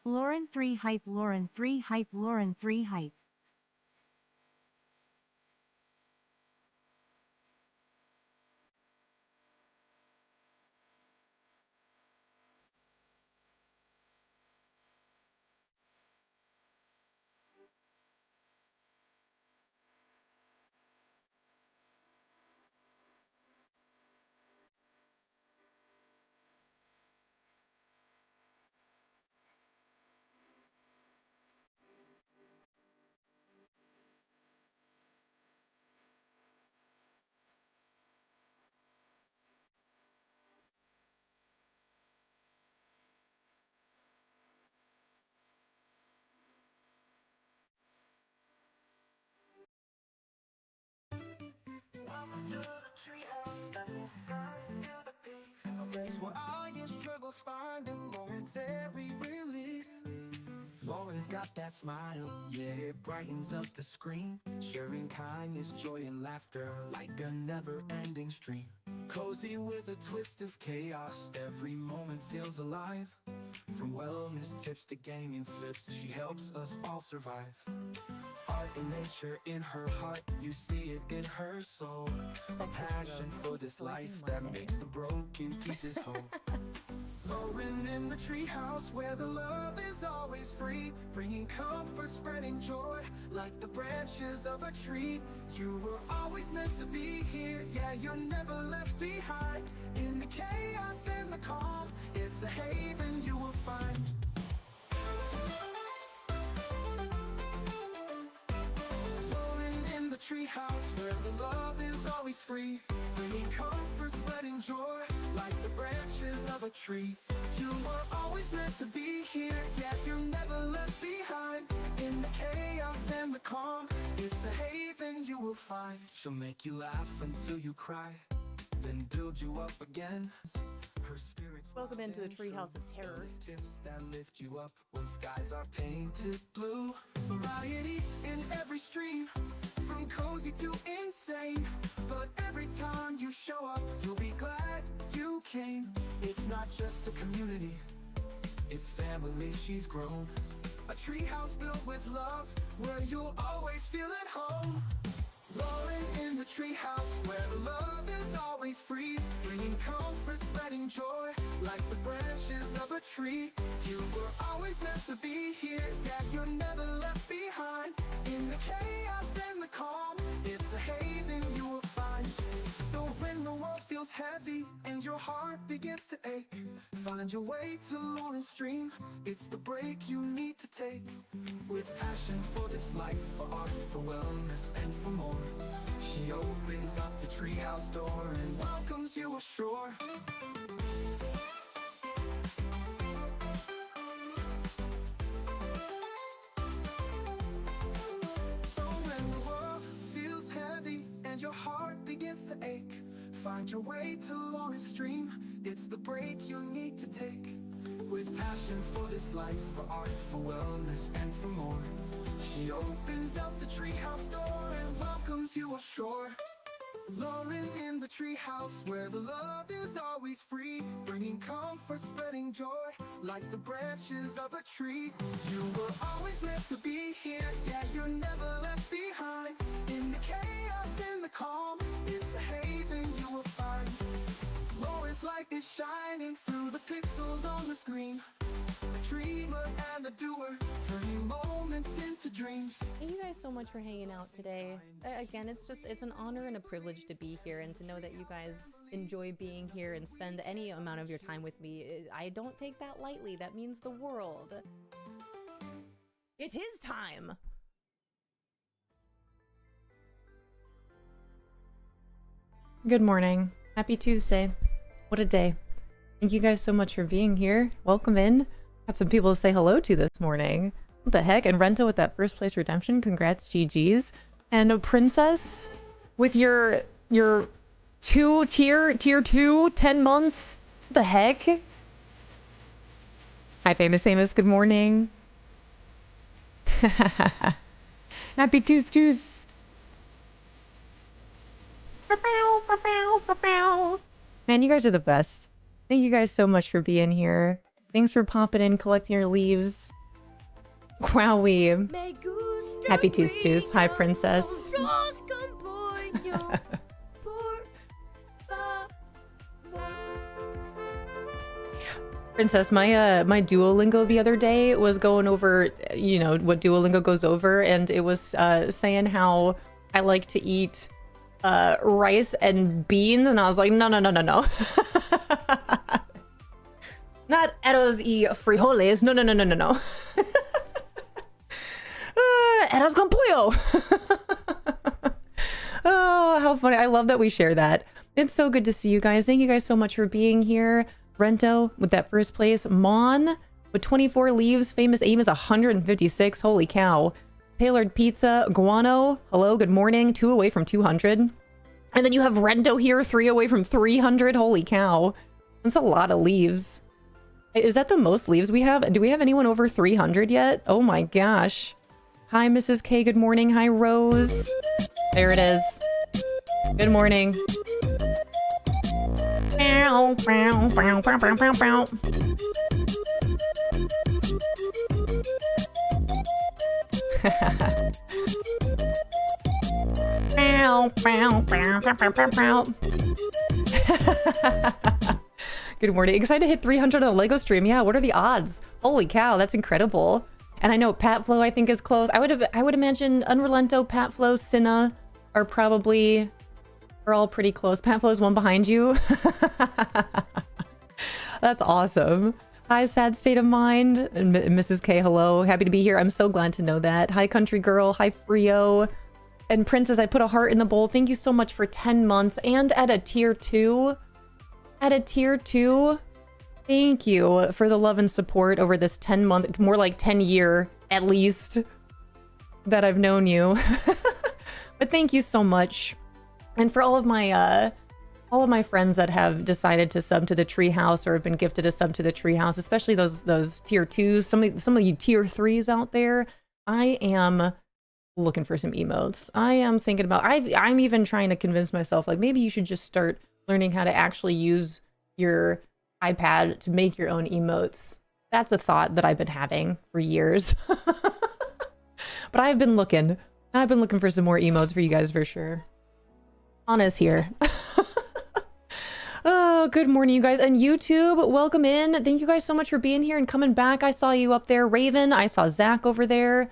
Lauren 3 hype, Lauren 3 hype, Lauren 3 hype. Where all your struggles find a momentary release. Lauren's got that smile, yeah, it brightens up the screen, sharing kindness, joy, and laughter like a never-ending stream. Cozy with a twist of chaos, every moment feels alive. From wellness tips to gaming flips, she helps us all survive. Art and nature in her heart, you see it in her soul. A passion for this life that makes the broken pieces whole. Lauren in the treehouse where the love is always free, bringing comfort, spreading joy like the branches of a tree. You were always meant to be here, yeah, you're never left behind. In the chaos and the calm, it's a haven you will find. Treehouse where the love is always free, bringing comfort, spreading joy like the branches of a tree. You were always meant to be here, yet you're never left behind. In the chaos and the calm, it's a haven you will find. She'll make you laugh until you cry, then build you up again. Her spirit's Welcome into the Treehouse of Terror. Tips that lift you up when skies are painted blue. Variety in every stream, from cozy to insane. But every time you show up, you'll be glad you came. It's not just a community, it's family she's grown. A treehouse built with love, where you'll always feel at home. Lauren in the treehouse, where the love is always free, bringing comfort, spreading joy like the branches of a tree. You were always meant to be here, yeah, you're never left behind. In the chaos and the calm, it's a haven you will find. So when the world feels heavy and your heart begins to ache, find your way to Lauren's stream, it's the break you need to take. With passion for this life, for art, for wellness, and for more, she opens up the treehouse door and welcomes you ashore. So when the world feels heavy and your heart begins to ache, find your way to Lauren's stream, it's the break you need to take. With passion for this life, for art, for wellness, and for more, she opens up the treehouse door and welcomes you ashore. Lauren in the treehouse, where the love is always free, bringing comfort, spreading joy like the branches of a tree. You were always meant to be here, yeah, you're never left behind. In the chaos, in the calm, it's a haven you will find. Lauren's light is shining through the pixels on the screen, a dreamer and a doer, turning moments into dreams. Thank you guys so much for hanging out today. Again, it's an honor and a privilege to be here, and to know that you guys enjoy being here and spend any amount of your time with me. I don't take that lightly. That means the world. It is time. Good morning. Happy Tuesday. What a day. Thank you guys so much for being here. Welcome in. Got some people to say hello to this morning. What the heck? And Rento with that first place redemption. Congrats, GG's. And a Princess with your tier 2, 10 months. What the heck? Hi, Famous Amos. Good morning. Happy Tuesdays. Man, you guys are the best. Thank you guys so much for being here. Thanks for popping in, collecting your leaves. Wowie. Happy Tuesdays. Hi, Princess. Princess, my Duolingo the other day was going over, you know, what Duolingo goes over, and it was saying how I like to eat rice and beans, and I was like, no. Not arroz y frijoles. No. Arroz con pollo. Oh, how funny. I love that we share that. It's so good to see you guys. Thank you guys so much for being here. Rento with that first place. Mon with 24 leaves. Famous Aim is 156. Holy cow. Tailored Pizza. Guano. Hello, good morning. 2 away from 200. And then you have Rento here, 3 away from 300. Holy cow. That's a lot of leaves. Is that the most leaves we have? Do we have anyone over 300 yet? Oh my gosh. Hi, Mrs. K. Good morning. Hi, Rose. There it is. Good morning. Good morning. Excited to hit 300 on the Lego stream. Yeah, what are the odds? Holy cow, that's incredible. And I know Patflow, I think, is close. I would imagine Unrelento, Patflow, Cinna are all pretty close. Patflow is one behind you. That's awesome. Hi, Sad State of Mind. Mrs. K, hello. Happy to be here. I'm so glad to know that. Hi, Country Girl. Hi, Frio. And Princess, I put a heart in the bowl. Thank you so much for 10 months and at a tier 2. At a tier 2. Thank you for the love and support over this 10-month, more like 10-year at least, that I've known you. But thank you so much. And for all of my friends that have decided to sub to the Treehouse or have been gifted a sub to the Treehouse, especially those tier 2s, some of you tier 3s out there, I am looking for some emotes. I am thinking about, I'm even trying to convince myself, like, maybe you should just start learning how to actually use your iPad to make your own emotes. That's a thought that I've been having for years. But I've been looking for some more emotes for you guys for sure. Anna's here. Oh, good morning, you guys. And YouTube, welcome in. Thank you guys so much for being here and coming back. I saw you up there, Raven. I saw Zach over there.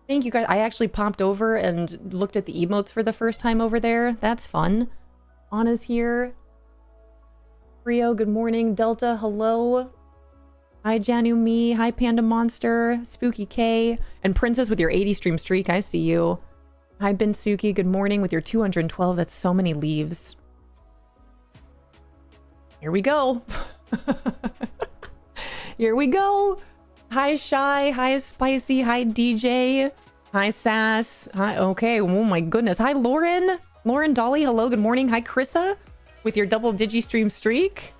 Thank you guys. I actually popped over and looked at the emotes for the first time over there. That's fun. Anna's here. Rio, good morning. Delta, hello. Hi, Janu Me. Hi, Panda Monster. Spooky K. And Princess with your 80 stream streak. I see you. Hi, Binsuki. Good morning with your 212. That's so many leaves. Here we go. Here we go. Hi, Shy. Hi, Spicy. Hi, DJ. Hi, Sass. Hi. Okay. Oh, my goodness. Hi, Lauren. Lauren, Dolly. Hello. Good morning. Hi, Krissa. With your double digi-stream streak.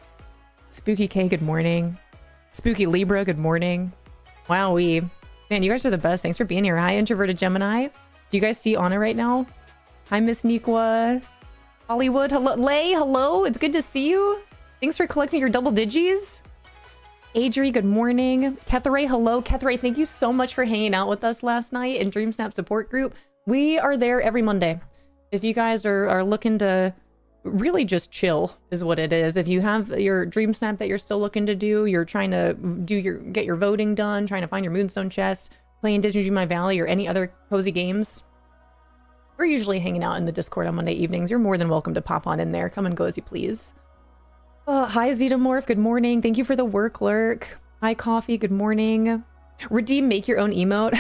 Spooky K, good morning. Spooky Libra, good morning. Wowee. Man, you guys are the best. Thanks for being here. Hi, Introverted Gemini. Do you guys see Anna right now? Hi, Miss Nikwa. Hollywood, hello. Lay, hello. It's good to see you. Thanks for collecting your double digis. Adri, good morning. Kethere, hello. Kethere, thank you so much for hanging out with us last night in DreamSnap support group. We are there every Monday. If you guys are looking to really just chill is what it is. If you have your dream snap that you're still looking to do, you're trying to get your voting done, trying to find your Moonstone chest, playing Disney Dream My Valley or any other cozy games, we're usually hanging out in the Discord on Monday evenings. You're more than welcome to pop on in there. Come and go as you please. Hi, Zetamorph. Good morning. Thank you for the work lurk. Hi, Coffee. Good morning. Redeem make your own emote.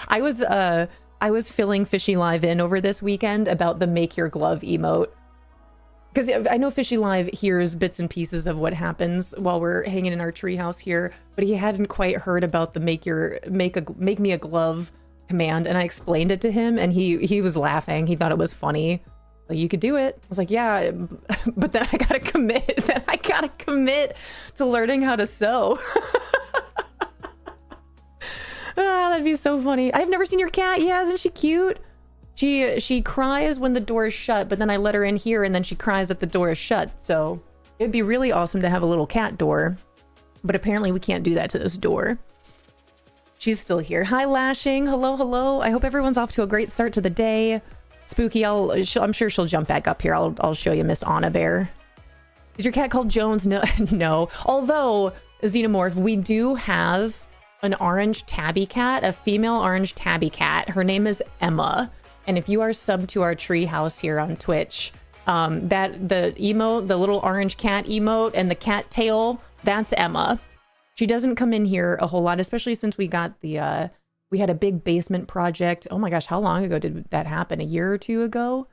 I was filling Fishy Live in over this weekend about the make your glove emote. Because I know Fishy Live hears bits and pieces of what happens while we're hanging in our treehouse here, but he hadn't quite heard about the make me a glove command, and I explained it to him, and he was laughing. He thought it was funny. Like, you could do it. I was like, yeah, but then I gotta commit. Then I gotta commit to learning how to sew. Ah, that'd be so funny. I've never seen your cat. Yeah, isn't she cute? She cries when the door is shut, but then I let her in here and then she cries if the door is shut. So it'd be really awesome to have a little cat door, but apparently we can't do that to this door. She's still here. Hi, Lashing. Hello, hello. I hope everyone's off to a great start to the day. Spooky, I'm sure she'll jump back up here. I'll show you Miss Anna Bear. Is your cat called Jones? No, no. Although, Xenomorph, we do have an orange tabby cat, a female orange tabby cat. Her name is Emma. And if you are subbed to our treehouse here on Twitch, the emote, the little orange cat emote and the cat tail, that's Emma. She doesn't come in here a whole lot, especially since we got the, we had a big basement project. Oh my gosh, how long ago did that happen? A year or two ago?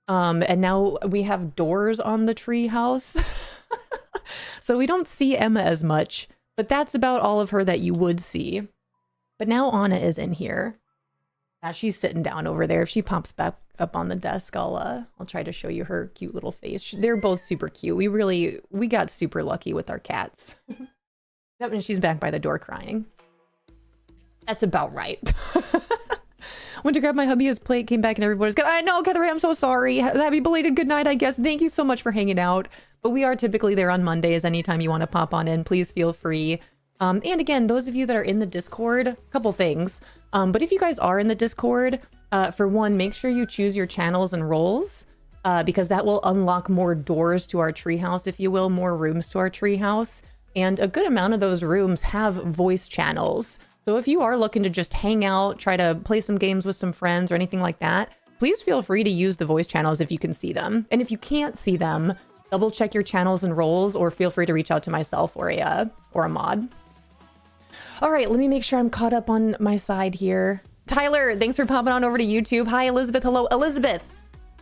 And now we have doors on the tree house. So we don't see Emma as much, but that's about all of her that you would see. But now Anna is in here. Yeah, she's sitting down over there. If she pops back up on the desk, I'll try to show you her cute little face. They're both super cute. We got super lucky with our cats. That means she's back by the door crying. That's about right. Went to grab my hubby's plate, came back and everybody's good. I know, Catherine, I'm so sorry. Happy belated good night, I guess. Thank you so much for hanging out. But we are typically there on Mondays. Anytime you want to pop on in, please feel free. And again, those of you that are in the Discord, a couple things. But if you guys are in the Discord, for one, make sure you choose your channels and roles, because that will unlock more doors to our treehouse, if you will, more rooms to our treehouse. And a good amount of those rooms have voice channels. So if you are looking to just hang out, try to play some games with some friends or anything like that, please feel free to use the voice channels if you can see them. And if you can't see them, double check your channels and roles, or feel free to reach out to myself or a mod. All right, let me make sure I'm caught up on my side here. Tyler, thanks for popping on over to YouTube. Hi, Elizabeth. Hello, Elizabeth.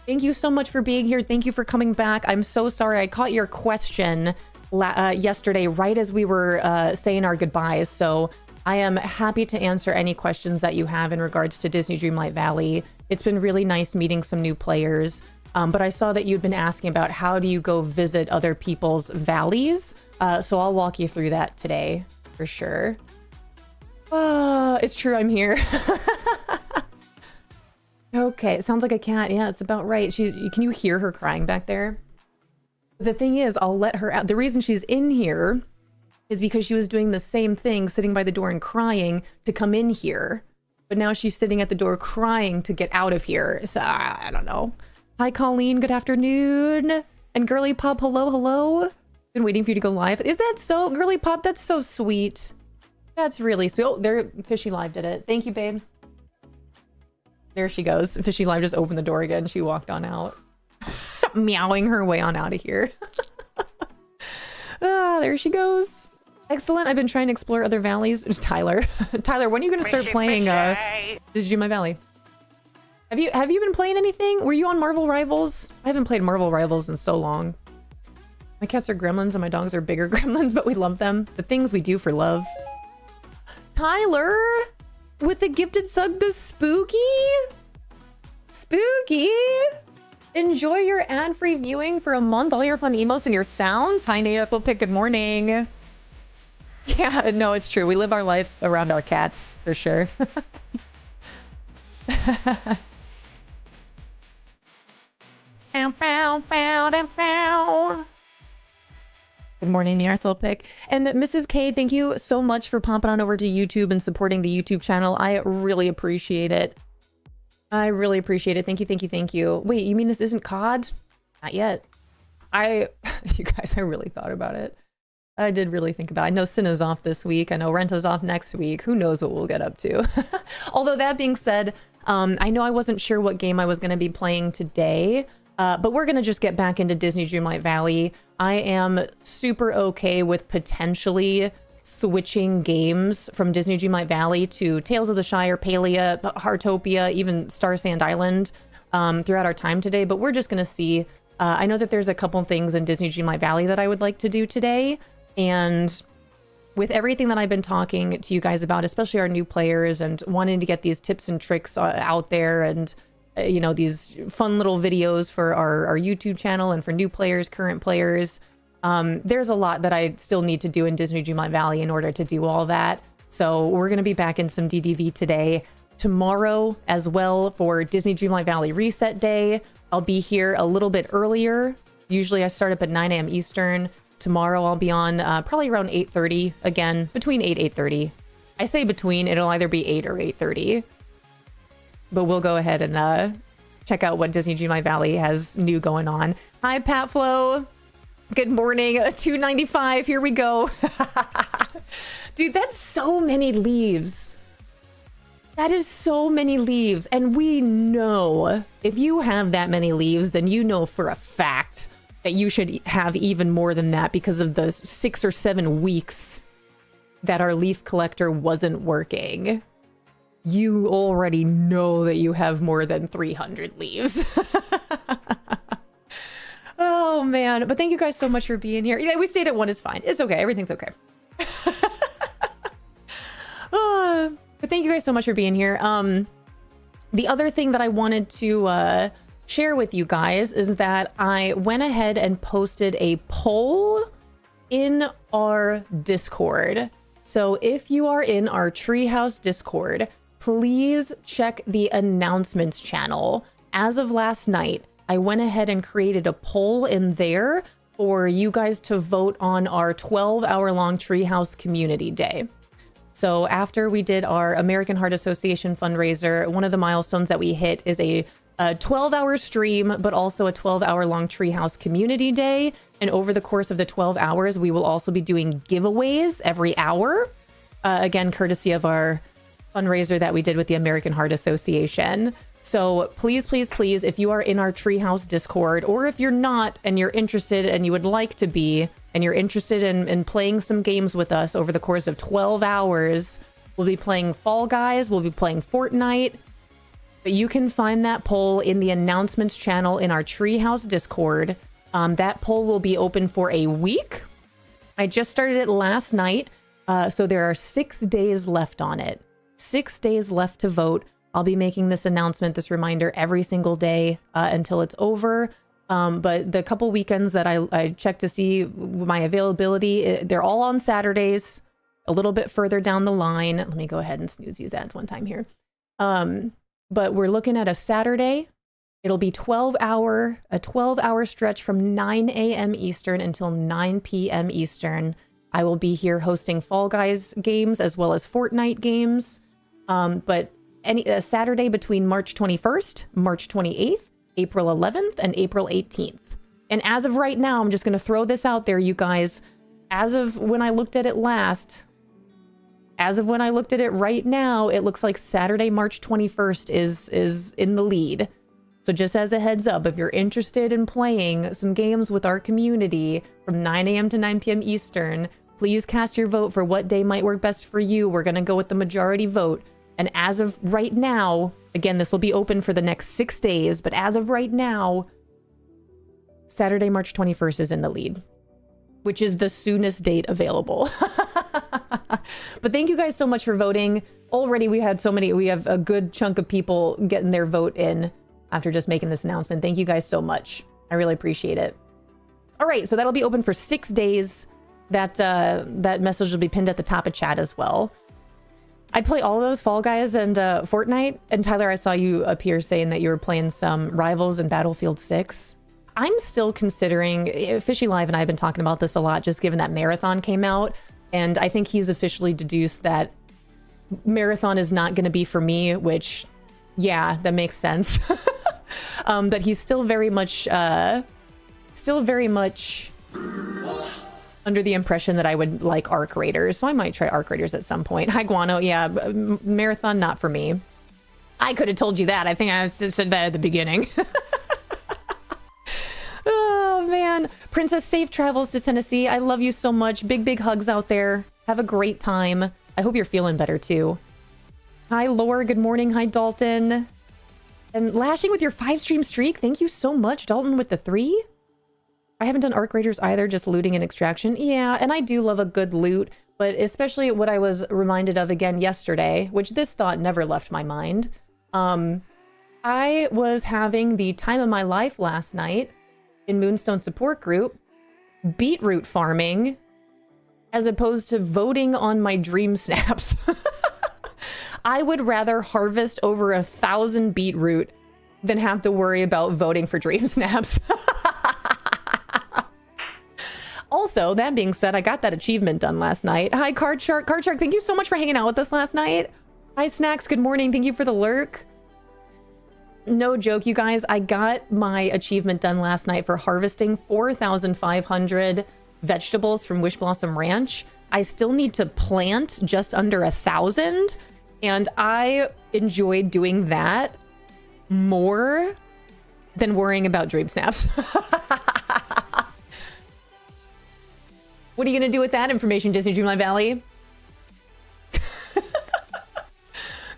Thank you so much for being here. Thank you for coming back. I'm so sorry. I caught your question yesterday right as we were saying our goodbyes. So I am happy to answer any questions that you have in regards to Disney Dreamlight Valley. It's been really nice meeting some new players. But I saw that you'd been asking about how do you go visit other people's valleys. So I'll walk you through that today for sure. It's true, I'm here. Okay, it sounds like a cat. Yeah, it's about right. Can you hear her crying back there? The thing is, I'll let her out. The reason she's in here is because she was doing the same thing, sitting by the door and crying to come in here. But now she's sitting at the door crying to get out of here. So I don't know. Hi, Colleen. Good afternoon. And Girly Pop, hello, hello. Been waiting for you to go live. Is that so? Girly Pop, that's so sweet. That's really sweet. Oh, there, Fishy Live did it. Thank you, babe. There she goes. Fishy Live just opened the door again. She walked on out. Meowing her way on out of here. There she goes. Excellent. I've been trying to explore other valleys. It's Tyler. Tyler, when are you going to start playing Disney Dreamlight Valley? Have you been playing anything? Were you on Marvel Rivals? I haven't played Marvel Rivals in so long. My cats are gremlins and my dogs are bigger gremlins, but we love them. The things we do for love. Tyler, with the gifted sub to Spooky. Spooky. Enjoy your ad-free viewing for a month. All your fun emotes and your sounds. Hi, Nayafil Pick. Good morning. Yeah, no, it's true. We live our life around our cats, for sure. Good morning, Nearthil Pick. And Mrs. K, thank you so much for popping on over to YouTube and supporting the YouTube channel. I really appreciate it. I really appreciate it. Thank you, thank you, thank you. Wait, you mean this isn't COD? Not yet. You guys, I really thought about it. I did really think about it. I know Cinna's off this week. I know Rento's off next week. Who knows what we'll get up to. Although that being said, I know I wasn't sure what game I was going to be playing today, but we're going to just get back into Disney Dreamlight Valley. I am super okay with potentially switching games from Disney Dreamlight Valley to Tales of the Shire, Palia, Heartopia, even Star Sand Island throughout our time today, but we're just going to see. I know that there's a couple things in Disney Dreamlight Valley that I would like to do today, and with everything that I've been talking to you guys about, especially our new players and wanting to get these tips and tricks out there and, you know, these fun little videos for our YouTube channel and for new players, current players, there's a lot that I still need to do in Disney Dreamlight Valley in order to do all that. So we're going to be back in some DDV today. Tomorrow as well for Disney Dreamlight Valley Reset Day. I'll be here a little bit earlier. Usually I start up at 9 a.m. Eastern. Tomorrow I'll be on probably around 8:30, again, between 8 8:30. I say between, it'll either be 8 or 8:30. But we'll go ahead and check out what Disney Dreamlight Valley has new going on. Hi, Pat Flo. Good morning. 295. Here we go. Dude, that's so many leaves. That is so many leaves. And we know if you have that many leaves, then you know for a fact that you should have even more than that because of the 6 or 7 weeks that our leaf collector wasn't working. You already know that you have more than 300 leaves. Oh, man. But thank you guys so much for being here. Yeah, we stayed at 1 is fine. It's okay. Everything's okay. But thank you guys so much for being here. The other thing that I wanted to share with you guys is that I went ahead and posted a poll in our Discord. So if you are in our Treehouse Discord, please check the announcements channel. As of last night, I went ahead and created a poll in there for you guys to vote on our 12-hour-long Treehouse Community Day. So after we did our American Heart Association fundraiser, one of the milestones that we hit is a 12-hour stream, but also a 12-hour-long Treehouse Community Day. And over the course of the 12 hours, we will also be doing giveaways every hour. Again, courtesy of our fundraiser that we did with the American Heart Association. So please, please, please, if you are in our Treehouse Discord, or if you're not and you're interested and you would like to be, and you're interested in playing some games with us over the course of 12 hours, we'll be playing Fall Guys, we'll be playing Fortnite. But you can find that poll in the announcements channel in our Treehouse Discord. That poll will be open for a week. I just started it last night, so there are 6 days left on it. 6 days left to vote. I'll be making this announcement, this reminder every single day until it's over. But the couple weekends that I checked to see my availability, they're all on Saturdays, a little bit further down the line. Let me go ahead and snooze these ads one time here. But we're looking at a Saturday. It'll be a 12-hour stretch from 9 a.m. Eastern until 9 p.m. Eastern. I will be here hosting Fall Guys games as well as Fortnite games. But a Saturday between March 21st, March 28th, April 11th, and April 18th. And as of right now, I'm just going to throw this out there, you guys. As of when I looked at it last, as of when I looked at it right now, it looks like Saturday, March 21st is in the lead. So just as a heads up, if you're interested in playing some games with our community from 9 a.m. to 9 p.m. Eastern, please cast your vote for what day might work best for you. We're going to go with the majority vote. And as of right now, again, this will be open for the next 6 days, but as of right now, Saturday, March 21st is in the lead, which is the soonest date available. But thank you guys so much for voting. Already we have a good chunk of people getting their vote in after just making this announcement. Thank you guys so much. I really appreciate it. All right, so that'll be open for 6 days. That message will be pinned at the top of chat as well. I play all of those, Fall Guys and Fortnite. And Tyler, I saw you up here saying that you were playing some Rivals and Battlefield 6. I'm still considering, Fishy Live and I have been talking about this a lot, just given that Marathon came out. And I think he's officially deduced that Marathon is not going to be for me, which, yeah, that makes sense. But he's still very much under the impression that I would like Arc Raiders. So I might try Arc Raiders at some point. Hi, Guano. Yeah, Marathon, not for me. I could have told you that. I think I said that at the beginning. Oh, man. Princess, safe travels to Tennessee. I love you so much. Big, big hugs out there. Have a great time. I hope you're feeling better, too. Hi, Laura. Good morning. Hi, Dalton. And Lashing with your 5-stream streak. Thank you so much, Dalton, with the 3. I haven't done Arc Raiders either, just looting and extraction. Yeah, and I do love a good loot, but especially what I was reminded of again yesterday, which this thought never left my mind. I was having the time of my life last night in Moonstone support group, beetroot farming, as opposed to voting on my dream snaps. I would rather harvest over 1,000 beetroot than have to worry about voting for dream snaps. Also, that being said, I got that achievement done last night. Hi, Card Shark. Card Shark, thank you so much for hanging out with us last night. Hi, Snacks. Good morning. Thank you for the lurk. No joke, you guys. I got my achievement done last night for harvesting 4,500 vegetables from Wish Blossom Ranch. I still need to plant just under 1,000, and I enjoyed doing that more than worrying about dream snaps. What are you gonna do with that information, Disney Dreamlight Valley?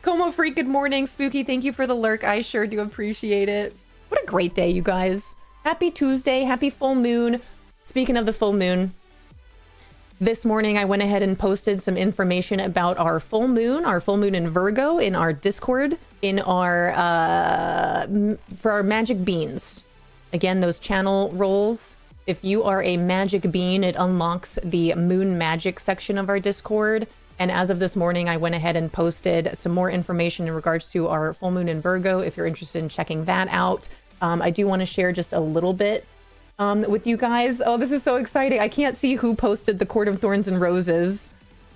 Como Freak, good morning. Spooky, thank you for the lurk. I sure do appreciate it. What a great day, you guys. Happy Tuesday, happy full moon. Speaking of the full moon, this morning I went ahead and posted some information about our full moon in Virgo in our Discord, in our, for our magic beans. Again, those channel roles. If you are a magic bean, it unlocks the moon magic section of our Discord. And as of this morning, I went ahead and posted some more information in regards to our full moon in Virgo, if you're interested in checking that out. I do want to share just a little bit with you guys. Oh, this is so exciting. I can't see who posted the Court of Thorns and Roses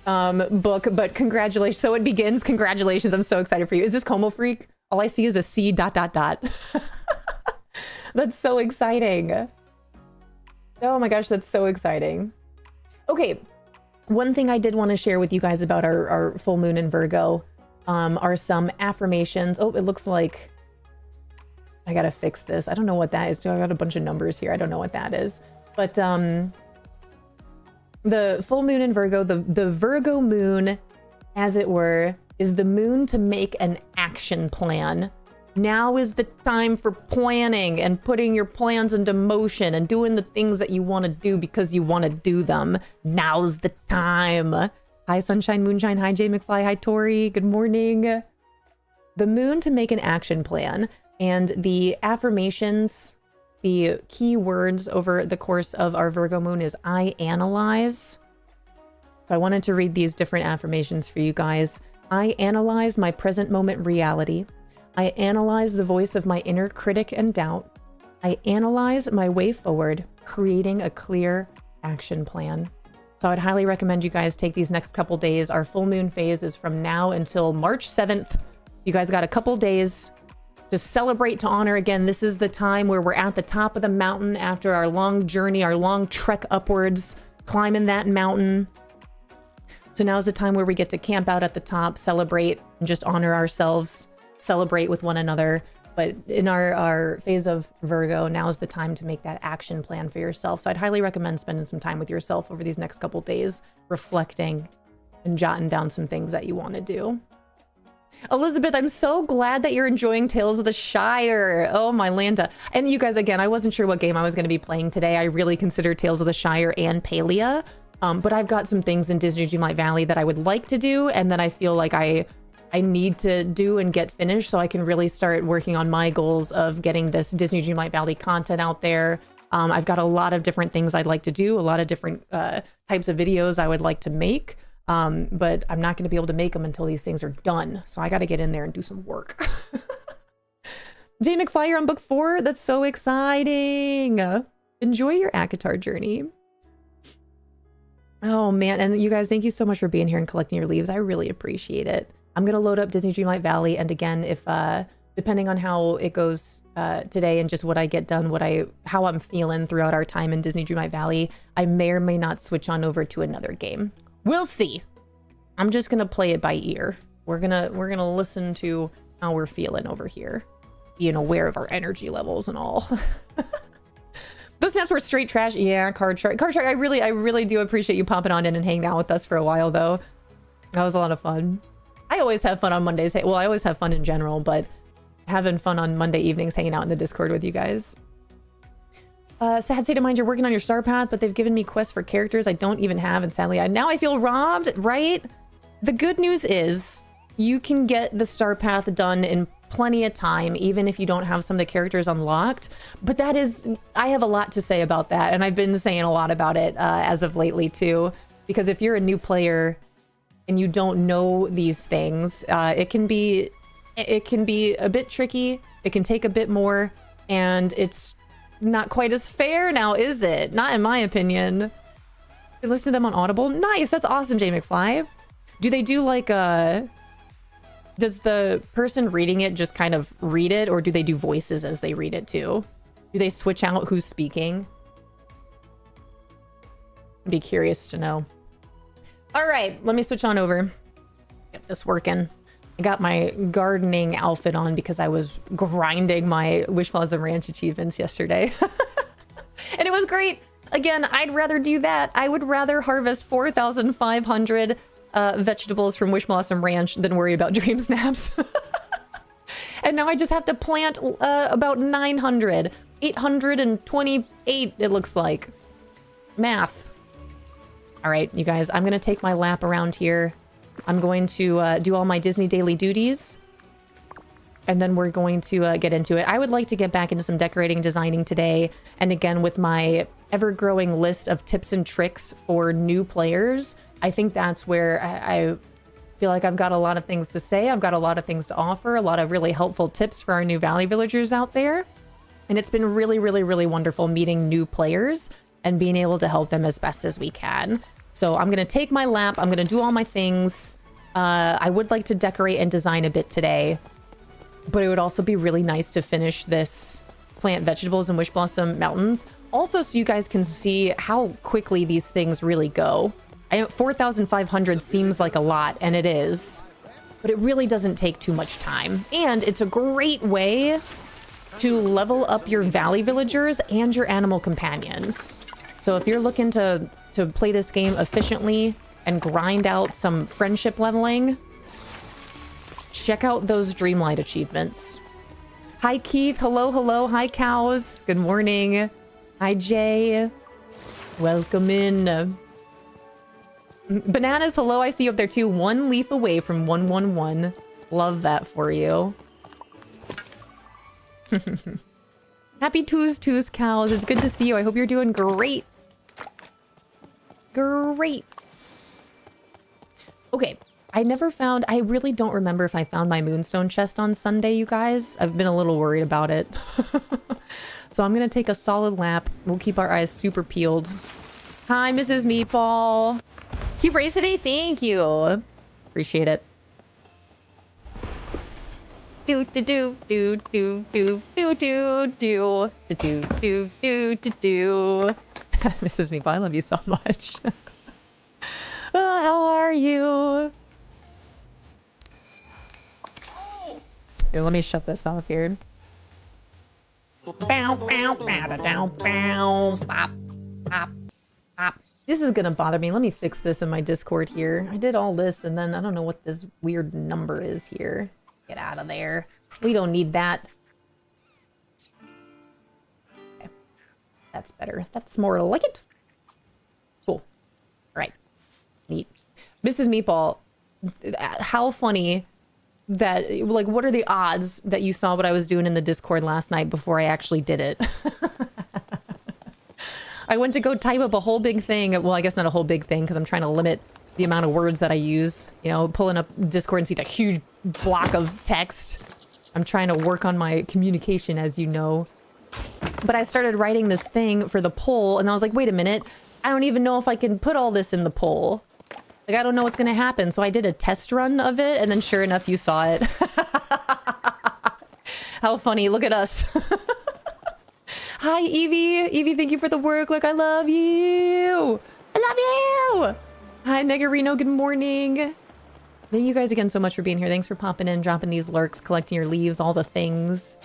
book, but congratulations. So it begins. Congratulations. I'm so excited for you. Is this Como Freak? All I see is a C ... That's so exciting. Oh my gosh, that's so exciting. Okay. One thing I did want to share with you guys about our full moon in Virgo are some affirmations. Oh, it looks like I gotta fix this. I don't know what that is. I got a bunch of numbers here. I don't know what that is. But the full moon in Virgo, the Virgo moon, as it were, is the moon to make an action plan. Now is the time for planning and putting your plans into motion and doing the things that you want to do because you want to do them. Now's the time. Hi, Sunshine, Moonshine. Hi, Jay McFly. Hi, Tori. Good morning. The moon to make an action plan, and the affirmations, the key words over the course of our Virgo moon is I analyze. So I wanted to read these different affirmations for you guys. I analyze my present moment reality. I analyze the voice of my inner critic and doubt. I analyze my way forward, creating a clear action plan. So I'd highly recommend you guys take these next couple days. Our full moon phase is from now until March 7th. You guys got a couple days to celebrate, to honor. Again, this is the time where we're at the top of the mountain after our long journey, our long trek upwards, climbing that mountain. So now's the time where we get to camp out at the top, celebrate, and just honor ourselves. Celebrate with one another. But in our phase of Virgo, now is the time to make that action plan for yourself. So I'd highly recommend spending some time with yourself over these next couple days, reflecting and jotting down some things that you want to do. Elizabeth, I'm so glad that you're enjoying Tales of the Shire. Oh, my Lanta. And you guys, again, I wasn't sure what game I was going to be playing today. I really consider Tales of the Shire and Palia. But I've got some things in Disney Dreamlight Valley that I would like to do, and that I feel like I need to do and get finished so I can really start working on my goals of getting this Disney Dreamlight Valley content out there. I've got a lot of different things I'd like to do, a lot of different types of videos I would like to make, but I'm not going to be able to make them until these things are done. So I got to get in there and do some work. Jay McFly, you're on book 4. That's so exciting. Enjoy your ACOTAR journey. Oh man, and you guys, thank you so much for being here and collecting your leaves. I really appreciate it. I'm going to load up Disney Dreamlight Valley. And again, if depending on how it goes today and just what I get done, how I'm feeling throughout our time in Disney Dreamlight Valley, I may or may not switch on over to another game. We'll see. I'm just going to play it by ear. We're going to listen to how we're feeling over here, being aware of our energy levels and all. Those snaps were straight trash. Yeah, Card Shark. Card Shark, I really do appreciate you popping on in and hanging out with us for a while, though. That was a lot of fun. I always have fun on Mondays. Well, I always have fun in general, but having fun on Monday evenings hanging out in the Discord with you guys. Sad state of mind, you're working on your star path, but they've given me quests for characters I don't even have, and sadly, now I feel robbed, right? The good news is you can get the star path done in plenty of time, even if you don't have some of the characters unlocked. But that is, I have a lot to say about that, and I've been saying a lot about it as of lately too, because if you're a new player and you don't know these things, it can be a bit tricky. It can take a bit more, and it's not quite as fair now, is it? Not in my opinion. You listen to them on Audible? Nice, that's awesome, Jay McFly. Do they do like does the person reading it just kind of read it, or do they do voices as they read it too? Do they switch out who's speaking? I'd be curious to know. All right, let me switch on over. Get this working. I got my gardening outfit on because I was grinding my Wish Plaza Ranch achievements yesterday. And it was great. Again, I'd rather do that. I would rather harvest 4,500 vegetables from Wish Blossom Ranch than worry about dream snaps. And now I just have to plant about 900. 828, it looks like. Math. All right, you guys, I'm going to take my lap around here. I'm going to do all my Disney daily duties. And then we're going to get into it. I would like to get back into some decorating and designing today. And again, with my ever-growing list of tips and tricks for new players, I think that's where I feel like I've got a lot of things to say. I've got a lot of things to offer, a lot of really helpful tips for our new Valley Villagers out there. And it's been really, really, really wonderful meeting new players and being able to help them as best as we can. So I'm going to take my lap. I'm going to do all my things. I would like to decorate and design a bit today. But it would also be really nice to finish this plant vegetables in Wish Blossom Mountains. Also, so you guys can see how quickly these things really go. I know 4,500 seems like a lot, and it is. But it really doesn't take too much time. And it's a great way to level up your Valley Villagers and your animal companions. So if you're looking to play this game efficiently and grind out some friendship leveling, check out those Dreamlight achievements. Hi, Keith. Hello, hello. Hi, cows. Good morning. Hi, Jay. Welcome in. Bananas, hello. I see you up there, too. One leaf away from 111. Love that for you. Happy Tues, cows. It's good to see you. I hope you're doing great. Great. Okay. I really don't remember if I found my moonstone chest on Sunday, you guys. I've been a little worried about it. So I'm going to take a solid lap. We'll keep our eyes super peeled. Hi, Mrs. Meatball. Keep race today? Thank you. Appreciate it. Do do do do do do do do do do do do do do. Mrs. Meatball, I love you so much. How are you? Here, let me shut this off here. This is gonna bother me. Let me fix this in my Discord here. I did all this and then I don't know what this weird number is here. Get out of there. We don't need that. Okay. That's better. That's more like it. Cool. All right. Neat. Mrs. Meatball, how funny that, like, what are the odds that you saw what I was doing in the Discord last night before I actually did it? I went to go type up a whole big thing. Well, I guess not a whole big thing because I'm trying to limit the amount of words that I use. You know, pulling up Discord and see a huge block of text. I'm trying to work on my communication, as you know. But I started writing this thing for the poll and I was like, wait a minute. I don't even know if I can put all this in the poll. Like, I don't know what's going to happen. So I did a test run of it. And then sure enough, you saw it. How funny. Look at us. Hi, Evie. Evie, thank you for the work. Look, I love you. I love you. Hi, Megarino. Good morning. Thank you guys again so much for being here. Thanks for popping in, dropping these lurks, collecting your leaves, all the things.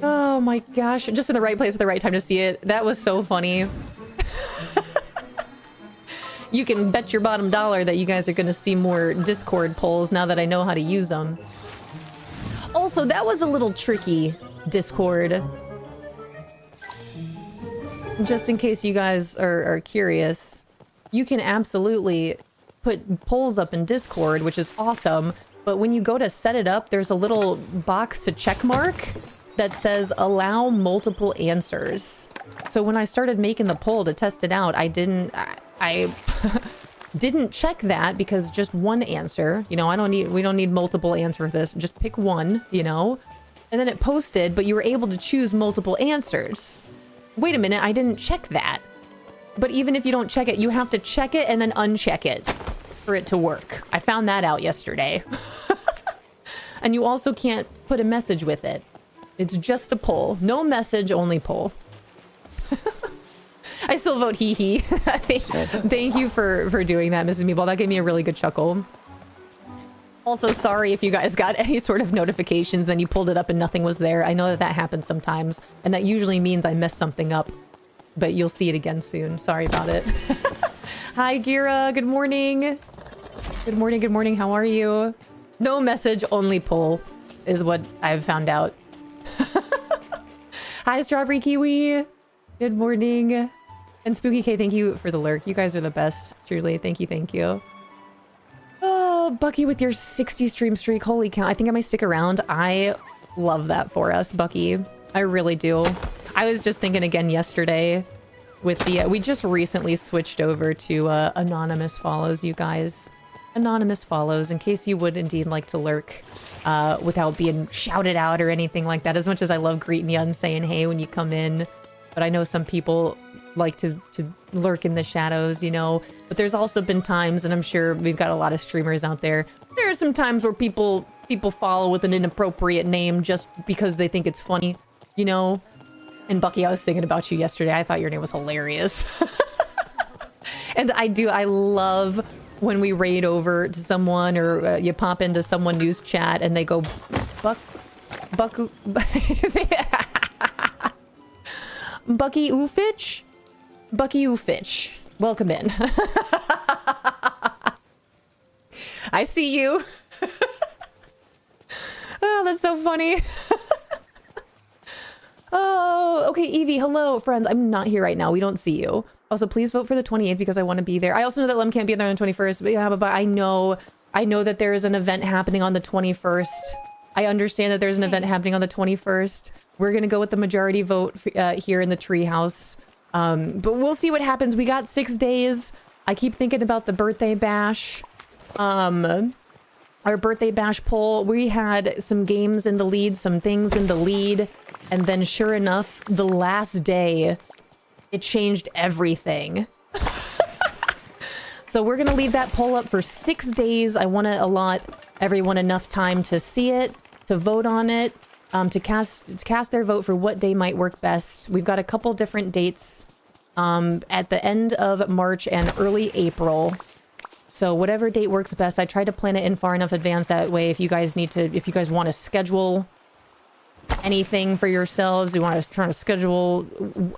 Oh my gosh. Just in the right place at the right time to see it. That was so funny. You can bet your bottom dollar that you guys are going to see more Discord polls now that I know how to use them. Also, that was a little tricky, Discord. Just in case you guys are curious, you can absolutely put polls up in Discord, which is awesome. But when you go to set it up, there's a little box to check mark that says allow multiple answers. So when I started making the poll to test it out, I didn't check that because just one answer, you know, we don't need multiple answers for this. Just pick one, you know, and then it posted, but you were able to choose multiple answers. Wait a minute. I didn't check that. But even if you don't check it, you have to check it and then uncheck it for it to work. I found that out yesterday. And you also can't put a message with it. It's just a poll. No message, only poll. I still vote hee hee. Thank you for doing that, Mrs. Meatball. That gave me a really good chuckle. Also, sorry if you guys got any sort of notifications, then you pulled it up and nothing was there. I know that that happens sometimes, and that usually means I messed something up. But you'll see it again soon. Sorry about it. Hi, Gira. Good morning. Good morning, good morning. How are you? No message, only poll is what I've found out. Hi, Strawberry Kiwi. Good morning. And Spooky K, thank you for the lurk. You guys are the best. Truly. Thank you, thank you. Oh, Bucky with your 60 stream streak. Holy cow. I think I might stick around. I love that for us, Bucky. I really do. I was just thinking again yesterday with the... we just recently switched over to anonymous follows, you guys. Anonymous follows, in case you would indeed like to lurk without being shouted out or anything like that. As much as I love greeting you and saying hey when you come in. But I know some people like to lurk in the shadows, you know. But there's also been times, and I'm sure we've got a lot of streamers out there, there are some times where people follow with an inappropriate name just because they think it's funny, you know. And Bucky, I was thinking about you yesterday. I thought your name was hilarious. And I love when we raid over to someone or you pop into someone news chat and they go, Bucky Oofitch? Bucky Oofitch. Welcome in. I see you. Oh, that's so funny. Oh, okay, Evie, hello, friends. I'm not here right now. We don't see you. Also, please vote for the 28th because I want to be there. I also know that Lem can't be there on the 21st, but yeah, but I know that there is an event happening on the 21st. I understand that there's an event happening on the 21st. We're going to go with the majority vote here in the treehouse. But we'll see what happens. We got 6 days. I keep thinking about the birthday bash. Our birthday bash poll. We had some games in the lead, some things in the lead. And then sure enough, the last day, it changed everything. So we're going to leave that poll up for 6 days. I want to allot everyone enough time to see it, to vote on it, to cast their vote for what day might work best. We've got a couple different dates at the end of March and early April. So whatever date works best, I try to plan it in far enough advance that way if you guys want to schedule anything for yourselves, you want to try to schedule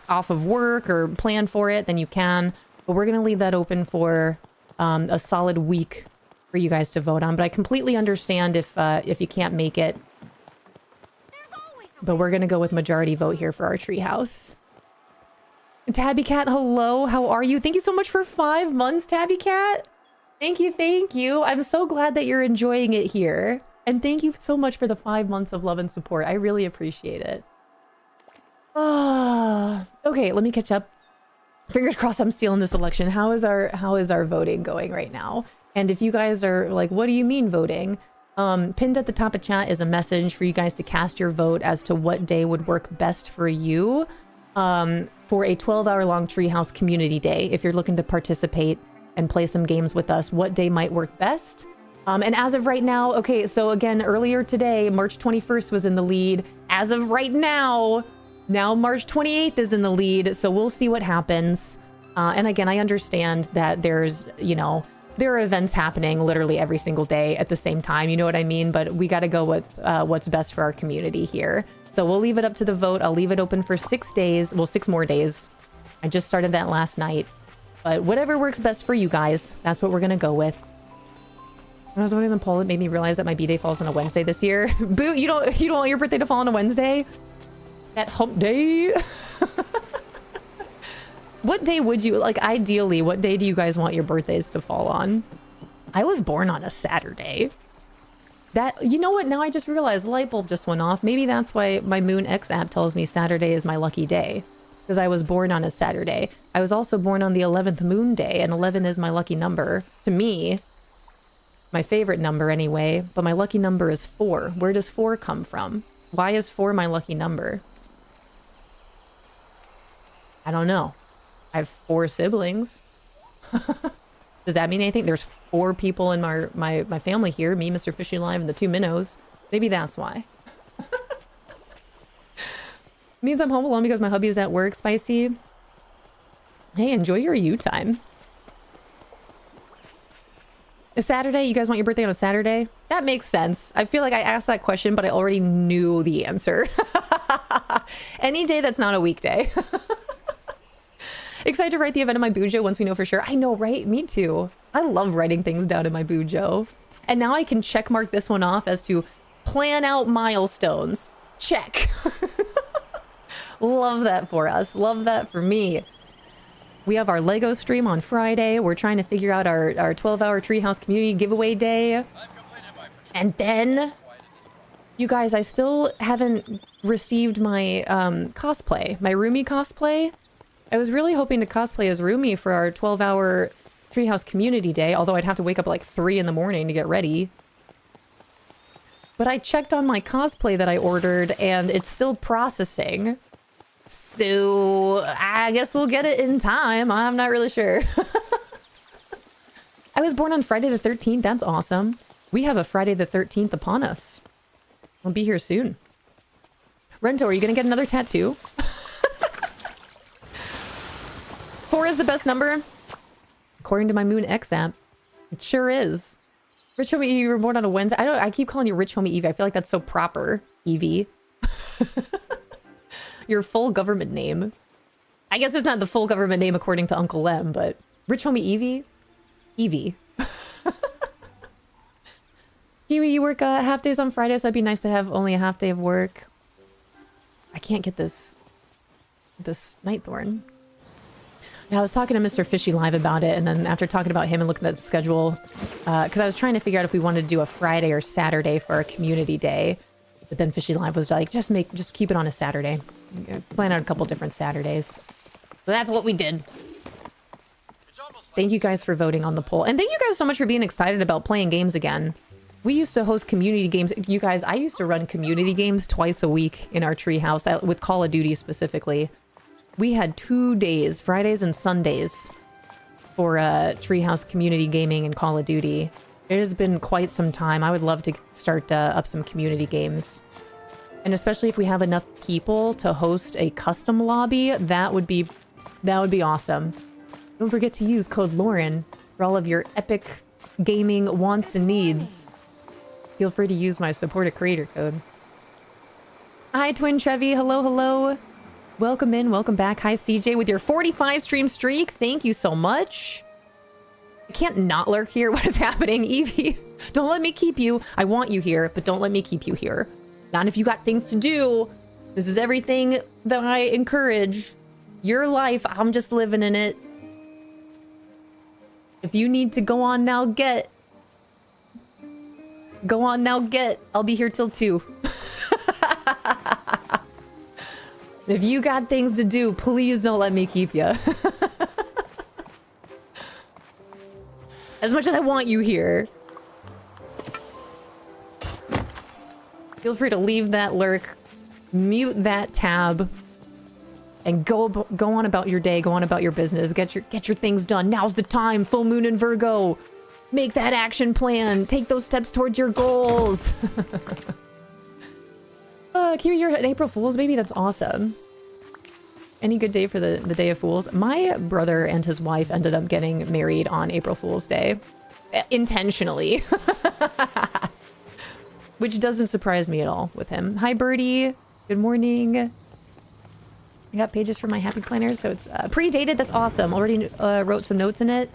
off of work or plan for it, then you can. But we're going to leave that open for a solid week for you guys to vote on. But I completely understand if you can't make it. But we're going to go with majority vote here for our treehouse. Tabby Cat, hello. How are you? Thank you so much for 5 months, Tabby Cat. Thank you. Thank you. I'm so glad that you're enjoying it here. And thank you so much for the 5 months of love and support. I really appreciate it. Okay, let me catch up. Fingers crossed I'm stealing this election. How is our voting going right now? And if you guys are like, what do you mean voting? Pinned at the top of chat is a message for you guys to cast your vote as to what day would work best for you for a 12-hour long Treehouse Community Day. If you're looking to participate and play some games with us, what day might work best? And as of right now, okay, so again, earlier today, March 21st was in the lead. As of right now March 28th is in the lead, so we'll see what happens. And again, I understand that there's, you know, there are events happening literally every single day at the same time, you know what I mean? But we got to go with what's best for our community here. So we'll leave it up to the vote. I'll leave it open for 6 days, well, 6 more days. I just started that last night. But whatever works best for you guys, that's what we're going to go with. When I was voting on the poll, it made me realize that my B-Day falls on a Wednesday this year. Boo, you don't want your birthday to fall on a Wednesday? That hump day? What day would you, like, ideally, what day do you guys want your birthdays to fall on? I was born on a Saturday. That, you know what, now I just realized the light bulb just went off. Maybe that's why my Moon X app tells me Saturday is my lucky day. Because I was born on a Saturday. I was also born on the 11th moon day, and 11 is my lucky number. To me, my favorite number anyway, but my lucky number is 4. Where does 4 come from? Why is 4 my lucky number? I don't know. I have 4 siblings. Does that mean anything? There's 4 people in my family here. Me, Mr. Fishy Live, and the 2 minnows. Maybe that's why. Means I'm home alone because my hubby is at work, Spicy. Hey, enjoy your you time. A Saturday? You guys want your birthday on a Saturday? That makes sense. I feel like I asked that question, but I already knew the answer. Any day that's not a weekday. Excited to write the event in my bujo once we know for sure. I know, right? Me too. I love writing things down in my bujo. And now I can check mark this one off as to plan out milestones. Check. Love that for us. Love that for me. We have our Lego stream on Friday. We're trying to figure out our 12-hour Treehouse community giveaway day. And then, you guys, I still haven't received my cosplay, my Rumi cosplay. I was really hoping to cosplay as Rumi for our 12-hour Treehouse community day, although I'd have to wake up at like 3 in the morning to get ready. But I checked on my cosplay that I ordered, and it's still processing. So, I guess we'll get it in time. I'm not really sure. I was born on Friday the 13th. That's awesome. We have a Friday the 13th upon us. I'll be here soon. Rento, are you going to get another tattoo? 4 is the best number. According to my Moon X app. It sure is. Rich Homie Evie, you were born on a Wednesday. I keep calling you Rich Homie Evie. I feel like that's so proper, Evie. Your full government name. I guess it's not the full government name according to Uncle Lem, but Rich Homie Evie? Evie. Kiwi, you work half days on Fridays. That'd be nice to have only a half day of work. I can't get this Nightthorn. Yeah, I was talking to Mr. Fishy Live about it, and then after talking about him and looking at the schedule, because I was trying to figure out if we wanted to do a Friday or Saturday for our community day, but then Fishy Live was like, just keep it on a Saturday. Plan out a couple different Saturdays. So that's what we did. Thank you guys for voting on the poll, and thank you guys so much for being excited about playing games again. We used to host community games. You guys, I used to run community games twice a week in our treehouse with Call of Duty specifically. We had 2 days, Fridays and Sundays, for Treehouse community gaming and Call of Duty. It has been quite some time. I would love to start up some community games. And especially if we have enough people to host a custom lobby, that would be awesome. Don't forget to use code Lauren for all of your epic gaming wants and needs. Feel free to use my support a creator code. Hi, Twin Trevi. Hello, hello. Welcome in, welcome back. Hi, CJ, with your 45 stream streak. Thank you so much. I can't not lurk here. What is happening, Evie? Don't let me keep you. I want you here, but don't let me keep you here. Not if you got things to do. This is everything that I encourage. Your life, I'm just living in it. If you need to go on now, get. Go on now, get. I'll be here till 2. If you got things to do, please don't let me keep you. As much as I want you here. Feel free to leave that lurk, mute that tab, and go on about your day, go on about your business, get your things done. Now's the time, full moon in Virgo. Make that action plan. Take those steps towards your goals. Kiwi, you're an April Fool's baby? That's awesome. Any good day for the Day of Fools? My brother and his wife ended up getting married on April Fool's Day. Intentionally. Which doesn't surprise me at all with him. Hi, Birdie. Good morning. I got pages for my happy planners, so it's pre-dated. That's awesome. Already wrote some notes in it.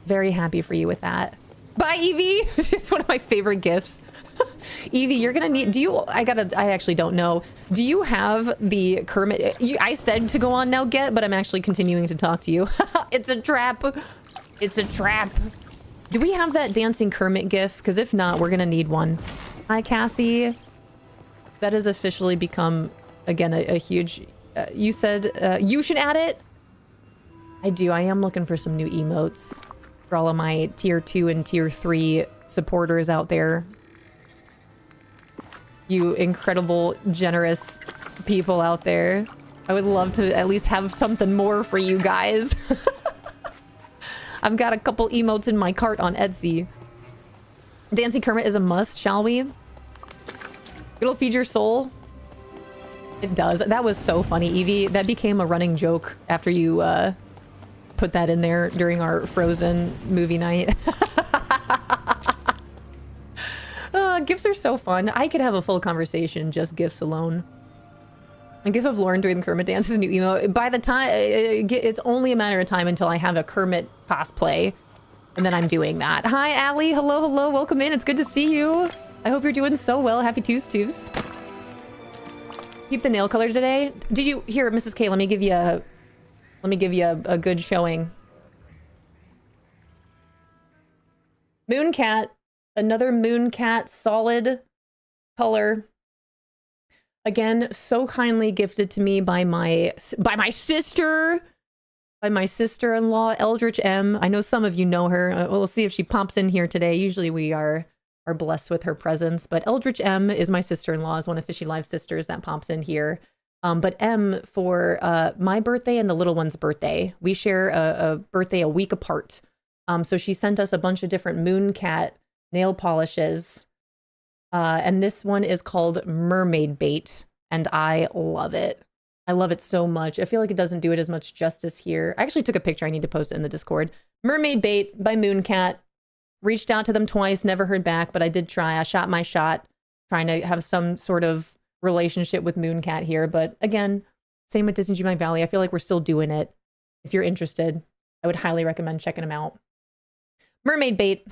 Very happy for you with that. Bye, Evie. It's one of my favorite gifts. Evie, you're gonna need, I actually don't know. Do you have the Kermit? I said to go on now, get, but I'm actually continuing to talk to you. It's a trap. It's a trap. Do we have that dancing Kermit gif? Because if not, we're gonna need one. Hi, Cassie. That has officially become, again, a huge, you said you should add it? I do. I am looking for some new emotes for all of my tier 2 and tier 3 supporters out there. You incredible, generous people out there. I would love to at least have something more for you guys. I've got a couple emotes in my cart on Etsy. Dancing Kermit is a must, shall we? It'll feed your soul. It does. That was so funny, Evie. That became a running joke after you put that in there during our Frozen movie night. Gifts are so fun. I could have a full conversation just gifts alone. A gif of Lauren doing the Kermit dance is a new emo. By the time, it's only a matter of time until I have a Kermit cosplay. And then I'm doing that. Hi, Allie. Hello, hello. Welcome in. It's good to see you. I hope you're doing so well. Happy Tuesdays. Keep the nail color today. Did you hear, Mrs. K? Let me give you a good showing. Mooncat. Another Mooncat solid color. Again, so kindly gifted to me by my sister. By my sister-in-law, Eldritch M. I know some of you know her. We'll see if she pops in here today. Usually we are blessed with her presence. But Eldritch M is my sister-in-law, is one of Fishy Live sisters that pops in here. But M for my birthday and the little one's birthday. We share a birthday a week apart. So she sent us a bunch of different Mooncat nail polishes. And this one is called Mermaid Bait. And I love it. I love it so much. I feel like it doesn't do it as much justice here. I actually took a picture. I need to post it in the Discord. Mermaid Bait by Mooncat. Reached out to them twice, never heard back, but I did try. I shot my shot, trying to have some sort of relationship with Mooncat here. But again, same with Disney Dreamlight Valley. I feel like we're still doing it. If you're interested, I would highly recommend checking them out. Mermaid Bait.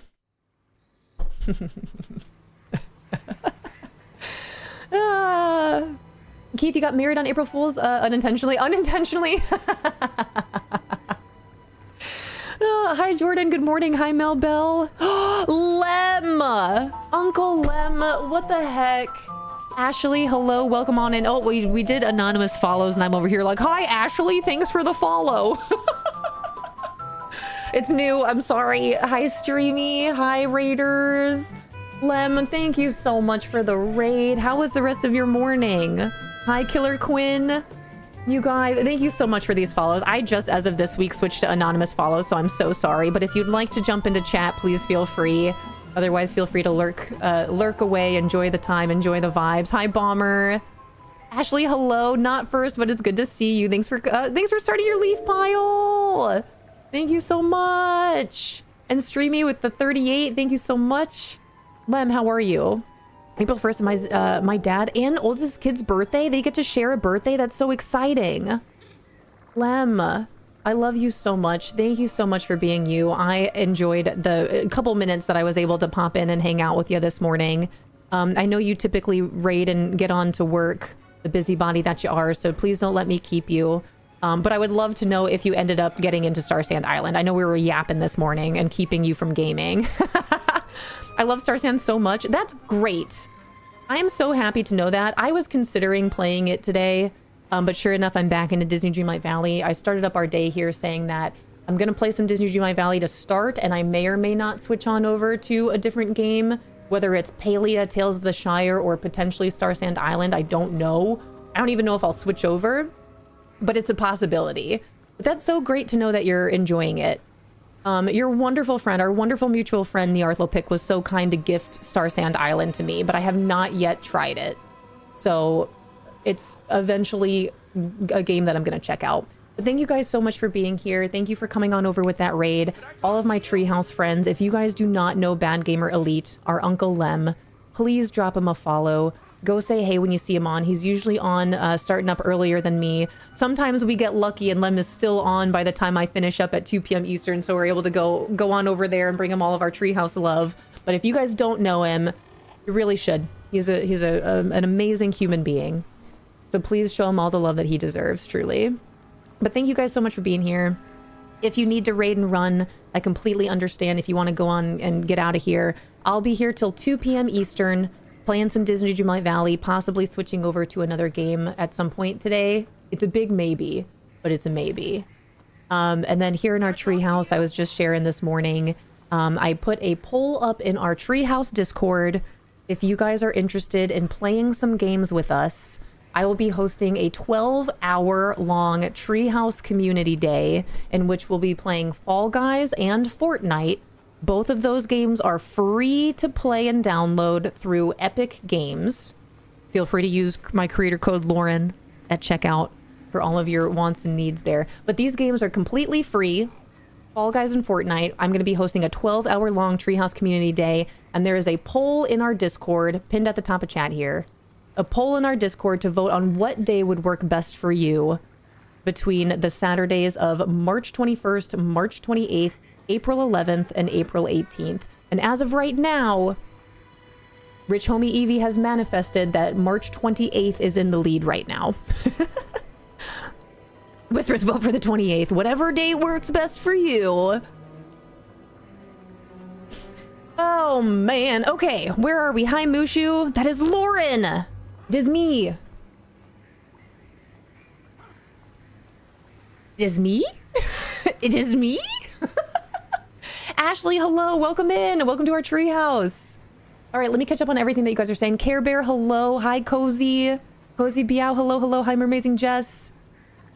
Keith, you got married on April Fool's unintentionally. Unintentionally. Hi, Jordan. Good morning. Hi, Mel Bell. Lem. Uncle Lem. What the heck? Ashley, hello. Welcome on in. Oh, we did anonymous follows, and I'm over here like, hi, Ashley. Thanks for the follow. It's new. I'm sorry. Hi, Streamy. Hi, Raiders. Lem, thank you so much for the raid. How was the rest of your morning? Hi, Killer Quinn. You guys, thank you so much for these follows. I just, as of this week, switched to anonymous follows, so I'm so sorry. But if you'd like to jump into chat, please feel free. Otherwise, feel free to lurk away, enjoy the time, enjoy the vibes. Hi, Bomber. Ashley, hello. Not first, but it's good to see you. Thanks for starting your leaf pile. Thank you so much. And Streamy with the 38. Thank you so much. Lem, how are you? April 1st is my dad and oldest kid's birthday. They get to share a birthday. That's so exciting. Lem, I love you so much. Thank you so much for being you. I enjoyed the couple minutes that I was able to pop in and hang out with you this morning. I know you typically raid and get on to work, the busybody that you are, so please don't let me keep you. But I would love to know if you ended up getting into Star Sand Island. I know we were yapping this morning and keeping you from gaming. I love Star Sand so much. That's great. I am so happy to know that. I was considering playing it today, but sure enough, I'm back into Disney Dreamlight Valley. I started up our day here saying that I'm going to play some Disney Dreamlight Valley to start, and I may or may not switch on over to a different game, whether it's Palia, Tales of the Shire, or potentially Star Sand Island. I don't know. I don't even know if I'll switch over, but it's a possibility. But that's so great to know that you're enjoying it. Your wonderful friend, our wonderful mutual friend, Niarthlopic, was so kind to gift Star Sand Island to me, but I have not yet tried it. So it's eventually a game that I'm going to check out. But thank you guys so much for being here. Thank you for coming on over with that raid. All of my Treehouse friends, if you guys do not know Bad Gamer Elite, our Uncle Lem, please drop him a follow. Go say hey when you see him on. He's usually on starting up earlier than me. Sometimes we get lucky and Lem is still on by the time I finish up at 2 p.m. Eastern, so we're able to go on over there and bring him all of our Treehouse love. But if you guys don't know him, you really should. He's an amazing human being. So please show him all the love that he deserves, truly. But thank you guys so much for being here. If you need to raid and run, I completely understand. If you want to go on and get out of here, I'll be here till 2 p.m. Eastern. Playing some Disney Dreamlight Valley, possibly switching over to another game at some point today. It's a big maybe, but it's a maybe. And then here in our treehouse, I was just sharing this morning, I put a poll up in our treehouse Discord. If you guys are interested in playing some games with us, I will be hosting a 12-hour-long Treehouse Community Day in which we'll be playing Fall Guys and Fortnite. Both of those games are free to play and download through Epic Games. Feel free to use my creator code Lauren at checkout for all of your wants and needs there. But these games are completely free. Fall Guys and Fortnite. I'm going to be hosting a 12-hour-long Treehouse Community Day, and there is a poll in our Discord, pinned at the top of chat here. A poll in our Discord to vote on what day would work best for you between the Saturdays of March 21st, March 28th, April 11th, and April 18th. And as of right now, Rich Homie Evie has manifested that March 28th is in the lead right now. Whisperers, vote for the 28th. Whatever day works best for you. Oh, man. Okay, where are we? Hi, Mushu. That is Lauren. It is me. It is me? It is me? Ashley, hello. Welcome in. Welcome to our treehouse. All right, let me catch up on everything that you guys are saying. Care Bear, hello. Hi, Cozy. Cozy Biao, hello, hello. Hi, Mermazing Jess.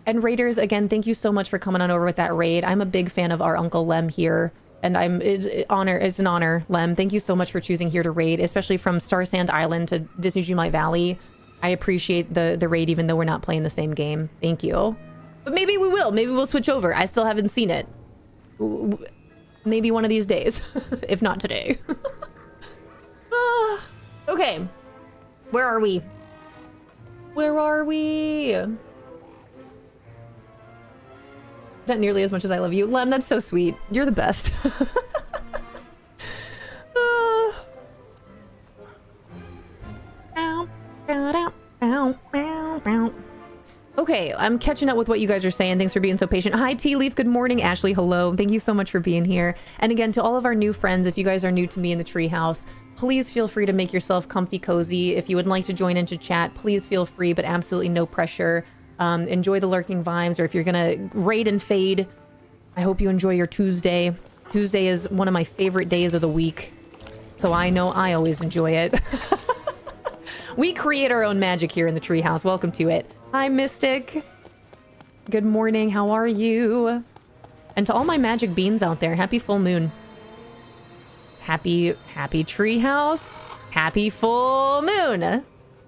And Raiders, again, thank you so much for coming on over with that raid. I'm a big fan of our Uncle Lem here. And it's an honor, Lem. Thank you so much for choosing here to raid, especially from Star Sand Island to Disney Dreamlight Valley. I appreciate the raid, even though we're not playing the same game. Thank you. But maybe we will. Maybe we'll switch over. I still haven't seen it. Maybe one of these days, if not today. Okay. Where are we? Where are we? Not nearly as much as I love you. Lem, that's so sweet. You're the best. Okay, I'm catching up with what you guys are saying. Thanks for being so patient. Hi, Tea Leaf. Good morning. Ashley, hello. Thank you so much for being here. And again, to all of our new friends, if you guys are new to me in the treehouse, please feel free to make yourself comfy cozy. If you would like to join into chat, please feel free, but absolutely no pressure. Enjoy the lurking vibes, or if you're gonna raid and fade, I hope you enjoy your Tuesday. Tuesday is one of my favorite days of the week, so I know I always enjoy it. We create our own magic here in the treehouse. Welcome to it. Hi, Mystic. Good morning. How are you? And to all my magic beans out there, happy full moon. Happy treehouse. Happy full moon. Did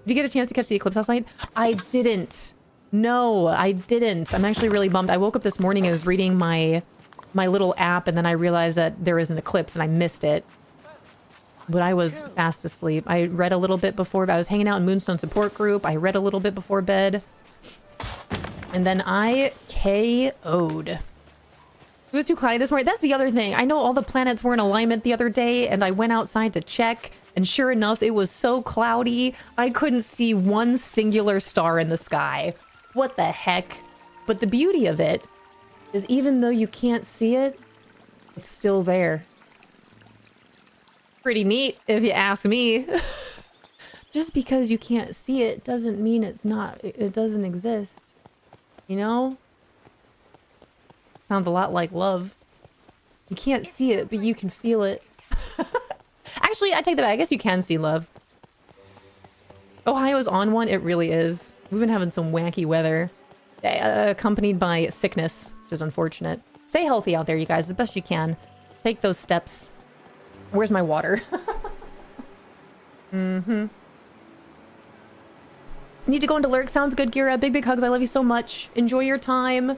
you get a chance to catch the eclipse last night? I didn't. No, I didn't. I'm actually really bummed. I woke up this morning and was reading my little app, and then I realized that there is an eclipse and I missed it. But I was fast asleep. I read a little bit before. I was hanging out in Moonstone support group. I read a little bit before bed. And then I KO'd. It was too cloudy this morning. That's the other thing. I know all the planets were in alignment the other day, and I went outside to check, and sure enough, it was so cloudy, I couldn't see one singular star in the sky. What the heck? But the beauty of it is, even though you can't see it, it's still there. Pretty neat, if you ask me. Just because you can't see it doesn't mean it doesn't exist. You know? Sounds a lot like love. You can't see it, but you can feel it. Actually, I take that back. I guess you can see love. Ohio's on one. It really is. We've been having some wacky weather, accompanied by sickness, which is unfortunate. Stay healthy out there, you guys, as best you can. Take those steps. Where's my water? Need to go into lurk. Sounds good, Gira. Big hugs. I love you so much. Enjoy your time.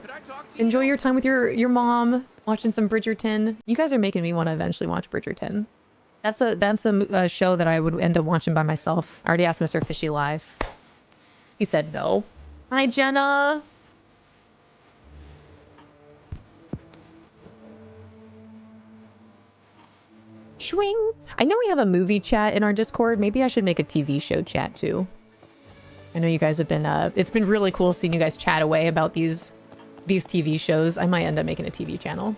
Enjoy your time with your mom. Watching some Bridgerton. You guys are making me want to eventually watch Bridgerton. That's a show that I would end up watching by myself. I already asked Mr. Fishy live. He said no. Hi, Jenna. Swing. I know we have a movie chat in our Discord. Maybe I should make a TV show chat too. I know you guys have been, it's been really cool seeing you guys chat away about these TV shows. I might end up making a TV channel.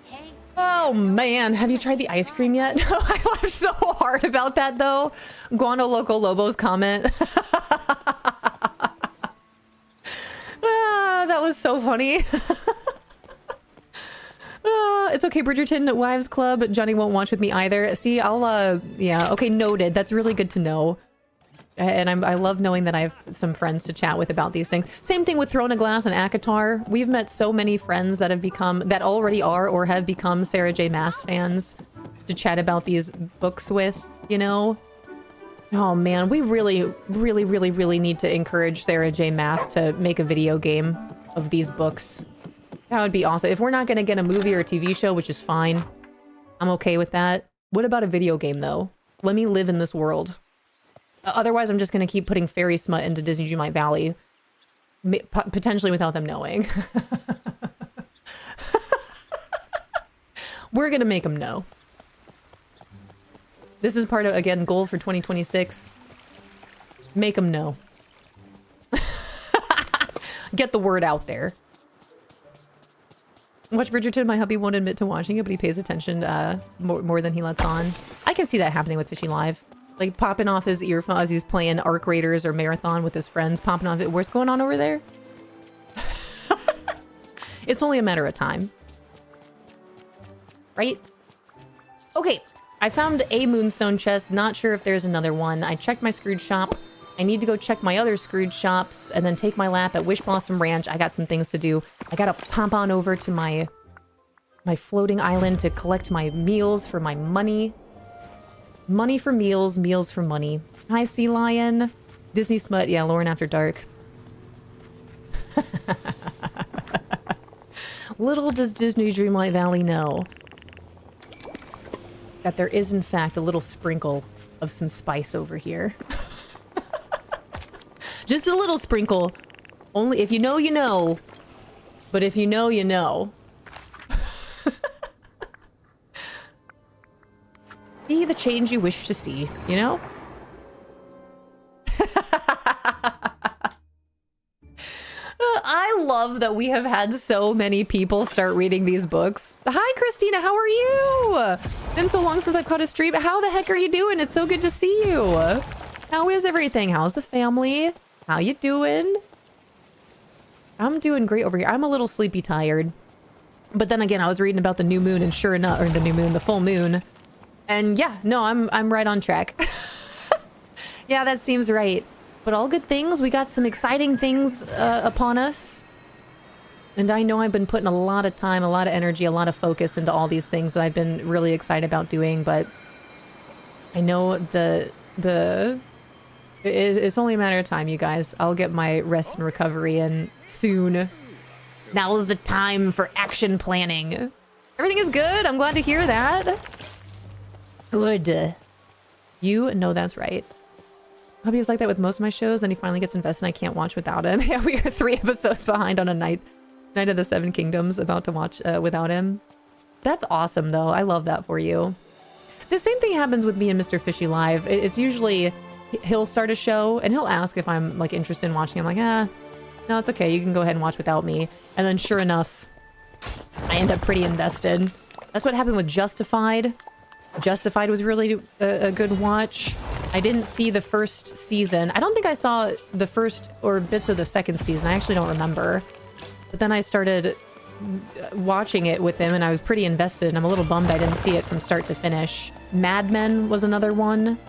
Hey. Oh man, have you tried the ice cream yet? I laughed so hard about that though. Guano Loco Lobo's comment. That was so funny. It's okay, Bridgerton Wives Club. Johnny won't watch with me either. See, I'll, yeah, okay, noted. That's really good to know. And I love knowing that I have some friends to chat with about these things. Same thing with Throne of Glass and Akatar. We've met so many friends that have become, that already are or have become Sarah J. Maas fans to chat about these books with, you know? Oh man, we really, really, really, really need to encourage Sarah J. Maas to make a video game of these books. That would be awesome. If we're not going to get a movie or a TV show, which is fine, I'm okay with that. What about a video game, though? Let me live in this world. Otherwise, I'm just going to keep putting fairy smut into Disney Dreamlight Valley. Potentially without them knowing. We're going to make them know. This is part of, again, goal for 2026. Make them know. Get the word out there. Watch Bridgerton. My hubby won't admit to watching it, but he pays attention more than he lets on. I can see that happening with Fishy Live. Like popping off his earphones as he's playing Arc Raiders or Marathon with his friends. Popping off it. What's going on over there? It's only a matter of time. Right? Okay. I found a Moonstone chest. Not sure if there's another one. I checked my Scrooge shop. I need to go check my other Scrooge shops and then take my lap at Wish Blossom Ranch. I got some things to do. I gotta pop on over to my floating island to collect my meals for my money. Money for meals, meals for money. Hi, Sea Lion. Disney Smut. Yeah, Lauren After Dark. Little does Disney Dreamlight Valley know that there is, in fact, a little sprinkle of some spice over here. Just a little sprinkle. Only if you know, you know. But if you know, you know. Be the change you wish to see, you know? I love that we have had so many people start reading these books. Hi, Christina. How are you? Been so long since I've caught a stream. How the heck are you doing? It's so good to see you. How is everything? How's the family? How you doing? I'm doing great over here. I'm a little sleepy tired. But then again, I was reading about the new moon and sure enough, or the new moon, the full moon. And yeah, no, I'm right on track. Yeah, that seems right. But all good things. We got some exciting things upon us. And I know I've been putting a lot of time, a lot of energy, a lot of focus into all these things that I've been really excited about doing. But I know it's only a matter of time, you guys. I'll get my rest and recovery in soon. Now is the time for action planning. Everything is good. I'm glad to hear that. Good. You know that's right. Hubby is like that with most of my shows. Then he finally gets invested and I can't watch without him. Yeah, we are 3 episodes behind on a Night of the Seven Kingdoms about to watch without him. That's awesome, though. I love that for you. The same thing happens with me and Mr. Fishy Live. It's usually he'll start a show and he'll ask if I'm like interested in watching. I'm like, no, it's okay. You can go ahead and watch without me. And then sure enough, I end up pretty invested. That's what happened with Justified. Justified was really a good watch. I didn't see the first season. I don't think I saw the first or bits of the second season. I actually don't remember. But then I started watching it with him and I was pretty invested and I'm a little bummed I didn't see it from start to finish. Mad Men was another one.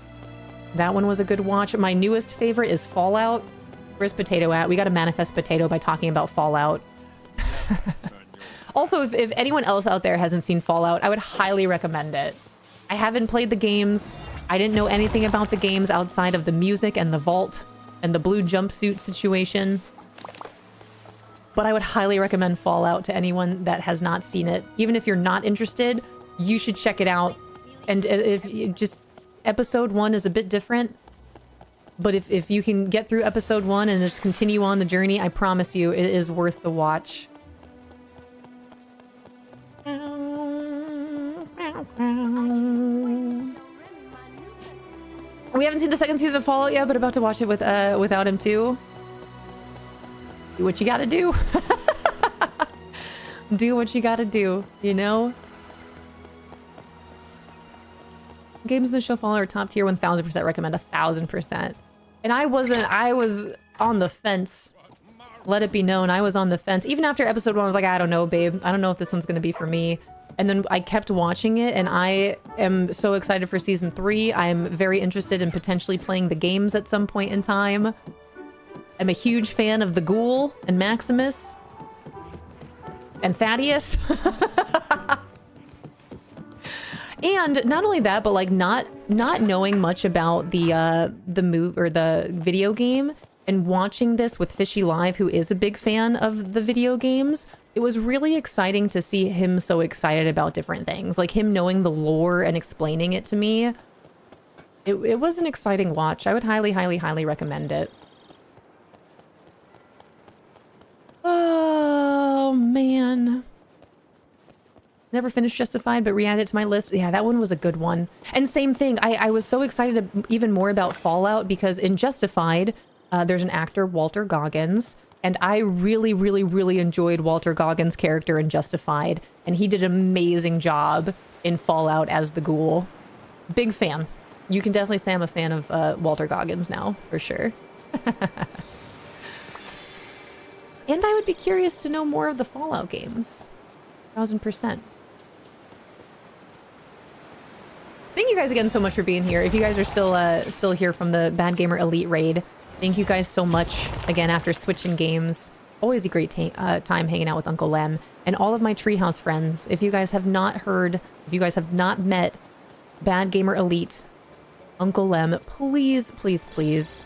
That one was a good watch. My newest favorite is Fallout. Where's Potato at? We got to manifest Potato by talking about Fallout. Also, if anyone else out there hasn't seen Fallout, I would highly recommend it. I haven't played the games. I didn't know anything about the games outside of the music and the vault and the blue jumpsuit situation. But I would highly recommend Fallout to anyone that has not seen it. Even if you're not interested, you should check it out. And if you just... Episode 1 is a bit different. But if you can get through episode 1 and just continue on the journey, I promise you it is worth the watch. We haven't seen the second season of Fallout yet, but about to watch it with without him too. Do what you gotta do. Do what you gotta do, you know? Games in the show Fallout are top tier, 1000% recommend, 1000%. And I was on the fence. Let it be known, I was on the fence. Even after episode 1, I was like, I don't know, babe. I don't know if this one's gonna be for me. And then I kept watching it, and I am so excited for season 3. I'm very interested in potentially playing the games at some point in time. I'm a huge fan of the Ghoul and Maximus and Thaddeus. And not only that, but like not knowing much about the move or the video game and watching this with Fishy Live, who is a big fan of the video games, it was really exciting to see him so excited about different things, like him knowing the lore and explaining it to me. It was an exciting watch. I would highly, highly, highly recommend it. Oh, man. Never finished Justified, but re-added it to my list. Yeah, that one was a good one. And same thing, I was so excited even more about Fallout because in Justified, there's an actor, Walter Goggins, and I really, really, really enjoyed Walter Goggins' character in Justified, and he did an amazing job in Fallout as the Ghoul. Big fan. You can definitely say I'm a fan of Walter Goggins now, for sure. And I would be curious to know more of the Fallout games. 1000%. Thank you guys again so much for being here. If you guys are still here from the Bad Gamer Elite raid, thank you guys so much again after switching games. Always a great time hanging out with Uncle Lem and all of my Treehouse friends. If you guys have not heard, if you guys have not met Bad Gamer Elite, Uncle Lem, please, please, please,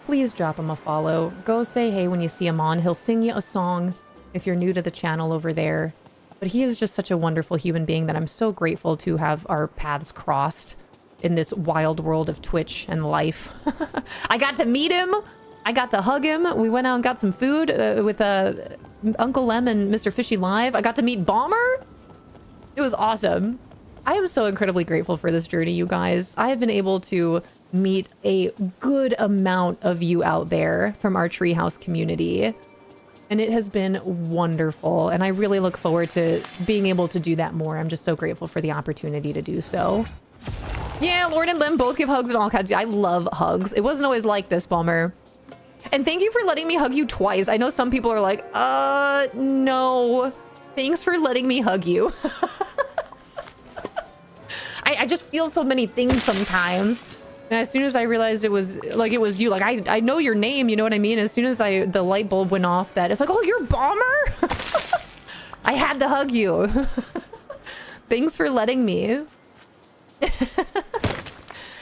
please drop him a follow. Go say hey when you see him on. He'll sing you a song if you're new to the channel over there. But he is just such a wonderful human being that I'm so grateful to have our paths crossed in this wild world of Twitch and life. I got to meet him. I got to hug him. We went out and got some food with Uncle Lem and Mr. Fishy Live. I got to meet Bomber. It was awesome. I am so incredibly grateful for this journey, you guys. I have been able to meet a good amount of you out there from our Treehouse community. And it has been wonderful. And I really look forward to being able to do that more. I'm just so grateful for the opportunity to do so. Yeah, Lauren and Lim both give hugs and all kinds. I love hugs. It wasn't always like this, Bummer. And thank you for letting me hug you twice. I know some people are like, no. Thanks for letting me hug you. I just feel so many things sometimes. And as soon as I realized it was you, like I know your name, you know what I mean? As soon as the light bulb went off that it's like, oh, you're Bomber? I had to hug you. Thanks for letting me.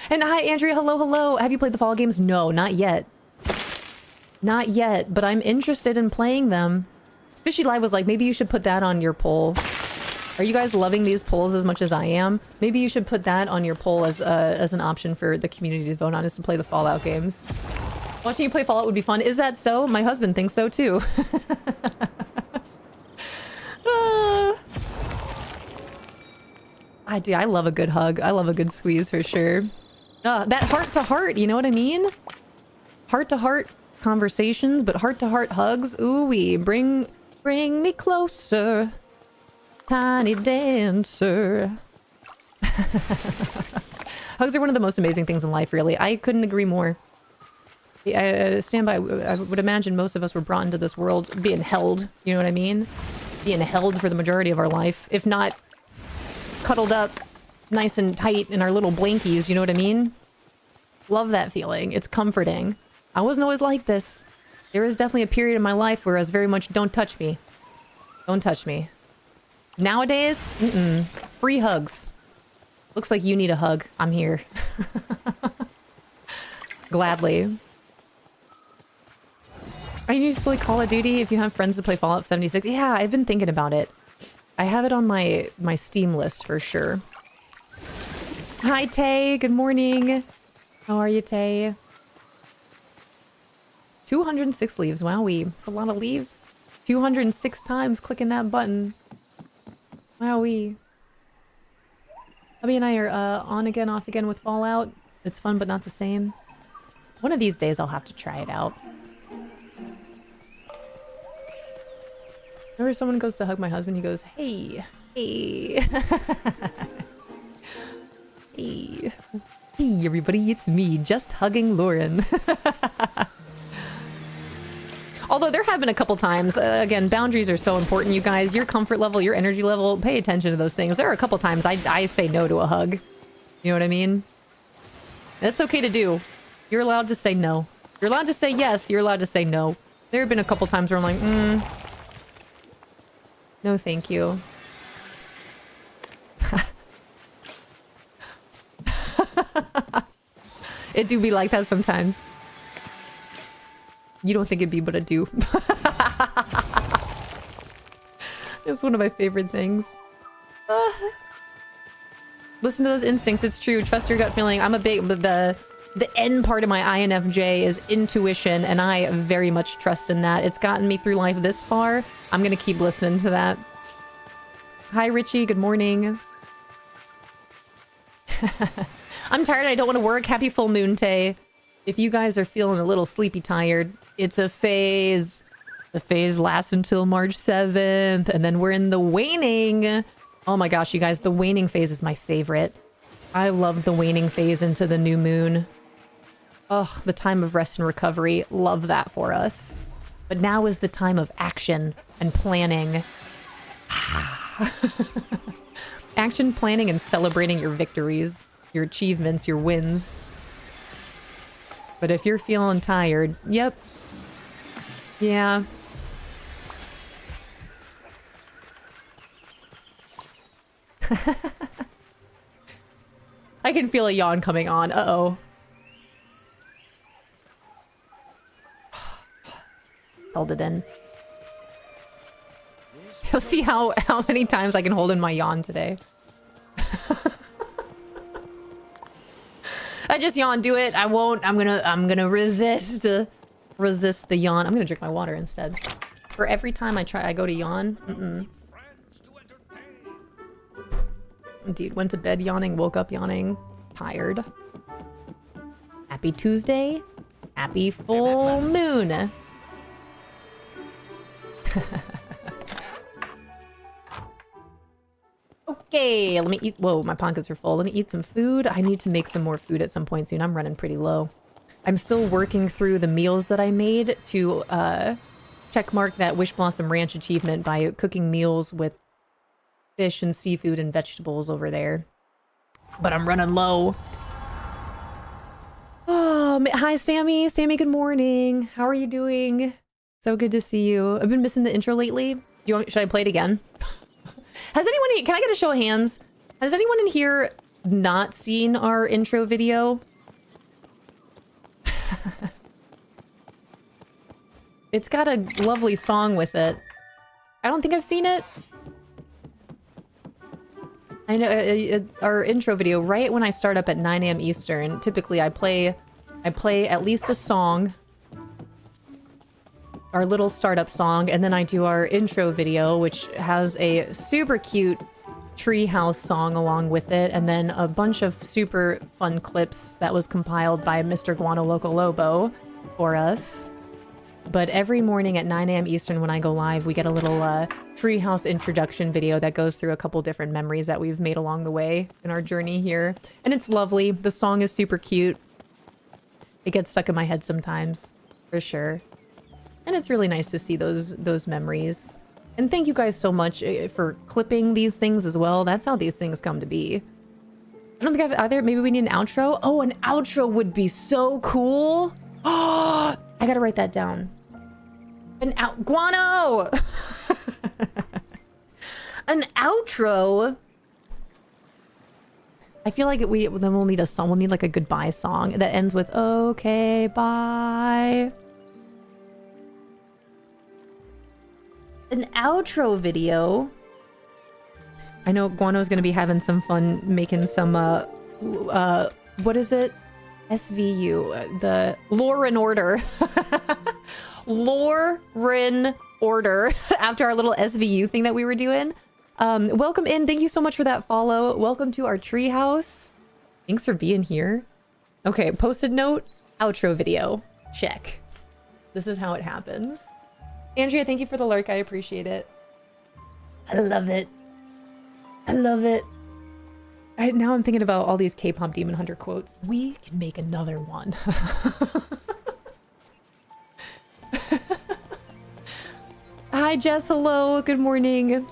And hi, Andrea. Hello, hello. Have you played the Fallout games? No, not yet. Not yet, but I'm interested in playing them. Fishy Live was like, maybe you should put that on your poll. Are you guys loving these polls as much as I am? Maybe you should put that on your poll as an option for the community to vote on, is to play the Fallout games. Watching you play Fallout would be fun. Is that so? My husband thinks so too. I love a good hug. I love a good squeeze for sure. That heart to heart, you know what I mean? Heart to heart conversations, but heart to heart hugs. Ooh-wee, bring me closer. Tiny dancer. Hugs are one of the most amazing things in life, really. I couldn't agree more. I stand by. I would imagine most of us were brought into this world being held. You know what I mean? Being held for the majority of our life. If not cuddled up nice and tight in our little blankies, you know what I mean? Love that feeling. It's comforting. I wasn't always like this. There was definitely a period in my life where I was very much, don't touch me. Don't touch me. Nowadays, free hugs. Looks like you need a hug. I'm here. Gladly. Are you just play Call of Duty if you have friends to play Fallout 76? Yeah, I've been thinking about it. I have it on my Steam list for sure. Hi, Tay. Good morning. How are you, Tay? 206 leaves. Wowee. It's a lot of leaves. 206 times clicking that button. Wowee. Hubby and I are on again, off again with Fallout. It's fun, but not the same. One of these days I'll have to try it out. Whenever someone goes to hug my husband, he goes, hey, hey. Hey. Hey, everybody, it's me, just hugging Lauren. Although there have been a couple times, again, boundaries are so important, you guys. Your comfort level, your energy level, pay attention to those things. There are a couple times I say no to a hug. You know what I mean? That's okay to do. You're allowed to say no. You're allowed to say yes. You're allowed to say no. There have been a couple times where I'm like, no thank you. It do be like that sometimes. You don't think it'd be, but it do. It's one of my favorite things. Listen to those instincts. It's true. Trust your gut feeling. I'm a big... The N part of my INFJ is intuition, and I very much trust in that. It's gotten me through life this far. I'm gonna keep listening to that. Hi, Richie. Good morning. I'm tired. I don't want to work. Happy full moon, Tay. If you guys are feeling a little sleepy tired, it's a phase. The phase lasts until March 7th, and then we're in the waning. Oh my gosh, you guys, the waning phase is my favorite. I love the waning phase into the new moon. Ugh, the time of rest and recovery. Love that for us. But now is the time of action and planning. Action, planning, and celebrating your victories, your achievements, your wins. But if you're feeling tired, yep. Yeah. I can feel a yawn coming on. Uh-oh. Held it in. You'll see how many times I can hold in my yawn today. I just yawn. Do it. I won't. I'm gonna resist. Resist the yawn. I'm gonna drink my water instead. For every time I go to yawn. Indeed, went to bed yawning, woke up yawning, tired. Happy Tuesday. Happy full moon. Okay, let me eat. Whoa, my pockets are full. Let me eat some food. I need to make some more food at some point soon. I'm running pretty low. I'm still working through the meals that I made to checkmark that Wish Blossom Ranch achievement by cooking meals with fish and seafood and vegetables over there. But I'm running low. Oh, hi, Sammy. Sammy, good morning. How are you doing? So good to see you. I've been missing the intro lately. Should I play it again? Has anyone... Can I get a show of hands? Has anyone in here not seen our intro video? It's got a lovely song with it. I don't think I've seen it. I know our intro video, right when I start up at 9 a.m. Eastern, typically I play at least a song, our little startup song, and then I do our intro video, which has a super cute treehouse song along with it, and then a bunch of super fun clips that was compiled by Mr. Guano Loco Lobo for us. But every morning at 9 a.m. Eastern when I go live, we get a little treehouse introduction video that goes through a couple different memories that we've made along the way in our journey here. And it's lovely. The song is super cute. It gets stuck in my head sometimes, for sure. And it's really nice to see those memories. And thank you guys so much for clipping these things as well. That's how these things come to be. I don't think I've either. Maybe we need an outro. Oh, an outro would be so cool. Oh, I gotta write that down. Guano! An outro? I feel like then we'll need a song. We'll need like a goodbye song that ends with, okay, bye. An outro video. I know Guano's gonna be having some fun making some, what is it? SVU, the Lauren order. Lauren order after our little SVU thing that we were doing. Welcome in. Thank you so much for that follow. Welcome to our treehouse. Thanks for being here. Okay, posted note, outro video. Check. This is how it happens. Andrea, thank you for the lurk. I appreciate it. I love it. I love it. Now I'm thinking about all these K-pop Demon Hunter quotes. We can make another one. Hi, Jess. Hello. Good morning.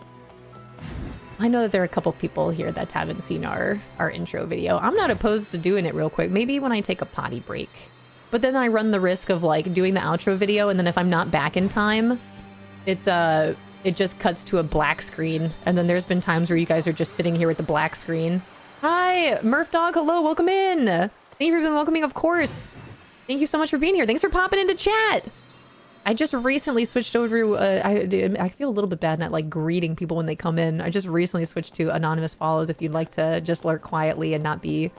I know that there are a couple people here that haven't seen our intro video. I'm not opposed to doing it real quick. Maybe when I take a potty break. But then I run the risk of like doing the outro video, and then if I'm not back in time, it just cuts to a black screen. And then there's been times where you guys are just sitting here with the black screen. Hi, Murph Dog. Hello. Welcome in. Thank you for being welcoming, of course. Thank you so much for being here. Thanks for popping into chat. I just recently switched over. I feel a little bit bad not like greeting people when they come in. I just recently switched to anonymous follows if you'd like to just lurk quietly and not be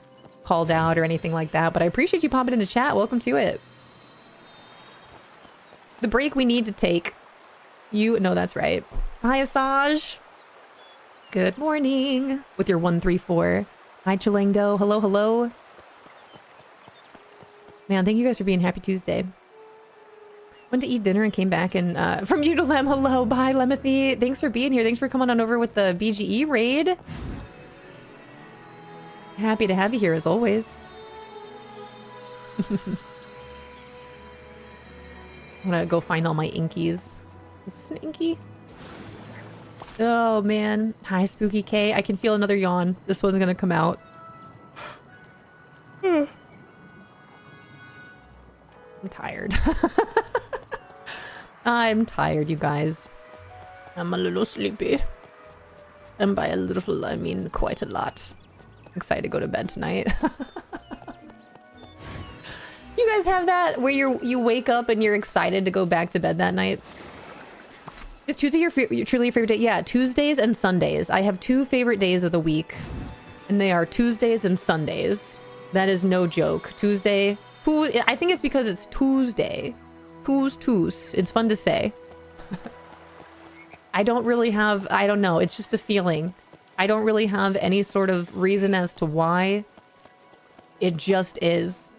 called out or anything like that. But I appreciate you popping into chat. Welcome to it. The break we need to take. You know that's right. Hi, Asajj. Good morning. With your 134. Hi, Chilangdo. Hello, hello. Man, thank you guys for being happy Tuesday. Went to eat dinner and came back and from you to Lem, hello, bye Lemothy. Thanks for being here. Thanks for coming on over with the BGE raid. Happy to have you here as always. I'm gonna go find all my inkies. Is this an inky? Oh man. Hi Spooky K. I can feel another yawn. This one's gonna come out. I'm tired. I'm tired, you guys. I'm a little sleepy. And by a little, I mean quite a lot. Excited to go to bed tonight. You guys have that where you wake up and you're excited to go back to bed that night? Is Tuesday truly your favorite day? Yeah, Tuesdays and Sundays. I have 2 favorite days of the week. And they are Tuesdays and Sundays. That is no joke. Tuesday... I think it's because it's Tuesday. Toos. It's fun to say. I don't really have... I don't know. It's just a feeling. I don't really have any sort of reason as to why. It just is.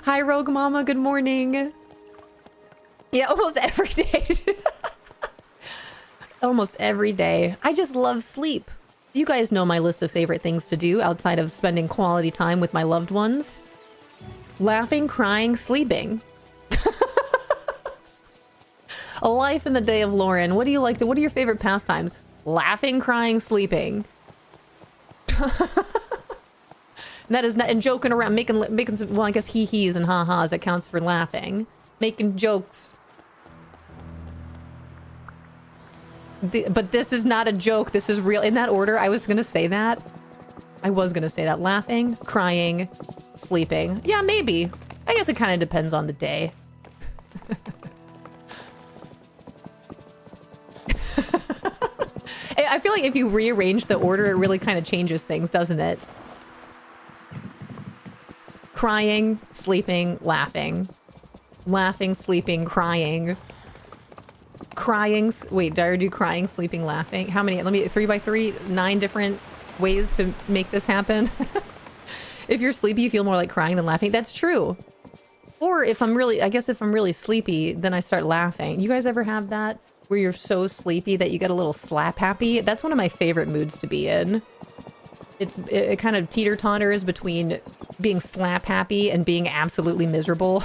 Hi, Rogue Mama. Good morning. Yeah, almost every day. Almost every day. I just love sleep. You guys know my list of favorite things to do outside of spending quality time with my loved ones. Laughing, crying, sleeping. A life in the day of Lauren. What do you like to... What are your favorite pastimes? Laughing, crying, sleeping. That is not... And joking around, making some... Well, I guess hee-hees and ha-has, that counts for laughing. Making jokes. But this is not a joke. This is real. In that order, I was gonna say that. Laughing, crying, sleeping. Yeah, maybe. I guess it kind of depends on the day. I feel like if you rearrange the order, it really kind of changes things, doesn't it? Crying, sleeping, laughing. Laughing, sleeping, crying. Crying. Wait, did I do crying, sleeping, laughing? How many? Let me... 3 by 3? 9 different ways to make this happen. If you're sleepy, you feel more like crying than laughing. That's true. Or if I'm really... I guess if I'm really sleepy, then I start laughing. You guys ever have that? Where you're so sleepy that you get a little slap happy? That's one of my favorite moods to be in. It kind of teeter-totters between being slap happy and being absolutely miserable.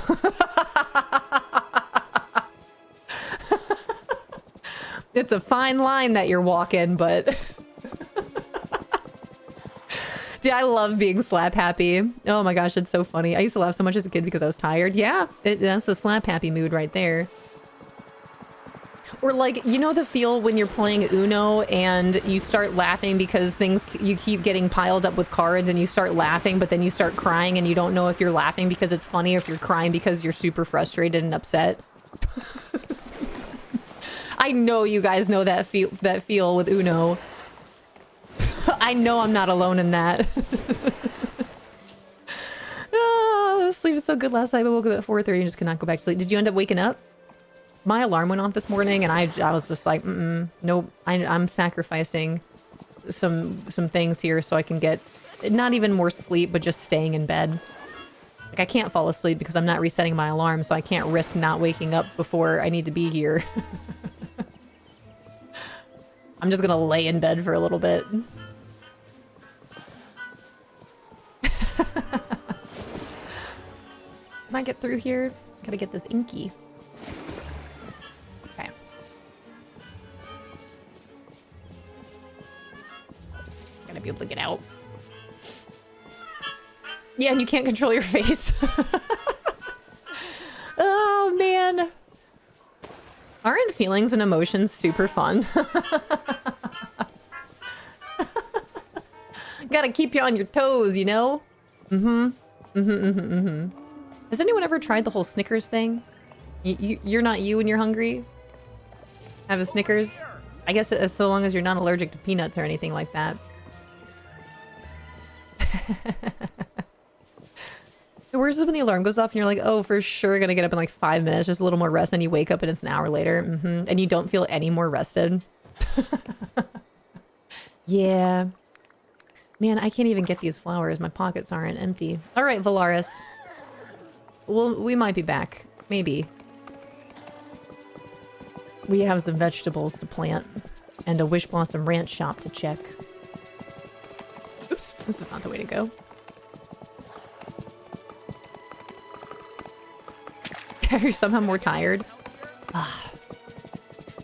It's a fine line that you're walking, but... Dude, I love being slap happy. Oh my gosh, it's so funny. I used to laugh so much as a kid because I was tired. Yeah, that's the slap happy mood right there. Or like, you know the feel when you're playing Uno and you start laughing because you keep getting piled up with cards and you start laughing, but then you start crying and you don't know if you're laughing because it's funny or if you're crying because you're super frustrated and upset. I know you guys know that feel with Uno. I know I'm not alone in that. Oh, sleep was so good last night. I woke up at 4:30 and just could not go back to sleep. Did you end up waking up? My alarm went off this morning and I was just like, nope. I'm sacrificing some things here so I can get not even more sleep, but just staying in bed. Like I can't fall asleep because I'm not resetting my alarm, so I can't risk not waking up before I need to be here. I'm just gonna lay in bed for a little bit. Can I get through here? Gotta get this inky. be able to get out. Yeah, and you can't control your face. Oh, man. Aren't feelings and emotions super fun? Gotta keep you on your toes, you know? Has anyone ever tried the whole Snickers thing? You're not you when you're hungry? Have a Snickers? I guess so long as you're not allergic to peanuts or anything like that. The worst is when the alarm goes off and you're like, oh, for sure gonna get up in like 5 minutes, just a little more rest, then you wake up and it's an hour later, and you don't feel any more rested. Yeah. Man, I can't even get these flowers. My pockets aren't empty. All right, Valaris. Well, we might be back. Maybe. We have some vegetables to plant and a Wish Blossom Ranch shop to check. Oops, this is not the way to go. You're somehow more tired.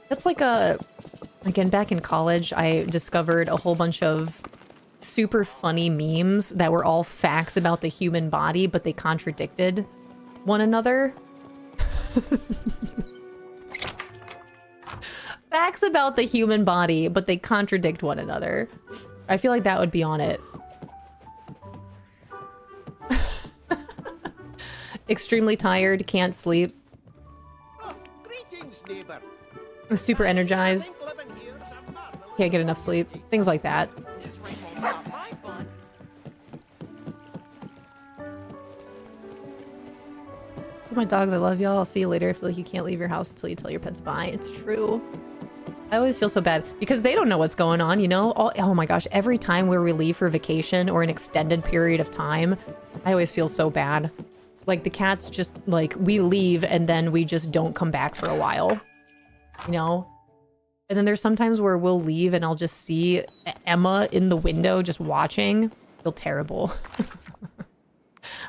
That's like again, back in college, I discovered a whole bunch of super funny memes that were all facts about the human body, but they contradicted one another. Facts about the human body, but they contradict one another. I feel like that would be on it. Extremely tired, can't sleep. Oh, greetings, neighbor. Super energized. Can't get enough sleep. Things like that. Oh, my dogs, I love y'all. I'll see you later. I feel like you can't leave your house until you tell your pets bye. It's true. I always feel so bad because they don't know what's going on, you know? Oh my gosh, every time we leave for vacation or an extended period of time, I always feel so bad. Like the cats just, like, we leave and then we just don't come back for a while, you know? And then there's sometimes where we'll leave and I'll just see Emma in the window just watching. I feel terrible.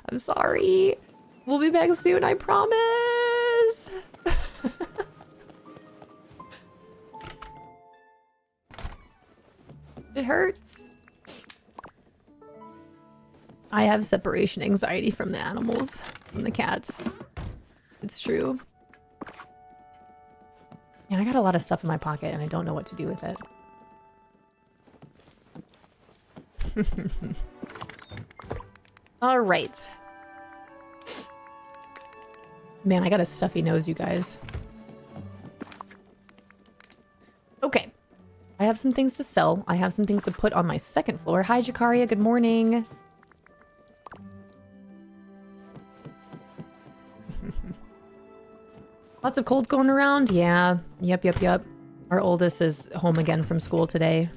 I'm sorry. We'll be back soon, I promise. It hurts. I have separation anxiety from the animals, from the cats. It's true. And I got a lot of stuff in my pocket and I don't know what to do with it. All right. Man, I got a stuffy nose, you guys. Okay. I have some things to sell. I have some things to put on my second floor. Hi, Jakaria. Good morning. Lots of colds going around? Yeah. Yep. Our oldest is home again from school today.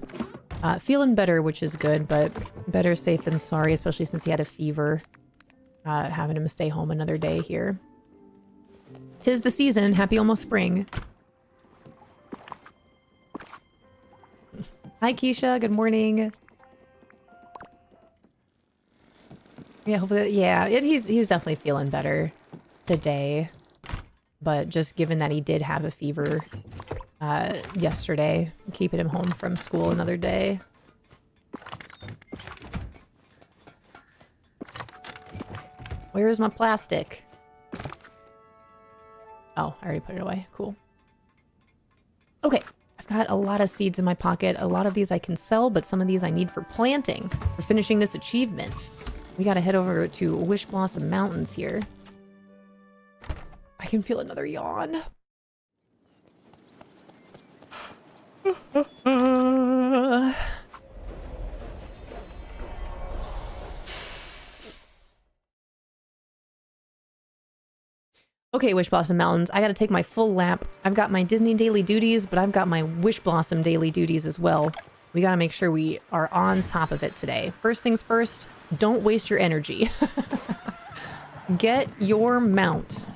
Feeling better, which is good, but better safe than sorry, especially since he had a fever. Having him stay home another day here. 'Tis the season. Happy almost spring. Hi, Keisha. Good morning. Yeah, hopefully, yeah. He's definitely feeling better today. But just given that he did have a fever yesterday, keeping him home from school another day. Where's my plastic? Oh, I already put it away. Cool. Okay. I've got a lot of seeds in my pocket. A lot of these I can sell, but some of these I need for planting, for finishing this achievement. We gotta head over to Wish Blossom Mountains here. I can feel another yawn. Okay, Wish Blossom Mountains. I gotta take my full lap. I've got my Disney daily duties, but I've got my Wish Blossom daily duties as well. We gotta make sure we are on top of it today. First things first, don't waste your energy. Get your mount.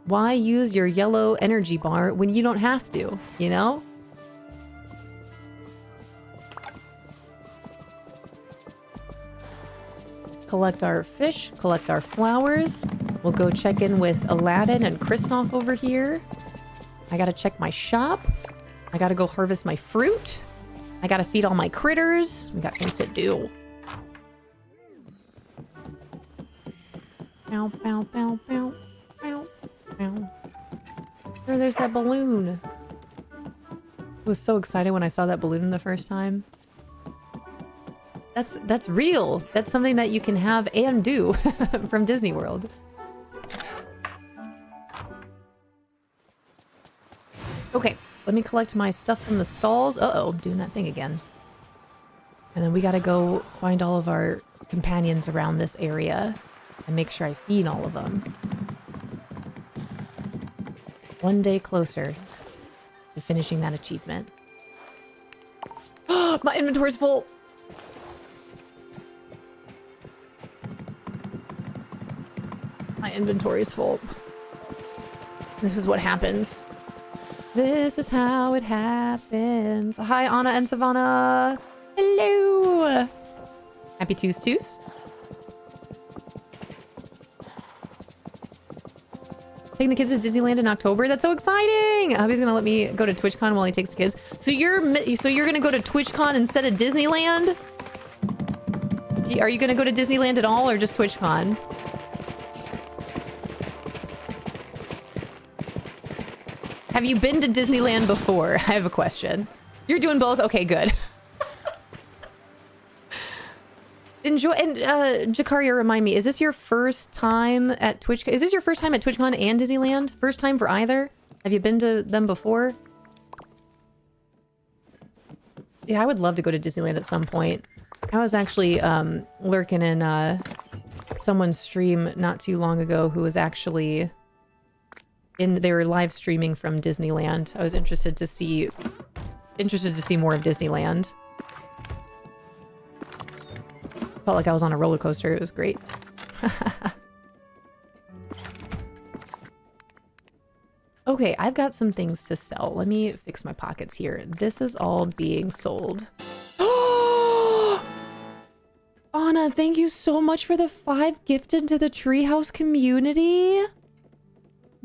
Why use your yellow energy bar when you don't have to, you know? Collect our fish, collect our flowers. We'll go check in with Aladdin and Kristoff over here. I gotta check my shop. I gotta go harvest my fruit. I gotta feed all my critters. We got things to do. Bow, bow, bow, bow, bow, bow. Oh, there's that balloon. I was so excited when I saw that balloon the first time. That's real. That's something that you can have and do from Disney World. Okay, let me collect my stuff from the stalls. Uh-oh, doing that thing again. And then we gotta go find all of our companions around this area and make sure I feed all of them. One day closer to finishing that achievement. My inventory's full. My inventory's full. This is what happens. This is how it happens. Hi, Anna and Savannah. Hello. Happy Tuesdays. Taking the kids to Disneyland in October. That's so exciting. Hubby's gonna let me go to TwitchCon while he takes the kids. So you're gonna go to TwitchCon instead of Disneyland? Are you gonna go to Disneyland at all or just TwitchCon? Have you been to Disneyland before? I have a question. You're doing both? Okay, good. Enjoy. And Jakaria, remind me, is this your first time at TwitchCon? Is this your first time at TwitchCon and Disneyland? First time for either? Have you been to them before? Yeah, I would love to go to Disneyland at some point. I was actually lurking in someone's stream not too long ago who was actually they were live streaming from Disneyland. I was interested to see more of Disneyland. Felt like I was on a roller coaster. It was great. Okay, I've got some things to sell. Let me fix my pockets here. This is all being sold. Anna, thank you so much for the 5 gifted to the Treehouse community.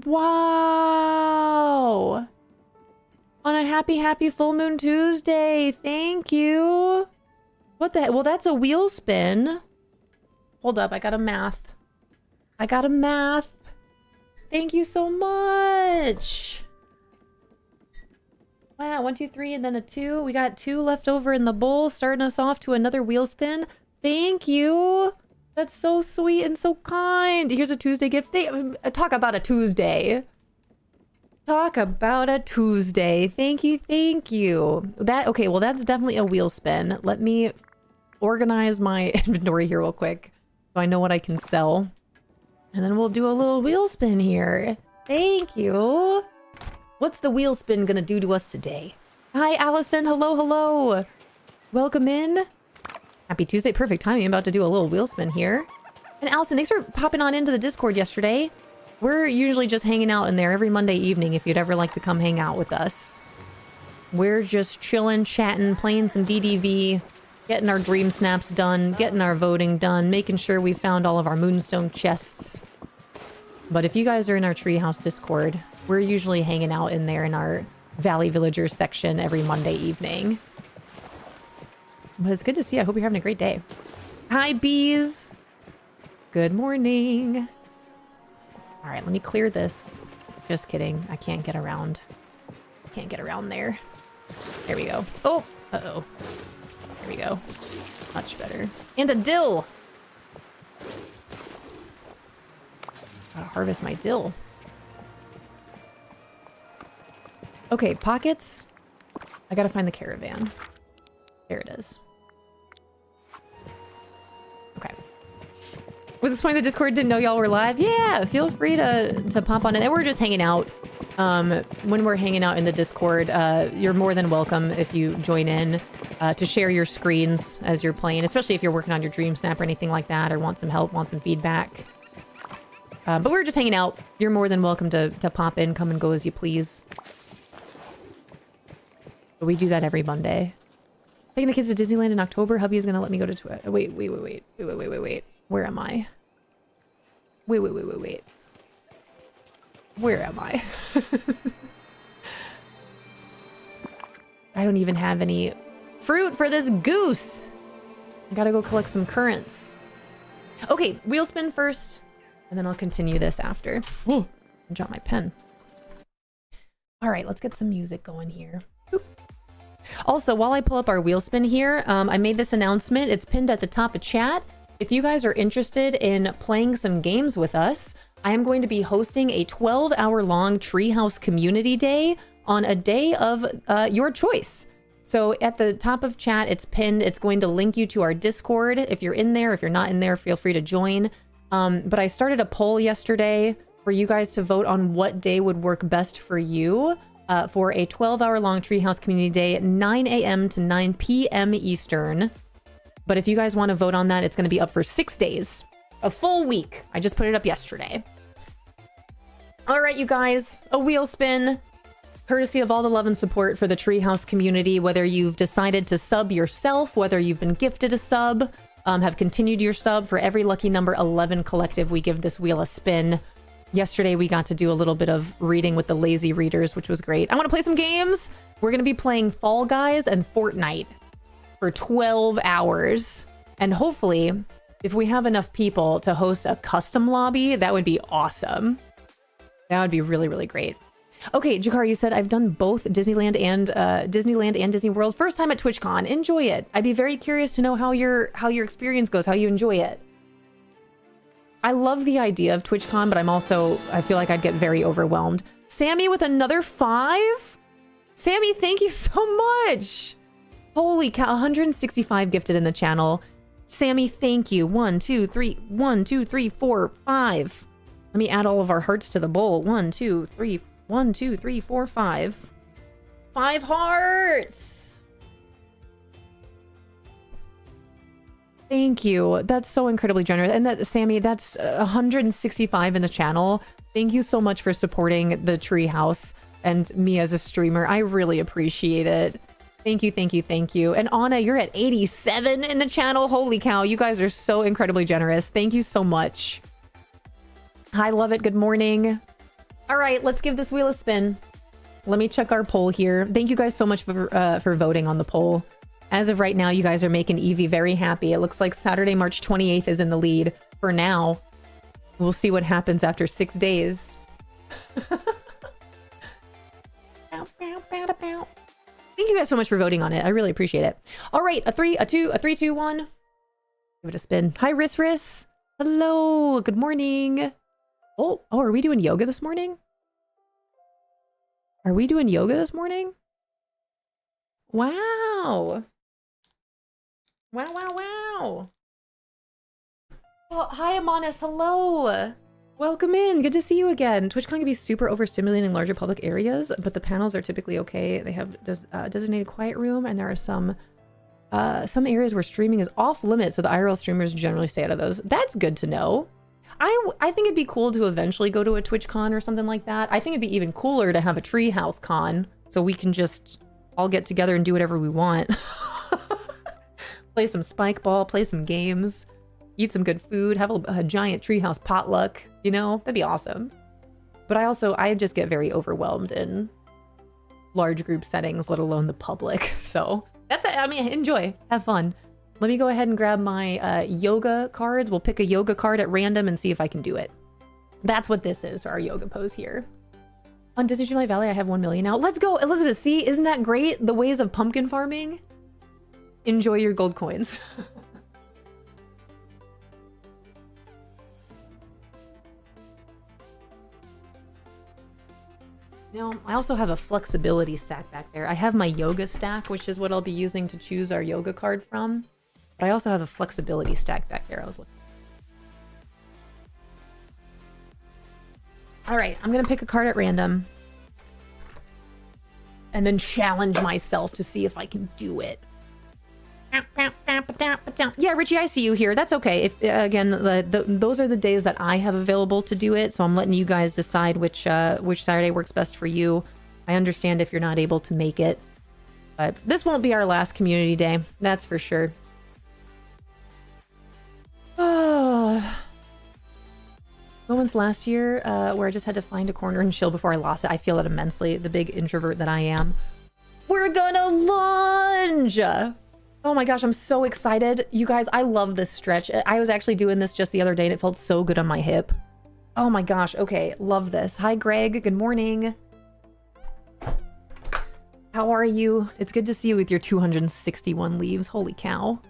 Wow. On a happy full moon Tuesday. Thank you. What the heck? Well, that's a wheel spin. Hold up. I got a math. Thank you so much. Wow. 1, 2, 3, and then a 2. We got 2 left over in the bowl, starting us off to another wheel spin. Thank you. That's so sweet and so kind. Here's a Tuesday gift. Talk about a Tuesday. Talk about a Tuesday. Thank you. Okay, well, that's definitely a wheel spin. Let me organize my inventory here real quick so I know what I can sell. And then we'll do a little wheel spin here. Thank you. What's the wheel spin gonna do to us today? Hi, Allison. Hello. Welcome in. Happy Tuesday. Perfect timing. I'm about to do a little wheel spin here. And Allison, thanks for popping on into the Discord yesterday. We're usually just hanging out in there every Monday evening if you'd ever like to come hang out with us. We're just chilling, chatting, playing some DDV, getting our dream snaps done, getting our voting done, making sure we found all of our moonstone chests. But if you guys are in our Treehouse Discord, we're usually hanging out in there in our Valley Villagers section every Monday evening. But it's good to see you. I hope you're having a great day. Hi, bees. Good morning. All right, let me clear this. Just kidding. I can't get around. Can't get around there. There we go. Oh, uh-oh. There we go. Much better. And a dill. Gotta harvest my dill. Okay, pockets. I gotta find the caravan. There it is. Okay. Was this point the Discord didn't know y'all were live? Yeah, feel free to pop on in. And we're just hanging out. When we're hanging out in the Discord, you're more than welcome if you join in to share your screens as you're playing, especially if you're working on your Dream Snap or anything like that, or want some help, want some feedback. But we're just hanging out. You're more than welcome to pop in, come and go as you please. But we do that every Monday. Taking the kids to Disneyland in October. Hubby is gonna let me go to wait. Where am I? Wait. Where am I? I don't even have any fruit for this goose. I gotta go collect some currants. Okay, wheel spin first, and then I'll continue this after. Oh, I dropped my pen. All right, let's get some music going here. Oop. Also, while I pull up our wheel spin here, I made this announcement. It's pinned at the top of chat. If you guys are interested in playing some games with us, I am going to be hosting a 12-hour-long Treehouse Community Day on a day of your choice. So at the top of chat, it's pinned. It's going to link you to our Discord. If you're in there, if you're not in there, feel free to join. But I started a poll yesterday for you guys to vote on what day would work best for you for a 12-hour-long Treehouse Community Day, 9 a.m. to 9 p.m. Eastern. But if you guys want to vote on that, it's going to be up for 6 days, a full week. I just put it up yesterday. All right, you guys, a wheel spin. Courtesy of all the love and support for the Treehouse community, whether you've decided to sub yourself, whether you've been gifted a sub, have continued your sub, for every lucky number 11 collective, we give this wheel a spin. Yesterday, we got to do a little bit of reading with the lazy readers, which was great. I want to play some games. We're going to be playing Fall Guys and Fortnite for 12 hours. And hopefully, if we have enough people to host a custom lobby, that would be awesome. That would be really, really great. Okay, Jakar, you said I've done both Disneyland and Disney World. First time at TwitchCon. Enjoy it. I'd be very curious to know how your experience goes, how you enjoy it. I love the idea of TwitchCon, but I feel like I'd get very overwhelmed. Sammy with another 5? Sammy, thank you so much. Holy cow, 165 gifted in the channel. Sammy, thank you. 1, 2, 3, 4, 5. Let me add all of our hearts to the bowl. 1, 2, 3, 1, 2, 3, 4, 5. 5 hearts! Thank you. That's so incredibly generous. And that, Sammy, that's 165 in the channel. Thank you so much for supporting the Treehouse and me as a streamer. I really appreciate it. Thank you, thank you, thank you. And Anna, you're at 87 in the channel. Holy cow, you guys are so incredibly generous. Thank you so much. Hi, love it. Good morning. All right, let's give this wheel a spin. Let me check our poll here. Thank you guys so much for voting on the poll. As of right now, you guys are making Evie very happy. It looks like Saturday, March 28th is in the lead for now. We'll see what happens after 6 days. Thank you guys so much for voting on it. I really appreciate it. All right, a 3, 2, 1. Give it a spin. Hi, Riss. Hello, good morning. Oh, are we doing yoga this morning? Are we doing yoga this morning? Wow. Wow. Oh, hi, Amonis. Hello. Welcome in. Good to see you again. TwitchCon can be super overstimulating in larger public areas, but the panels are typically okay. They have designated quiet room, and there are some areas where streaming is off limits, so the IRL streamers generally stay out of those. That's good to know. I think it'd be cool to eventually go to a TwitchCon or something like that. I think it'd be even cooler to have a Treehouse Con, so we can just all get together and do whatever we want. Play some spike ball, play some games, eat some good food, have a giant Treehouse potluck, you know? That'd be awesome. But I just get very overwhelmed in large group settings, let alone the public. So that's it. I mean, enjoy, have fun. Let me go ahead and grab my yoga cards. We'll pick a yoga card at random and see if I can do it. That's what this is, our yoga pose here. On Disney Dreamlight Valley, I have 1 million now. Let's go, Elizabeth. See, isn't that great? The ways of pumpkin farming. Enjoy your gold coins. You know, I also have a flexibility stack back there. I have my yoga stack, which is what I'll be using to choose our yoga card from. But I also have a flexibility stack back there. I was looking. All right, I'm gonna pick a card at random and then challenge myself to see if I can do it. Yeah, Richie, I see you here. That's okay. If again, those are the days that I have available to do it, so I'm letting you guys decide which Saturday works best for you. I understand if you're not able to make it, but this won't be our last community day. That's for sure. Oh. Moments last year where I just had to find a corner and chill before I lost it. I feel it immensely, the big introvert that I am. we're gonna lunge. Oh my gosh, I'm so excited. You guys, I love this stretch. I was actually doing this just the other day and it felt so good on my hip. Oh my gosh, okay, love this. Hi Greg, good morning. How are you? It's good to see you with your 261 leaves. Holy cow.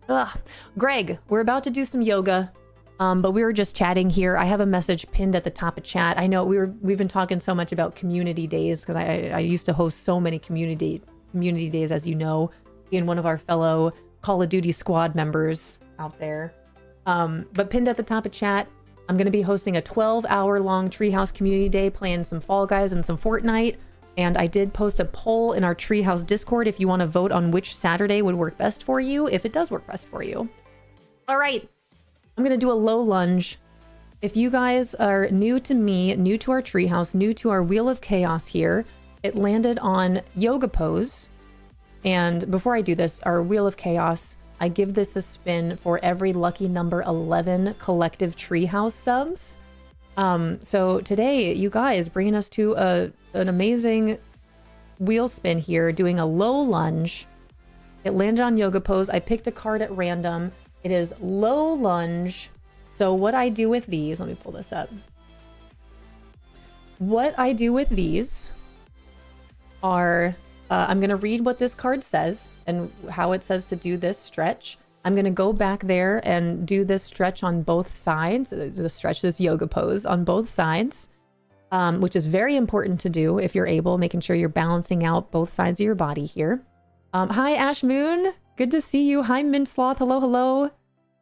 Ugh. Greg, we're about to do some yoga, but we were just chatting here. I have a message pinned at the top of chat. I know we've been talking so much about community days because I used to host so many community days, as you know, being one of our fellow Call of Duty squad members out there. But pinned at the top of chat, I'm going to be hosting a 12-hour long Treehouse Community Day, playing some Fall Guys and some Fortnite. And I did post a poll in our Treehouse Discord if you want to vote on which Saturday would work best for you, if it does work best for you. All right, I'm going to do a low lunge. If you guys are new to me, new to our Treehouse, new to our Wheel of Chaos here, it landed on yoga pose. And before I do this, our Wheel of Chaos, I give this a spin for every lucky number 11 collective Treehouse subs. So today, you guys, bringing us to an amazing wheel spin here, doing a low lunge. It landed on yoga pose. I picked a card at random. It is low lunge. So what I do with these, let me pull this up. What I do with these are, I'm going to read what this card says and how it says to do this stretch. I'm going to go back there and do this stretch on both sides, this yoga pose on both sides, which is very important to do if you're able, making sure you're balancing out both sides of your body here. Hi, Ash Moon. Good to see you. Hi, Mint Sloth. Hello, hello.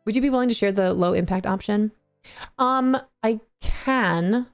Would you be willing to share the low impact option? I can.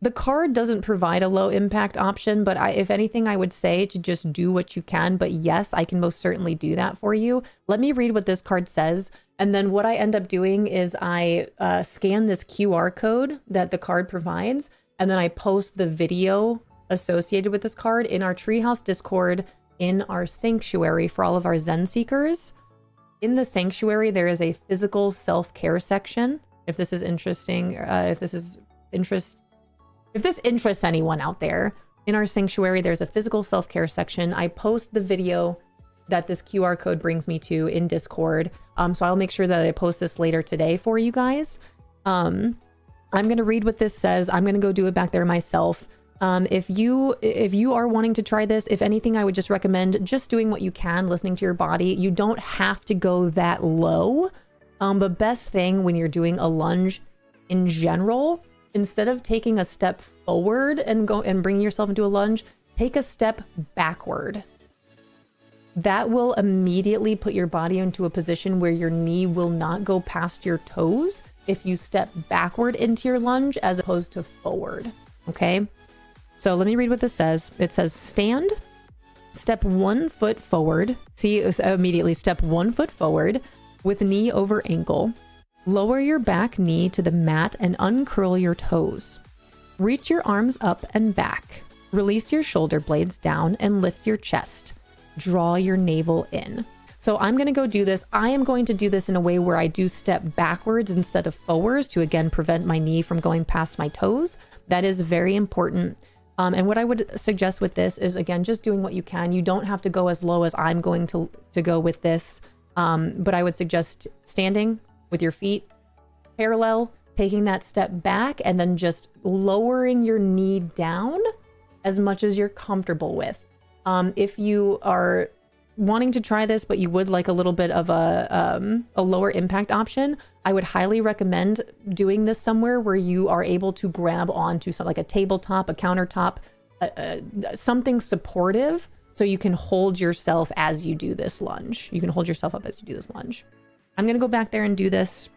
The card doesn't provide a low impact option, but if anything, I would say to just do what you can. But yes, I can most certainly do that for you. Let me read what this card says. And then what I end up doing is I scan this QR code that the card provides. And then I post the video associated with this card in our Treehouse Discord, in our Sanctuary for all of our Zen seekers. In the Sanctuary, there is a physical self-care section. If this is interesting, if this interests anyone out there, in our Sanctuary, there's a physical self-care section. I post the video that this QR code brings me to in Discord. So I'll make sure that I post this later today for you guys. I'm going to read what this says. I'm going to go do it back there myself. If you are wanting to try this, if anything, I would just recommend just doing what you can, listening to your body. You don't have to go that low. But best thing when you're doing a lunge in general, instead of taking a step forward and bringing yourself into a lunge, take a step backward. That will immediately put your body into a position where your knee will not go past your toes if you step backward into your lunge as opposed to forward. Okay? So let me read what this says. It says stand, step 1 foot forward. See, immediately step 1 foot forward with knee over ankle. Lower your back knee to the mat and uncurl your toes. Reach your arms up and back. Release your shoulder blades down and lift your chest. Draw your navel in. So I'm going to go do this. I am going to do this in a way where I do step backwards instead of forwards to, again, prevent my knee from going past my toes. That is very important. And what I would suggest with this is, again, just doing what you can. You don't have to go as low as I'm going to go with this. But I would suggest standing with your feet parallel, taking that step back, and then just lowering your knee down as much as you're comfortable with. If you are wanting to try this, but you would like a little bit of a lower impact option, I would highly recommend doing this somewhere where you are able to grab onto something like a tabletop, a countertop, something supportive, so you can hold yourself as you do this lunge. You can hold yourself up as you do this lunge. I'm going to go back there and do this.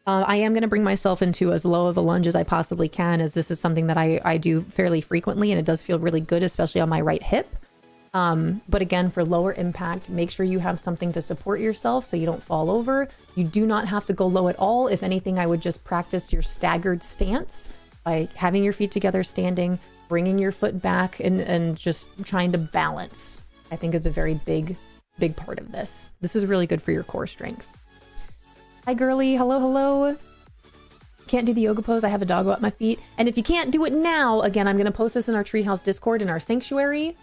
I am going to bring myself into as low of a lunge as I possibly can, as this is something that I do fairly frequently, and it does feel really good, especially on my right hip. But again, for lower impact, make sure you have something to support yourself so you don't fall over. You do not have to go low at all. If anything, I would just practice your staggered stance by having your feet together, standing, bringing your foot back, and just trying to balance. I think is a very big part of this. This is really good for your core strength. Hi, girly. Hello, hello. Can't do the yoga pose, I have a doggo at my feet. And if you can't do it now, again, I'm gonna post this in our Treehouse Discord in our sanctuary,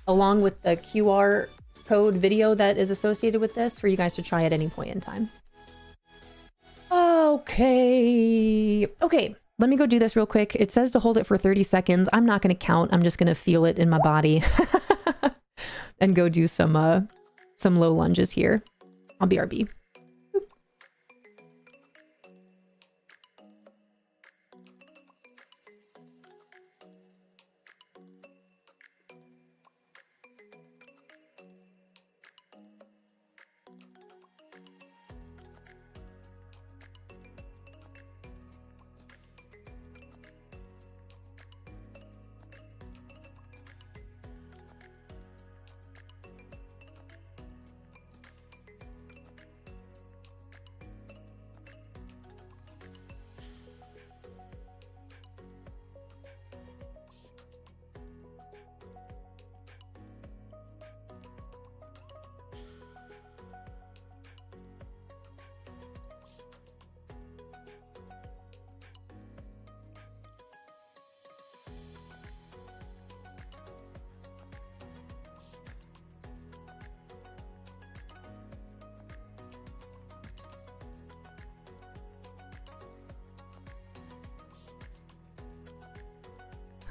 along with the QR code video that is associated with this for you guys to try at any point in time. Okay, let me go do this real quick. It says to hold it for 30 seconds. I'm not gonna count, I'm just gonna feel it in my body and go do some low lunges here. I'll BRB.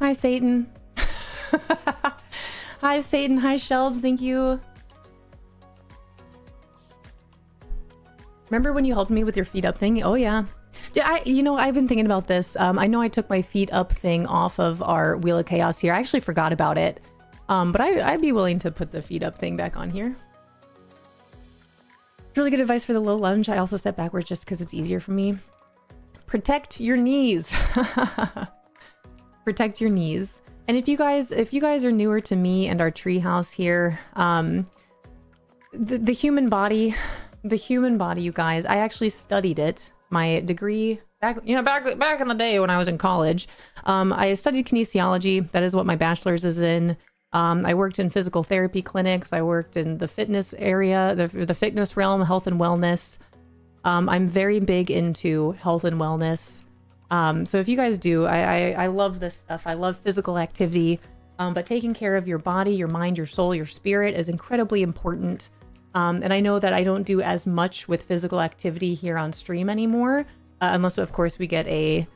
Hi, Satan. Hi, Satan. Hi, Shelves. Thank you. Remember when you helped me with your feet up thing? Oh, yeah. I've been thinking about this. I know I took my feet up thing off of our Wheel of Chaos here. I actually forgot about it. But I'd be willing to put the feet up thing back on here. Really good advice for the low lunge. I also step backwards just because it's easier for me. Protect your knees. Protect your knees. And if you guys are newer to me and our treehouse here, the human body, you guys, I actually studied it. My degree back in the day when I was in college, I studied kinesiology. That is what my bachelor's is in. I worked in physical therapy clinics. I worked in the fitness area, the fitness realm, health and wellness. I'm very big into health and wellness. So if you guys do, I love this stuff. I love physical activity, but taking care of your body, your mind, your soul, your spirit is incredibly important. And I know that I don't do as much with physical activity here on stream anymore, unless of course we get a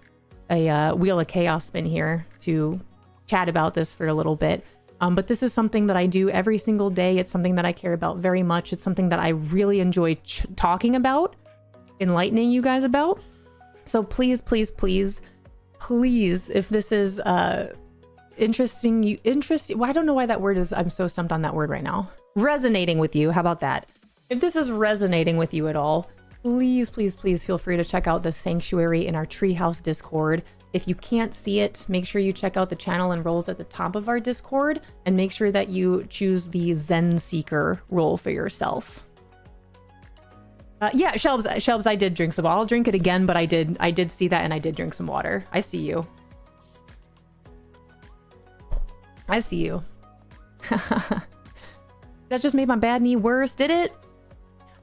Wheel of Chaos spin here to chat about this for a little bit. But this is something that I do every single day. It's something that I care about very much. It's something that I really enjoy talking about, enlightening you guys about. So please, please, please, please, if this is interesting, well, I don't know why that word is, I'm so stumped on that word right now. Resonating with you, how about that? If this is resonating with you at all, please, please, please feel free to check out the sanctuary in our Treehouse Discord. If you can't see it, make sure you check out the channel and roles at the top of our Discord, and make sure that you choose the Zen Seeker role for yourself. Yeah, Shelbs, I did drink some. I'll drink it again, but I did see that, and I did drink some water. I see you. I see you. That just made my bad knee worse, did it?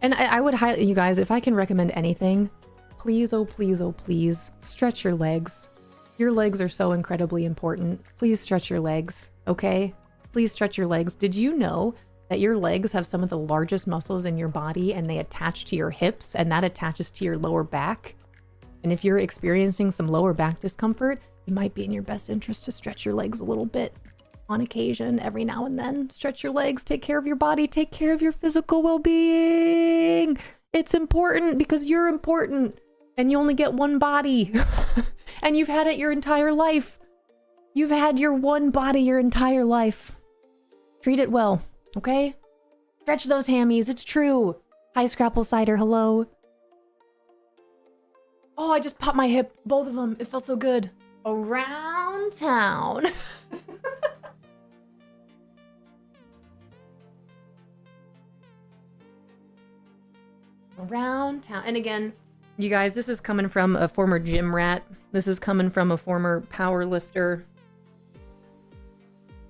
And I would highly, you guys, if I can recommend anything, please, oh please, oh please, stretch your legs. Your legs are so incredibly important. Please stretch your legs, okay? Please stretch your legs. Did you know that your legs have some of the largest muscles in your body, and they attach to your hips, and that attaches to your lower back? And if you're experiencing some lower back discomfort, it might be in your best interest to stretch your legs a little bit on occasion, every now and then. Stretch your legs, take care of your body, take care of your physical well-being. It's important because you're important, and you only get one body. And you've had it your entire life. You've had your one body your entire life. Treat it well. Okay? Stretch those hammies. It's true. Hi, Scrapple Cider. Hello. Oh, I just popped my hip. Both of them. It felt so good. Around town. Around town. And again, you guys, this is coming from a former gym rat. This is coming from a former power lifter.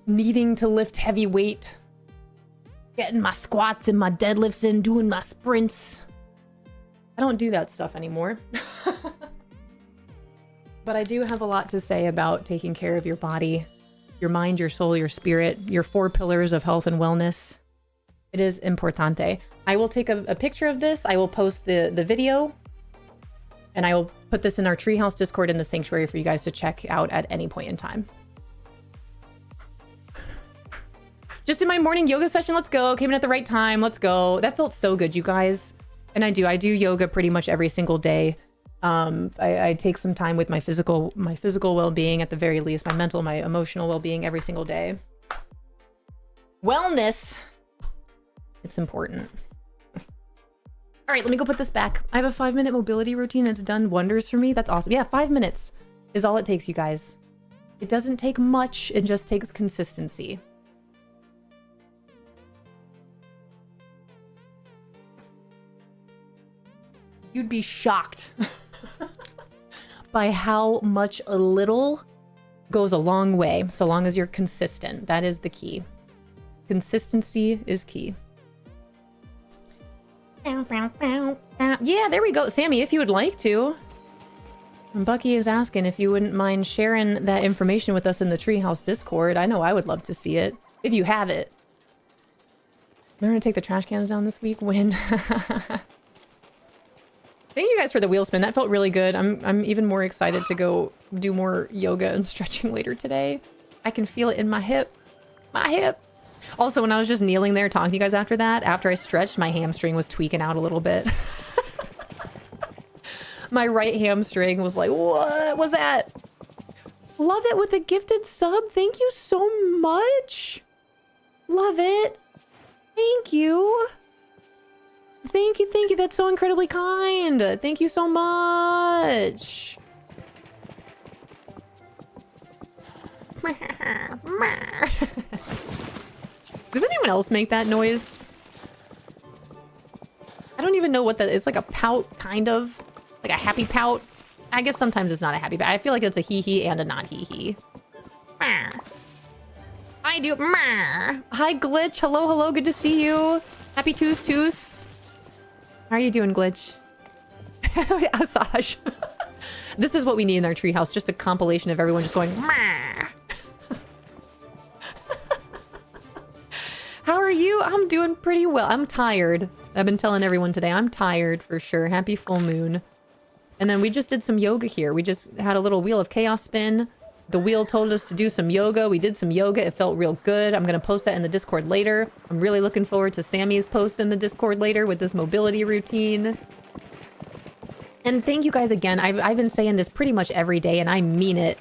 Needing to lift heavy weight. Getting my squats and my deadlifts in, doing my sprints. I don't do that stuff anymore. But I do have a lot to say about taking care of your body, your mind, your soul, your spirit, your 4 pillars of health and wellness. It is importante. I will take a picture of this. I will post the video, and I will put this in our Treehouse Discord in the Sanctuary for you guys to check out at any point in time. Just in my morning yoga session. Let's go. Came in at the right time. Let's go. That felt so good, you guys. And I do yoga pretty much every single day. I take some time with my physical well-being at the very least, my mental, my emotional well-being every single day. Wellness. It's important. All right, let me go put this back. I have a 5-minute mobility routine. It's done wonders for me. That's awesome. Yeah, 5 minutes is all it takes, you guys. It doesn't take much. It just takes consistency. You'd be shocked by how much a little goes a long way, so long as you're consistent. That is the key. Consistency is key. Yeah, there we go. Sammy, if you would like to. And Bucky is asking if you wouldn't mind sharing that information with us in the Treehouse Discord. I know I would love to see it, if you have it. We're gonna take the trash cans down this week. When? Thank you guys for the wheel spin. That felt really good. I'm even more excited to go do more yoga and stretching later today. I can feel it in my hip. My hip. Also, when I was just kneeling there talking to you guys after that, after I stretched, my hamstring was tweaking out a little bit. My right hamstring was like, what was that? Love it with a gifted sub. Thank you so much. Love it. Thank you. Thank you, thank you. That's so incredibly kind. Thank you so much. Does anyone else make that noise? I don't even know what that is. It's like a pout, kind of. Like a happy pout. I guess sometimes it's not a happy pout. I feel like it's a hee-hee and a not hee-hee. I do. Hi, Glitch. Hello, hello. Good to see you. Happy Toos. How are you doing, Glitch? Asaj. This is what we need in our treehouse. Just a compilation of everyone just going, Mah. How are you? I'm doing pretty well. I'm tired. I've been telling everyone today, I'm tired for sure. Happy full moon. And then we just did some yoga here. We just had a little wheel of chaos spin. The wheel told us to do some yoga. We did some yoga. It felt real good. I'm going to post that in the Discord later. I'm really looking forward to Sammy's post in the Discord later with this mobility routine. And thank you guys again. I've been saying this pretty much every day, and I mean it.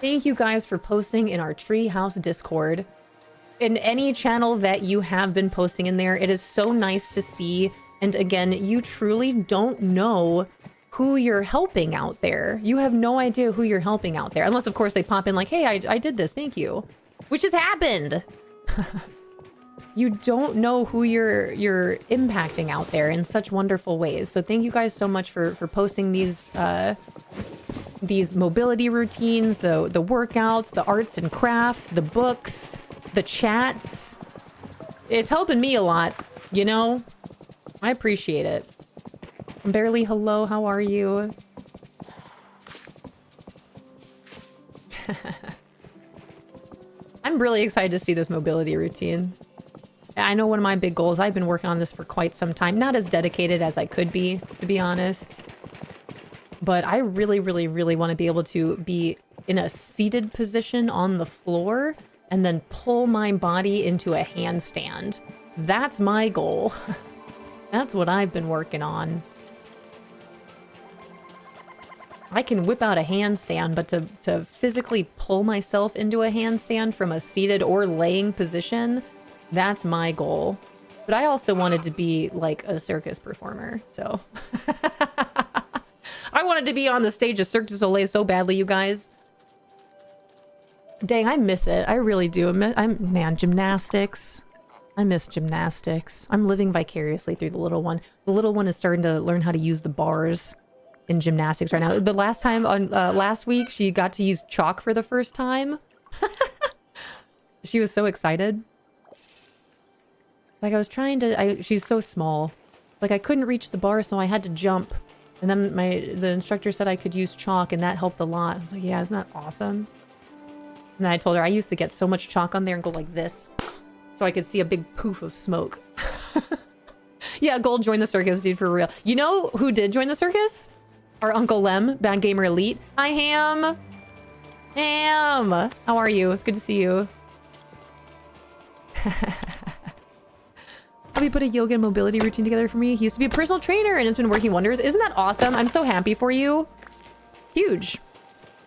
Thank you guys for posting in our Treehouse Discord. In any channel that you have been posting in there, it is so nice to see. And again, you truly don't know who you're helping out there. You have no idea who you're helping out there. Unless, of course, they pop in like, hey, I did this, thank you. Which has happened. You don't know who you're impacting out there in such wonderful ways. So thank you guys so much for posting these mobility routines, the workouts, the arts and crafts, the books, the chats. It's helping me a lot, you know? I appreciate it. Barely hello, how are you? I'm really excited to see this mobility routine. I know one of my big goals, I've been working on this for quite some time. Not as dedicated as I could be, to be honest. But I really, really, really want to be able to be in a seated position on the floor and then pull my body into a handstand. That's my goal. That's what I've been working on. I can whip out a handstand, but to physically pull myself into a handstand from a seated or laying position, that's my goal. But I also wanted to be like a circus performer, so. I wanted to be on the stage of Cirque du Soleil so badly, you guys. Dang, I miss it. I really do. Man, gymnastics. I miss gymnastics. I'm living vicariously through the little one. The little one is starting to learn how to use the bars in gymnastics right now. The last time on last week, she got to use chalk for the first time. She was so excited. Like I was trying to, she's so small. Like I couldn't reach the bar, so I had to jump And then the instructor said I could use chalk and that helped a lot. I was like, yeah, isn't that awesome? And then I told her I used to get so much chalk on there and go like this. So I could see a big poof of smoke. Yeah, Gold joined the circus, dude, for real. You know who did join the circus? Our Uncle Lem, Bad Gamer Elite. Hi, Ham. Ham. How are you? It's good to see you. He put a yoga and mobility routine together for me. He used to be a personal trainer and it's been working wonders. Isn't that awesome? I'm so happy for you. Huge.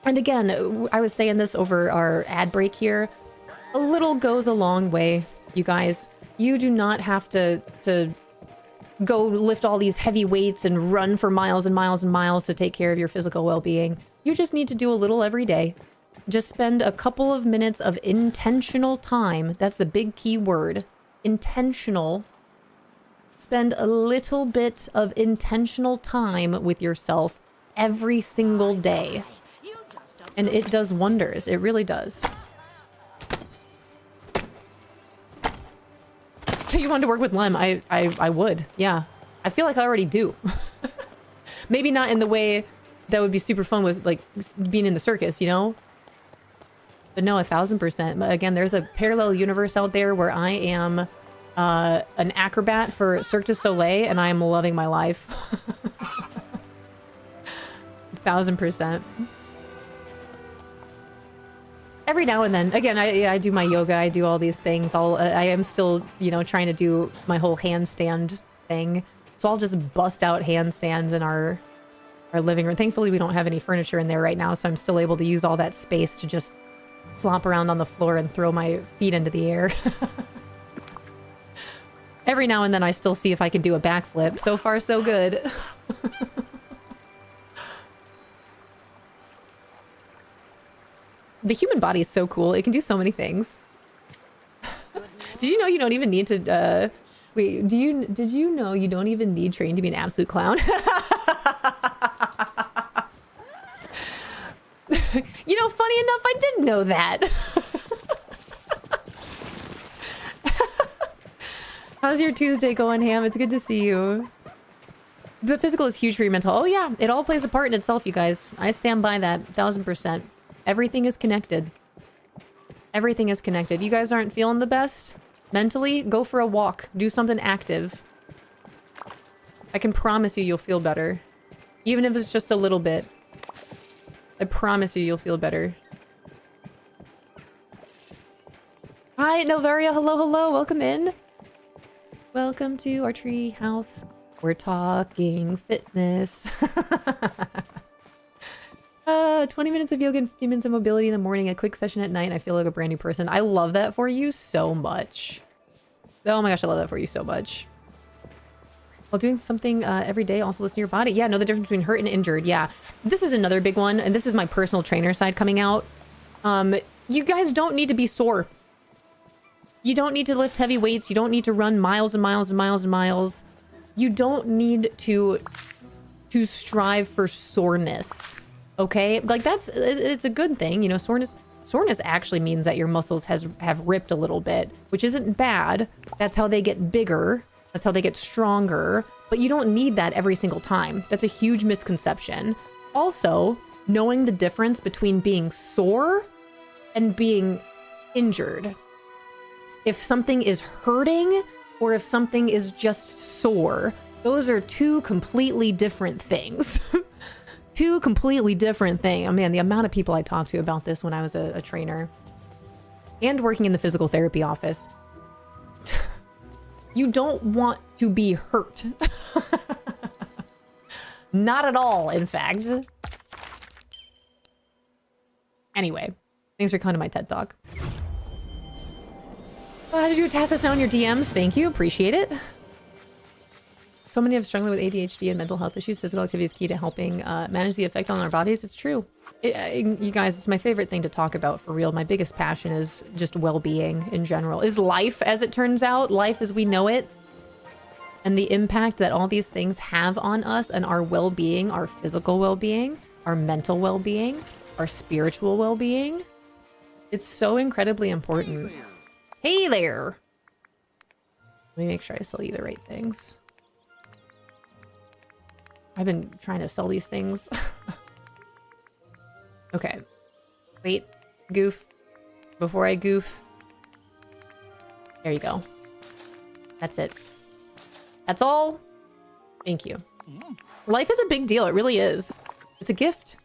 And again, I was saying this over our ad break here. A little goes a long way, you guys. You do not have to go lift all these heavy weights and run for miles and miles and miles to take care of your physical well-being. You just need to do a little every day. Just spend a couple of minutes of intentional time. That's the big key word. Intentional. Spend a little bit of intentional time with yourself every single day. And it does wonders. It really does. So you wanted to work with Lem? I would. Yeah. I feel like I already do. Maybe not in the way that would be super fun with like being in the circus, you know? But no, 1000%. Again, there's a parallel universe out there where I am an acrobat for Cirque du Soleil and I am loving my life. 1000%. Every now and then, again, I do my yoga, I do all these things. I am still, you know, trying to do my whole handstand thing. So I'll just bust out handstands in our living room. Thankfully, we don't have any furniture in there right now, so I'm still able to use all that space to just flop around on the floor and throw my feet into the air. Every now and then I still see if I can do a backflip. So far, so good. The human body is so cool. It can do so many things. Did you know you don't even need to, wait, did you know you don't even need training to be an absolute clown? You know, funny enough, I didn't know that. How's your Tuesday going, Ham? It's good to see you. The physical is huge for your mental. Oh yeah, it all plays a part in itself, you guys. I stand by that 1000%. Everything is connected. Everything is connected. You guys aren't feeling the best mentally? Go for a walk. Do something active. I can promise you you'll feel better. Even if it's just a little bit. I promise you you'll feel better. Hi, Novaria. Hello, hello. Welcome in. Welcome to our tree house. We're talking fitness. 20 minutes of yoga and 15 minutes of mobility in the morning, a quick session at night, and I feel like a brand new person. I love that for you so much. Oh my gosh, I love that for you so much. While doing something every day, also listen to your body. Yeah, know the difference between hurt and injured. Yeah, this is another big one, and this is my personal trainer side coming out. You guys don't need to be sore. You don't need to lift heavy weights. You don't need to run miles and miles and miles and miles. You don't need to strive for soreness. Okay, like it's a good thing, you know. Soreness actually means that your muscles have ripped a little bit, which isn't bad. That's how they get bigger. That's how they get stronger. But you don't need that every single time. That's a huge misconception. Also, knowing the difference between being sore and being injured. If something is hurting or if something is just sore, those are two completely different things. Two completely different things. Oh man, the amount of people I talked to about this when I was a trainer and working in the physical therapy office. You don't want to be hurt. Not at all, in fact. Anyway, thanks for coming to my TED Talk. Did you task us now in your DMs? Thank you, appreciate it. So many of us struggling with ADHD and mental health issues. Physical activity is key to helping manage the effect on our bodies. It's true. You guys, it's my favorite thing to talk about for real. My biggest passion is just well-being in general. Is life, as it turns out. Life as we know it. And the impact that all these things have on us and our well-being, our physical well-being, our mental well-being, our spiritual well-being. It's so incredibly important. Hey there! Let me make sure I sell you the right things. I've been trying to sell these things. Okay. Wait. Goof. Before I goof. There you go. That's it. That's all. Thank you. Life is a big deal. It really is. It's a gift.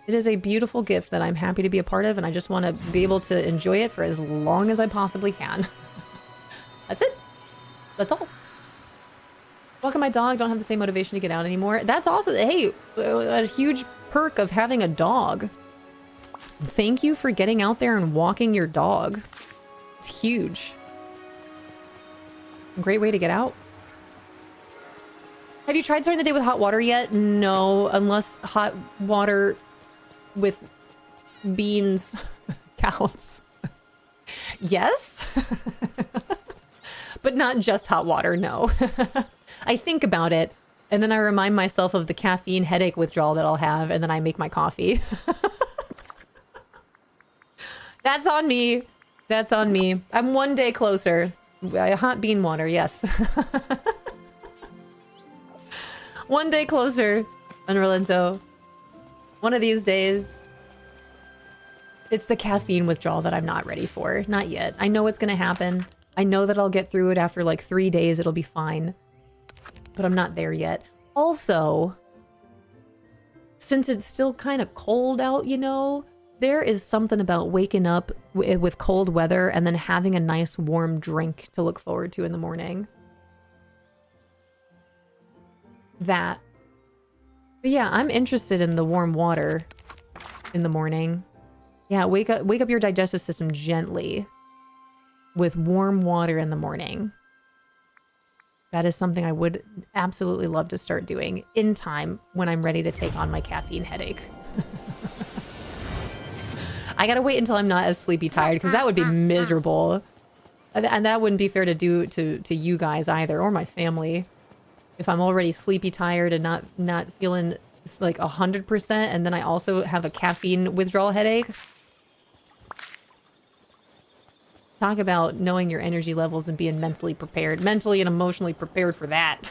It is a beautiful gift that I'm happy to be a part of, and I just want to be able to enjoy it for as long as I possibly can. That's it. That's all. Welcome, my dog. Don't have the same motivation to get out anymore. That's awesome. Hey, a huge perk of having a dog. Thank you for getting out there and walking your dog. It's huge. A great way to get out. Have you tried starting the day with hot water yet? No, unless hot water with beans counts. Yes? But not just hot water, no. I think about it, and then I remind myself of the caffeine headache withdrawal that I'll have, and then I make my coffee. That's on me. That's on me. I'm one day closer. Hot bean water, yes. One day closer, Unrelenzo. One of these days. It's the caffeine withdrawal that I'm not ready for. Not yet. I know it's going to happen. I know that I'll get through it after like 3 days. It'll be fine. But I'm not there yet. Also, since it's still kind of cold out, you know, there is something about waking up with cold weather and then having a nice warm drink to look forward to in the morning. That. But yeah, I'm interested in the warm water in the morning. Yeah, wake up your digestive system gently with warm water in the morning. That is something I would absolutely love to start doing in time when I'm ready to take on my caffeine headache. I gotta wait until I'm not as sleepy tired, because that would be miserable. And that wouldn't be fair to do to you guys either, or my family. If I'm already sleepy tired and not feeling like 100%, and then I also have a caffeine withdrawal headache. Talk about knowing your energy levels and being mentally prepared. Mentally and emotionally prepared for that.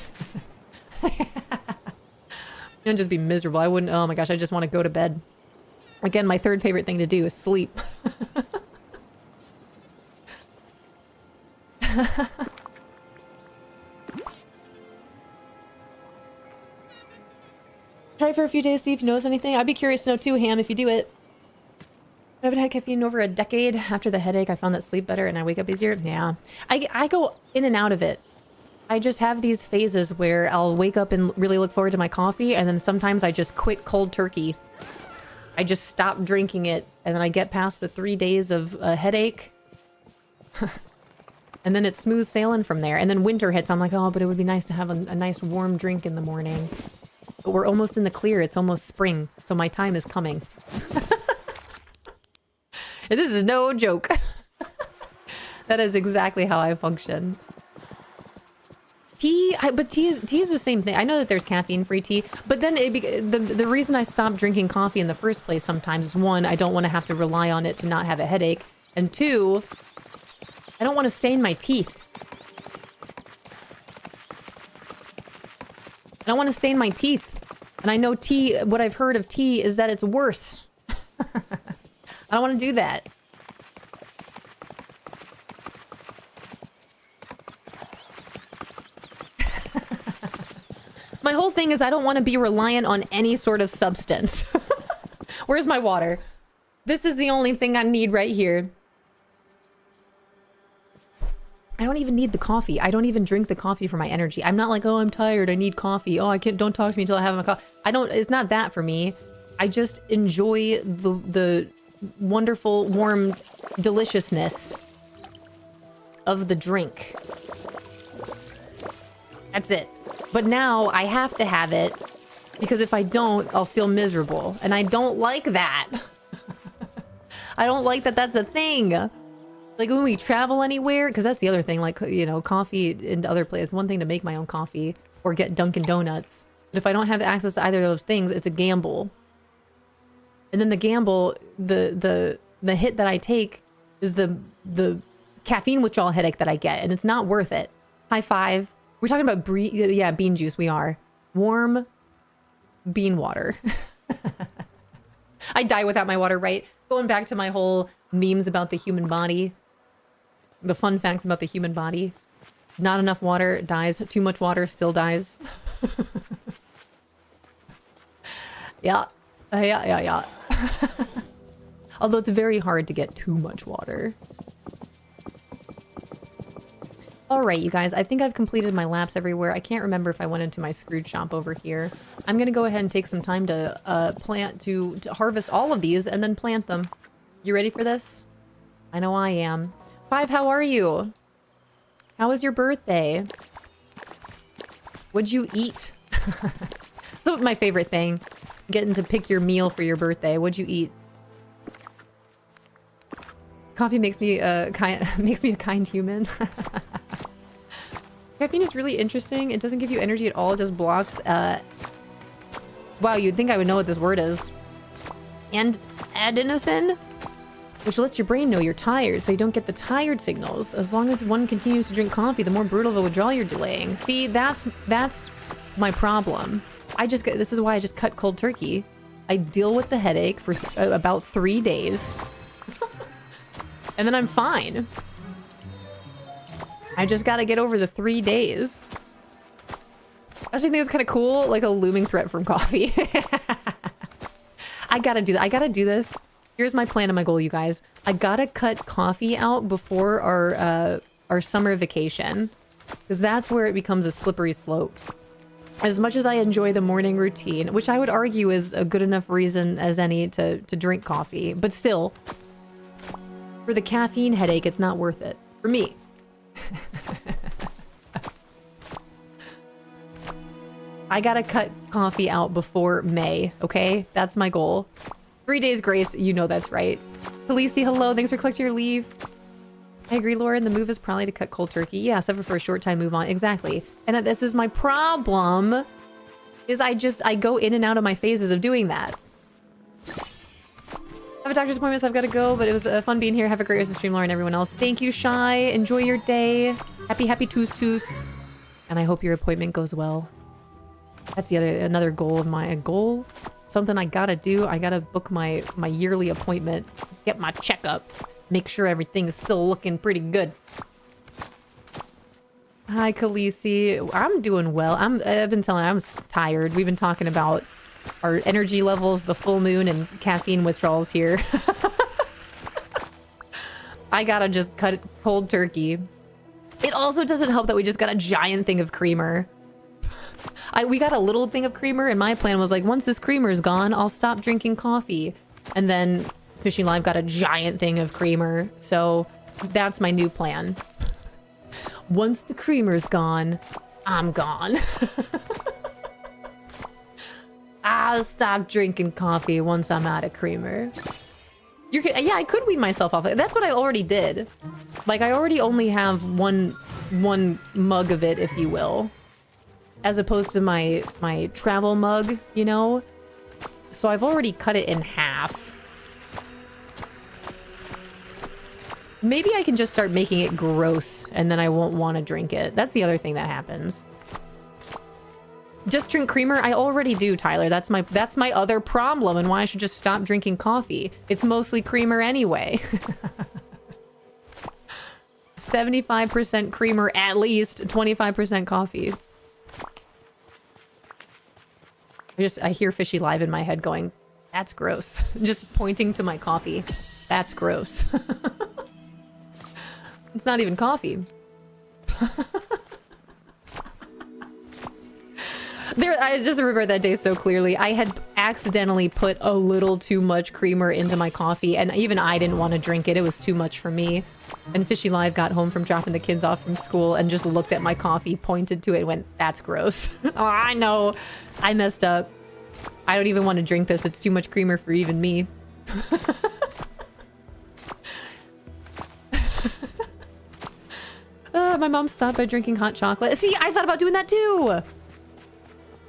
And just be miserable. I wouldn't, oh my gosh, I just want to go to bed. Again, my third favorite thing to do is sleep. Try for a few days, see if you notice anything. I'd be curious to know too, Ham, if you do it. I haven't had caffeine in over a decade. After the headache, I found that sleep better and I wake up easier. Yeah. I go in and out of it. I just have these phases where I'll wake up and really look forward to my coffee, and then sometimes I just quit cold turkey. I just stop drinking it, and then I get past the 3 days of a headache. And then it's smooth sailing from there. And then winter hits. I'm like, oh, but it would be nice to have a nice warm drink in the morning. But we're almost in the clear. It's almost spring. So my time is coming. And this is no joke. That is exactly how I function. Tea, but tea is the same thing. I know that there's caffeine-free tea, but then the reason I stopped drinking coffee in the first place sometimes is, one, I don't want to have to rely on it to not have a headache, and two, I don't want to stain my teeth. I don't want to stain my teeth. And I know tea, what I've heard of tea is that it's worse. I don't want to do that. My whole thing is I don't want to be reliant on any sort of substance. Where's my water? This is the only thing I need right here. I don't even need the coffee. I don't even drink the coffee for my energy. I'm not like, oh, I'm tired, I need coffee. Oh, I can't, don't talk to me until I have my coffee. It's not that for me. I just enjoy the wonderful, warm deliciousness of the drink. That's it. But now I have to have it, because if I don't, I'll feel miserable. And I don't like that. I don't like that that's a thing. Like when we travel anywhere, because that's the other thing, like, you know, coffee in other places. It's one thing to make my own coffee or get Dunkin' Donuts. But if I don't have access to either of those things, it's a gamble. And then the gamble, the hit that I take is the caffeine withdrawal headache that I get, and it's not worth it. High five. We're talking about bean juice. We are. Warm bean water. I die without my water, right? Going back to my whole memes about the human body. The fun facts about the human body. Not enough water, dies. Too much water, still dies. Yeah. Yeah. Although it's very hard to get too much water. Alright, you guys. I think I've completed my laps everywhere. I can't remember if I went into my Scrooge shop over here. I'm gonna go ahead and take some time to to harvest all of these and then plant them. You ready for this? I know I am. Five, how are you? How was your birthday? What'd you eat? That's my favorite thing. Getting to pick your meal for your birthday. What'd you eat? Coffee makes me a kind human. Caffeine is really interesting. It doesn't give you energy at all. It just blocks. Wow, you'd think I would know what this word is. And adenosine, which lets your brain know you're tired, so you don't get the tired signals. As long as one continues to drink coffee, the more brutal the withdrawal you're delaying. See, that's my problem. This is why I just cut cold turkey. I deal with the headache for about 3 days. And then I'm fine. I just gotta get over the 3 days. I actually think it's kind of cool, like a looming threat from coffee. I gotta do that. I gotta do this. Here's my plan and my goal, you guys. I gotta cut coffee out before our summer vacation, because that's where it becomes a slippery slope. As much as I enjoy the morning routine, which I would argue is a good enough reason as any to drink coffee, but still, for the caffeine headache, it's not worth it. For me. I gotta cut coffee out before May, okay? That's my goal. 3 days grace, you know that's right. Khaleesi, hello, thanks for collecting your leave. I agree, Lauren, the move is probably to cut cold turkey. Yeah, except for a short time move on. Exactly. And this is my problem, is I go in and out of my phases of doing that. I have a doctor's appointment, so I've got to go, but it was fun being here. Have a great rest of the stream, Lauren, and everyone else. Thank you, Shy. Enjoy your day. Happy toos. And I hope your appointment goes well. That's another goal of my goal. Something I gotta do. I gotta book my yearly appointment, get my checkup, make sure everything is still looking pretty good. Hi, Khaleesi. I'm doing well. I've been telling you, I'm tired. We've been talking about our energy levels, the full moon, and caffeine withdrawals here. I gotta just cut cold turkey. It also doesn't help that we just got a giant thing of creamer. We got a little thing of creamer, and my plan was like, once this creamer is gone, I'll stop drinking coffee. And then Fishing Live got a giant thing of creamer, so that's my new plan. Once the creamer's gone, I'm gone. I'll stop drinking coffee once I'm out of creamer. Yeah, I could wean myself off. That's what I already did. Like, I already only have one mug of it, if you will. As opposed to my travel mug, you know? So I've already cut it in half. Maybe I can just start making it gross, and then I won't want to drink it. That's the other thing that happens. Just drink creamer? I already do, Tyler. That's my other problem, and why I should just stop drinking coffee. It's mostly creamer anyway. 75% creamer at least, 25% coffee. I hear Fishy Live in my head going, that's gross. Just pointing to my coffee. That's gross. It's not even coffee. I just remember that day so clearly. I had accidentally put a little too much creamer into my coffee, and even I didn't want to drink it. It was too much for me. And Fishy Live got home from dropping the kids off from school and just looked at my coffee, pointed to it, and went, that's gross. Oh, I know. I messed up. I don't even want to drink this. It's too much creamer for even me. My mom stopped by drinking hot chocolate. See, I thought about doing that too.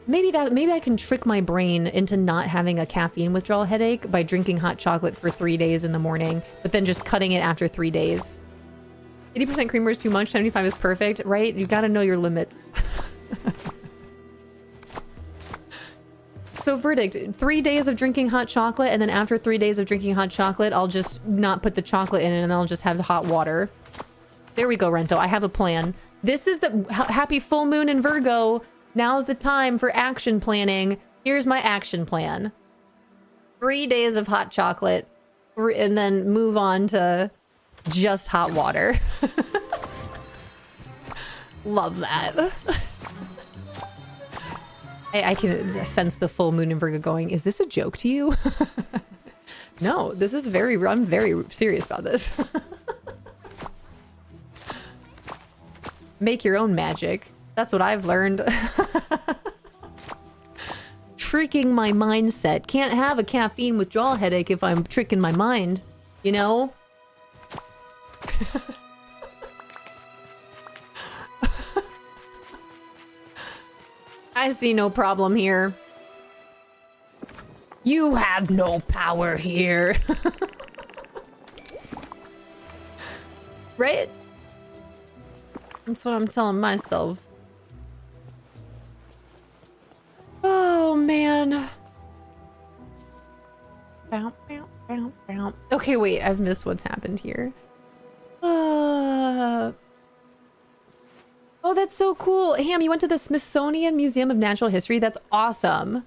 Maybe I can trick my brain into not having a caffeine withdrawal headache by drinking hot chocolate for 3 days in the morning, but then just cutting it after 3 days. 80% creamer is too much, 75 is perfect, right? You gotta know your limits. So verdict, 3 days of drinking hot chocolate, and then after 3 days of drinking hot chocolate, I'll just not put the chocolate in it, and I'll just have hot water. There we go, Rento. I have a plan. This is the happy full moon in Virgo. Now's the time for action planning. Here's my action plan. 3 days of hot chocolate, and then move on to just hot water. Love that. I can sense the full moon in Virgo going, is this a joke to you? No, this is I'm very serious about this. Make your own magic. That's what I've learned. Tricking my mindset. Can't have a caffeine withdrawal headache if I'm tricking my mind, you know? I see no problem here. You have no power here. Right? That's what I'm telling myself. Oh, man. Bow, bow, bow, bow. Okay, wait. I've missed what's happened here. Oh, that's so cool. Ham, you went to the Smithsonian Museum of Natural History. That's awesome.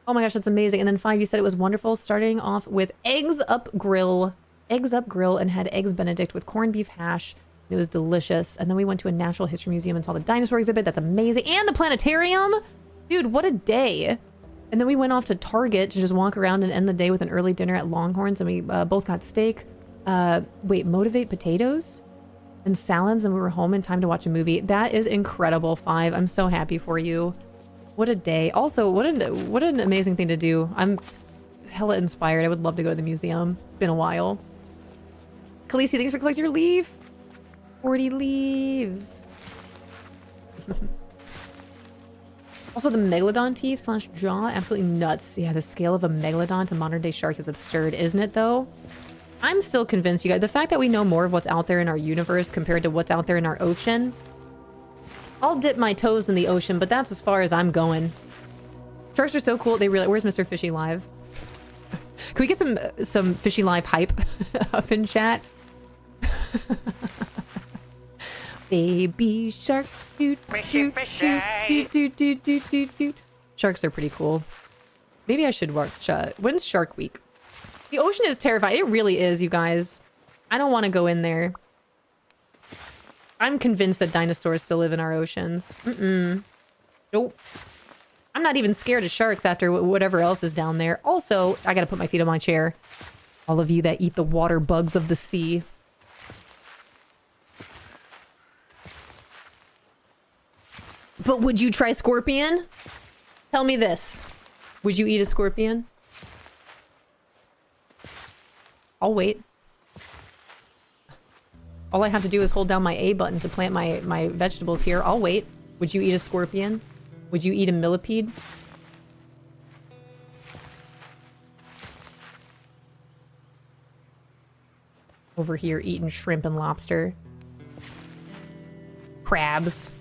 Oh my gosh, that's amazing. And then 5, you said it was wonderful, starting off with eggs up grill, and had eggs Benedict with corned beef hash. It was delicious. And then we went to a natural history museum and saw the dinosaur exhibit. That's amazing. And the planetarium. Dude, what a day. And then we went off to Target to just walk around and end the day with an early dinner at Longhorns. And we both got steak. Wait, Motivate potatoes and salads. And we were home in time to watch a movie. That is incredible, 5. I'm so happy for you. What a day. Also, what an amazing thing to do. I'm hella inspired. I would love to go to the museum. It's been a while. Khaleesi, thanks for collecting your leaf. 40 leaves. Also, the megalodon teeth / jaw, absolutely nuts. Yeah, the scale of a megalodon to modern day shark is absurd, isn't it though? I'm still convinced, you guys. The fact that we know more of what's out there in our universe compared to what's out there in our ocean. I'll dip my toes in the ocean, but that's as far as I'm going. Sharks are so cool. They really. Where's Mr. Fishy Live? Can we get some Fishy Live hype up in chat? Baby shark, doot, doot, doot, doot, doot, doot, doot, doot. Sharks are pretty cool. Maybe I should watch. When's Shark Week? The ocean is terrifying. It really is, you guys. I don't want to go in there. I'm convinced that dinosaurs still live in our oceans. Nope. I'm not even scared of sharks after whatever else is down there. Also, I gotta put my feet on my chair. All of you that eat the water bugs of the sea. But would you try scorpion? Tell me this. Would you eat a scorpion? I'll wait. All I have to do is hold down my A button to plant my vegetables here. I'll wait. Would you eat a scorpion? Would you eat a millipede? Over here eating shrimp and lobster. Crabs.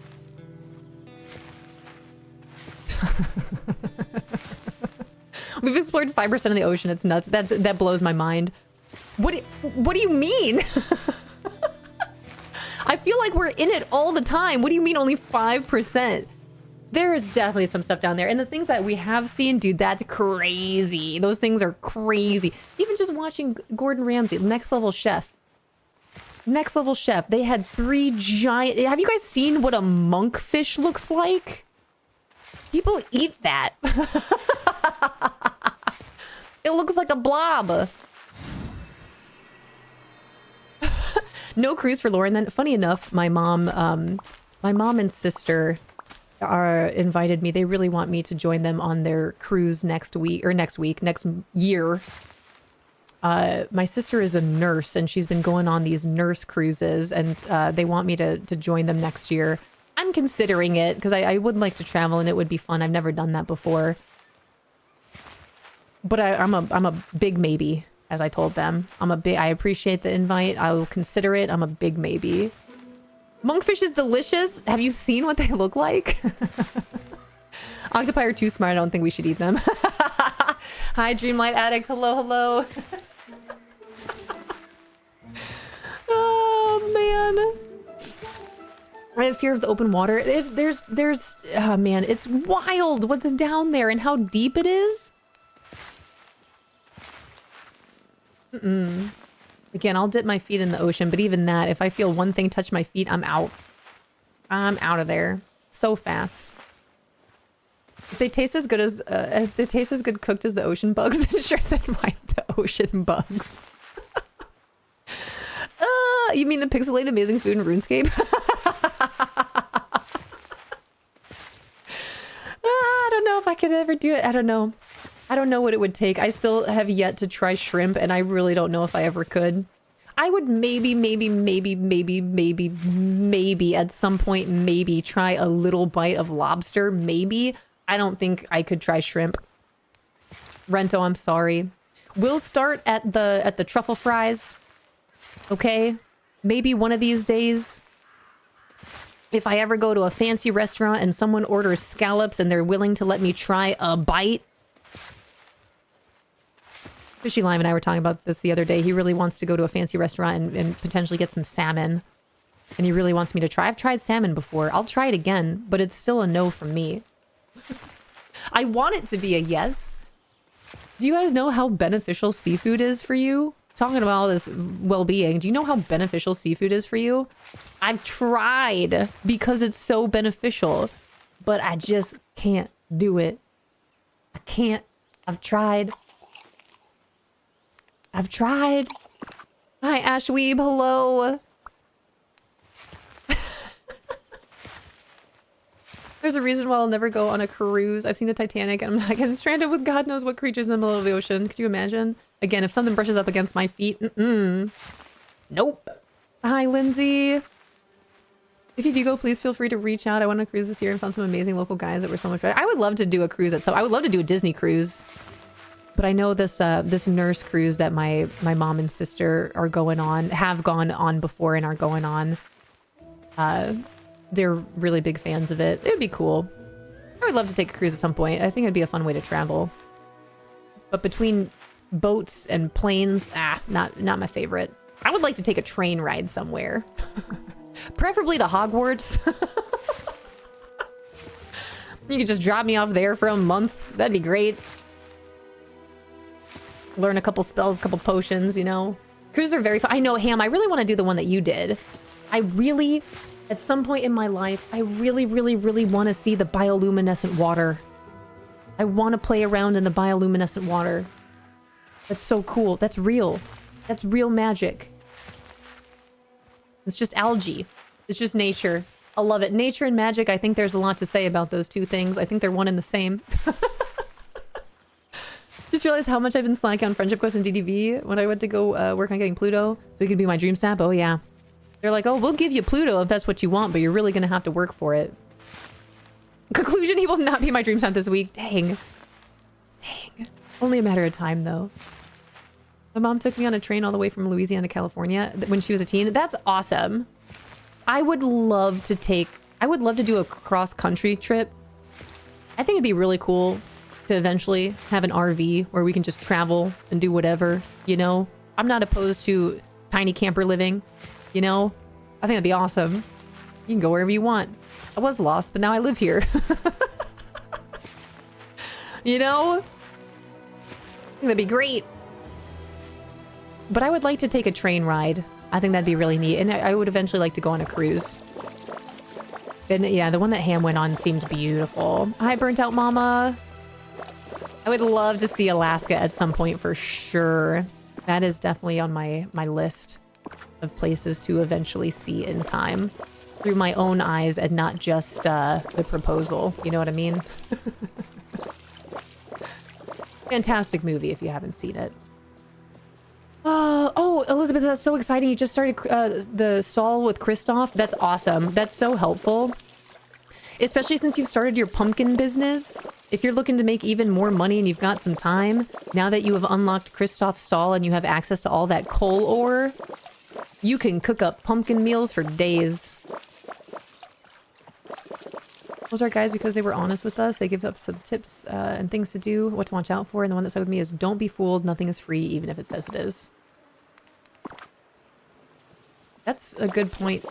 We've explored 5% of the ocean. It's nuts. That blows my mind. What do you mean? I feel like we're in it all the time. What do you mean only 5%? There is definitely some stuff down there. And the things that we have seen, dude, that's crazy. Those things are crazy. Even just watching Gordon Ramsay, Next Level Chef. Next Level Chef. They had 3 giant... Have you guys seen what a monkfish looks like? People eat that. It looks like a blob. No cruise for Lauren. Then, funny enough, my mom and sister are invited me. They really want me to join them on their cruise next year. My sister is a nurse, and she's been going on these nurse cruises, and they want me to join them next year. I'm considering it because I would like to travel, and it would be fun. I've never done that before. But I'm a big maybe, as I told them. I appreciate the invite. I will consider it. I'm a big maybe. Monkfish is delicious. Have you seen what they look like? Octopi are too smart. I don't think we should eat them. Hi, Dreamlight Addict. Hello, hello. Oh, man. I have fear of the open water. Oh, man, it's wild what's down there and how deep it is. Again, I'll dip my feet in the ocean, but even that, if I feel one thing touch my feet, I'm out. I'm out of there so fast. If they taste as good as if they taste as good cooked as the ocean bugs, then sure, then why the ocean bugs? You mean the pixelated amazing food in RuneScape? I don't know if I could ever do it. I don't know. I don't know what it would take. I still have yet to try shrimp, and I really don't know if I ever could. I would maybe at some point, maybe try a little bite of lobster. Maybe. I don't think I could try shrimp. Rento, I'm sorry. We'll start at the truffle fries. Okay? Maybe one of these days. If I ever go to a fancy restaurant and someone orders scallops and they're willing to let me try a bite. Fishy Lime and I were talking about this the other day. He really wants to go to a fancy restaurant and potentially get some salmon. And he really wants me to try. I've tried salmon before. I'll try it again, but it's still a no from me. I want it to be a yes. Do you guys know how beneficial seafood is for you? Talking about all this well-being. Do you know how beneficial seafood is for you? I've tried because it's so beneficial, but I just can't do it. I can't. I've tried. Hi, Ashweeb. Hello. There's a reason why I'll never go on a cruise. I've seen the Titanic and I'm not getting stranded with God knows what creatures in the middle of the ocean. Could you imagine? Again, if something brushes up against my feet, nope. Hi, Lindsay. If you do go, please feel free to reach out. I went on a cruise this year and found some amazing local guys that were so much better. I would love to do a cruise I would love to do a Disney cruise. But I know this this nurse cruise that my mom and sister are going on, have gone on before and are going on. They're really big fans of it. It would be cool. I would love to take a cruise at some point. I think it'd be a fun way to travel. But between boats and planes, not my favorite. I would like to take a train ride somewhere. Preferably to Hogwarts. You could just drop me off there for a month. That'd be great. Learn a couple spells, a couple potions, you know. Cruises are very fun. I know, Ham, I really want to do the one that you did. I really, at some point in my life, I really want to see the bioluminescent water. I want to play around in the bioluminescent water. That's so cool. That's real. That's real magic. It's just algae. It's just nature. I love it. Nature and magic, I think there's a lot to say about those two things. I think they're one and the same. Just realized how much I've been slacking on Friendship Quest and DDV when I went to go work on getting Pluto. So he could be my dream sap. Oh, yeah. They're like, oh, we'll give you Pluto if that's what you want, but you're really going to have to work for it. Conclusion, he will not be my dream sap this week. Dang. Dang. Only a matter of time, though. My mom took me on a train all the way from Louisiana to California when she was a teen. That's awesome. I would love to do a cross-country trip. I think it'd be really cool to eventually have an RV where we can just travel and do whatever, you know? I'm not opposed to tiny camper living, you know? I think that'd be awesome. You can go wherever you want. I was lost, but now I live here. You know? I think that'd be great. But I would like to take a train ride. I think that'd be really neat. And I would eventually like to go on a cruise. And yeah, the one that Ham went on seemed beautiful. Hi, Burnt Out Mama. I would love to see Alaska at some point for sure. That is definitely on my list of places to eventually see in time. Through my own eyes and not just the proposal. You know what I mean? Fantastic movie if you haven't seen it. Oh, Elizabeth, that's so exciting. You just started the stall with Christoph. That's awesome. That's so helpful. Especially since you've started your pumpkin business. If you're looking to make even more money and you've got some time, now that you have unlocked Christoph's stall and you have access to all that coal ore, you can cook up pumpkin meals for days. Those are guys because they were honest with us. They give us some tips and things to do, what to watch out for. And the one that stuck with me is don't be fooled. Nothing is free, even if it says it is. That's a good point.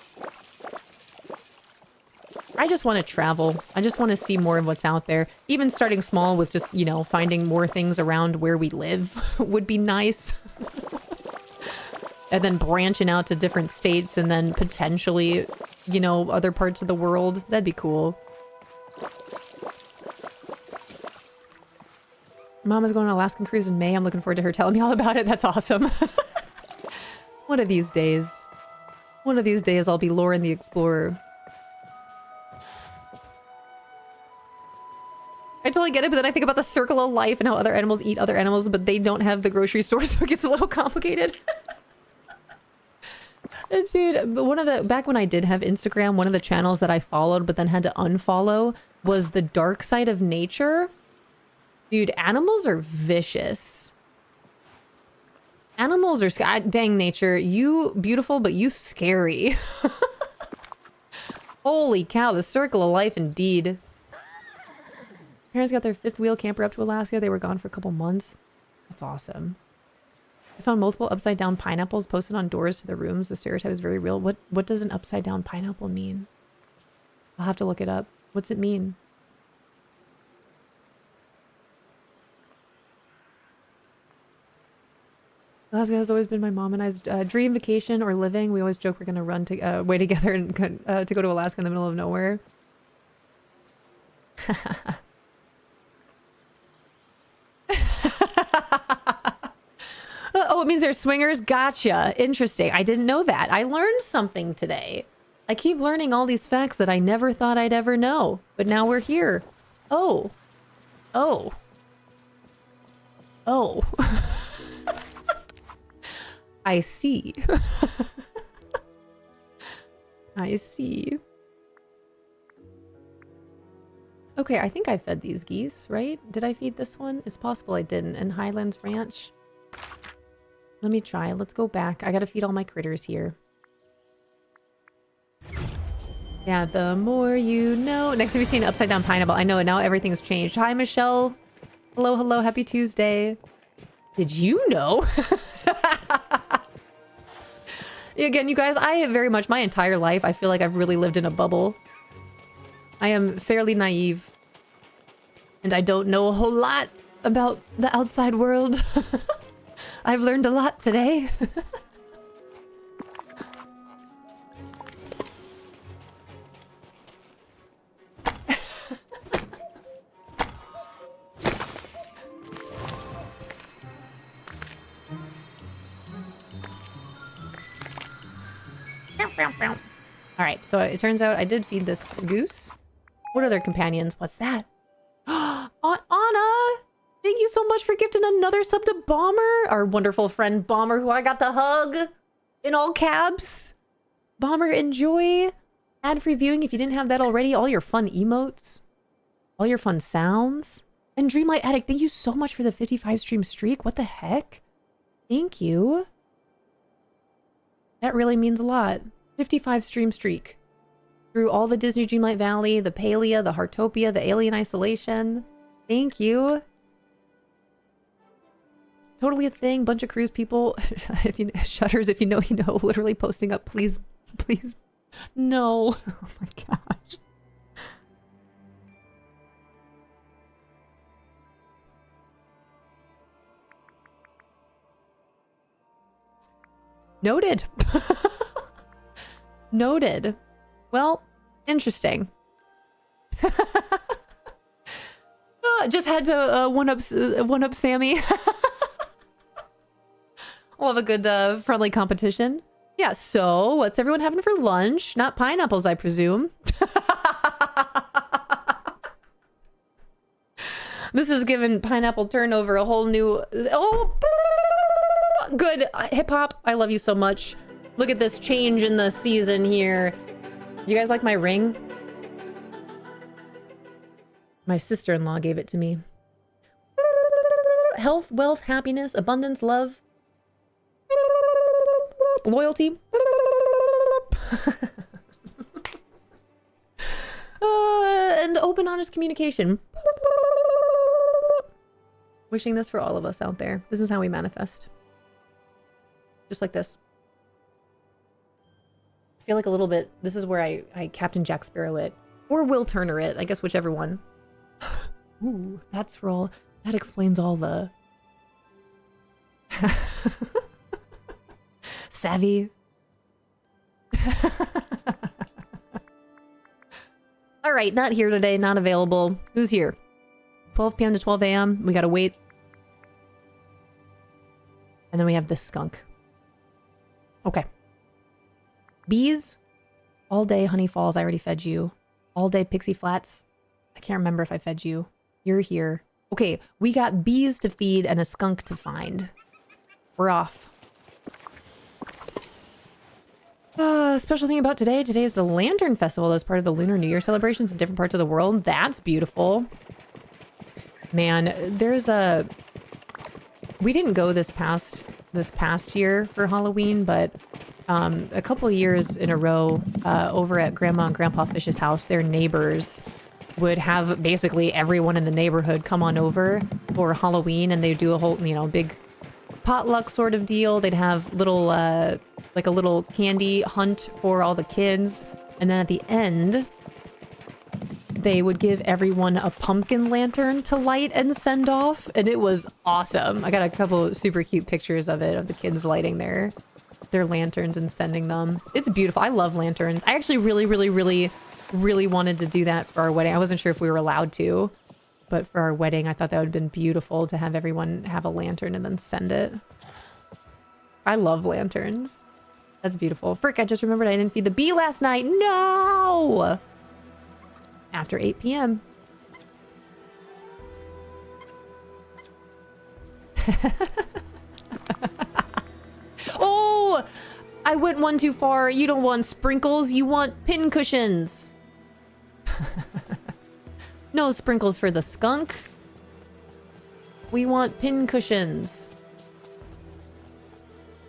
I just want to travel. I just want to see more of what's out there. Even starting small with just, you know, finding more things around where we live would be nice. And then branching out to different states and then potentially, you know, other parts of the world. That'd be cool. Mama's going on an Alaskan cruise in May. I'm looking forward to her telling me all about it. That's awesome. One of these days. One of these days I'll be Lauren the Explorer. I totally get it, but then I think about the circle of life and how other animals eat other animals, but they don't have the grocery store, so it gets a little complicated. Dude, but back when I did have Instagram, one of the channels that I followed but then had to unfollow was the dark side of nature. Dude, animals are vicious. Animals are dang nature. You beautiful, but you scary. Holy cow, the circle of life indeed. Parents got their fifth wheel camper up to Alaska. They were gone for a couple months. That's awesome. I found multiple upside down pineapples posted on doors to the rooms. The stereotype is very real. What does an upside down pineapple mean? I'll have to look it up. What's it mean? Alaska has always been my mom and I's dream vacation or living. We always joke we're going to run away together and to go to Alaska in the middle of nowhere. Oh, it means they're swingers? Gotcha. Interesting. I didn't know that. I learned something today. I keep learning all these facts that I never thought I'd ever know. But now we're here. Oh. Oh. Oh. I see. I see. Okay, I think I fed these geese, right? Did I feed this one? It's possible I didn't. And Highlands Ranch. Let me try. Let's go back. I gotta feed all my critters here. Yeah, the more you know. Next time you see an upside down pineapple. I know, and now everything's changed. Hi, Michelle. Hello, hello. Happy Tuesday. Did you know? Again, you guys, I very much, my entire life, I feel like I've really lived in a bubble. I am fairly naive. And I don't know a whole lot about the outside world. I've learned a lot today. All right, so it turns out I did feed this goose. What are their companions? What's that? Anna! Thank you so much for gifting another sub to Bomber, our wonderful friend Bomber, who I got to hug in all caps. Bomber, enjoy ad-free viewing if you didn't have that already. All your fun emotes, all your fun sounds. And Dreamlight Addict, thank you so much for the 55 stream streak. What the heck? Thank you. That really means a lot. 55 stream streak. Through all the Disney Dreamlight Valley, the Palia, the Heartopia, the Alien Isolation. Thank you. Totally a thing. Bunch of cruise people. If you shutters, if you know, you know. Literally posting up, please, please. No. Oh my gosh. Noted. Noted. Well, interesting. Just had to one up Sammy. We'll have a good friendly competition. Yeah, so what's everyone having for lunch? Not pineapples, I presume. This is giving pineapple turnover a whole new... Oh, good. Hip hop, I love you so much. Look at this change in the season here. You guys like my ring? My sister-in-law gave it to me. Health, wealth, happiness, abundance, love, loyalty. And open, honest communication. Wishing this for all of us out there. This is how we manifest. Just like this. I feel like a little bit, this is where I Captain Jack Sparrow it. Or Will Turner it, I guess whichever one. Ooh, that's for all, that explains all the... Savvy. All right, not here today, not available. Who's here? 12 p.m. to 12 a.m. We gotta wait. And then we have this skunk. Okay. Bees. All day Honey Falls, I already fed you. All day Pixie Flats. I can't remember if I fed you. You're here. Okay, we got bees to feed and a skunk to find. We're off. Special thing about today. Today is the Lantern Festival as part of the Lunar New Year celebrations in different parts of the world. That's beautiful. Man, there's a... We didn't go this past year for Halloween, but a couple of years in a row over at Grandma and Grandpa Fish's house, their neighbors would have basically everyone in the neighborhood come on over for Halloween, and they'd do a whole, you know, big potluck sort of deal. They'd have little, like a little candy hunt for all the kids. And then at the end, they would give everyone a pumpkin lantern to light and send off. And it was awesome. I got a couple super cute pictures of it, of the kids lighting their lanterns and sending them. It's beautiful. I love lanterns. I actually really wanted to do that for our wedding. I wasn't sure if we were allowed to. But for our wedding, I thought that would have been beautiful to have everyone have a lantern and then send it. I love lanterns. That's beautiful. Frick, I just remembered I didn't feed the bee last night. No! After 8 p.m. Oh! I went one too far. You don't want sprinkles. You want pin cushions. No sprinkles for the skunk. We want pin cushions.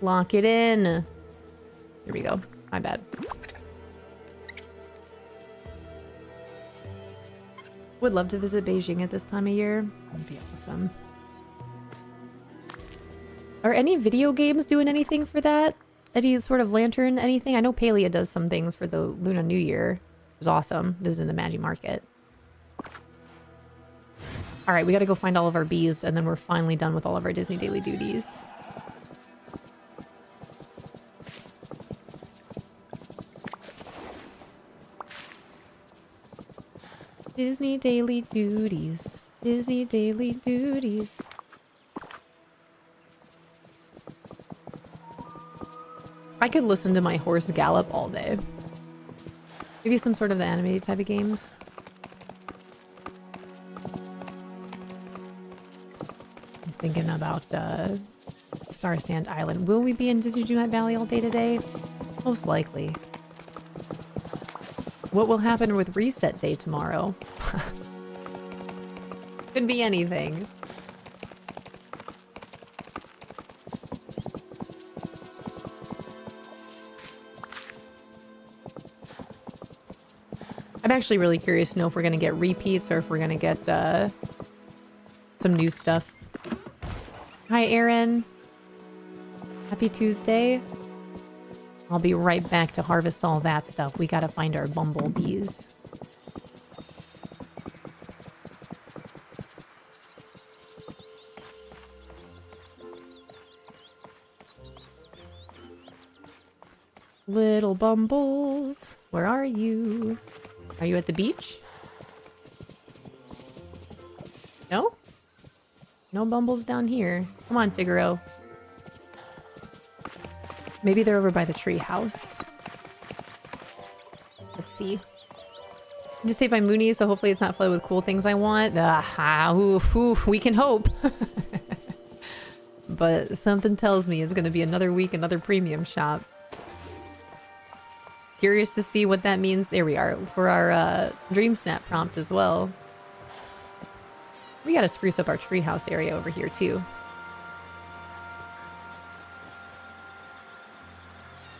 Lock it in. Here we go. My bad. Would love to visit Beijing at this time of year. That'd be awesome. Are any video games doing anything for that? Any sort of lantern, anything? I know Palia does some things for the Lunar New Year. It was awesome. Visiting the Magic Market. All right, we got to go find all of our bees, and then we're finally done with all of our Disney daily duties. Disney daily duties. Disney daily duties. I could listen to my horse gallop all day. Maybe some sort of the animated type of games. I'm thinking about Star Sand Island. Will we be in Disney Dreamlight Valley all day today? Most likely. What will happen with reset day tomorrow? Could be anything. I'm actually really curious to know if we're going to get repeats or if we're going to get some new stuff. Hi, Aaron. Happy Tuesday. I'll be right back to harvest all that stuff. We got to find our bumblebees. Little bumbles, where are you? Are you at the beach? No? No bumbles down here. Come on, Figaro. Maybe they're over by the tree house. Let's see. Just save my Mooney, so hopefully it's not flooded with cool things I want. Oof, we can hope. But something tells me it's going to be another week, another premium shop. Curious to see what that means. There we are, for our Dream Snap prompt as well. We gotta spruce up our treehouse area over here too.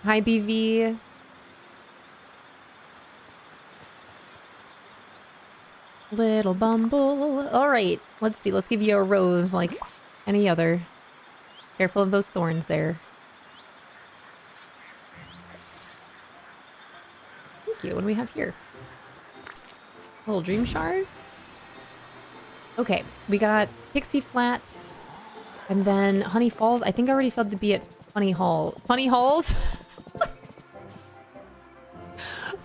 Hi, BV. Little Bumble. All right, let's see. Let's give you a rose like any other. Careful of those thorns there. Thank you. What do we have here? A little dream shard. Okay, we got Pixie Flats and then Honey Falls. I think I already failed to be at Funny Hall. Funny Halls?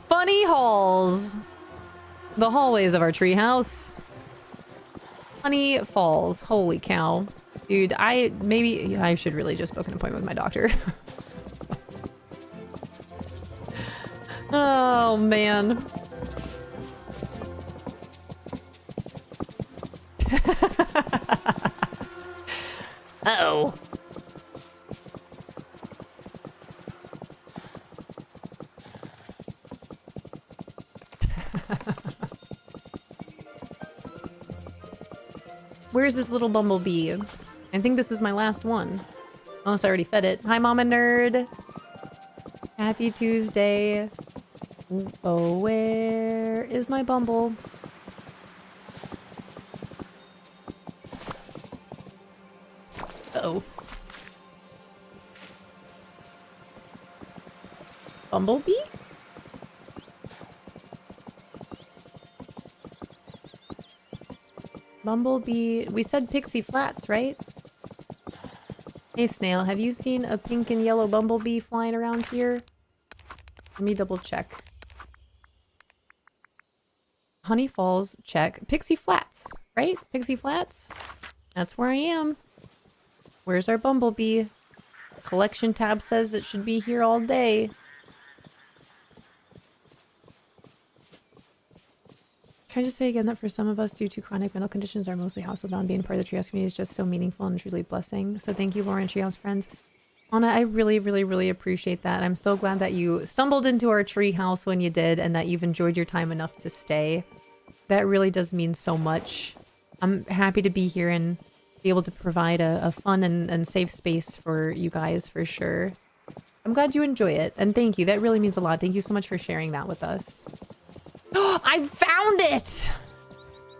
Funny Halls. The hallways of our treehouse. Honey Falls. Holy cow. Dude, maybe I should really just book an appointment with my doctor. Oh, man. Uh-oh. Where's this little bumblebee? I think this is my last one. Unless I already fed it. Hi, Mama Nerd. Happy Tuesday. Oh, where is my bumble? Uh-oh. Bumblebee? Bumblebee. We said Pixie Flats, right? Hey, Snail, have you seen a pink and yellow bumblebee flying around here? Let me double check. Honey Falls, check. Pixie Flats, right? Pixie Flats? That's where I am. Where's our bumblebee? Collection tab says it should be here all day. Can I just say again that for some of us, due to chronic mental conditions, are mostly housebound, being part of the Treehouse community is just so meaningful and truly a blessing. So thank you, Lauren, Treehouse friends. Anna, I really, really, really appreciate that. I'm so glad that you stumbled into our treehouse when you did and that you've enjoyed your time enough to stay. That really does mean so much. I'm happy to be here and be able to provide a fun and safe space for you guys for sure. I'm glad you enjoy it. And thank you. That really means a lot. Thank you so much for sharing that with us. I found it!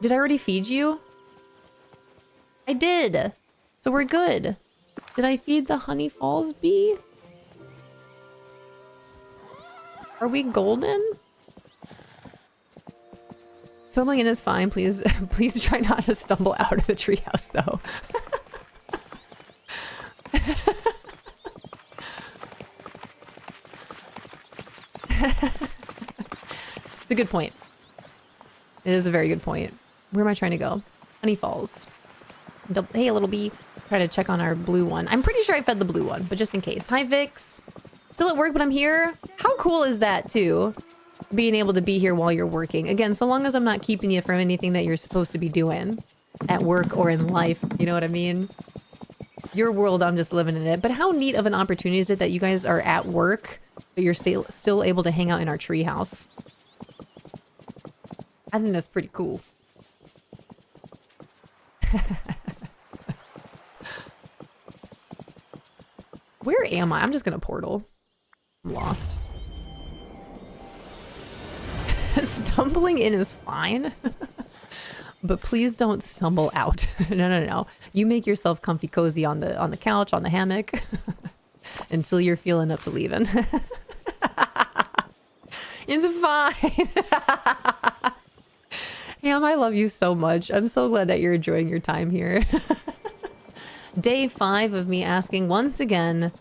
Did I already feed you? I did. So we're good. Did I feed the Honey Falls bee? Are we golden? Stumbling in is fine. Please, please try not to stumble out of the treehouse, though. It's a good point. It is a very good point. Where am I trying to go? Honey Falls. Hey, a little bee. Try to check on our blue one. I'm pretty sure I fed the blue one, but just in case. Hi, Vix. Still at work, but I'm here. How cool is that, too? Being able to be here while you're working. Again, so long as I'm not keeping you from anything that you're supposed to be doing at work or in life. You know what I mean? Your world, I'm just living in it. But how neat of an opportunity is it that you guys are at work, but you're still able to hang out in our treehouse? I think that's pretty cool. Where am I? I'm just gonna portal. I'm lost. Stumbling in is fine. But please don't stumble out. No. You make yourself comfy cozy on the couch, on the hammock until you're feeling up to leaving. It's fine. Ham, I love you so much. I'm so glad that you're enjoying your time here. Day 5 of me asking once again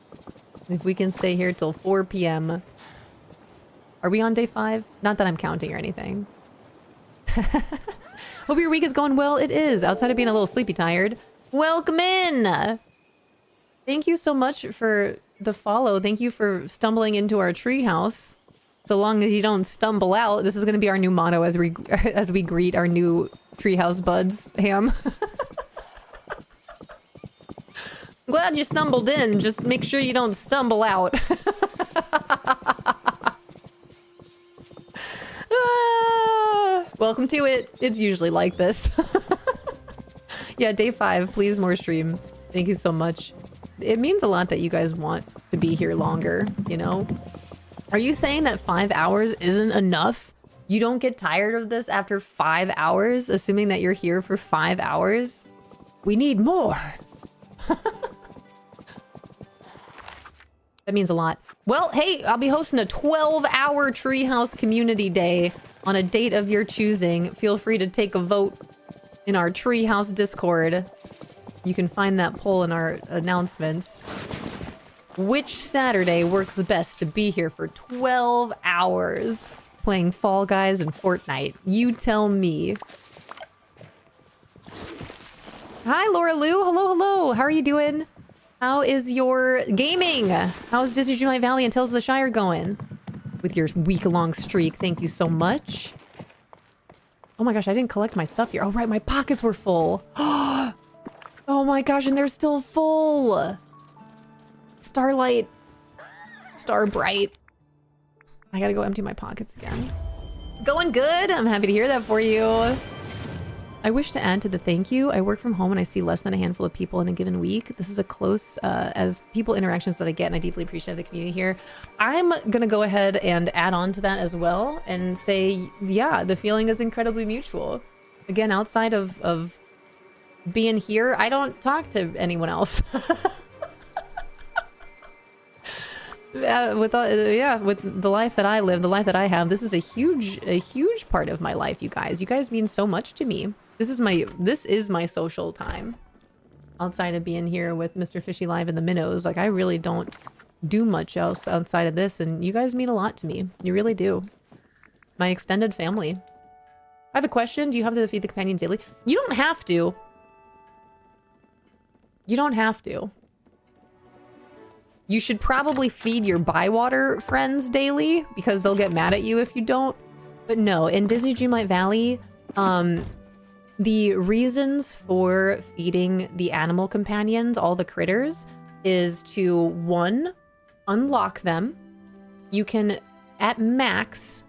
if we can stay here till 4 p.m. Are we on day 5? Not that I'm counting or anything. Hope your week is going well. It is. Outside of being a little sleepy tired. Welcome in! Thank you so much for the follow. Thank you for stumbling into our treehouse. So long as you don't stumble out. This is going to be our new motto as we greet our new treehouse buds, Ham. I'm glad you stumbled in. Just make sure you don't stumble out. Welcome to it. It's usually like this. Yeah, day 5. Please more stream. Thank you so much. It means a lot that you guys want to be here longer, you know? Are you saying that 5 hours isn't enough You don't get tired of this after 5 hours, assuming that you're here for 5 hours? We need more. That means a lot. Well, hey, I'll be hosting a 12-hour Treehouse Community Day on a date of your choosing. Feel free to take a vote in our Treehouse Discord. You can find that poll in our announcements. Which Saturday works best to be here for 12 hours playing Fall Guys and Fortnite? You tell me. Hi, Laura Lou. Hello, hello. How are you doing? How is your gaming? How's Disney Dreamlight Valley and Tales of the Shire going? With your week-long streak, thank you so much. Oh my gosh, I didn't collect my stuff here. Oh right, my pockets were full. Oh my gosh, and they're still full. Starlight. Starbright. I gotta go empty my pockets again. Going good. I'm happy to hear that for you. I wish to add to the thank you. I work from home and I see less than a handful of people in a given week. This is a close as people interactions that I get, and I deeply appreciate the community here. I'm gonna go ahead and add on to that as well and say, yeah, the feeling is incredibly mutual. Again, outside of being here, I don't talk to anyone else. With the life that I live, the life that I have, this is a huge part of my life, you guys. You guys mean so much to me. This is my social time. Outside of being here with Mr. Fishy Live and the Minnows, like I really don't do much else outside of this, and you guys mean a lot to me. You really do. My extended family. I have a question. Do you have to feed the companions daily? You don't have to. You don't have to. You should probably feed your Bywater friends daily because they'll get mad at you if you don't. But no, in Disney Dreamlight Valley, the reasons for feeding the animal companions, all the critters, is to, 1, unlock them. You can, at max,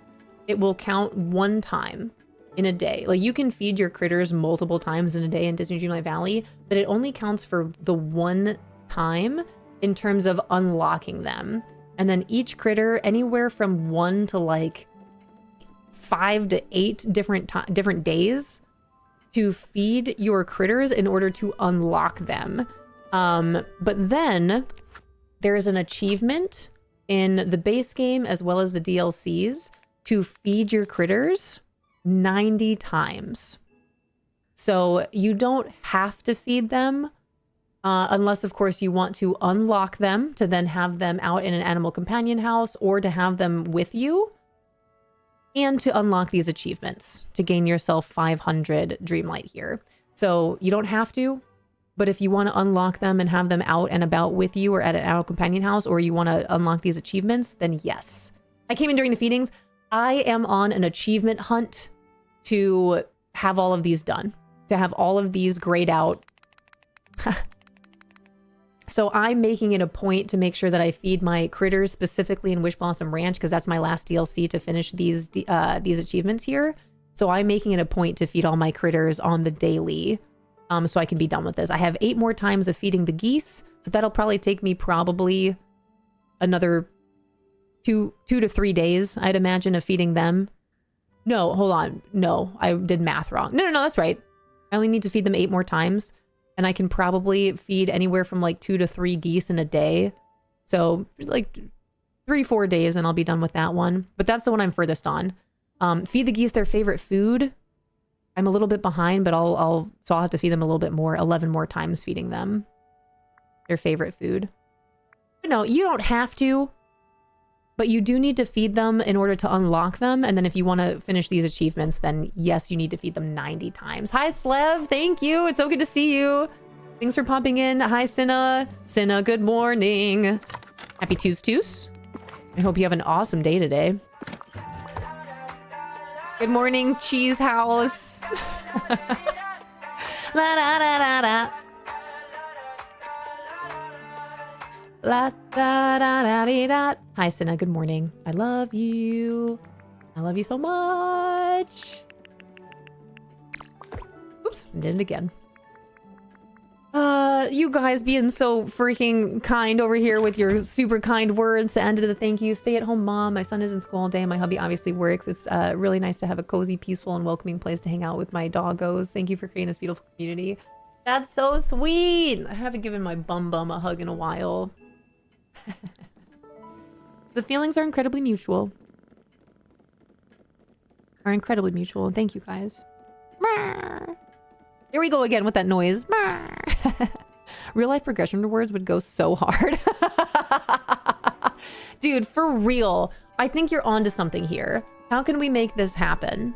it will count 1 time in a day. Like, you can feed your critters multiple times in a day in Disney Dreamlight Valley, but it only counts for the 1 time in terms of unlocking them. And then each critter, anywhere from 1 to like 5 to 8 different days to feed your critters in order to unlock them. But then there is an achievement in the base game as well as the DLCs to feed your critters 90 times. So you don't have to feed them unless, of course, you want to unlock them to then have them out in an animal companion house or to have them with you. And to unlock these achievements to gain yourself 500 Dreamlight here. So you don't have to, but if you want to unlock them and have them out and about with you or at an animal companion house, or you want to unlock these achievements, then yes. I came in during the feedings. I am on an achievement hunt to have all of these done, to have all of these grayed out. So I'm making it a point to make sure that I feed my critters specifically in Wish Blossom Ranch, because that's my last DLC to finish these achievements here. So I'm making it a point to feed all my critters on the daily, so I can be done with this. I have 8 more times of feeding the geese, so that'll probably take me probably another 2 to 3 days, I'd imagine, of feeding them. No, hold on. No, I did math wrong. No, that's right. I only need to feed them 8 more times. And I can probably feed anywhere from like 2 to 3 geese in a day. So like 3-4 days and I'll be done with that one. But that's the one I'm furthest on. Feed the geese their favorite food. I'm a little bit behind, but I'll have to feed them a little bit more. 11 more times feeding them their favorite food. But no, you don't have to. But you do need to feed them in order to unlock them. And then if you want to finish these achievements, then yes, you need to feed them 90 times. Hi, Slev. Thank you. It's so good to see you. Thanks for popping in. Hi, Cinna. Cinna, good morning. Happy Tuesday. I hope you have an awesome day today. Good morning, Cheese House. La da da da da. La da da da dee da. Hi, Cinna. Good morning. I love you. I love you so much. Oops, I did it again. You guys being so freaking kind over here with your super kind words to end of the thank you. Stay at home mom. My son is in school all day. My hubby obviously works. It's really nice to have a cozy, peaceful, and welcoming place to hang out with my doggos. Thank you for creating this beautiful community. That's so sweet. I haven't given my bum a hug in a while. The feelings are incredibly mutual. Thank you guys. Here we go again with that noise. Real life progression rewards would go so hard. Dude, for real. I think you're onto something here. How can we make this happen?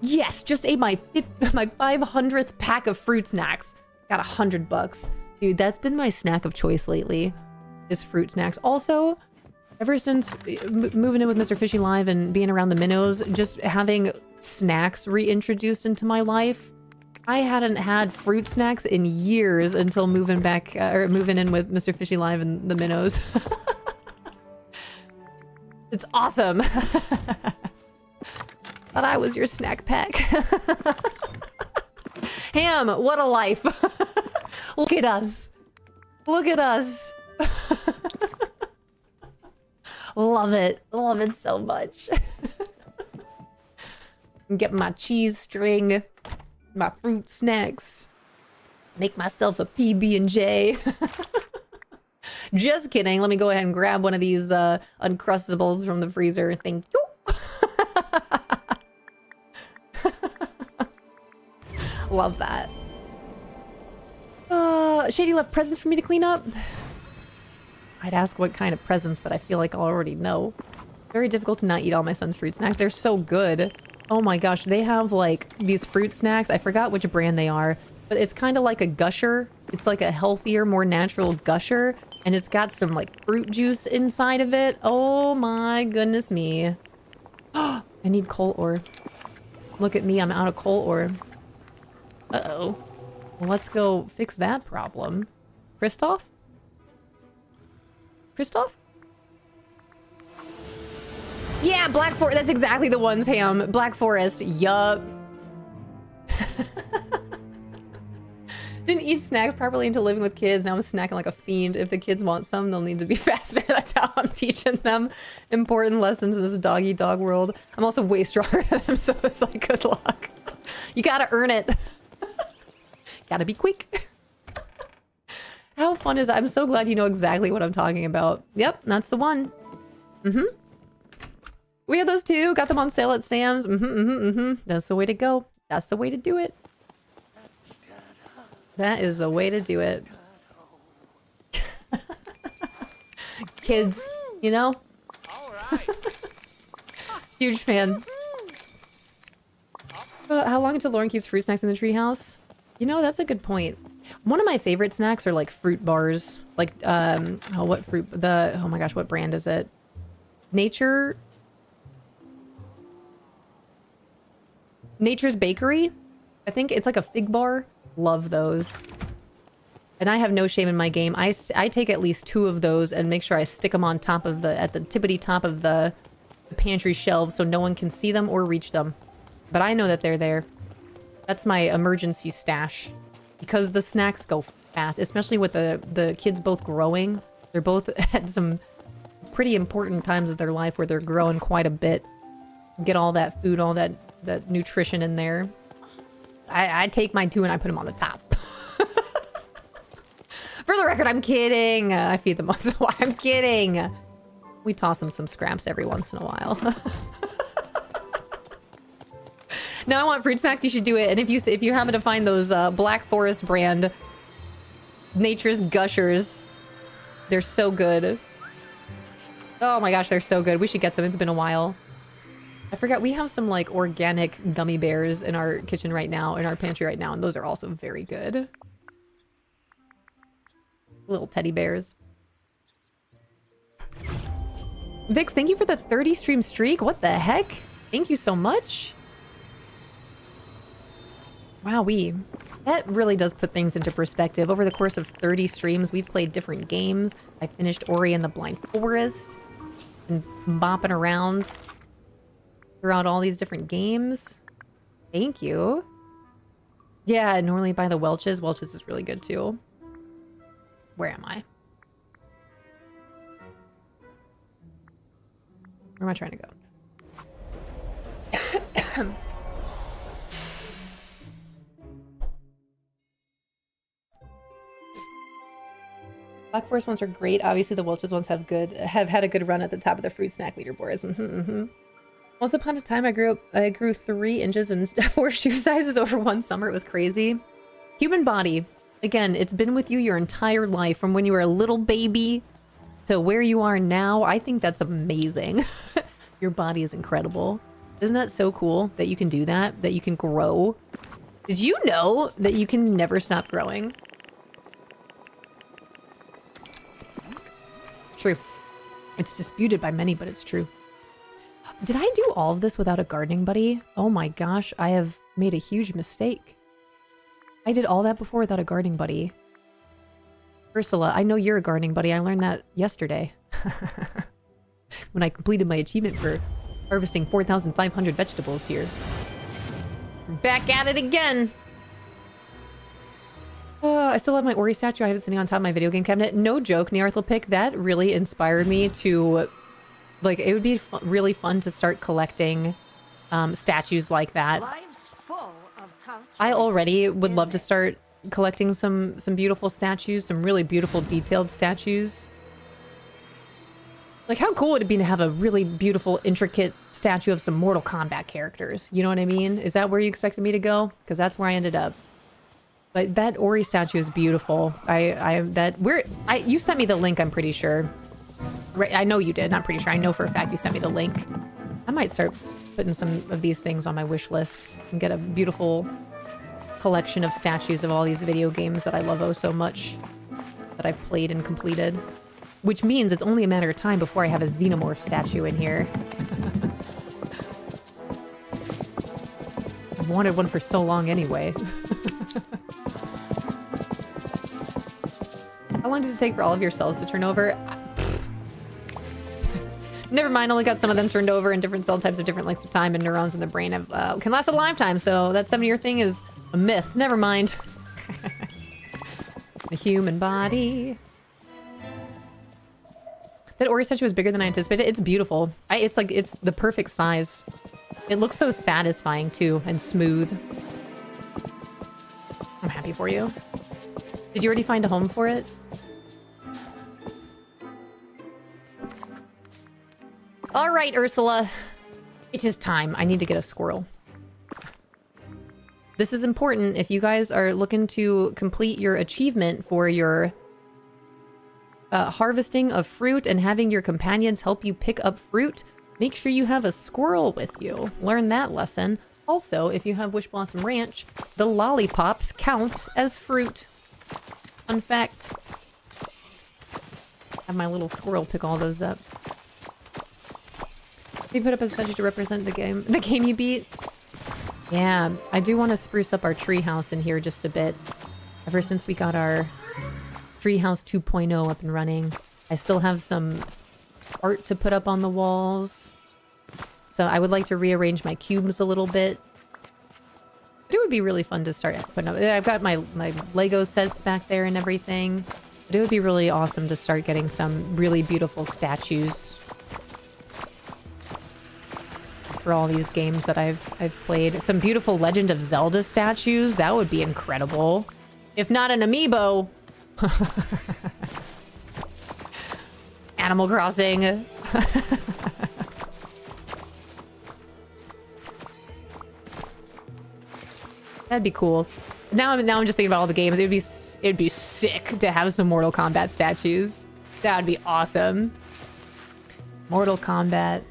Yes, just ate my 500th pack of fruit snacks. Got $100. Dude, that's been my snack of choice lately. Is fruit snacks. Also, ever since moving in with Mr. Fishy Live and being around the minnows, just having snacks reintroduced into my life. I hadn't had fruit snacks in years until moving back or moving in with Mr. Fishy Live and the minnows. It's awesome. Thought I was your snack pack. Ham, what a life. Look at us. Look at us. Love it. Love it so much. Get my cheese string, my fruit snacks, make myself a PB&J. Just kidding. Let me go ahead and grab one of these Uncrustables from the freezer. Thank you. Love that. Shady left presents for me to clean up. I'd ask what kind of presents, but I feel like I'll already know. Very difficult to not eat all my son's fruit snacks. They're so good. Oh my gosh, they have like these fruit snacks. I forgot which brand they are, but it's kind of like a gusher. It's like a healthier, more natural gusher, and it's got some like fruit juice inside of it. Oh my goodness me. I need coal ore. Look at me, I'm out of coal ore. Uh-oh. Well, let's go fix that problem. Kristoff? Kristoff? Yeah, Black Forest. That's exactly the ones, Ham. Black Forest. Yup. Didn't eat snacks properly until living with kids. Now I'm snacking like a fiend. If the kids want some, they'll need to be faster. That's how I'm teaching them important lessons in this dog-eat-dog world. I'm also way stronger than them, so it's like, good luck. You gotta earn it. Gotta be quick. How fun is that? I'm so glad you know exactly what I'm talking about. Yep, that's the one. Mm-hmm. We have those too. Got them on sale at Sam's. That's the way to go. That's the way to do it. That is the way to do it. Kids, you know? Huge fan. How long until Lauren keeps fruit snacks in the treehouse? You know, that's a good point. One of my favorite snacks are like fruit bars. Like, oh, what fruit? Oh my gosh, what brand is it? Nature's Bakery? I think it's like a fig bar. Love those. And I have no shame in my game. I take at least 2 of those and make sure I stick them on top of at the tippity top of the pantry shelves so no one can see them or reach them. But I know that they're there. That's my emergency stash. Because the snacks go fast, especially with the kids both growing. They're both at some pretty important times of their life where they're growing quite a bit. Get all that food, all that nutrition in there. I take mine too and I put them on the top. For the record, I'm kidding. I feed them once in a while. I'm kidding. We toss them some scraps every once in a while. Now I want fruit snacks. You should do it. And if you happen to find those Black Forest brand Nature's Gushers, they're so good. Oh my gosh, they're so good. We should get some. It's been a while. I forgot we have some like organic gummy bears in our kitchen right now, in our pantry right now, and those are also very good. Little teddy bears. Vix, thank you for the 30 stream streak. What the heck? Thank you so much. Wowee. That really does put things into perspective. Over the course of 30 streams, we've played different games. I finished Ori and the Blind Forest. And bopping around throughout all these different games. Thank you. Yeah, normally by the Welch's. Welch's is really good too. Where am I? Where am I trying to go? Black Forest ones are great. Obviously, the Welch's ones have had a good run at the top of the fruit snack leaderboards. Once upon a time, I grew 3 inches and 4 shoe sizes over one summer. It was crazy. Human body, again, it's been with you your entire life, from when you were a little baby to where you are now. I think that's amazing. Your body is incredible. Isn't that so cool that you can do that? That you can grow? Did you know that you can never stop growing? It's true. It's disputed by many, but it's true. Did I do all of this without a gardening buddy? Oh my gosh, I have made a huge mistake. I did all that before without a gardening buddy. Ursula, I know you're a gardening buddy. I learned that yesterday. When I completed my achievement for harvesting 4,500 vegetables here. We're back at it again. I still have my Ori statue. I have it sitting on top of my video game cabinet. No joke, Nearthlepik, that really inspired me to... Like, it would be really fun to start collecting statues like that. I already would love to start collecting some beautiful statues, some really beautiful detailed statues. Like, how cool would it be to have a really beautiful, intricate statue of some Mortal Kombat characters? You know what I mean? Is that where you expected me to go? Because that's where I ended up. But that Ori statue is beautiful. You sent me the link, I'm pretty sure. Right, I know you did. Not pretty sure. I know for a fact you sent me the link. I might start putting some of these things on my wish list and get a beautiful collection of statues of all these video games that I love oh so much, that I've played and completed. Which means it's only a matter of time before I have a Xenomorph statue in here. I've wanted one for so long anyway. How long does it take for all of your cells to turn over? Never mind, only got some of them turned over, and different cell types of different lengths of time, and neurons in the brain have, can last a lifetime, so that 7-year thing is a myth. Never mind. The human body. That Ori statue was bigger than I anticipated. It's beautiful. It's the perfect size. It looks so satisfying too, and smooth. I'm happy for you. Did you already find a home for it? All right, Ursula. It is time. I need to get a squirrel. This is important if you guys are looking to complete your achievement for your harvesting of fruit and having your companions help you pick up fruit. Make sure you have a squirrel with you. Learn that lesson. Also, if you have Wish Blossom Ranch, the lollipops count as fruit. Fun fact. Have my little squirrel pick all those up. We put up a statue to represent the game you beat. Yeah, I do want to spruce up our treehouse in here just a bit. Ever since we got our Treehouse 2.0 up and running, I still have some art to put up on the walls. So I would like to rearrange my cubes a little bit. But it would be really fun to start putting up. I've got my Lego sets back there and everything. But it would be really awesome to start getting some really beautiful statues for all these games that I've played. Some beautiful Legend of Zelda statues. That would be incredible. If not an amiibo. Animal Crossing. That'd be cool. Now I'm just thinking about all the games. It'd be sick to have some Mortal Kombat statues. That'd be awesome. Mortal Kombat,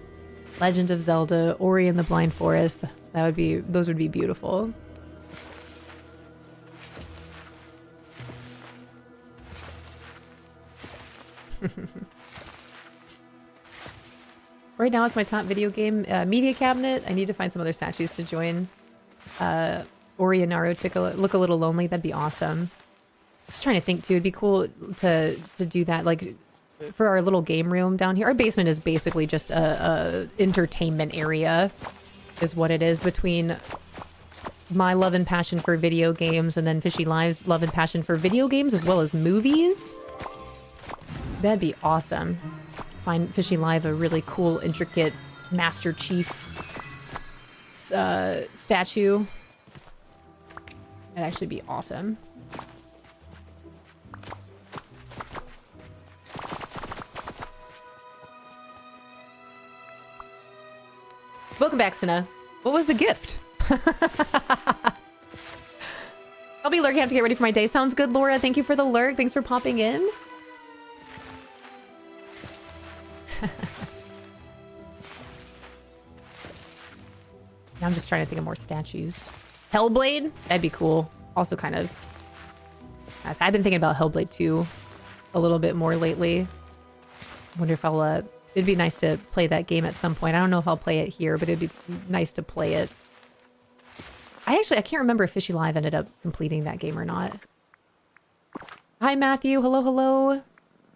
Legend of Zelda, Ori and the Blind Forest. Those would be beautiful. Right now it's my top video game media cabinet. I need to find some other statues to join. Ori and Naruto look a little lonely. That'd be awesome. Just trying to think too. It'd be cool to do that, like for our little game room down here. Our basement is basically just a entertainment area, is what it is, between my love and passion for video games, and then Fishy Live's love and passion for video games as well as movies. That'd be awesome. Find Fishy Live a really cool, intricate Master Chief statue. That'd actually be awesome. Welcome back, Sina. What was the gift? I'll be lurking. I have to get ready for my day. Sounds good, Laura. Thank you for the lurk. Thanks for popping in. Now I'm just trying to think of more statues. Hellblade? That'd be cool. Also kind of... Yes, I've been thinking about Hellblade 2 a little bit more lately. Wonder if I'll... It'd be nice to play that game at some point. I don't know if I'll play it here, but it'd be nice to play it. I can't remember if Fishy Live ended up completing that game or not. Hi, Matthew. Hello, hello.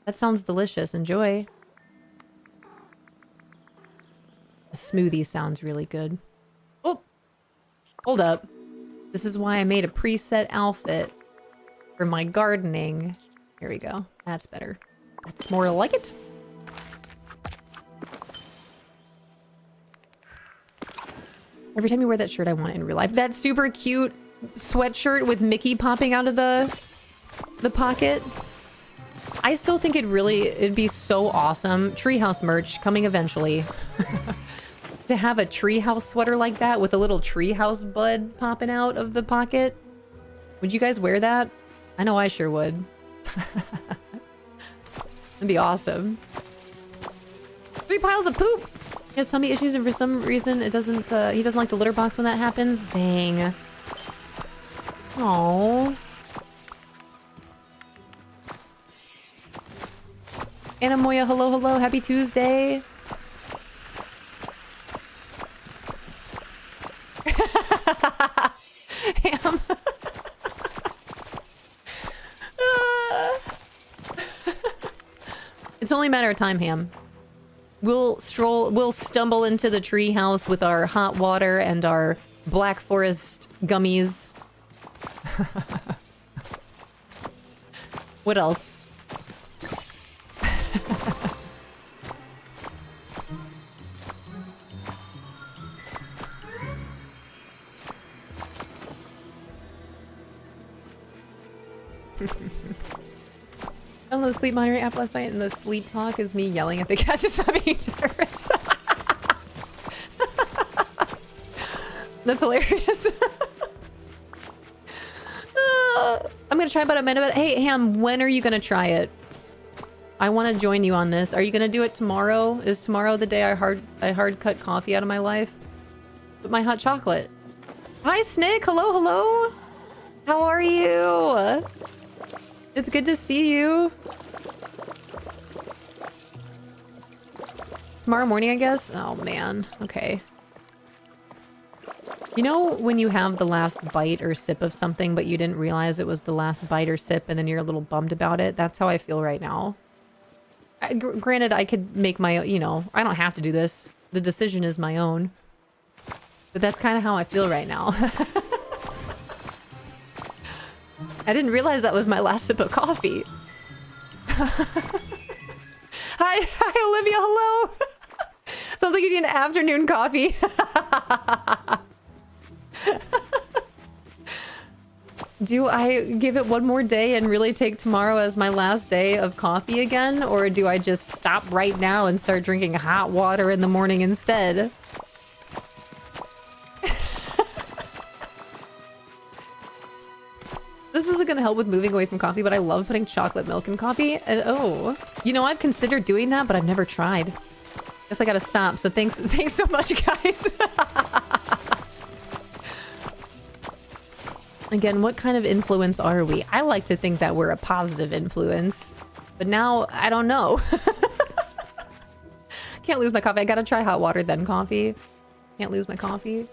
That sounds delicious. Enjoy. A smoothie sounds really good. Oh, hold up. This is why I made a preset outfit for my gardening. Here we go. That's better. That's more like it. Every time you wear that shirt, I want it in real life. That super cute sweatshirt with Mickey popping out of the pocket. I still think it'd be so awesome. Treehouse merch coming eventually. To have a treehouse sweater like that with a little treehouse bud popping out of the pocket. Would you guys wear that? I know I sure would. That'd be awesome. 3 piles of poop. He has tummy issues, and for some reason it doesn't. He doesn't like the litter box when that happens. Dang. Aww. Anna Moya, hello, hello. Happy Tuesday. Ham. It's only a matter of time, Ham. We'll stumble into the tree house with our hot water and our Black Forest gummies. What else? I downloaded the sleep monitoring app last night, and the sleep talk is me yelling at the cat to stop eating terrorists. That's hilarious. I'm gonna try about a minute. Hey, Ham, when are you gonna try it? I want to join you on this. Are you gonna do it tomorrow? Is tomorrow the day I hard cut coffee out of my life? With my hot chocolate. Hi, Snick. Hello, hello. How are you? It's good to see you. Tomorrow morning, I guess? Oh, man. Okay. You know when you have the last bite or sip of something, but you didn't realize it was the last bite or sip, and then you're a little bummed about it? That's how I feel right now. Granted, I could make my, you know, I don't have to do this. The decision is my own. But that's kind of how I feel right now. I didn't realize that was my last sip of coffee. Hi, Olivia, hello. Sounds like you need an afternoon coffee. Do I give it one more day and really take tomorrow as my last day of coffee again? Or do I just stop right now and start drinking hot water in the morning instead? This isn't going to help with moving away from coffee, but I love putting chocolate milk in coffee. And oh, you know, I've considered doing that, but I've never tried. Guess I got to stop. So thanks so much, guys. Again, what kind of influence are we? I like to think that we're a positive influence, but now I don't know. Can't lose my coffee. I got to try hot water, then coffee. Can't lose my coffee.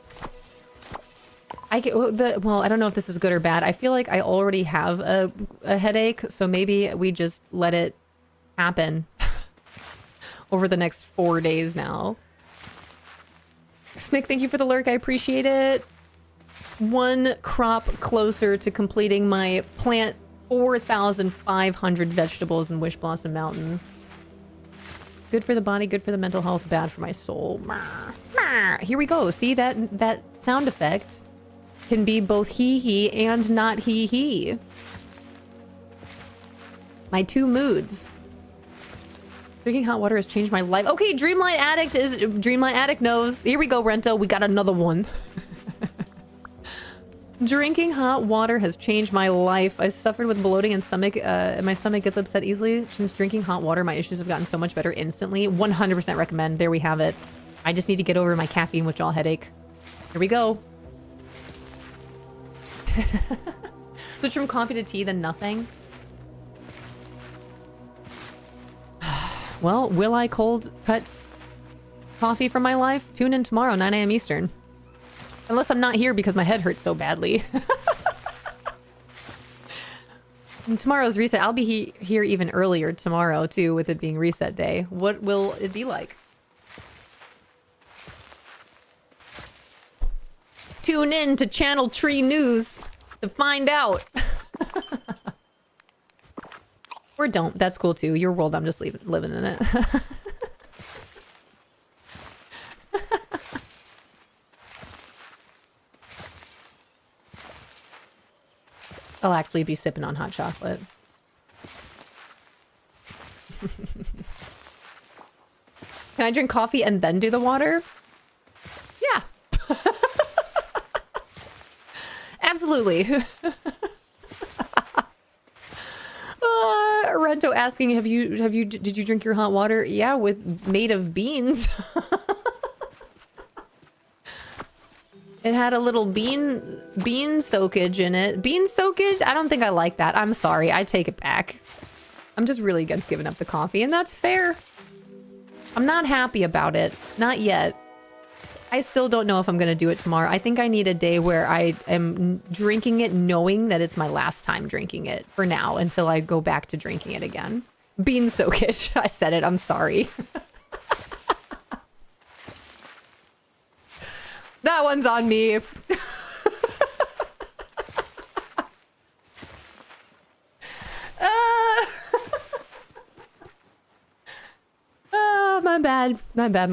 Well, I don't know if this is good or bad. I feel like I already have a headache, so maybe we just let it happen over the next 4 days now. Snick, thank you for the lurk. I appreciate it. one crop closer to completing my plant 4,500 vegetables in Wish Blossom Mountain. Good for the body, good for the mental health, bad for my soul. Here we go. See that sound effect can be both he and not he. My two moods. Drinking hot water has changed my life. Okay, Dreamlight Addict knows. Here we go, Rento. We got another one. Drinking hot water has changed my life. I suffered with bloating and stomach. My stomach gets upset easily. Since drinking hot water, my issues have gotten so much better instantly. 100% recommend. There we have it. I just need to get over my caffeine withdrawal headache. Here we go. Switch from coffee to tea, then nothing. Well, will I cold cut coffee from my life? Tune in tomorrow, 9 a.m. Eastern. Unless I'm not here because my head hurts so badly. And tomorrow's reset. I'll be here even earlier tomorrow, too, with it being reset day. What will it be like? Tune in to Channel Tree News to find out. Or don't. That's cool, too. Your world, I'm just living in it. I'll actually be sipping on hot chocolate. Can I drink coffee and then do the water? Yeah. Absolutely. Rento asking, did you drink your hot water? Yeah, made of beans. It had a little bean soakage in it. Bean soakage? I don't think I like that. I'm sorry. I take it back. I'm just really against giving up the coffee, and that's fair. I'm not happy about it. Not yet. I still don't know if I'm going to do it tomorrow. I think I need a day where I am drinking it knowing that it's my last time drinking it for now until I go back to drinking it again. Bean soakage. I said it. I'm sorry. That one's on me. Oh, my bad. My bad.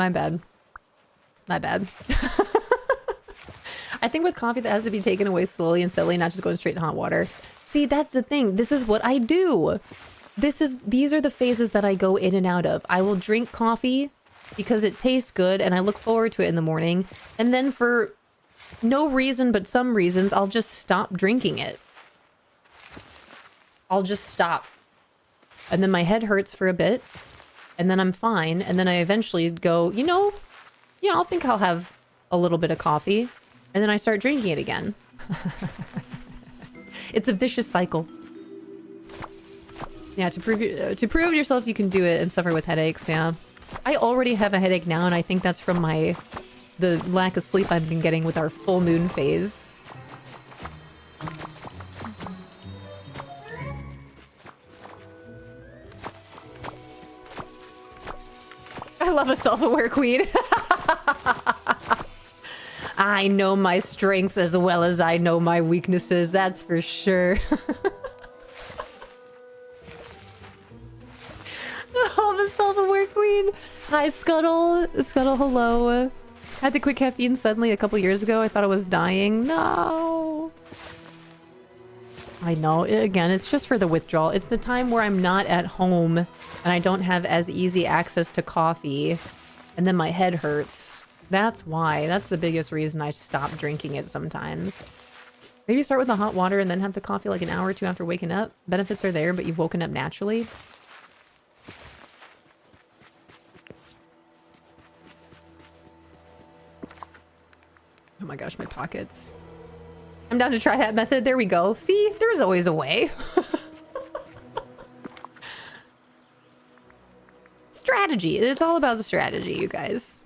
I think with coffee that has to be taken away slowly and steadily, not just going straight in hot water. See, that's the thing. This is what I do. These are the phases that I go in and out of. I will drink coffee because it tastes good and I look forward to it in the morning. And then for no reason but some reasons, I'll just stop drinking it. I'll just stop. And then my head hurts for a bit. And then I'm fine. And then I eventually go, I think I'll have a little bit of coffee. And then I start drinking it again. It's a vicious cycle. Yeah, to prove yourself you can do it and suffer with headaches, yeah. I already have a headache now, and I think that's from the lack of sleep I've been getting with our full moon phase. I love a self-aware queen. I know my strength as well as I know my weaknesses, that's for sure. Oh, the self-aware queen. Hi, Scuttle. Scuttle, hello. Had to quit caffeine suddenly a couple years ago. I thought I was dying. No. I know. Again, it's just for the withdrawal. It's the time where I'm not at home and I don't have as easy access to coffee. And then my head hurts. That's why. That's the biggest reason I stop drinking it sometimes. Maybe start with the hot water and then have the coffee like an hour or two after waking up. Benefits are there, but you've woken up naturally. Oh my gosh, my pockets. I'm down to try that method. There we go. See, there's always a way. Strategy. It's all about the strategy, you guys.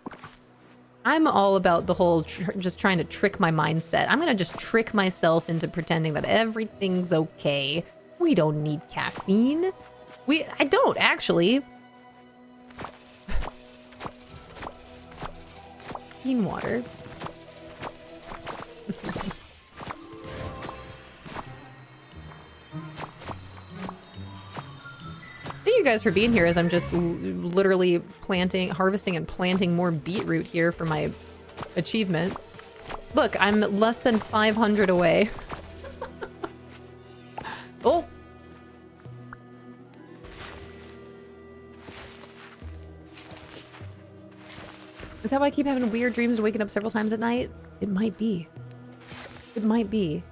I'm all about the whole just trying to trick my mindset. I'm gonna just trick myself into pretending that everything's okay. We don't need caffeine. I don't, actually. Bean water. you guys for being here as I'm just literally harvesting and planting more beetroot here for my achievement. Look, I'm less than 500 away. Oh! Is that why I keep having weird dreams and waking up several times at night? It might be. It might be.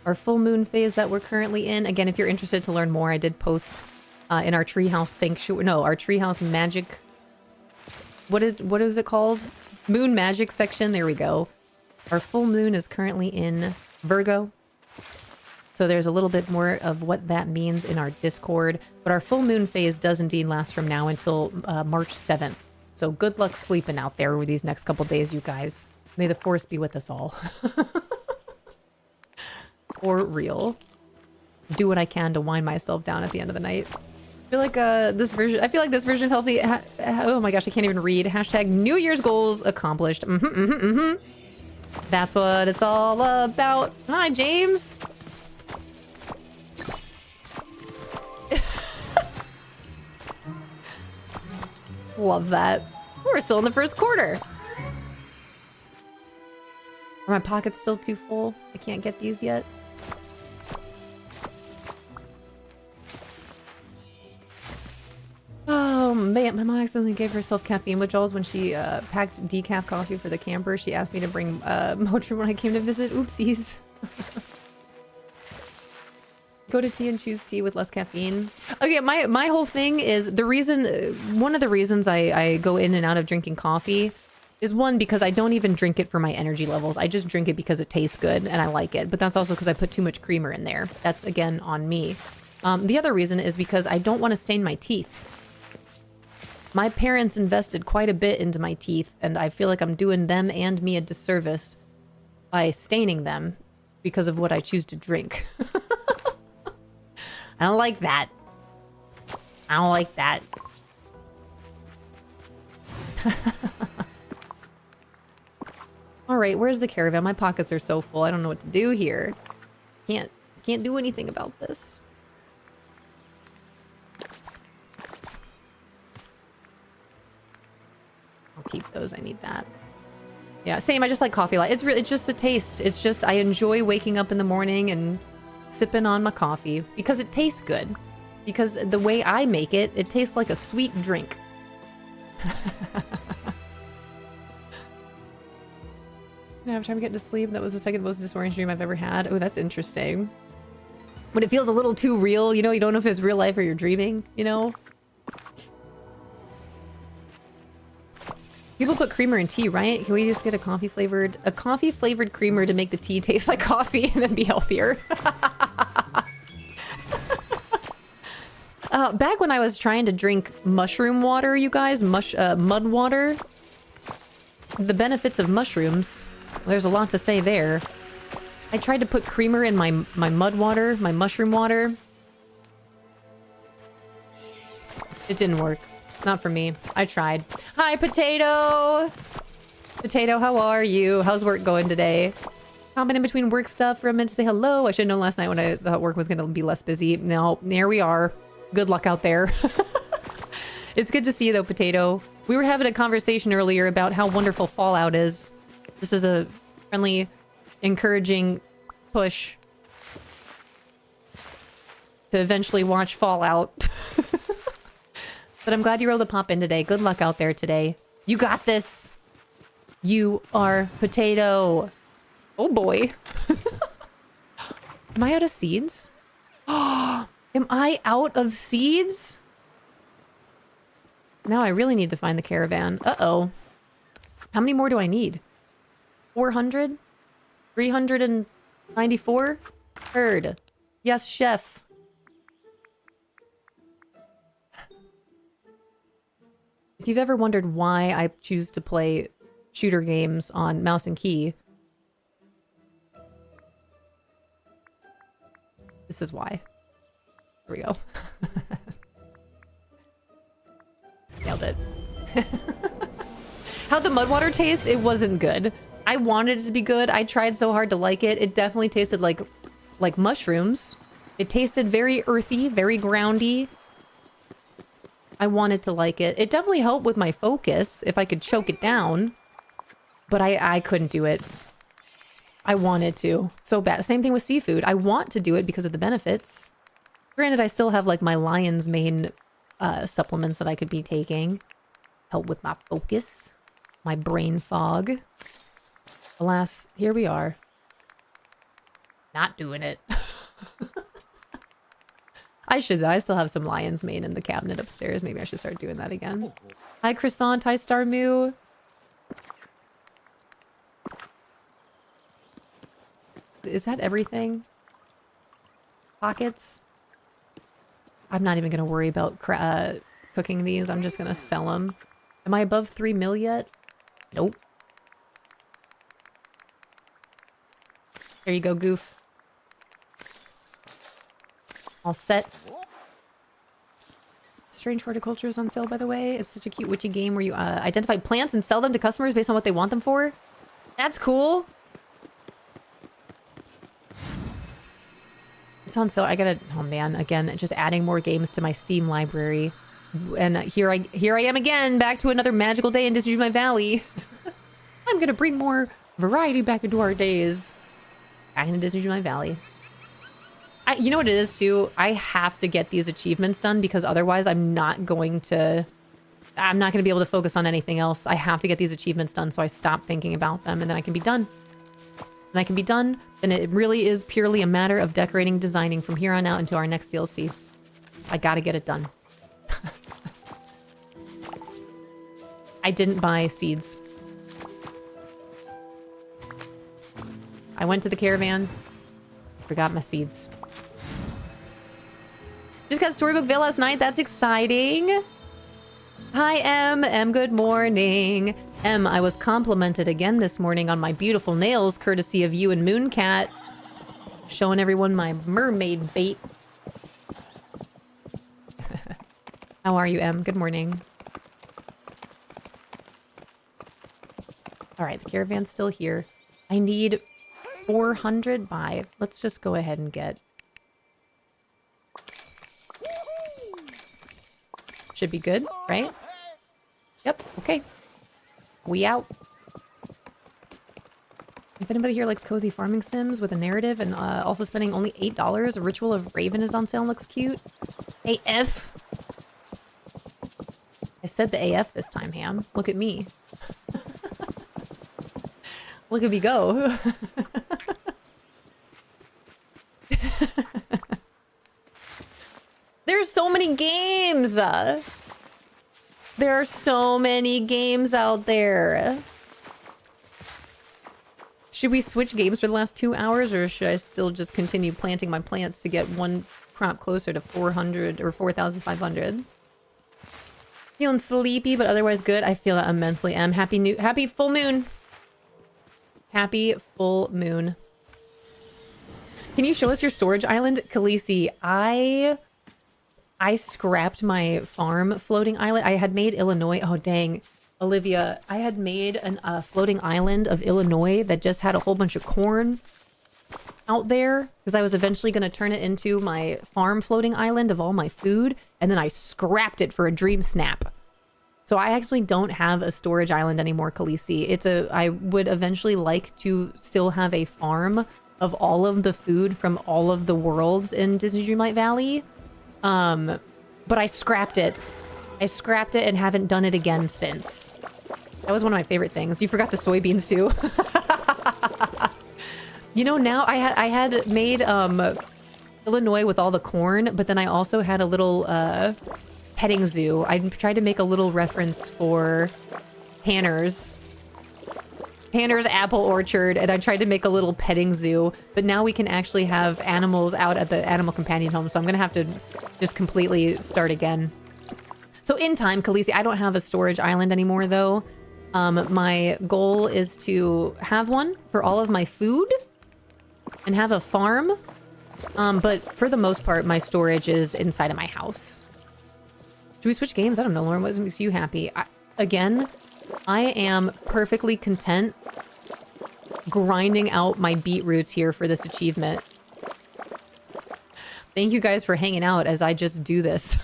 Our full moon phase that we're currently in. Again, if you're interested to learn more, I did post in our treehouse sanctuary. No, our treehouse magic. What is it called? Moon magic section. There we go. Our full moon is currently in Virgo. So there's a little bit more of what that means in our Discord. But our full moon phase does indeed last from now until March 7th. So good luck sleeping out there with these next couple days, you guys. May the force be with us all. For real. Do what I can to wind myself down at the end of the night. I feel like this version of Healthy... oh my gosh, I can't even read. Hashtag New Year's goals accomplished. That's what it's all about. Hi, James. Love that. We're still in the first quarter. Are my pockets still too full? I can't get these yet. Oh man, my mom accidentally gave herself caffeine withdrawals when she packed decaf coffee for the camper. She asked me to bring Motrin when I came to visit. Oopsies. Go to tea and choose tea with less caffeine. Okay, my whole thing is the reason, one of the reasons I go in and out of drinking coffee is one, because I don't even drink it for my energy levels. I just drink it because it tastes good and I like it. But that's also because I put too much creamer in there. That's, again, on me. The other reason is because I don't want to stain my teeth. My parents invested quite a bit into my teeth, and I feel like I'm doing them and me a disservice by staining them because of what I choose to drink. I don't like that. I don't like that. All right, where's the caravan? My pockets are so full. I don't know what to do here. Can't do anything about this. I'll keep those. I need that. Yeah, same. I just like coffee. It's just the taste. It's just I enjoy waking up in the morning and sipping on my coffee because it tastes good. Because the way I make it, it tastes like a sweet drink. Yeah, I'm trying to get to sleep. That was the second most disorienting dream I've ever had. Oh, that's interesting. When it feels a little too real, you know, you don't know if it's real life or you're dreaming, you know? People put creamer in tea, right? Can we just get a coffee flavored creamer to make the tea taste like coffee and then be healthier? Back when I was trying to drink mushroom water, you guys, mud water, the benefits of mushrooms, there's a lot to say there. I tried to put creamer in my mud water, my mushroom water. It didn't work. Not for me. I tried. Hi, Potato! Potato, how are you? How's work going today? Hopping in between work stuff for a minute to say hello. I should have known last night when I thought work was going to be less busy. No, there we are. Good luck out there. It's good to see you, though, Potato. We were having a conversation earlier about how wonderful Fallout is. This is a friendly, encouraging push to eventually watch Fallout. But I'm glad you were able to pop in today. Good luck out there today. You got this. You are Potato. Oh boy. Am I out of seeds? Am I out of seeds? Now I really need to find the caravan. Uh-oh. How many more do I need? 400? 394? Heard. Yes, chef. If you've ever wondered why I choose to play shooter games on mouse and key, this is why. Here we go. Nailed it. How'd the mud water taste? It wasn't good. I wanted it to be good. I tried so hard to like it. It definitely tasted like mushrooms. It tasted very earthy, very groundy. I wanted to like it. It definitely helped with my focus if I could choke it down. But I couldn't do it. I wanted to so bad. Same thing with seafood. I want to do it because of the benefits. Granted, I still have like my lion's mane supplements that I could be taking. Help with my focus, my brain fog. Alas, here we are. Not doing it. I should though. I still have some lion's mane in the cabinet upstairs. Maybe I should start doing that again. Hi, Croissant. Hi, Star Moo. Is that everything? Pockets? I'm not even going to worry about cooking these. I'm just going to sell them. Am I above 3 mil yet? Nope. There you go, Goof. All set. Strange Horticulture is on sale, by the way. It's such a cute witchy game where you identify plants and sell them to customers based on what they want them for. That's cool. It's on sale. I gotta, oh man, again, just adding more games to my Steam library. And here I am again, back to another magical day in Disney Valley. I'm gonna bring more variety back into our days. Back into Disney Valley. You know what it is too? I have to get these achievements done because otherwise I'm not going to be able to focus on anything else. I have to get these achievements done so I stop thinking about them and then I can be done. And I can be done, then it really is purely a matter of decorating, designing from here on out until our next DLC. I gotta get it done. I didn't buy seeds. I went to the caravan. Forgot my seeds. Just got Storybook Veil last night. That's exciting. Hi, M, good morning. I was complimented again this morning on my beautiful nails, courtesy of you and Mooncat. Showing everyone my mermaid bait. How are you, M? Good morning. All right, the caravan's still here. I need 400 buy. Let's just go ahead and get... Should be good, right? Yep, okay. We out. If anybody here likes cozy farming sims with a narrative and also spending only $8, a Ritual of Raven is on sale and looks cute. AF. I said the AF this time, Ham. Look at me. Look at me go. There's so many games. There are so many games out there. Should we switch games for the last 2 hours, or should I still just continue planting my plants to get one crop closer to 400 or 4,500? Feeling sleepy, but otherwise good. I feel that immensely. Happy full moon. Happy full moon. Can you show us your storage island, Khaleesi? I scrapped my farm floating island. I had made Illinois. Oh, dang. Olivia, I had made a floating island of Illinois that just had a whole bunch of corn out there because I was eventually going to turn it into my farm floating island of all my food. And then I scrapped it for a dream snap. So I actually don't have a storage island anymore, Khaleesi. I would eventually like to still have a farm of all of the food from all of the worlds in Disney Dreamlight Valley. But I scrapped it. I scrapped it and haven't done it again since. That was one of my favorite things. You forgot the soybeans too. You know, now I had made Illinois with all the corn, but then I also had a little petting zoo. I tried to make a little reference for Tanner's apple orchard, and I tried to make a little petting zoo, but now we can actually have animals out at the animal companion home, so I'm gonna have to just completely start again. So in time, Khaleesi, I don't have a storage island anymore though. My goal is to have one for all of my food and have a farm. But for the most part, my storage is inside of my house. Should we switch games? I don't know, Lauren, what makes you happy? Again, I am perfectly content grinding out my beetroots here for this achievement. Thank you guys for hanging out as I just do this.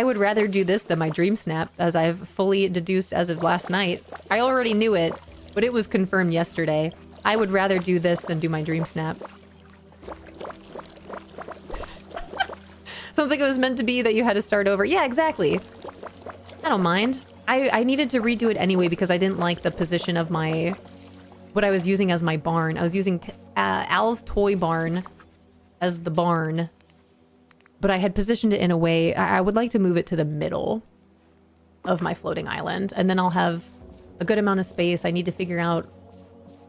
I would rather do this than my dream snap, as I've fully deduced as of last night. I already knew it, but it was confirmed yesterday. I would rather do this than do my dream snap. Sounds like it was meant to be that you had to start over. Yeah, exactly. I don't mind. I needed to redo it anyway because I didn't like the position of my... what I was using as my barn. I was using Al's toy barn as the barn. But I had positioned it in a way... I would like to move it to the middle of my floating island. And then I'll have a good amount of space. I need to figure out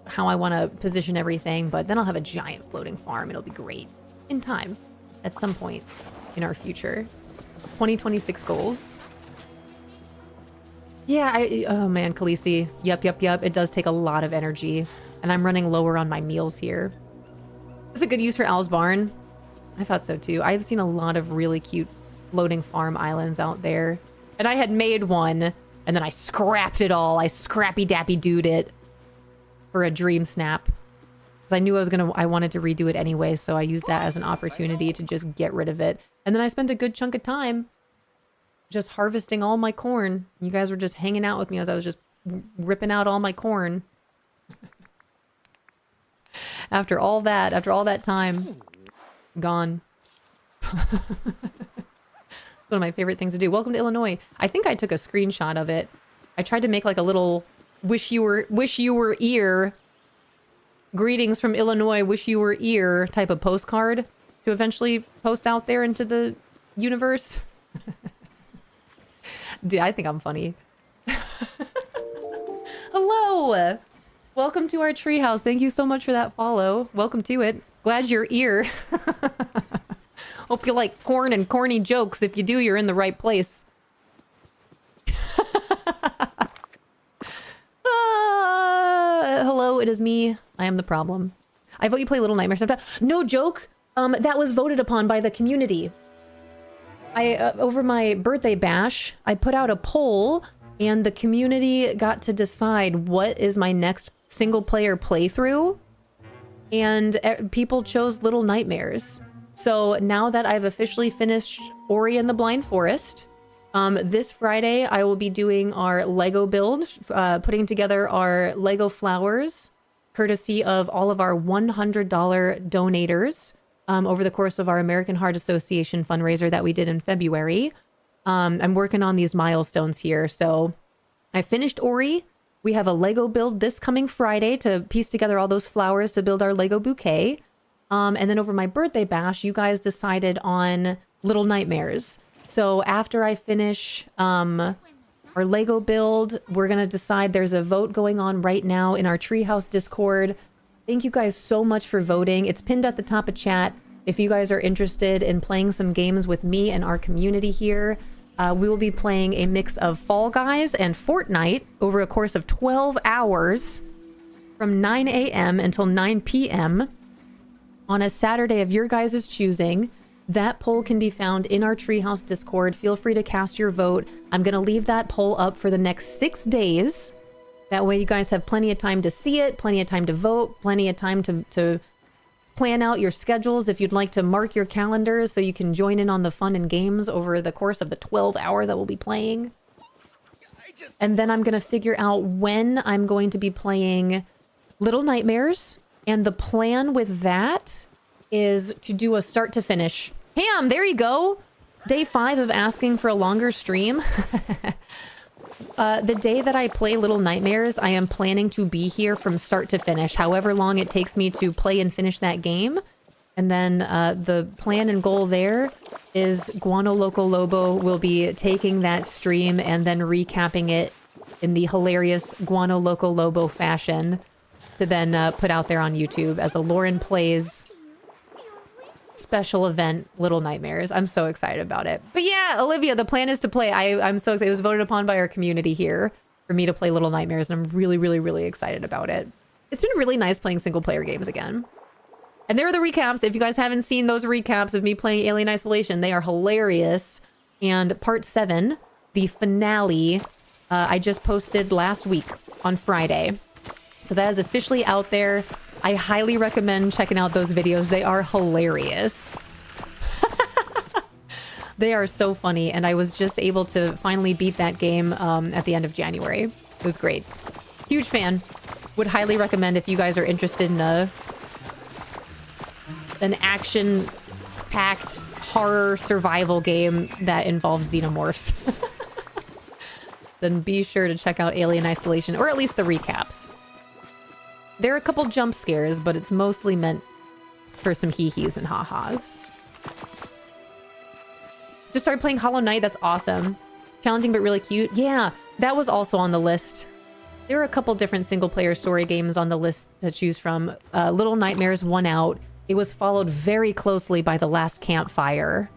how I want to position everything. But then I'll have a giant floating farm. It'll be great. In time. At some point in our future. 2026 goals. Yeah, oh man, Khaleesi. Yep. It does take a lot of energy. And I'm running lower on my meals here. It's a good use for Al's barn. I thought so too. I've seen a lot of really cute floating farm islands out there. And I had made one, and then I scrapped it all. I scrappy dappy doed it for a dream snap. Because I knew I wanted to redo it anyway, so I used that as an opportunity to just get rid of it. And then I spent a good chunk of time just harvesting all my corn. You guys were just hanging out with me as I was just ripping out all my corn. After all that time, gone. One of my favorite things to do. Welcome to Illinois. I think I took a screenshot of it. I tried to make like a little wish you were ear, greetings from Illinois, wish you were ear type of postcard to eventually post out there into the universe. Dude, I think I'm funny. Hello! Welcome to our treehouse. Thank you so much for that follow. Welcome to it. Glad you're here. Hope you like corn and corny jokes. If you do, you're in the right place. Hello, it is me. I am the problem. I vote you play Little Nightmares sometime. No joke. That was voted upon by the community. Over my birthday bash, I put out a poll and the community got to decide what is my next single player playthrough. And people chose Little Nightmares. So now that I've officially finished Ori and the Blind Forest, this Friday I will be doing our Lego build, putting together our Lego flowers, courtesy of all of our $100 donators. Over the course of our American Heart Association fundraiser that we did in February. I'm working on these milestones here. So I finished Ori. We have a Lego build this coming Friday to piece together all those flowers to build our Lego bouquet. And then over my birthday bash, you guys decided on Little Nightmares. So after I finish our Lego build, we're going to decide. There's a vote going on right now in our Treehouse Discord. Thank you guys so much for voting. It's pinned at the top of chat. If you guys are interested in playing some games with me and our community here, we will be playing a mix of Fall Guys and Fortnite over a course of 12 hours from 9 a.m. until 9 p.m. on a Saturday of your guys' choosing. That poll can be found in our Treehouse Discord. Feel free to cast your vote. I'm going to leave that poll up for the next 6 days. That way you guys have plenty of time to see it, plenty of time to vote, plenty of time to plan out your schedules if you'd like to mark your calendars so you can join in on the fun and games over the course of the 12 hours that we'll be playing. And then I'm going to figure out when I'm going to be playing Little Nightmares. And the plan with that is to do a start to finish. Ham, there you go. Day 5 of asking for a longer stream. The day that I play Little Nightmares, I am planning to be here from start to finish, however long it takes me to play and finish that game. And then the plan and goal there is Guano Loco Lobo will be taking that stream and then recapping it in the hilarious Guano Loco Lobo fashion to then put out there on YouTube as a Lauren Plays special event, Little Nightmares. I'm so excited about it. But yeah, Olivia, the plan is to play. I'm so excited. It was voted upon by our community here for me to play Little Nightmares, and I'm really, really, really excited about it. It's been really nice playing single player games again. And there are the recaps. If you guys haven't seen those recaps of me playing Alien Isolation, they are hilarious. And part 7, the finale, I just posted last week on Friday. So that is officially out there. I highly recommend checking out those videos. They are hilarious. They are so funny, and I was just able to finally beat that game at the end of January. It was great. Huge fan. Would highly recommend if you guys are interested in an action-packed horror survival game that involves xenomorphs. Then be sure to check out Alien Isolation, or at least the recaps. There are a couple jump scares, but it's mostly meant for some hee-hees and ha-has. Just started playing Hollow Knight. That's awesome. Challenging but really cute. Yeah, that was also on the list. There are a couple different single-player story games on the list to choose from. Little Nightmares won out. It was followed very closely by The Last Campfire.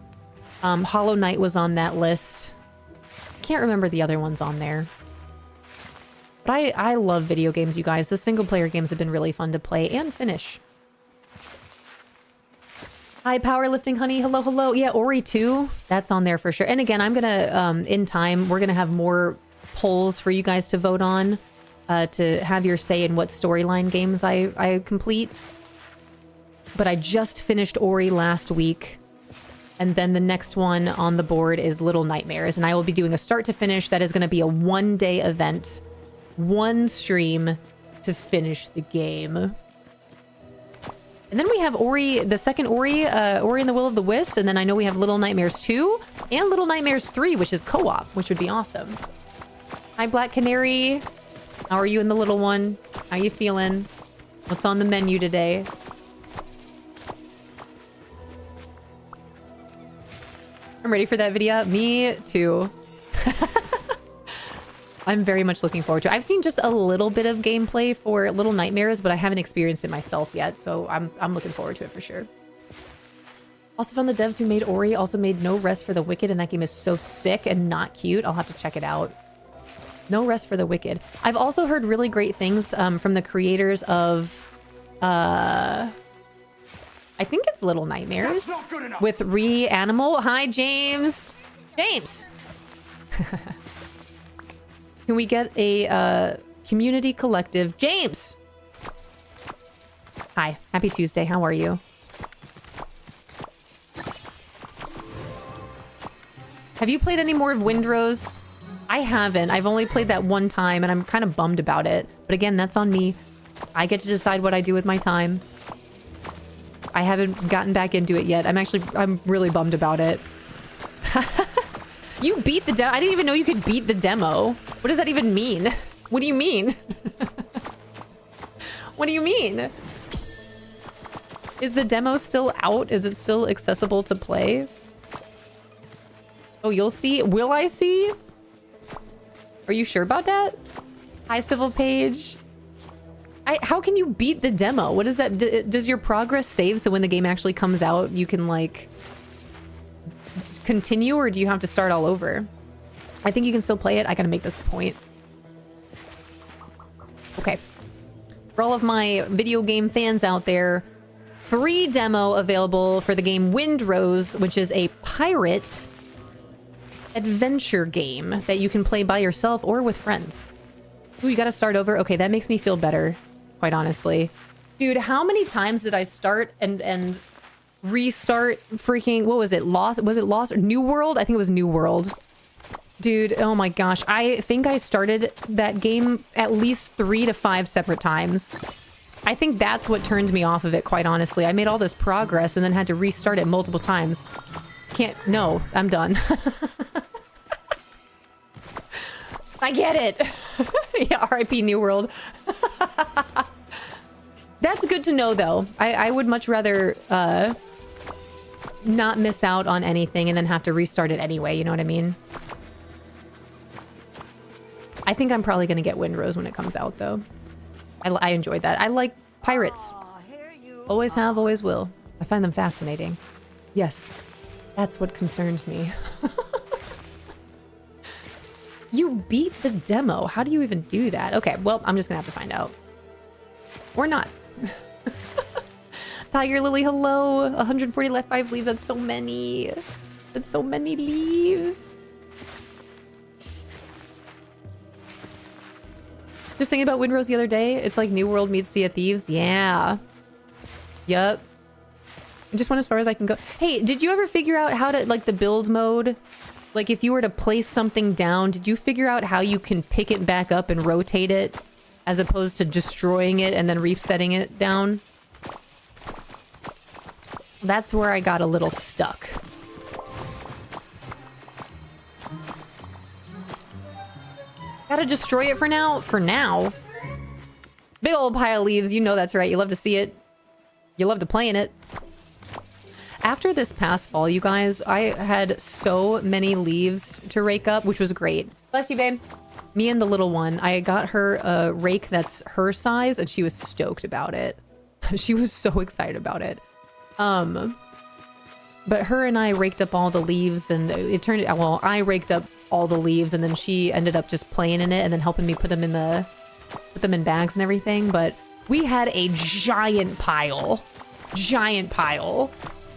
Hollow Knight was on that list. Can't remember the other ones on there. But I love video games, you guys. The single-player games have been really fun to play and finish. Hi, Powerlifting Honey. Hello, hello. Yeah, Ori 2. That's on there for sure. And again, I'm going to, in time, we're going to have more polls for you guys to vote on. To have your say in what storyline games I complete. But I just finished Ori last week. And then the next one on the board is Little Nightmares. And I will be doing a start to finish. That is going to be a one-day event. One stream to finish the game. And then we have Ori, the second Ori, Ori and the Will of the Wisp. And then I know we have Little Nightmares 2 and Little Nightmares 3, which is co-op, which would be awesome. Hi, Black Canary. How are you in the little one? How you feeling? What's on the menu today? I'm ready for that video. Me too. I'm very much looking forward to it. I've seen just a little bit of gameplay for Little Nightmares, but I haven't experienced it myself yet, so I'm looking forward to it for sure. Also found the devs who made Ori also made No Rest for the Wicked, and that game is so sick and not cute. I'll have to check it out. No Rest for the Wicked. I've also heard really great things from the creators of... I think it's Little Nightmares with Reanimal. Hi, James. James. Can we get a community collective? James. Hi. Happy Tuesday. How are you? Have you played any more of Windrose? I haven't. I've only played that one time and I'm kind of bummed about it. But again, that's on me. I get to decide what I do with my time. I haven't gotten back into it yet. I'm really bummed about it. You beat the demo? I didn't even know you could beat the demo. What does that even mean? What do you mean? What do you mean? Is the demo still out? Is it still accessible to play? Oh, you'll see? Will I see? Are you sure about that? Hi, Civil Page. How can you beat the demo? What is that? Does your progress save so when the game actually comes out, you can like continue, or do you have to start all over? I think you can still play it. I gotta make this point. Okay. For all of my video game fans out there, free demo available for the game Windrose, which is a pirate adventure game that you can play by yourself or with friends. Ooh, you gotta start over? Okay, that makes me feel better, quite honestly. Dude, how many times did I start and restart freaking, what was it? Lost? Was it Lost? New World? I think it was New World. Dude, oh my gosh. I think I started that game at least 3 to 5 separate times. I think that's what turned me off of it, quite honestly. I made all this progress and then had to restart it multiple times. No, I'm done. I get it. Yeah, RIP New World. That's good to know, though. I would much rather not miss out on anything and then have to restart it anyway, you know what I mean? I think I'm probably going to get Windrose when it comes out, though. I enjoyed that. I like pirates. Always have, always will. I find them fascinating. Yes, that's what concerns me. You beat the demo. How do you even do that? Okay, well, I'm just gonna have to find out. Or not. Tiger Lily, hello. 140 left, 5 leaves. That's so many. That's so many leaves. Just thinking about Windrose the other day. It's like New World meets Sea of Thieves. Yeah. Yup. just went as far as I can go. Hey, did you ever figure out how to, like, the build mode? Like, if you were to place something down, did you figure out how you can pick it back up and rotate it as opposed to destroying it and then resetting it down? That's where I got a little stuck. Gotta destroy it for now? For now. Big old pile of leaves. You know that's right. You love to see it. You love to play in it. After this past fall, you guys, I had so many leaves to rake up, which was great. Bless you, babe. Me and the little one, I got her a rake that's her size, and she was stoked about it. She was so excited about it. But her and I raked up all the leaves, and it turned out, well, I raked up all the leaves, and then she ended up just playing in it and then helping me put them in bags and everything. But we had a giant pile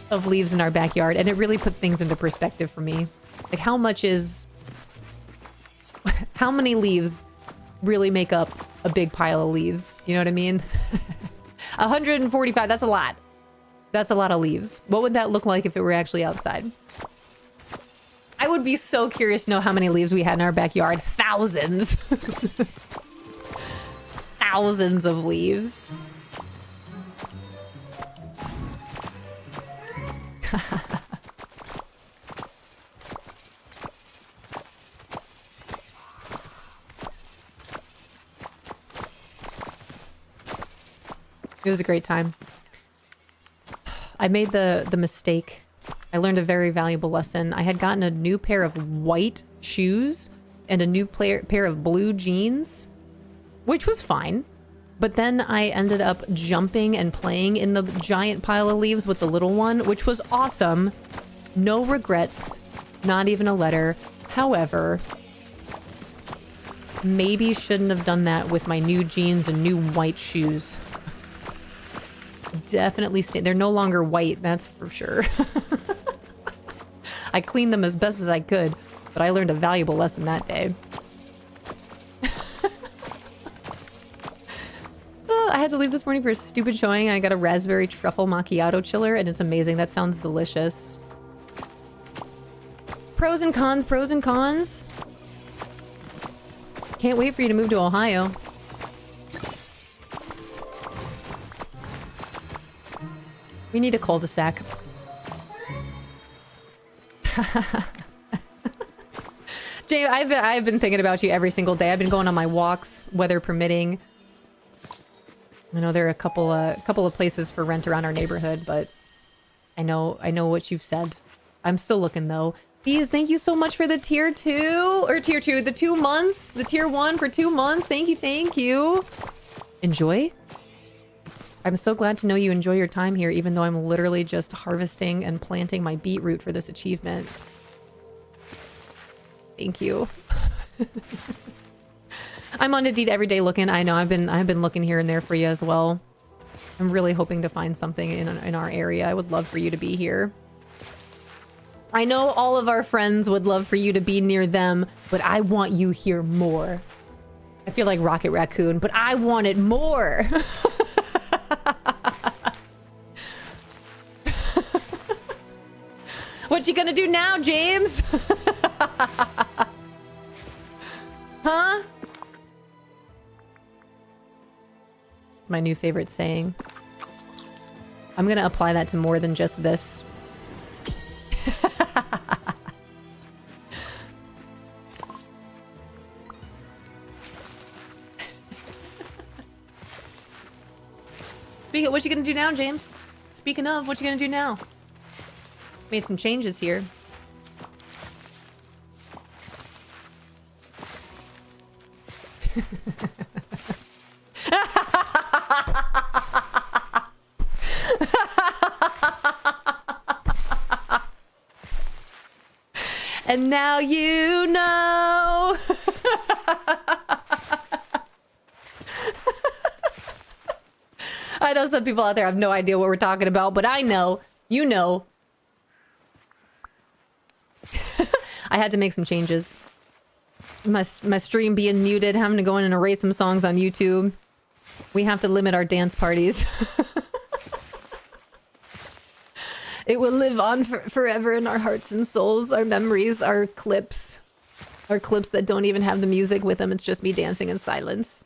of leaves in our backyard, and it really put things into perspective for me. Like, how many leaves really make up a big pile of leaves? You know what I mean? 145, that's a lot. That's a lot of leaves. What would that look like if it were actually outside? I would be so curious to know how many leaves we had in our backyard. Thousands. Thousands of leaves. It was a great time. I made the mistake. I learned a very valuable lesson. I had gotten a new pair of white shoes and a new pair of blue jeans, which was fine. But then I ended up jumping and playing in the giant pile of leaves with the little one, which was awesome. No regrets, not even a letter. However, maybe shouldn't have done that with my new jeans and new white shoes. Definitely they're no longer white, that's for sure. I cleaned them as best as I could, but I learned a valuable lesson that day. I had to leave this morning for a stupid showing. I got a raspberry truffle macchiato chiller, and it's amazing. That sounds delicious. Pros and cons, pros and cons. Can't wait for you to move to Ohio. We need a cul-de-sac. Jay, I've been thinking about you every single day. I've been going on my walks, weather permitting. I know there are a couple of places for rent around our neighborhood, but I know what you've said. I'm still looking though. Bees, thank you so much for the tier 2 or tier 2, the 2 months, the tier 1 for 2 months. Thank you. Enjoy. I'm so glad to know you enjoy your time here, even though I'm literally just harvesting and planting my beetroot for this achievement. Thank you. I'm on Indeed every day looking. I know I've been looking here and there for you as well. I'm really hoping to find something in our area. I would love for you to be here. I know all of our friends would love for you to be near them, but I want you here more. I feel like Rocket Raccoon, but I want it more. What you gonna do now, James? Huh? It's my new favorite saying. I'm gonna apply that to more than just this. Speaking of, what you gonna do now, James? Speaking of, what you gonna do now? Made some changes here. And now you know. I know some people out there have no idea what we're talking about, but I know. You know. I had to make some changes. My stream being muted, having to go in and erase some songs on YouTube. We have to limit our dance parties. It will live on forever in our hearts and souls, our memories, our clips. Our clips that don't even have the music with them. It's just me dancing in silence.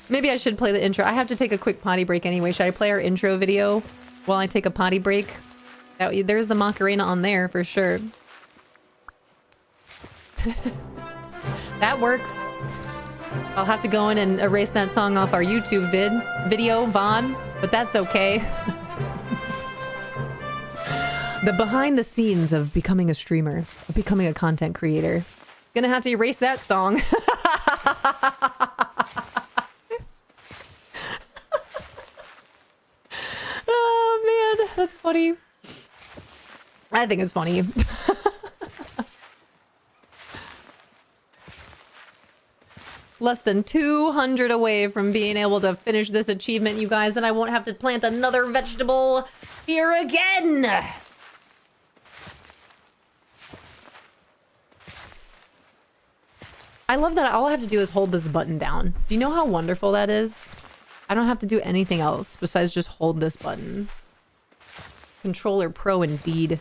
Maybe I should play the intro. I have to take a quick potty break anyway. Should I play our intro video while I take a potty break? There's the Macarena on there for sure. That works. I'll have to go in and erase that song off our YouTube video, Vaughn, but that's okay. The behind the scenes of becoming a streamer, of becoming a content creator. Gonna have to erase that song. Oh man, that's funny. I think it's funny. Less than 200 away from being able to finish this achievement, you guys. Then I won't have to plant another vegetable here again. I love that all I have to do is hold this button down. Do you know how wonderful that is? I don't have to do anything else besides just hold this button. Controller Pro indeed.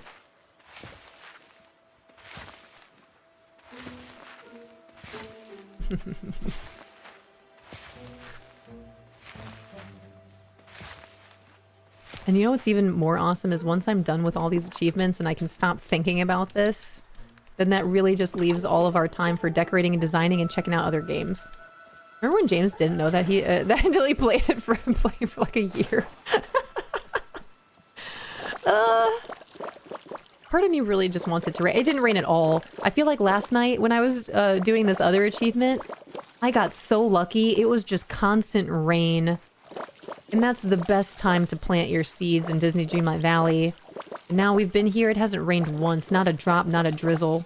And you know what's even more awesome is once I'm done with all these achievements and I can stop thinking about this, then that really just leaves all of our time for decorating and designing and checking out other games. Remember when James didn't know that he that until he played it for like a year? Part of me really just wants it to rain. It didn't rain at all. I feel like last night when I was doing this other achievement, I got so lucky. It was just constant rain. And that's the best time to plant your seeds in Disney Dreamlight Valley. And now we've been here. It hasn't rained once. Not a drop, not a drizzle.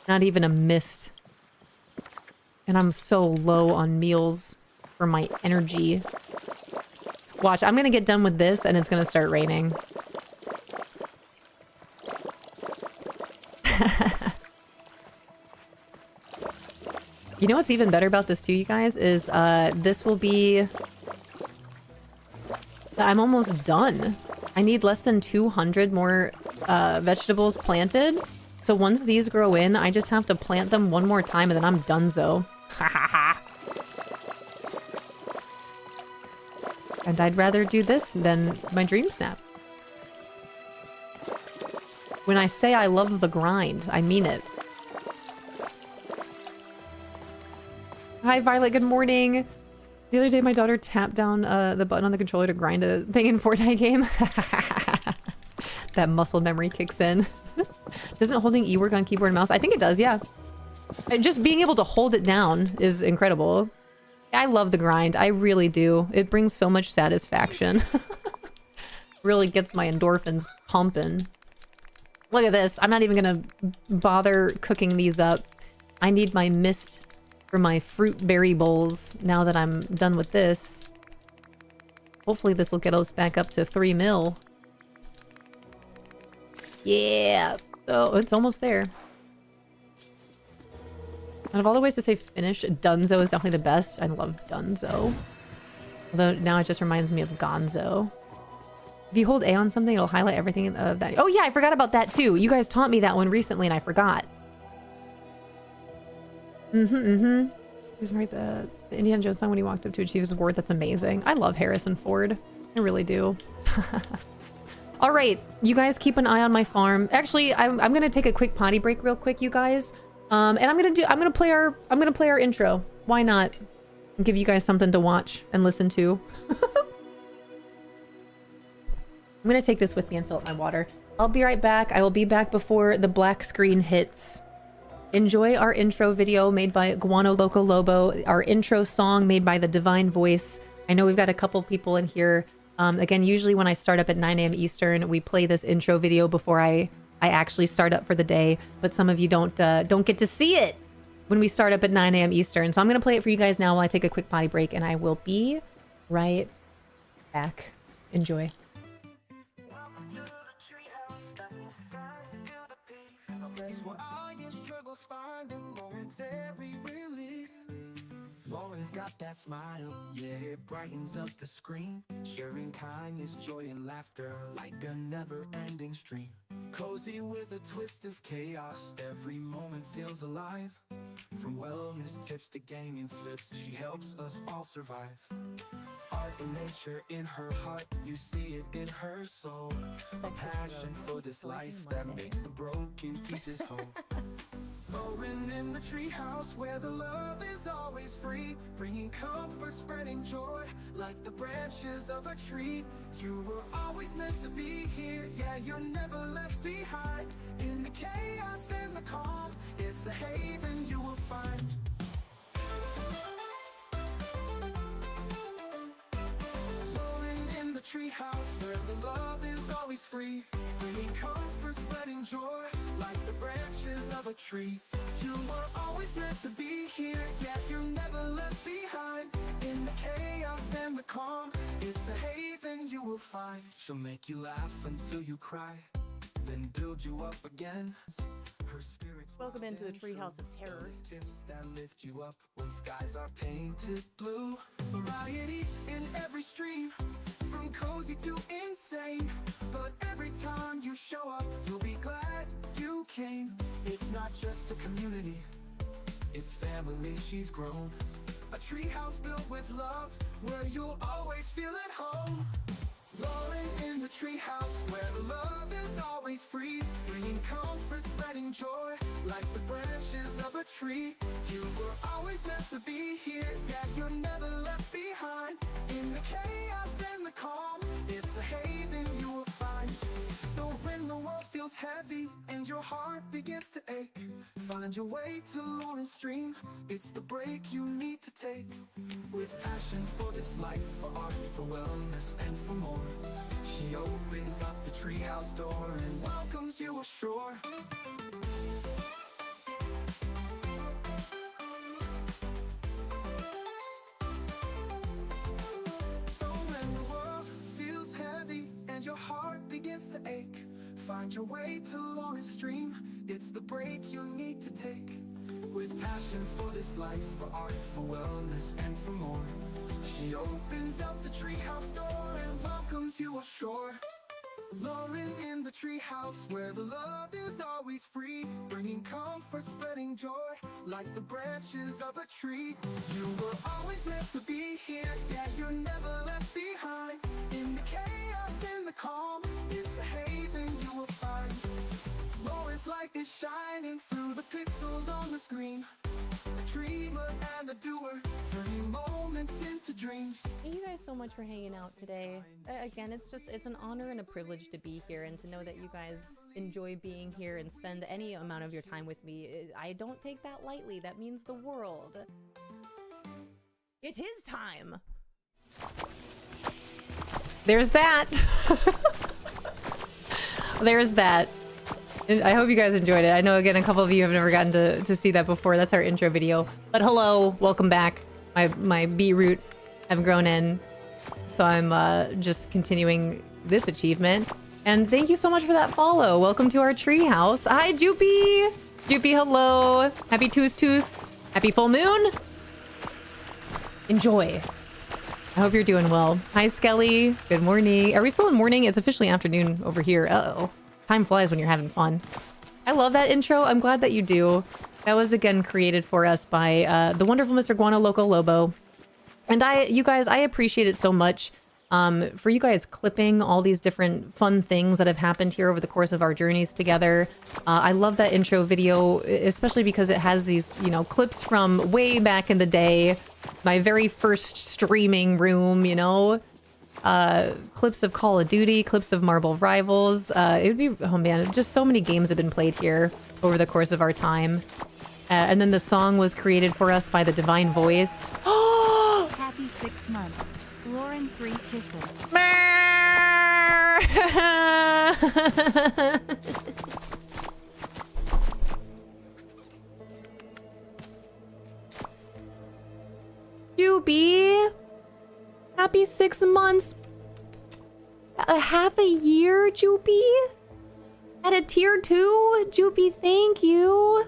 Not even a mist. And I'm so low on meals for my energy. Watch, I'm gonna get done with this and it's gonna start raining. You know what's even better about this too, you guys, is this will be... I'm almost done. I need less than 200 more vegetables planted. So once these grow in, I just have to plant them one more time and then I'm donezo. Ha ha ha. And I'd rather do this than my dream snap. When I say I love the grind, I mean it. Hi, Violet. Good morning. The other day, my daughter tapped down the button on the controller to grind a thing in Fortnite game. That muscle memory kicks in. Doesn't holding E work on keyboard and mouse? I think it does, yeah. Just being able to hold it down is incredible. I love the grind. I really do. It brings so much satisfaction. Really gets my endorphins pumping. Look at this. I'm not even gonna bother cooking these up. I need my mist for my fruit berry bowls now that I'm done with this. Hopefully this will get us back up to 3 mil. Yeah. Oh, it's almost there. Out of all the ways to say finish, Dunzo is definitely the best. I love Dunzo. Although now it just reminds me of Gonzo. If you hold A on something, it'll highlight everything of that. Oh yeah, I forgot about that too. You guys taught me that one recently and I forgot. He's right, the Indiana Jones song when he walked up to achieve his word. That's amazing. I love Harrison Ford. I really do. All right, you guys keep an eye on my farm. Actually, I'm gonna take a quick potty break real quick, you guys. And I'm gonna play our intro. Why not? And give you guys something to watch and listen to. I'm gonna take this with me and fill up my water. I'll be right back. I will be back before the black screen hits. Enjoy our intro video made by Guano Loco Lobo, our intro song made by The Divine Voice. I know we've got a couple people in here. Again, usually when I start up at 9 a.m. Eastern, we play this intro video before I actually start up for the day. But some of you don't get to see it when we start up at 9 a.m. Eastern. So I'm going to play it for you guys now while I take a quick potty break, and I will be right back. Enjoy. Where all your struggles find a momentary release. More has got that smile. Yeah, it brightens up the screen, sharing kindness, joy, and laughter like a never-ending stream. Cozy with a twist of chaos, every moment feels alive. From wellness tips to gaming flips, she helps us all survive. Art and nature in her heart, you see it in her soul. A passion for this life that makes the broken pieces whole. Lauren in the treehouse where the love is always free, bringing comfort, spreading joy like the branches of a tree. You were always meant to be here, yeah, you're never left behind. In the chaos and the calm, it's a haven you will find. In the treehouse where the love is always free, bringing comfort, spreading joy like the branches of a tree. You were always meant to be here, yet you're never left behind. In the chaos and the calm, it's a haven you will find. She'll make you laugh until you cry, then build you up again. Her spirit's Welcome into the Treehouse of Terror. tips that lift you up when skies are painted blue. Variety in every stream, from cozy to insane. But every time you show up, you'll be glad you came. It's not just a community, it's family she's grown. A treehouse built with love, where you'll always feel at home. Lauren in the treehouse where the love is always free, bringing comfort, spreading joy like the branches of a tree. You were always meant to be here, yeah, you're never left behind. In the chaos and the calm, it's a haven you will find. So when the world feels heavy and your heart begins to ache, find your way to Lauren's stream, it's the break you need to take. With passion for this life, for art, for wellness, and for more, she opens up the treehouse door and welcomes you ashore. So when the world feels heavy and your heart begins to ache, find your way to Lauren's stream, it's the break you need to take. With passion for this life, for art, for wellness, and for more, she opens up the treehouse door and welcomes you ashore. Lauren in the treehouse where the love is always free, bringing comfort, spreading joy like the branches of a tree. You were always meant to be here, yeah, you're never left behind. In the chaos and the calm, it's a haven you will find. Lauren's light is shining through the pixels on the screen, a dreamer and a doer, turning moments into dreams. Thank you guys so much for hanging out today. Again, it's an honor and a privilege to be here and to know that you guys enjoy being here and spend any amount of your time with me. I don't take that lightly. That means the world. It is time. There's that. There's that. I hope you guys enjoyed it. I know, again, a couple of you have never gotten to see that before. That's our intro video. But hello, welcome back. My beetroot have grown in, so I'm just continuing this achievement. And thank you so much for that follow. Welcome to our treehouse. Hi, Joopy. Joopy, hello. Happy Toos. Happy full moon. Enjoy. I hope you're doing well. Hi, Skelly. Good morning. Are we still in morning? It's officially afternoon over here. Uh-oh. Time flies when you're having fun. I love that intro. I'm glad that you do. That was, again, created for us by the wonderful Mr. Guano Loco Lobo. And you guys, I appreciate it so much for you guys clipping all these different fun things that have happened here over the course of our journeys together. I love that intro video, especially because it has these, you know, clips from way back in the day. My very first streaming room, you know. Clips of Call of Duty, clips of Marble Rivals. It would be, oh man, just so many games have been played here over the course of our time. And then the song was created for us by the Divine Voice. Happy 6 months. Lauren 3 kisses. Doobie! Happy 6 months. A half a year, Joopy? At a tier 2? Joopy, thank you.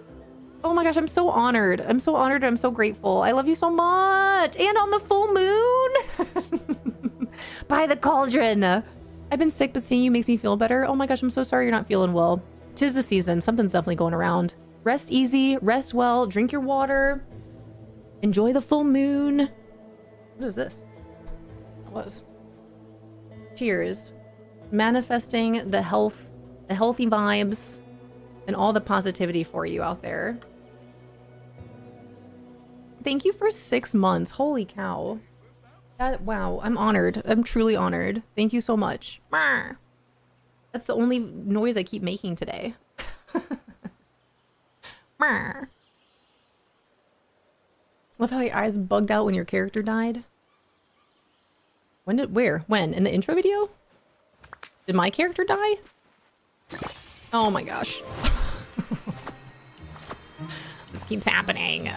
Oh my gosh, I'm so honored. I'm so honored. I'm so grateful. I love you so much. And on the full moon. By the cauldron. I've been sick, but seeing you makes me feel better. Oh my gosh, I'm so sorry you're not feeling well. 'Tis the season. Something's definitely going around. Rest easy, rest well, drink your water. Enjoy the full moon. What is this? That was. Cheers. Manifesting the health, the healthy vibes, and all the positivity for you out there. Thank you for 6 months. Holy cow. Wow, I'm honored. I'm truly honored. Thank you so much. That's the only noise I keep making today. Love how your eyes bugged out when your character died. Where? When? In the intro video? Did my character die? Oh my gosh. This keeps happening.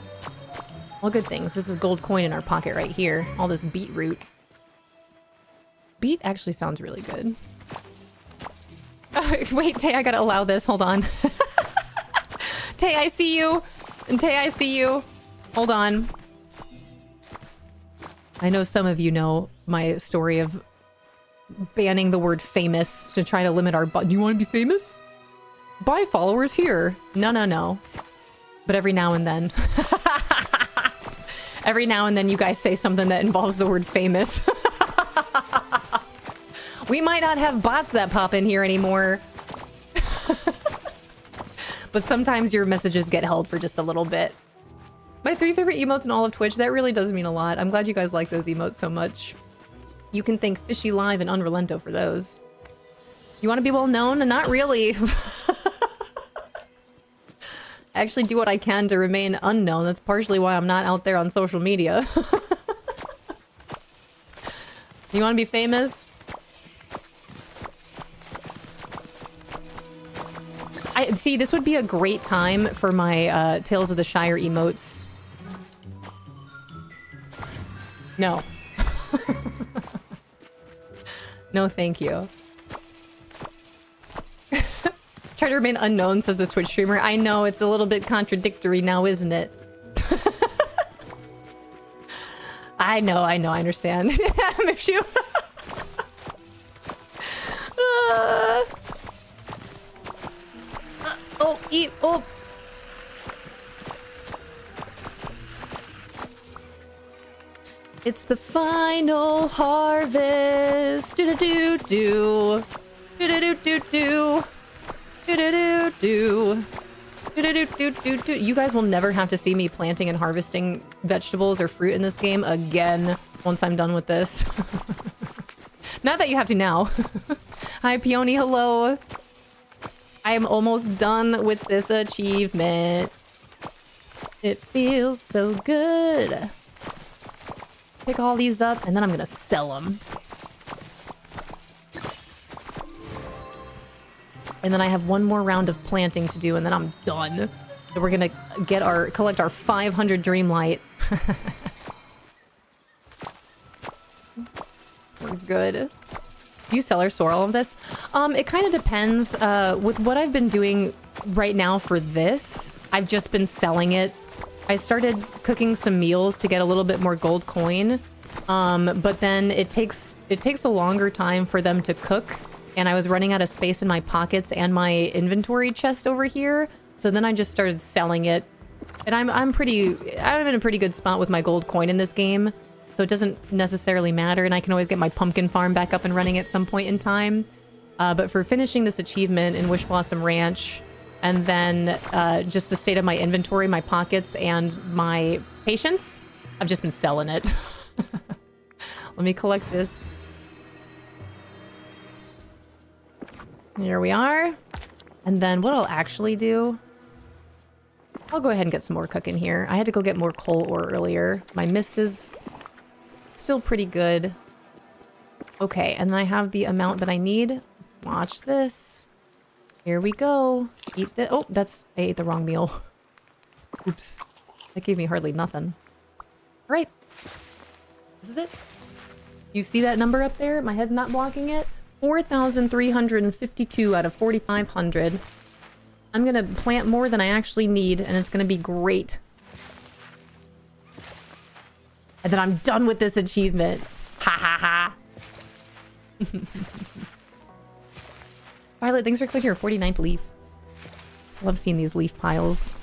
All good things. This is gold coin in our pocket right here. All this beetroot. Beet actually sounds really good. Wait, Tay, I gotta allow this. Hold on. Tay, I see you. And Tay, I see you. Hold on. I know some of you know my story of banning the word famous to try to limit our... Do you want to be famous? Buy followers here. No, no, no. But every now and then... every now and then you guys say something that involves the word famous. We might not have bots that pop in here anymore. But sometimes your messages get held for just a little bit. My 3 favorite emotes in all of Twitch, that really does mean a lot. I'm glad you guys like those emotes so much. You can thank Fishy Live and Unrelento for those. You want to be well known? Not really. I actually do what I can to remain unknown. That's partially why I'm not out there on social media. You want to be famous? See, this would be a great time for my Tales of the Shire emotes. No. No, thank you. Try to remain unknown, says the Twitch streamer. I know, it's a little bit contradictory now, isn't it? I know, I understand. Miss you. Oh, eat, oh. It's the final harvest. Do do do do. Do do do do do. Do do do do. Do do do do do. You guys will never have to see me planting and harvesting vegetables or fruit in this game again once I'm done with this. Not that you have to now. Hi Peony, hello. I am almost done with this achievement. It feels so good. Pick all these up, and then I'm gonna sell them. And then I have one more round of planting to do, and then I'm done. So we're gonna collect our 500 Dreamlight. We're good. Do you sell or store all of this? It kind of depends. With what I've been doing right now for this, I've just been selling it. I started cooking some meals to get a little bit more gold coin, but then it takes a longer time for them to cook, and I was running out of space in my pockets and my inventory chest over here. So then I just started selling it, and I'm in a pretty good spot with my gold coin in this game, so it doesn't necessarily matter, and I can always get my pumpkin farm back up and running at some point in time. But for finishing this achievement in Wish Blossom Ranch, and then just the state of my inventory, my pockets, and my patience, I've just been selling it. Let me collect this. Here we are. And then what I'll actually do, I'll go ahead and get some more cooking here. I had to go get more coal ore earlier. My mist is still pretty good. Okay, and then I have the amount that I need. Watch this. Here we go. Eat the... Oh, I ate the wrong meal. Oops. That gave me hardly nothing. All right. This is it. You see that number up there? My head's not blocking it. 4,352 out of 4,500. I'm gonna plant more than I actually need, and it's gonna be great. And then I'm done with this achievement. Ha ha ha. Violet, thanks for clicking your 49th leaf. Love seeing these leaf piles.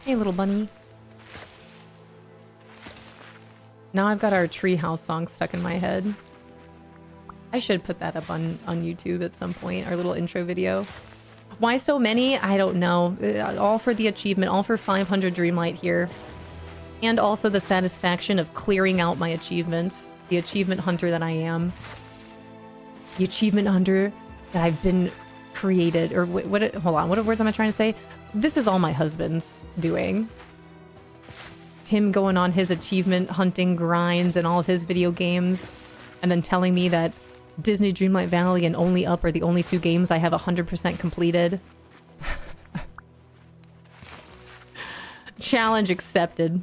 Hey, little bunny. Now I've got our treehouse song stuck in my head. I should put that up on YouTube at some point, our little intro video. Why so many? I don't know. All for the achievement, all for 500 Dreamlight here. And also the satisfaction of clearing out my achievements. The achievement hunter that I am. The achievement hunter that I've been created. Or hold on, what words am I trying to say? This is all my husband's doing. Him going on his achievement hunting grinds and all of his video games. And then telling me that Disney Dreamlight Valley and Only Up are the only two games I have 100% completed. Challenge accepted.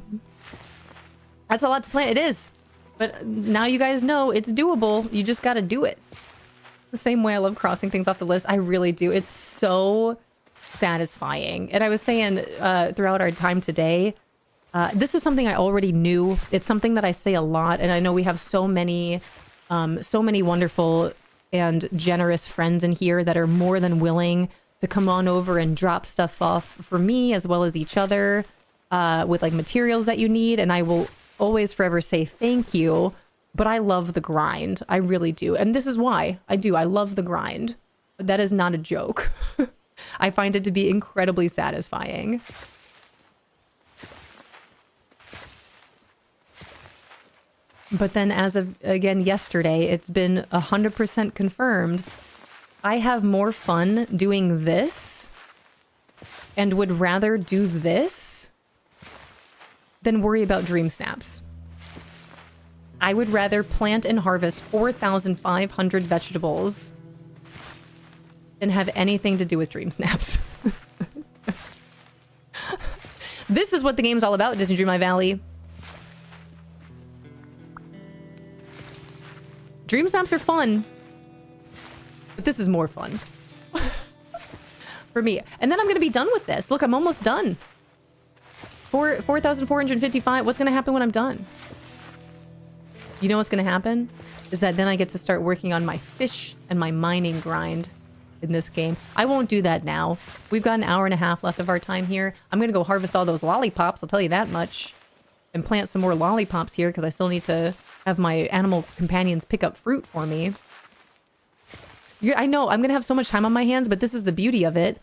That's a lot to plan. It is. But now you guys know it's doable. You just gotta do it. The same way I love crossing things off the list. I really do. It's so satisfying. And I was saying throughout our time today, this is something I already knew. It's something that I say a lot. And I know we have so many wonderful and generous friends in here that are more than willing to come on over and drop stuff off for me as well as each other with like materials that you need. And I will always forever say thank you. But I love the grind. I really do. And this is why I do. I love the grind. That is not a joke. I find it to be incredibly satisfying. But then as of, again, yesterday, it's been 100% confirmed. I have more fun doing this and would rather do this than worry about dream snaps. I would rather plant and harvest 4,500 vegetables than have anything to do with dream snaps. This is what the game's all about, Disney Dreamlight Valley. Dream snaps are fun, but this is more fun for me. And then I'm going to be done with this. Look, I'm almost done. 4,455. What's going to happen when I'm done? You know what's going to happen? Is that then I get to start working on my fish and my mining grind in this game. I won't do that now. We've got an hour and a half left of our time here. I'm going to go harvest all those lollipops, I'll tell you that much. And plant some more lollipops here because I still need to have my animal companions pick up fruit for me. I know, I'm going to have so much time on my hands, but this is the beauty of it.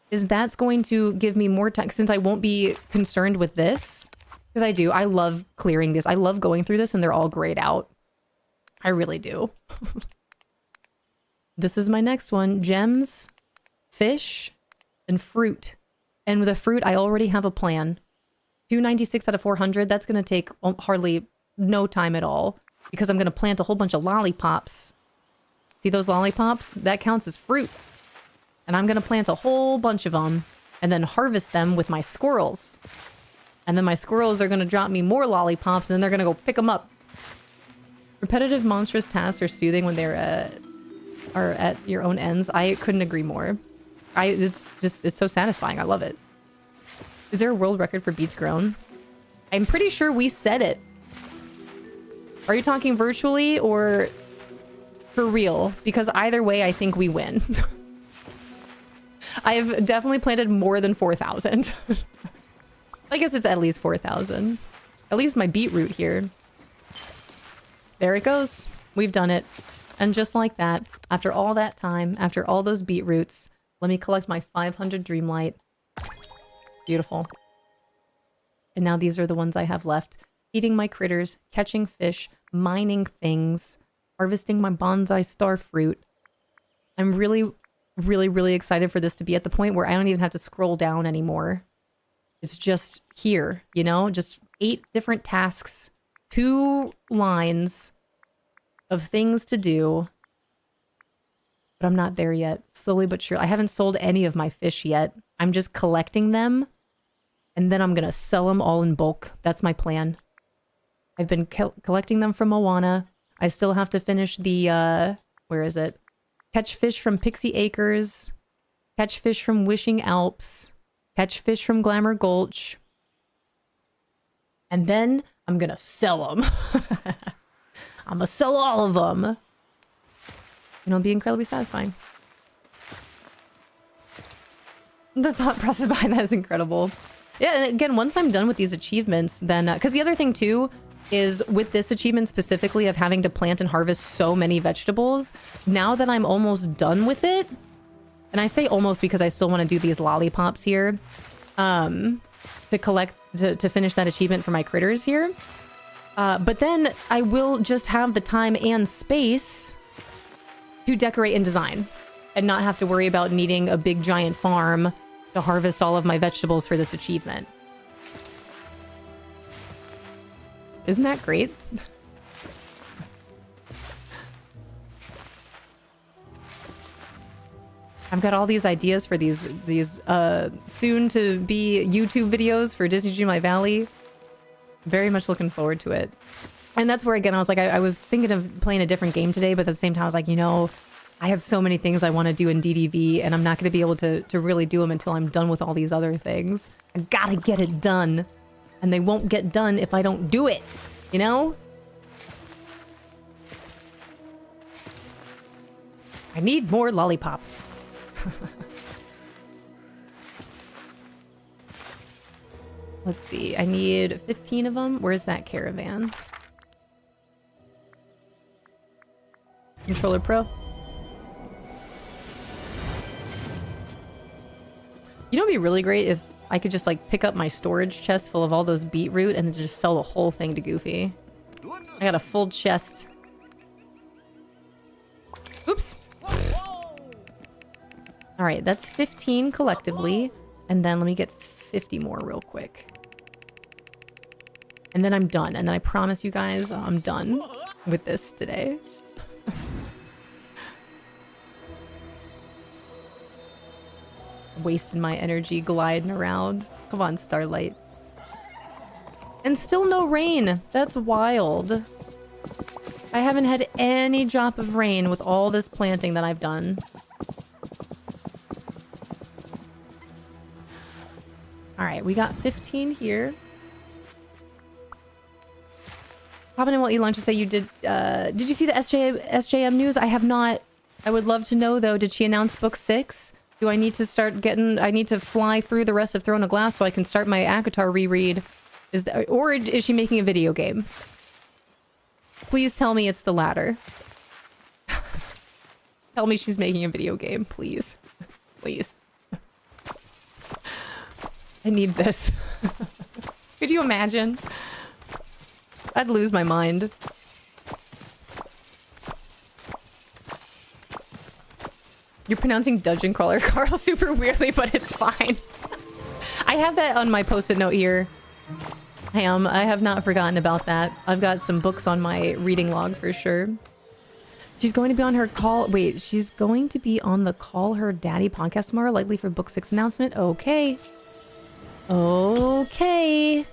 Is that's going to give me more time since I won't be concerned with this. Because I do. I love clearing this. I love going through this and they're all grayed out. I really do. This is my next one. Gems, fish, and fruit. And with the fruit, I already have a plan. 296 out of 400. That's going to take hardly no time at all. Because I'm going to plant a whole bunch of lollipops. See those lollipops? That counts as fruit. And I'm going to plant a whole bunch of them. And then harvest them with my squirrels. And then my squirrels are going to drop me more lollipops, and then they're going to go pick them up. Repetitive monstrous tasks are soothing when they're are at your own ends. I couldn't agree more. It's so satisfying. I love it. Is there a world record for beets grown? I'm pretty sure we said it. Are you talking virtually or for real? Because either way, I think we win. I've definitely planted more than 4,000. I guess it's at least 4,000. At least my beetroot here. There it goes. We've done it. And just like that, after all that time, after all those beetroots, let me collect my 500 Dreamlight. Beautiful. And now these are the ones I have left. Eating my critters, catching fish, mining things, harvesting my bonsai star fruit. I'm really, really, really excited for this to be at the point where I don't even have to scroll down anymore. It's just here, you know, just 8 different tasks, 2 lines of things to do. But I'm not there yet. Slowly but surely. I haven't sold any of my fish yet. I'm just collecting them. And then I'm going to sell them all in bulk. That's my plan. I've been collecting them from Moana. I still have to finish the, where is it? Catch fish from Pixie Acres. catch fish from Wishing Alps, catch fish from Glamour Gulch, and then I'm gonna sell them. I'm gonna sell all of them. And it'll be incredibly satisfying. The thought process behind that is incredible. Yeah, and again, once I'm done with these achievements, then... Because the other thing, too, is with this achievement specifically of having to plant and harvest so many vegetables, now that I'm almost done with it, and I say almost because I still want to do these lollipops here, to collect, to finish that achievement for my critters here. But then I will just have the time and space to decorate and design and not have to worry about needing a big giant farm to harvest all of my vegetables for this achievement. Isn't that great? I've got all these ideas for these soon to be YouTube videos for Disney Dreamlight Valley. Very much looking forward to it. And that's where, again, I was like, I was thinking of playing a different game today, but at the same time, I was like, you know, I have so many things I want to do in DDV, and I'm not going to be able to really do them until I'm done with all these other things. I gotta get it done. And they won't get done if I don't do it, you know? I need more lollipops. Let's see, I need 15 of them. Where's that caravan? Controller Pro. You know, it'd be really great if I could just like pick up my storage chest full of all those beetroot and then just sell the whole thing to Goofy. I got a full chest. Oops. All right, that's 15 collectively. And then let me get 50 more real quick. And then I'm done. And then I promise you guys, I'm done with this today. Wasting my energy gliding around. Come on, Starlight. And still no rain. That's wild. I haven't had any drop of rain with all this planting that I've done. Alright, we got 15 here. Popping in while eat lunch to say you did you see the SJM news? I have not. I would love to know though, did she announce book 6? Do I need to start getting... I need to fly through the rest of Throne of Glass so I can start my ACOTAR reread? Or is she making a video game? Please tell me it's the latter. Tell me she's making a video game, please. Please. I need this. Could you imagine? I'd lose my mind. You're pronouncing Dungeon Crawler, Carl, super weirdly, but it's fine. I have that on my post-it note here. I have not forgotten about that. I've got some books on my reading log for sure. She's going to be on her call... Wait, she's going to be on the Call Her Daddy podcast tomorrow, likely for book 6 announcement? Okay. Okay.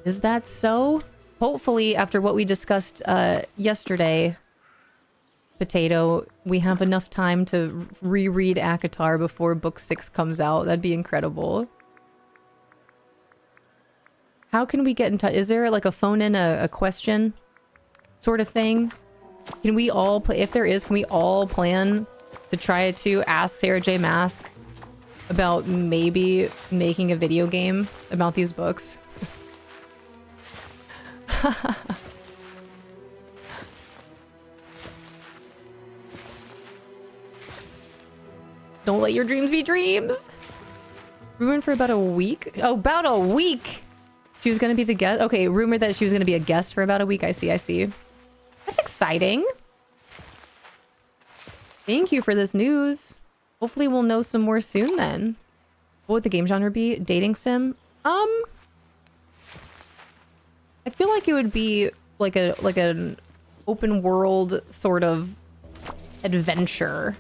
Is that so? Hopefully, after what we discussed yesterday... Potato, we have enough time to reread ACOTAR before book 6 comes out. That'd be incredible. How can we get in touch? Is there like a phone in a question sort of thing? Can we all play? If there is, can we all plan to try to ask Sarah J. Mask about maybe making a video game about these books? Don't let your dreams be dreams. Rumored for about a week. Oh, about a week. She was going to be the guest. Okay, rumored that she was going to be a guest for about a week. I see, I see. That's exciting. Thank you for this news. Hopefully we'll know some more soon then. What would the game genre be? Dating sim? I feel like it would be like an open world sort of adventure.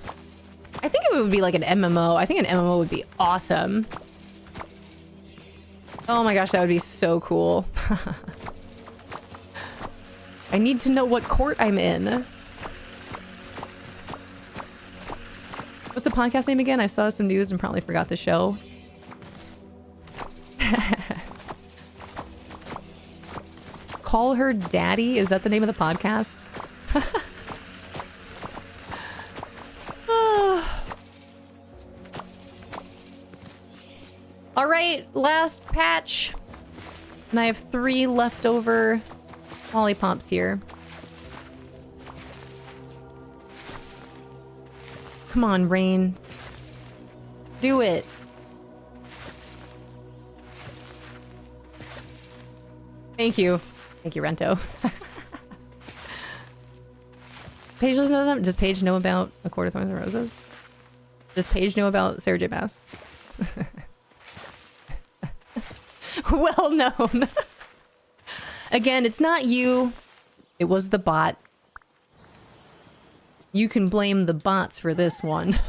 I think it would be like an MMO. I think an MMO would be awesome. Oh my gosh, that would be so cool. I need to know what court I'm in. What's the podcast name again? I saw some news and probably forgot the show. Call Her Daddy? Is that the name of the podcast? All right, last patch. And I have 3 leftover lollipops here. Come on, Rain. Do it. Thank you. Thank you, Rento. Paige doesn't know that? Does Paige know about A Court of Thorns and Roses? Does Paige know about Sarah J. Maas? Well known. Again, it's not you. It was the bot. You can blame the bots for this one.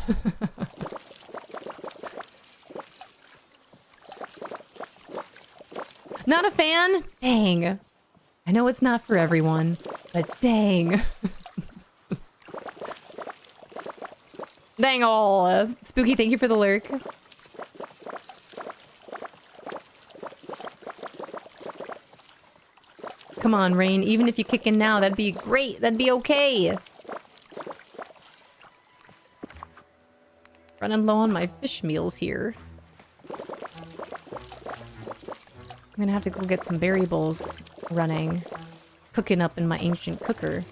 Not a fan? Dang. I know it's not for everyone, but dang. Dang all. Spooky, thank you for the lurk. Come on, Rain. Even if you kick in now, that'd be great. That'd be okay. Running low on my fish meals here. I'm gonna have to go get some berry bowls running. Cooking up in my ancient cooker.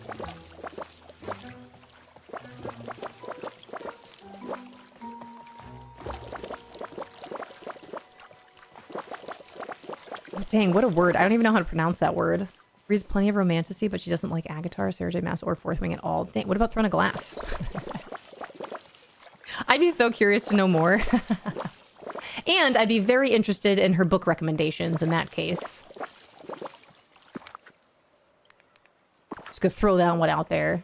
Oh, dang, what a word. I don't even know how to pronounce that word. Reads plenty of romanticy, but she doesn't like Agatar, Sarah J. Maas, or Fourth Wing at all. Dang, what about Throne of Glass? I'd be so curious to know more. And I'd be very interested in her book recommendations in that case. Just gonna throw that one out there.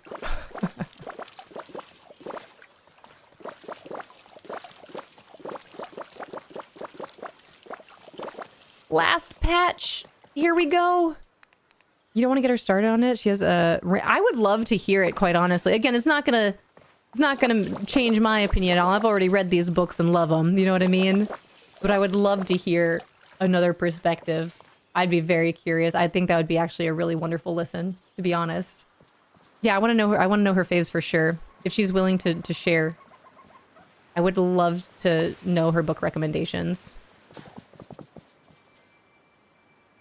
Last patch. Here we go. You don't want to get her started on it? She has a... I would love to hear it, quite honestly. Again, it's not gonna change my opinion at all. I've already read these books and love them. You know what I mean? But I would love to hear another perspective. I'd be very curious. I think that would be actually a really wonderful listen, to be honest. Yeah, I want to know her. I want to know her faves for sure. If she's willing to share. I would love to know her book recommendations.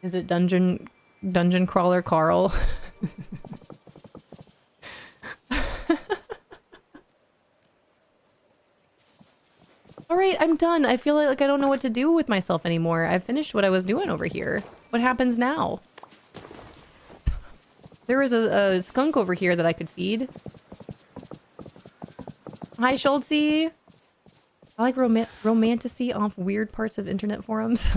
Is it Dungeon Crawler Carl? All right, I'm done. I feel like I don't know what to do with myself anymore. I've finished what I was doing over here. What happens now? There was a skunk over here that I could feed. Hi, Schultzy. I like romanticy off weird parts of internet forums.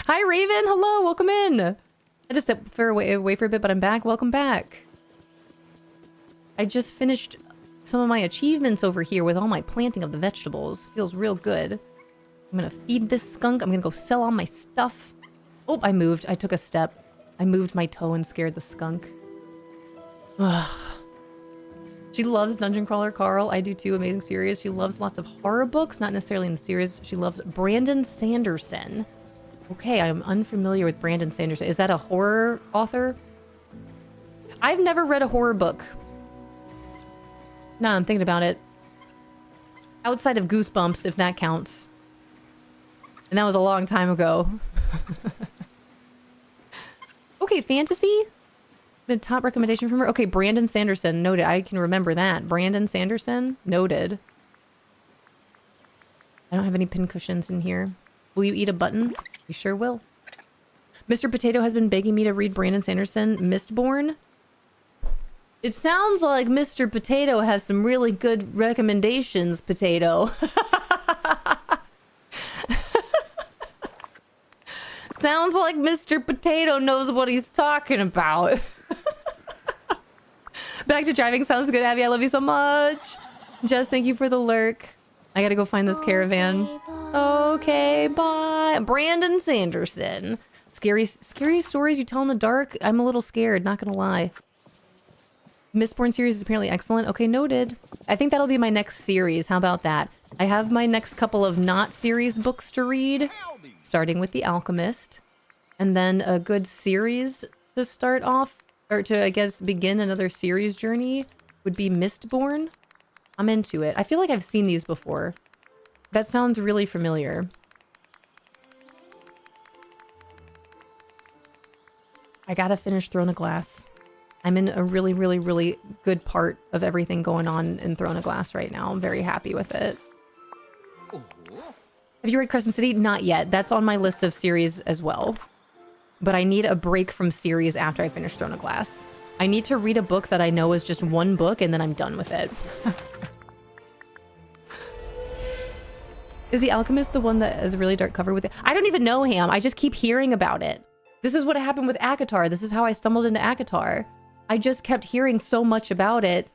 Hi, Raven. Hello. Welcome in. I just stepped away for a bit, but I'm back. Welcome back. I just finished some of my achievements over here with all my planting of the vegetables. Feels real good. I'm gonna feed this skunk. I'm gonna go sell all my stuff. Oh, I moved. I took a step. I moved my toe and scared the skunk. Ugh. She loves Dungeon Crawler Carl. I do too. Amazing series. She loves lots of horror books, not necessarily in the series. She loves Brandon Sanderson. Okay, I'm unfamiliar with Brandon Sanderson. Is that a horror author? I've never read a horror book. No, I'm thinking about it. Outside of Goosebumps, if that counts. And that was a long time ago. Okay, fantasy? Been top recommendation from her. Okay, Brandon Sanderson. Noted. I can remember that. Brandon Sanderson. Noted. I don't have any pin cushions in here. Will you eat a button? You sure will. Mr. Potato has been begging me to read Brandon Sanderson, Mistborn. It sounds like Mr. Potato has some really good recommendations, Potato. Sounds like Mr. Potato knows what he's talking about. Back to driving sounds good, Abby. I love you so much. Jess, thank you for the lurk. I gotta go find this caravan. Okay, bye. Brandon Sanderson. Scary stories you tell in the dark? I'm a little scared, not gonna lie. Mistborn series is apparently excellent. Okay, noted. I think that'll be my next series. How about that? I have my next couple of not series books to read, starting with The Alchemist, and then a good series to start off, or to, I guess, begin another series journey would be Mistborn. I'm into it. I feel like I've seen these before. That sounds really familiar. I gotta finish Throne of Glass. I'm in a really, really, really good part of everything going on in Throne of Glass right now. I'm very happy with it. Have you read Crescent City? Not yet. That's on my list of series as well. But I need a break from series after I finish Throne of Glass. I need to read a book that I know is just one book and then I'm done with it. Is The Alchemist the one that has a really dark cover with it? I don't even know, Ham. I just keep hearing about it. This is what happened with ACOTAR. This is how I stumbled into ACOTAR. I just kept hearing so much about it.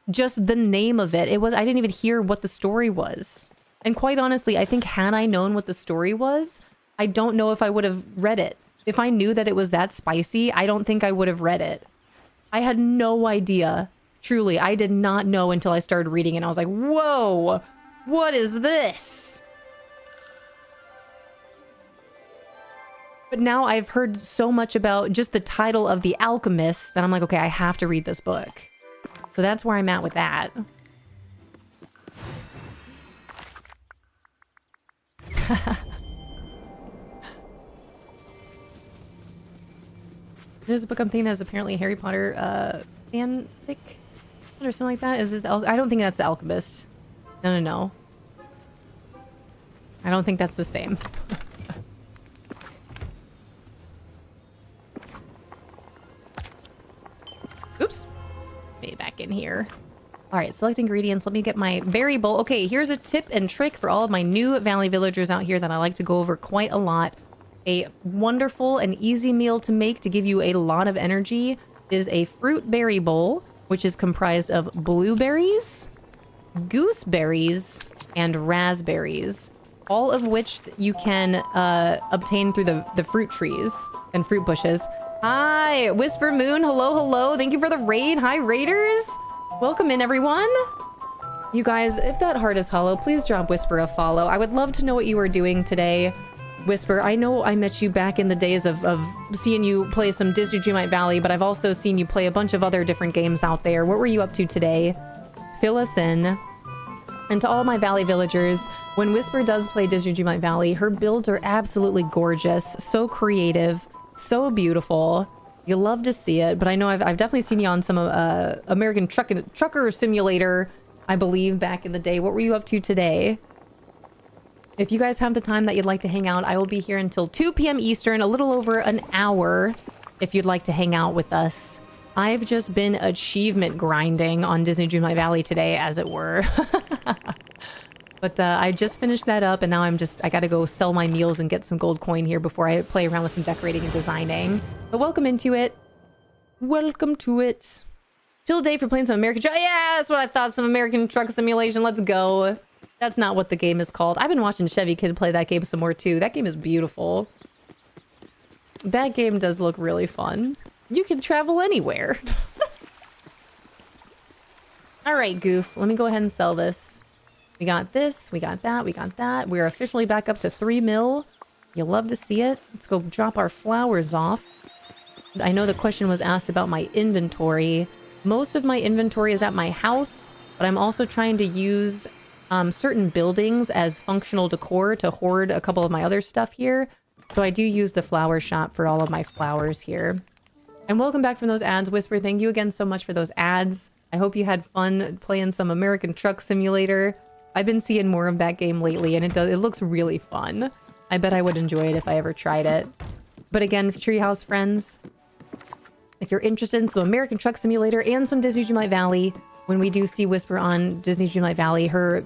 Just the name of it. I didn't even hear what the story was. And quite honestly, I think had I known what the story was, I don't know if I would have read it. If I knew that it was that spicy, I don't think I would have read it. I had no idea. Truly, I did not know until I started reading it. And I was like, whoa, what is this? But now I've heard so much about just the title of The Alchemist that I'm like, okay, I have to read this book. So that's where I'm at with that. There's a book I'm thinking that is apparently a Harry Potter fanfic or something like that. Is it? I don't think that's The Alchemist. No. I don't think that's the same. Oops. Maybe back in here. All right, select ingredients. Let me get my berry bowl. Okay, here's a tip and trick for all of my new Valley villagers out here that I like to go over quite a lot. A wonderful and easy meal to make to give you a lot of energy is a fruit berry bowl, which is comprised of blueberries, gooseberries, and raspberries, all of which you can obtain through the fruit trees and fruit bushes. Hi, Whisper Moon. Hello. Thank you for the raid. Hi, raiders. Welcome in, everyone. You guys, if that heart is hollow, please drop Whisper a follow. I would love to know what you were doing today. Whisper, I know I met you back in the days of seeing you play some Disney Dreamlight Valley, but I've also seen you play a bunch of other different games out there. What were you up to today? Fill us in. And to all my Valley villagers, when Whisper does play Disney Dreamlight Valley, her builds are absolutely gorgeous, so creative, so beautiful. You love to see it, but I know I've definitely seen you on some American Trucker Simulator, I believe, back in the day. What were you up to today? If you guys have the time that you'd like to hang out, I will be here until 2 p.m. Eastern, a little over an hour, if you'd like to hang out with us. I've just been achievement grinding on Disney Dreamlight Valley today, as it were. But I just finished that up, and now I gotta go sell my meals and get some gold coin here before I play around with some decorating and designing. But welcome into it. Welcome to it. Chill day for playing some American Truck. Yeah, that's what I thought. Some American Truck Simulation. Let's go. That's not what the game is called. I've been watching Chevy Kid play that game some more too. That game is beautiful. That game does look really fun. You can travel anywhere. All right, Goof. Let me go ahead and sell this. We got this. We got that. We got that. We're officially back up to 3 mil. You'll love to see it. Let's go drop our flowers off. I know the question was asked about my inventory. Most of my inventory is at my house, but I'm also trying to use certain buildings as functional decor to hoard a couple of my other stuff here. So I do use the flower shop for all of my flowers here. And welcome back from those ads, Whisper. Thank you again so much for those ads. I hope you had fun playing some American Truck Simulator. I've been seeing more of that game lately, and it looks really fun. I bet I would enjoy it if I ever tried it. But again, Treehouse friends, if you're interested in some American Truck Simulator and some Disney Dreamlight Valley, when we do see Whisper on Disney Dreamlight Valley, her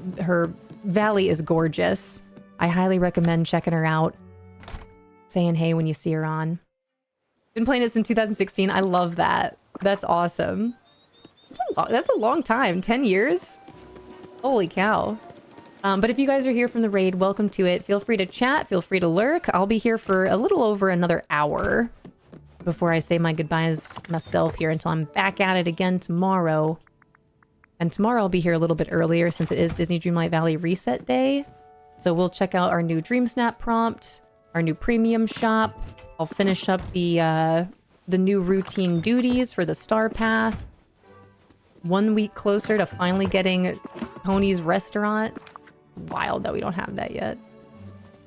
valley is gorgeous. I highly recommend checking her out. Saying hey when you see her on. Been playing it since 2016. I love that. That's awesome. That's a long time. 10 years? Holy cow. But if you guys are here from the raid, welcome to it. Feel free to chat. Feel free to lurk. I'll be here for a little over another hour. before I say my goodbyes myself here until I'm back at it again tomorrow. And tomorrow I'll be here a little bit earlier since it is Disney Dreamlight Valley Reset Day. So we'll check out our new Dream Snap prompt, our new premium shop. I'll finish up the new routine duties for the Star Path. 1 week closer to finally getting Pony's Restaurant. Wild that we don't have that yet.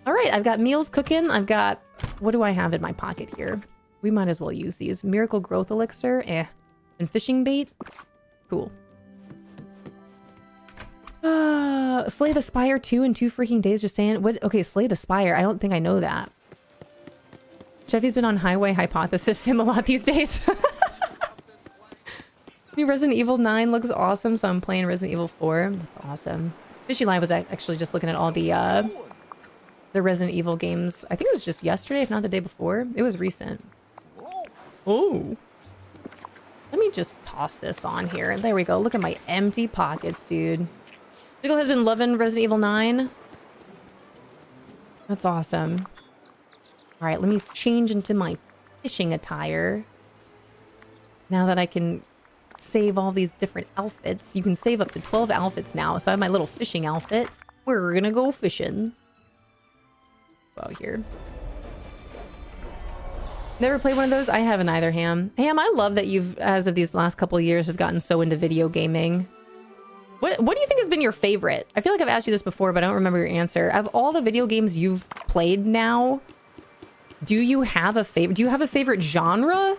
All right, I've got meals cooking. I've got... What do I have in my pocket here? We might as well use these. Miracle Growth Elixir. And fishing bait. Cool. Slay the Spire 2 in 2 freaking days. Just saying. What? Okay, Slay the Spire. I don't think I know that. Cheffy's been on Highway Hypothesis Sim a lot these days. New Resident Evil 9 looks awesome, so I'm playing Resident Evil 4. That's awesome. Fishy Live was actually just looking at all the Resident Evil games. I think it was just yesterday, if not the day before. It was recent. Oh. Let me just toss this on here. There we go. Look at my empty pockets, dude. Jiggle has been loving Resident Evil 9. That's awesome. All right, let me change into my fishing attire. Now that I can save all these different outfits. You can save up to 12 outfits now. So I have my little fishing outfit. We're gonna go fishing. Go out here. Never played one of those? I haven't either, Ham. Ham, I love that you've, as of these last couple of years, have gotten so into video gaming. What do you think has been your favorite? I feel like I've asked you this before, but I don't remember your answer. Of all the video games you've played now, do you have a favorite? Do you have a favorite genre?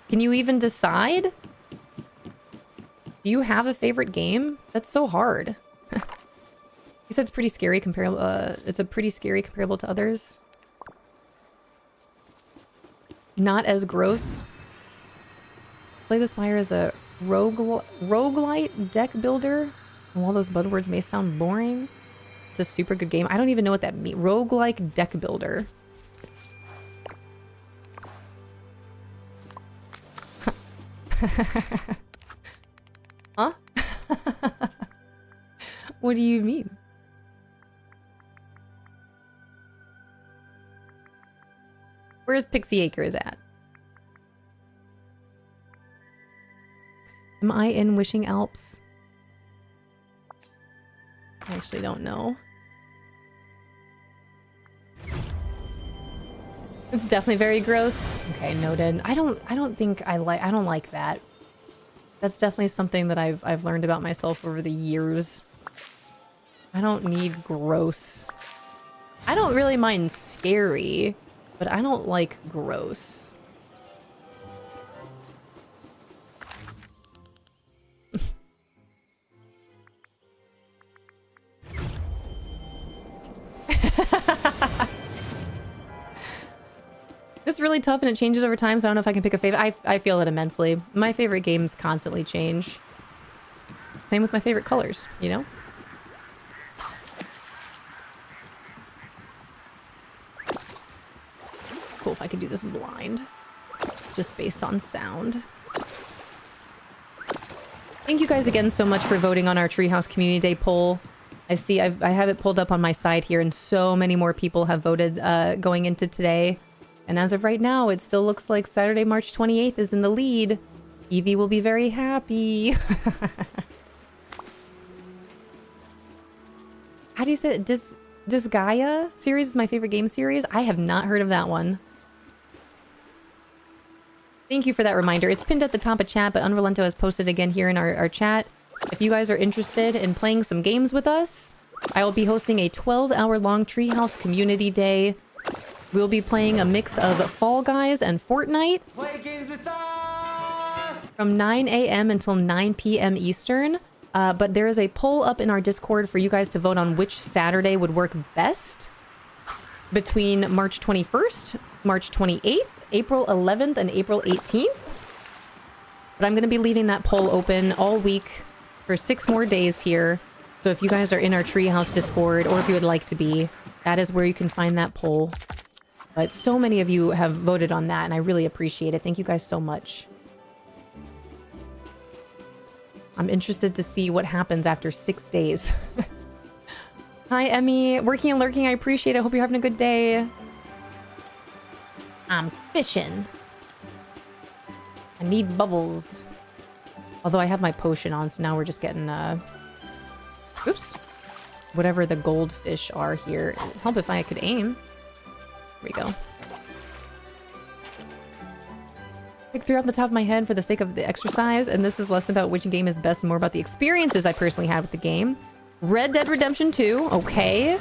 Can you even decide? Do you have a favorite game? That's so hard. He said it's pretty scary comparable. It's a pretty scary comparable to others. Not as gross. Play the Spire as a roguelite deck builder. And while those buzzwords may sound boring, it's a super good game. I don't even know what that means. Roguelike deck builder. Huh? What do you mean? Where's Pixie Acres at? Am I in Wishing Alps? I actually don't know. It's definitely very gross. Okay, noted. I don't like that. That's definitely something that I've learned about myself over the years. I don't need gross. I don't really mind scary, but I don't like gross. It's really tough and it changes over time, so I don't know if I can pick a favorite. I feel it immensely. My favorite games constantly change. Same with my favorite colors, you know? Cool if I could do this blind. Just based on sound. Thank you guys again so much for voting on our Treehouse Community Day poll. I see I have it pulled up on my side here, and so many more people have voted going into today. And as of right now, it still looks like Saturday, March 28th is in the lead. Evie will be very happy. How do you say it? Disgaea series is my favorite game series. I have not heard of that one. Thank you for that reminder. It's pinned at the top of chat, but Unrelento has posted again here in our chat. If you guys are interested in playing some games with us, I will be hosting a 12-hour-long Treehouse Community Day. We'll be playing a mix of Fall Guys and Fortnite. Play games with us! From 9 a.m. until 9 p.m. Eastern. But there is a poll up in our Discord for you guys to vote on which Saturday would work best between March 21st, March 28th, April 11th, and April 18th. But I'm going to be leaving that poll open all week for 6 more days here. So if you guys are in our Treehouse Discord, or if you would like to be, that is where you can find that poll. But so many of you have voted on that, and I really appreciate it. Thank you guys so much. I'm interested to see what happens after 6 days. Hi, Emmy. Working and lurking, I appreciate it. Hope you're having a good day. I'm fishing. I need bubbles. Although I have my potion on, so now we're just getting, oops. Whatever the goldfish are here. It'd help if I could aim. There we go. Like threw off the top of my head for the sake of the exercise, and this is less about which game is best and more about the experiences I personally had with the game. Red Dead Redemption 2, okay.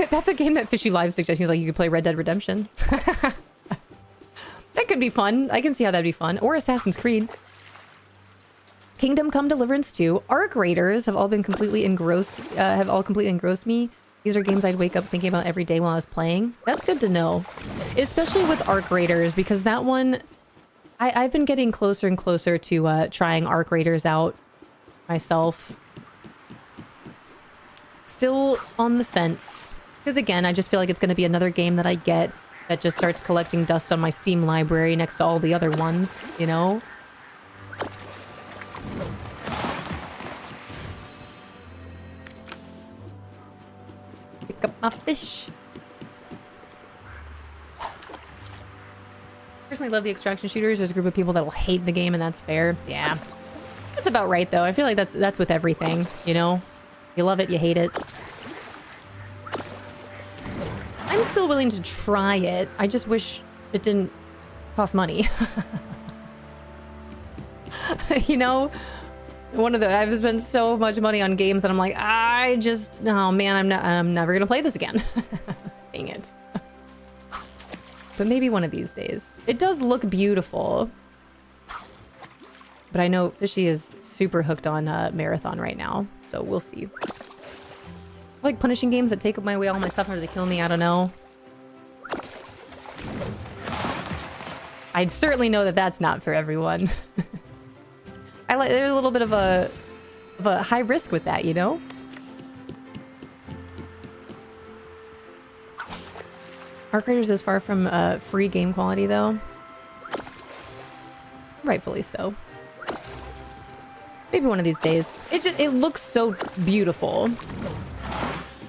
That's a game that Fishy Live suggested. He's like, you could play Red Dead Redemption. That could be fun. I can see how that'd be fun. Or Assassin's Creed. Kingdom Come Deliverance 2. Arc Raiders have all been completely engrossed, completely engrossed me. These are games I'd wake up thinking about every day while I was playing. That's good to know. Especially with Arc Raiders, because that one... I've been getting closer and closer to trying Arc Raiders out myself. Still on the fence. Because again, I just feel like it's going to be another game that I get that just starts collecting dust on my Steam library next to all the other ones, you know? Pick up my fish. Personally love the extraction shooters. There's a group of people that will hate the game, and that's fair. Yeah. That's about right, though. I feel like that's with everything, you know? You love it, you hate it. I'm still willing to try it. I just wish it didn't cost money. You know? I've spent so much money on games that I'm like, oh man, I'm never gonna play this again. Dang it. But maybe one of these days. It does look beautiful. But I know Fishy is super hooked on Marathon right now. So we'll see. I like punishing games that take away all my stuff or they kill me. I don't know. I certainly know that that's not for everyone. There's a little bit of a high risk with that, you know? Arc Raiders is far from free game quality, though. Rightfully so. Maybe one of these days. It looks so beautiful.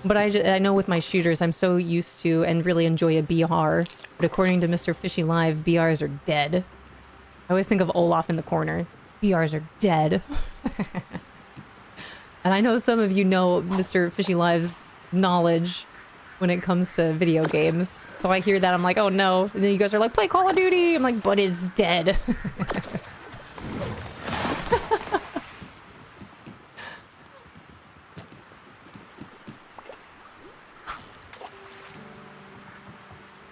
But I know with my shooters, I'm so used to and really enjoy a BR. But according to Mr. Fishy Live, BRs are dead. I always think of Olaf in the corner. BRs are dead. And I know some of you know Mr. Fishy Live's knowledge when it comes to video games. So I hear that, I'm like, oh no. And then you guys are like, play Call of Duty. I'm like, but it's dead.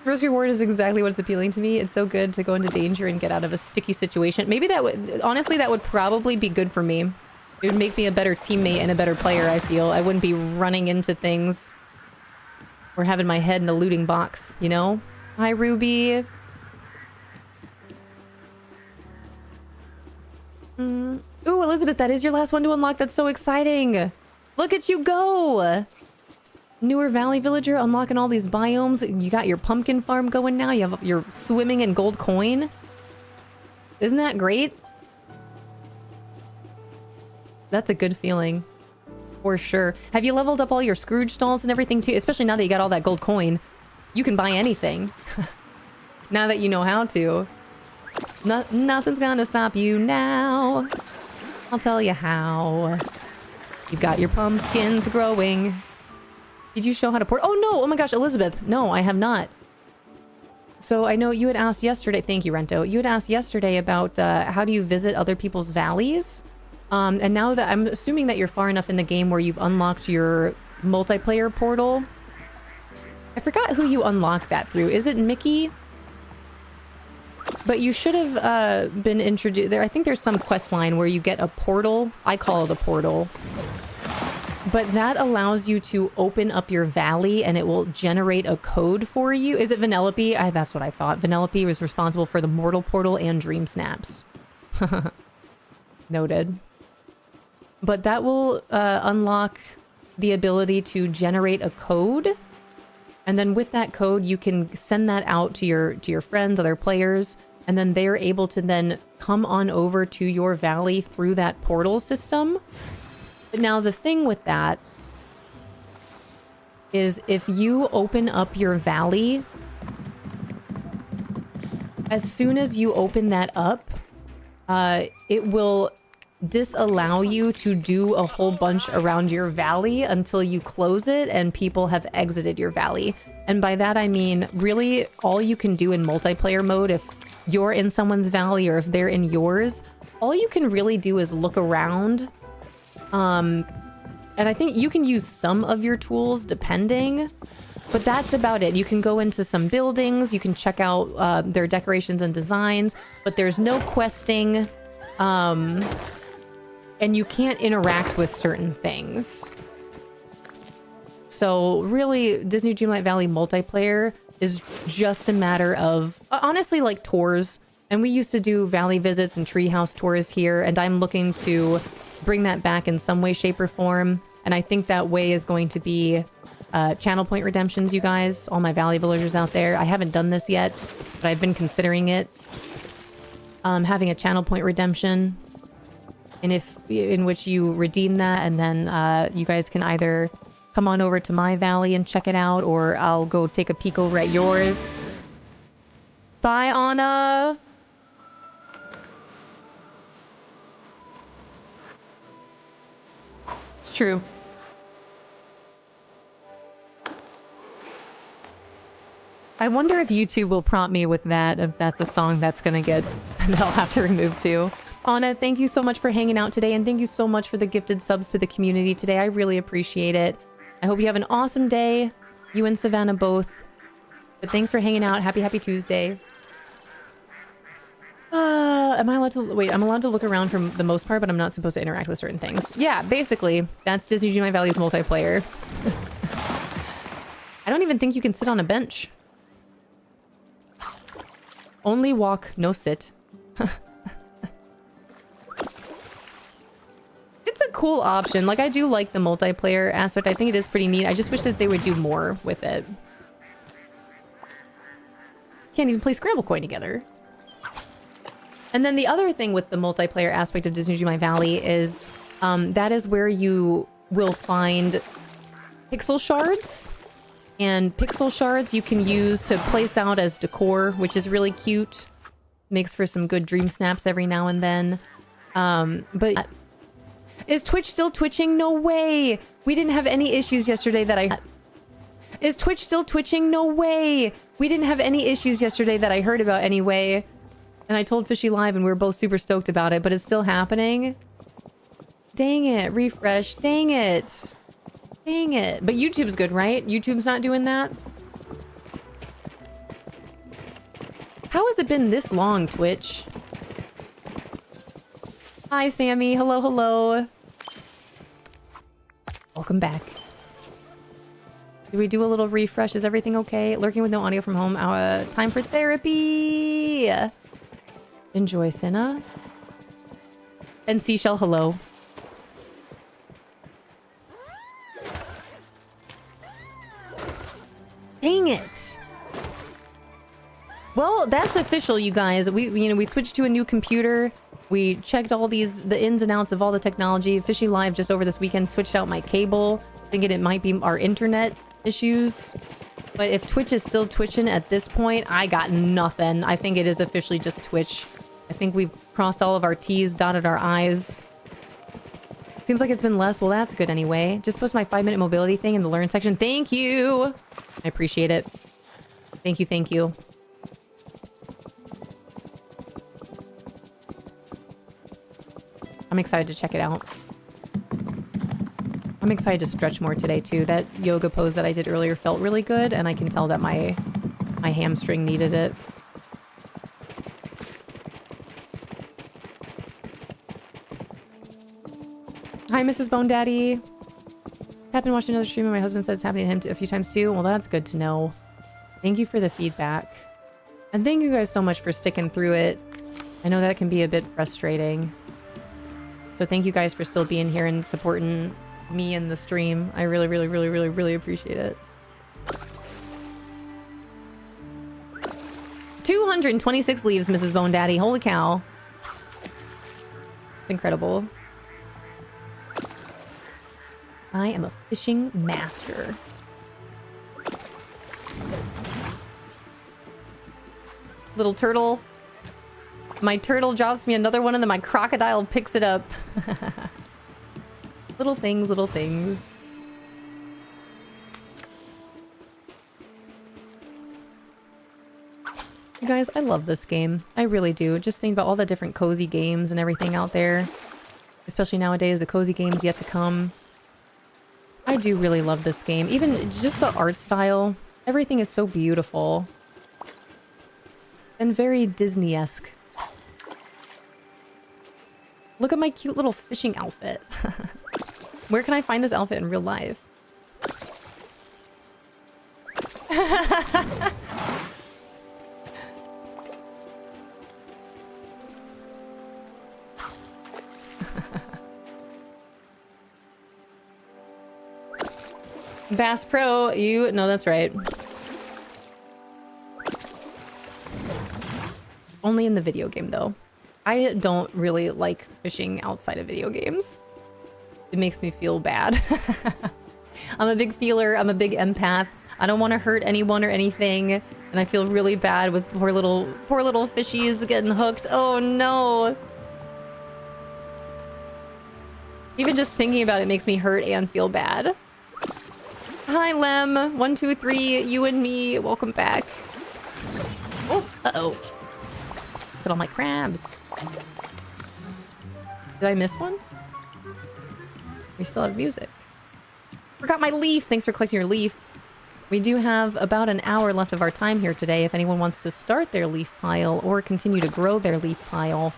First reward is exactly what's appealing to me. It's so good to go into danger and get out of a sticky situation. Maybe that would, honestly, that would probably be good for me. It would make me a better teammate and a better player, I feel. I wouldn't be running into things or having my head in a looting box, you know? Hi, Ruby. Ooh, Elizabeth, that is your last one to unlock. That's so exciting. Look at you go. Newer Valley Villager, unlocking all these biomes. You got your pumpkin farm going now. You have your swimming in gold coin. Isn't that great? That's a good feeling. For sure. Have you leveled up all your Scrooge stalls and everything too? Especially now that you got all that gold coin. You can buy anything. Now that you know how to. Nothing's gonna stop you now. I'll tell you how. You've got your pumpkins growing. Did you show how to port? Oh no! Oh my gosh, Elizabeth. No, I have not. So I know you had asked yesterday. Thank you, Rento. You had asked yesterday about how do you visit other people's valleys? And now that I'm assuming that you're far enough in the game where you've unlocked your multiplayer portal. I forgot who you unlocked that through. Is it Mickey? But you should have been introduced there. I think there's some quest line where you get a portal. I call it a portal. But that allows you to open up your valley and it will generate a code for you. Is it Vanellope? That's what I thought. Vanellope was responsible for the Mortal Portal and Dream Snaps. Noted. But that will unlock the ability to generate a code. And then with that code, you can send that out to your friends, other players. And then they're able to then come on over to your valley through that portal system. Now, the thing with that is if you open up your valley, as soon as you open that up, it will disallow you to do a whole bunch around your valley until you close it and people have exited your valley. And by that I mean really all you can do in multiplayer mode, if you're in someone's valley or if they're in yours, all you can really do is look around. And I think you can use some of your tools depending, but that's about it. You can go into some buildings, you can check out their decorations and designs, but there's no questing. And you can't interact with certain things. So really, Disney Dreamlight Valley multiplayer is just a matter of, honestly, like tours. And we used to do valley visits and treehouse tours here, and I'm looking to bring that back in some way, shape, or form. And I think that way is going to be channel point redemptions, you guys, all my valley villagers out there. I haven't done this yet, but I've been considering it. Having a channel point redemption. And in which you redeem that, and then you guys can either come on over to my valley and check it out, or I'll go take a peek over at yours. Bye, Anna! It's true. I wonder if YouTube will prompt me with that, if that's a song that's gonna get... that I'll have to remove too. Anna, thank you so much for hanging out today, and thank you so much for the gifted subs to the community today. I really appreciate it. I hope you have an awesome day, you and Savannah both. But thanks for hanging out. Happy Tuesday. Am I allowed to... Wait, I'm allowed to look around for the most part, but I'm not supposed to interact with certain things. Yeah, basically, that's Disney Dreamlight Valley's multiplayer. I don't even think you can sit on a bench. Only walk, no sit. It's a cool option. Like, I do like the multiplayer aspect. I think it is pretty neat. I just wish that they would do more with it. Can't even play Scramble Coin together. And then the other thing with the multiplayer aspect of Disney Dreamlight Valley is that is where you will find pixel shards. And pixel shards you can use to place out as decor, which is really cute. Makes for some good dream snaps every now and then. But is Twitch still twitching? No way! We didn't have any issues yesterday that I... Is Twitch still twitching? No way! We didn't have any issues yesterday that I heard about anyway. And I told Fishy Live and we were both super stoked about it, but it's still happening? Dang it, refresh. Dang it. Dang it. But YouTube's good, right? YouTube's not doing that? How has it been this long, Twitch? Hi, Sammy. Hello, hello. Welcome back. Did we do a little refresh? Is everything okay? Lurking with no audio from home. Time for therapy. Enjoy, Cinna. And Seashell, hello. Dang it. Well, that's official, you guys. We switched to a new computer. We checked all the ins and outs of all the technology. Fishy Live just over this weekend switched out my cable, thinking it might be our internet issues. But if Twitch is still twitching at this point, I got nothing. I think it is officially just Twitch. I think we've crossed all of our T's, dotted our I's. Seems like it's been less. Well, that's good anyway. Just post my 5-minute mobility thing in the learn section. Thank you. I appreciate it. Thank you, thank you. I'm excited to check it out. I'm excited to stretch more today too. That yoga pose that I did earlier felt really good, and I can tell that my hamstring needed it. Hi, Mrs. Bone Daddy. I've been watching another stream and my husband said it's happening to him a few times too. Well, that's good to know. Thank you for the feedback. And thank you guys so much for sticking through it. I know that can be a bit frustrating. So thank you guys for still being here and supporting me in the stream. I really, really, really, really, really appreciate it. 226 leaves, Mrs. Bone Daddy. Holy cow. Incredible. I am a fishing master. Little turtle. My turtle drops me another one and then my crocodile picks it up. Little things, little things. You guys, I love this game. I really do. Just think about all the different cozy games and everything out there. Especially nowadays, the cozy games yet to come. I do really love this game. Even just the art style. Everything is so beautiful. And very Disney-esque. Look at my cute little fishing outfit. Where can I find this outfit in real life? Bass Pro, you... No, that's right. Only in the video game, though. I don't really like fishing outside of video games. It makes me feel bad. I'm a big feeler. I'm a big empath. I don't want to hurt anyone or anything. And I feel really bad with poor little fishies getting hooked. Oh, no. Even just thinking about it makes me hurt and feel bad. Hi, Lem. 1, 2, 3. You and me. Welcome back. Oh, uh-oh. Look at all my crabs. Did I miss one? We still have music. Forgot my leaf. Thanks for collecting your leaf. We do have about an hour left of our time here today. If anyone wants to start their leaf pile or continue to grow their leaf pile,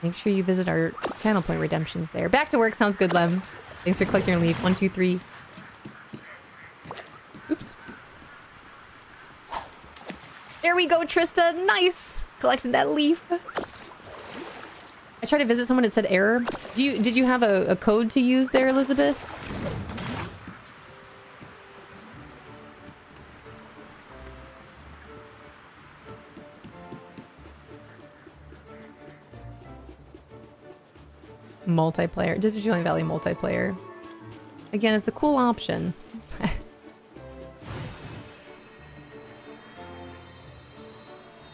make sure you visit our channel point redemptions there. Back to work. Sounds good, Lem. Thanks for collecting your leaf. 1, 2, 3. Oops. There we go, Trista. Nice. Collected that leaf. I tried to visit someone, it said error. Did you have a code to use there, Elizabeth? Multiplayer. Disneyland Valley multiplayer. Again, it's a cool option.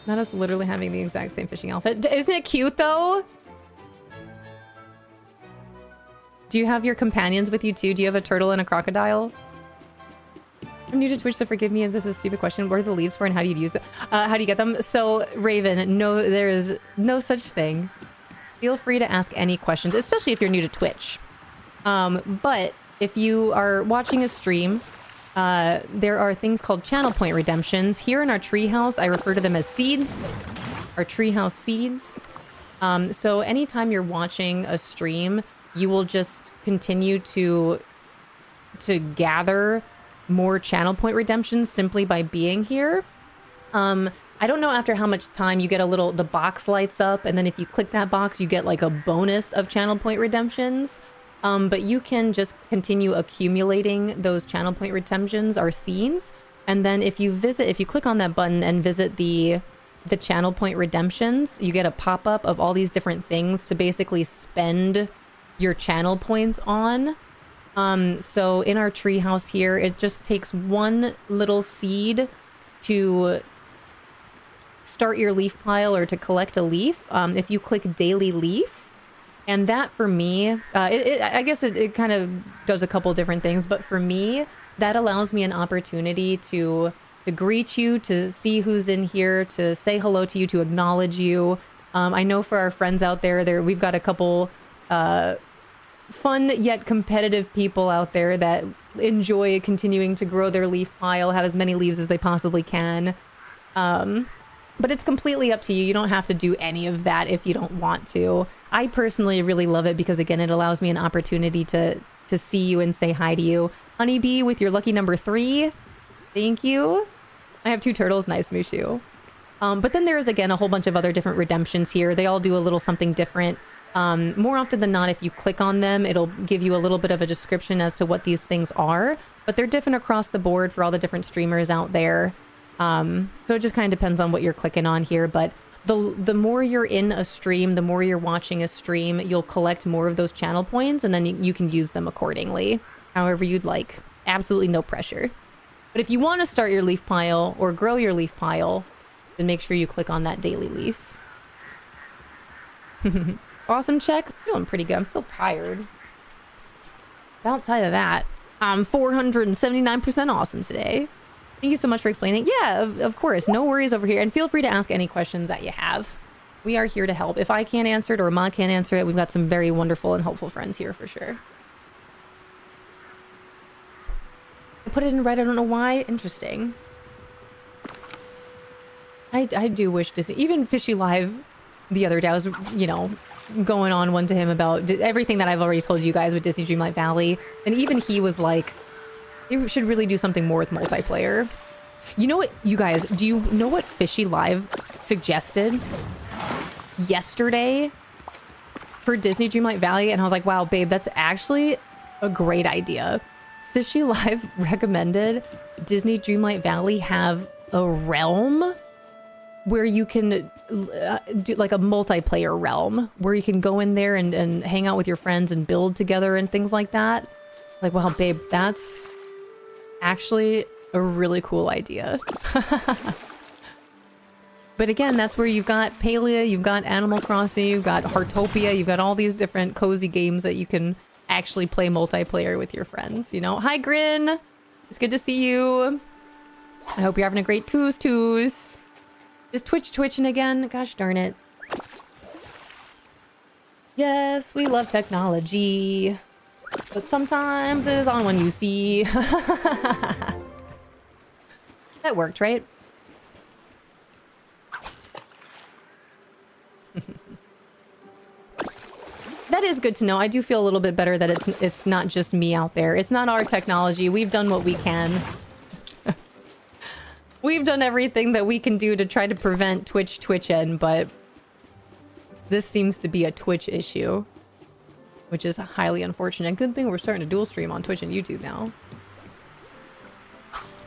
Not us literally having the exact same fishing outfit. Isn't it cute, though? Do you have your companions with you, too? Do you have a turtle and a crocodile? I'm new to Twitch, so forgive me if this is a stupid question. What are the leaves for and how do you use it? How do you get them? So, Raven, no, there is no such thing. Feel free to ask any questions, especially if you're new to Twitch. But if you are watching a stream... there are things called channel point redemptions. Here in our treehouse, I refer to them as seeds. Our treehouse seeds. So anytime you're watching a stream, you will just continue to gather more channel point redemptions simply by being here. I don't know after how much time you get the box lights up, and then if you click that box, you get like a bonus of channel point redemptions. But you can just continue accumulating those channel point redemptions or scenes. And then if you click on that button and visit the channel point redemptions, you get a pop-up of all these different things to basically spend your channel points on. So in our treehouse here, it just takes one little seed to start your leaf pile or to collect a leaf. If you click daily leaf, and that for me, I guess it kind of does a couple different things, but for me, that allows me an opportunity to greet you, to see who's in here, to say hello to you, to acknowledge you. I know for our friends out there, we've got a couple fun yet competitive people out there that enjoy continuing to grow their leaf pile, have as many leaves as they possibly can. But it's completely up to you. You don't have to do any of that if you don't want to. I personally really love it because, again, it allows me an opportunity to see you and say hi to you. Honeybee with your lucky number 3. Thank you. I have 2 turtles. Nice, Mushu. But then there is, again, a whole bunch of other different redemptions here. They all do a little something different. More often than not, if you click on them, it'll give you a little bit of a description as to what these things are. But they're different across the board for all the different streamers out there. So it just kind of depends on what you're clicking on here, but the more you're in a stream, the more you're watching a stream, you'll collect more of those channel points, and then you can use them accordingly, however you'd like. Absolutely no pressure. But if you want to start your leaf pile or grow your leaf pile, then make sure you click on that daily leaf. Awesome check. Feeling pretty good. I'm still tired. Outside of that, I'm 479% awesome today. Thank you so much for explaining. Yeah, of course. No worries over here. And feel free to ask any questions that you have. We are here to help. If I can't answer it or Ma can't answer it, we've got some very wonderful and helpful friends here for sure. I put it in red. I don't know why. Interesting. I do wish Disney... Even Fishy Live the other day, I was, you know, going on one to him about everything that I've already told you guys with Disney Dreamlight Valley. And even he was like, you should really do something more with multiplayer. You know what, you guys, do you know what Fishy Live suggested yesterday for Disney Dreamlight Valley? And I was like, wow, babe, that's actually a great idea. Fishy Live recommended Disney Dreamlight Valley have a realm where you can do like a multiplayer realm where you can go in there and hang out with your friends and build together and things like that. Like, well, babe, that's actually a really cool idea. But again, that's where you've got Palia, you've got Animal Crossing, you've got Heartopia, you've got all these different cozy games that you can actually play multiplayer with your friends, you know? Hi, Grin! It's good to see you. I hope you're having a great Toos. Is Twitch twitching again? Gosh darn it. Yes, we love technology. But sometimes it is on when you see. That worked, right? That is good to know. I do feel a little bit better that it's not just me out there. It's not our technology. We've done what we can. We've done everything that we can do to try to prevent Twitch twitching, but this seems to be a Twitch issue, which is highly unfortunate. Good thing we're starting to dual stream on Twitch and YouTube now.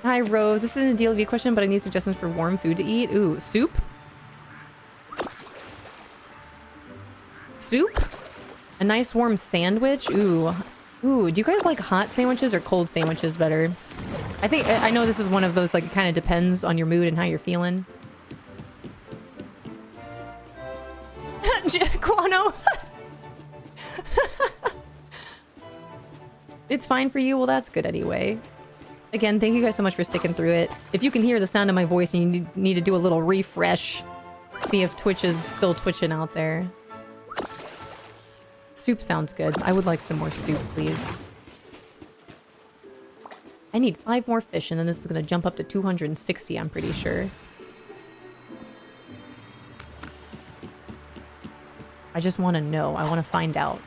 Hi, Rose. This isn't a DLV question, but I need suggestions for warm food to eat. Ooh, soup? Soup? A nice warm sandwich? Ooh. Ooh, do you guys like hot sandwiches or cold sandwiches better? I know this is one of those, like, it kind of depends on your mood and how you're feeling. Guano! It's fine for you? Well, that's good anyway. Again, thank you guys so much for sticking through it. If you can hear the sound of my voice and you need to do a little refresh, see if Twitch is still twitching out there. Soup sounds good. I would like some more soup, please. I need 5 more fish, and then this is going to jump up to 260, I'm pretty sure. I just want to know. I want to find out.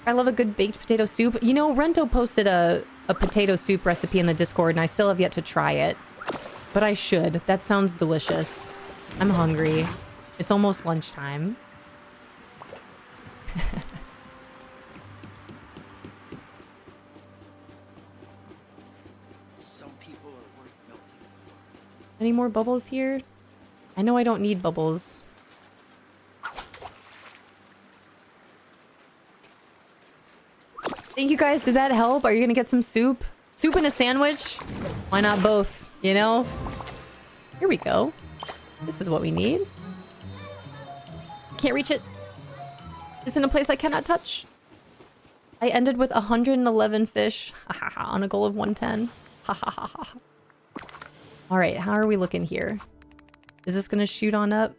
I love a good baked potato soup. You know, Rento posted a potato soup recipe in the Discord, and I still have yet to try it. But I should. That sounds delicious. I'm hungry. It's almost lunchtime. Some people are worth melting for. Any more bubbles here? I know I don't need bubbles. Thank you guys. Did that help? Are you gonna get some soup? Soup and a sandwich? Why not both? You know? Here we go. This is what we need. Can't reach it. It's in a place I cannot touch. I ended with 111 fish on a goal of 110. All right, how are we looking here? Is this gonna shoot on up?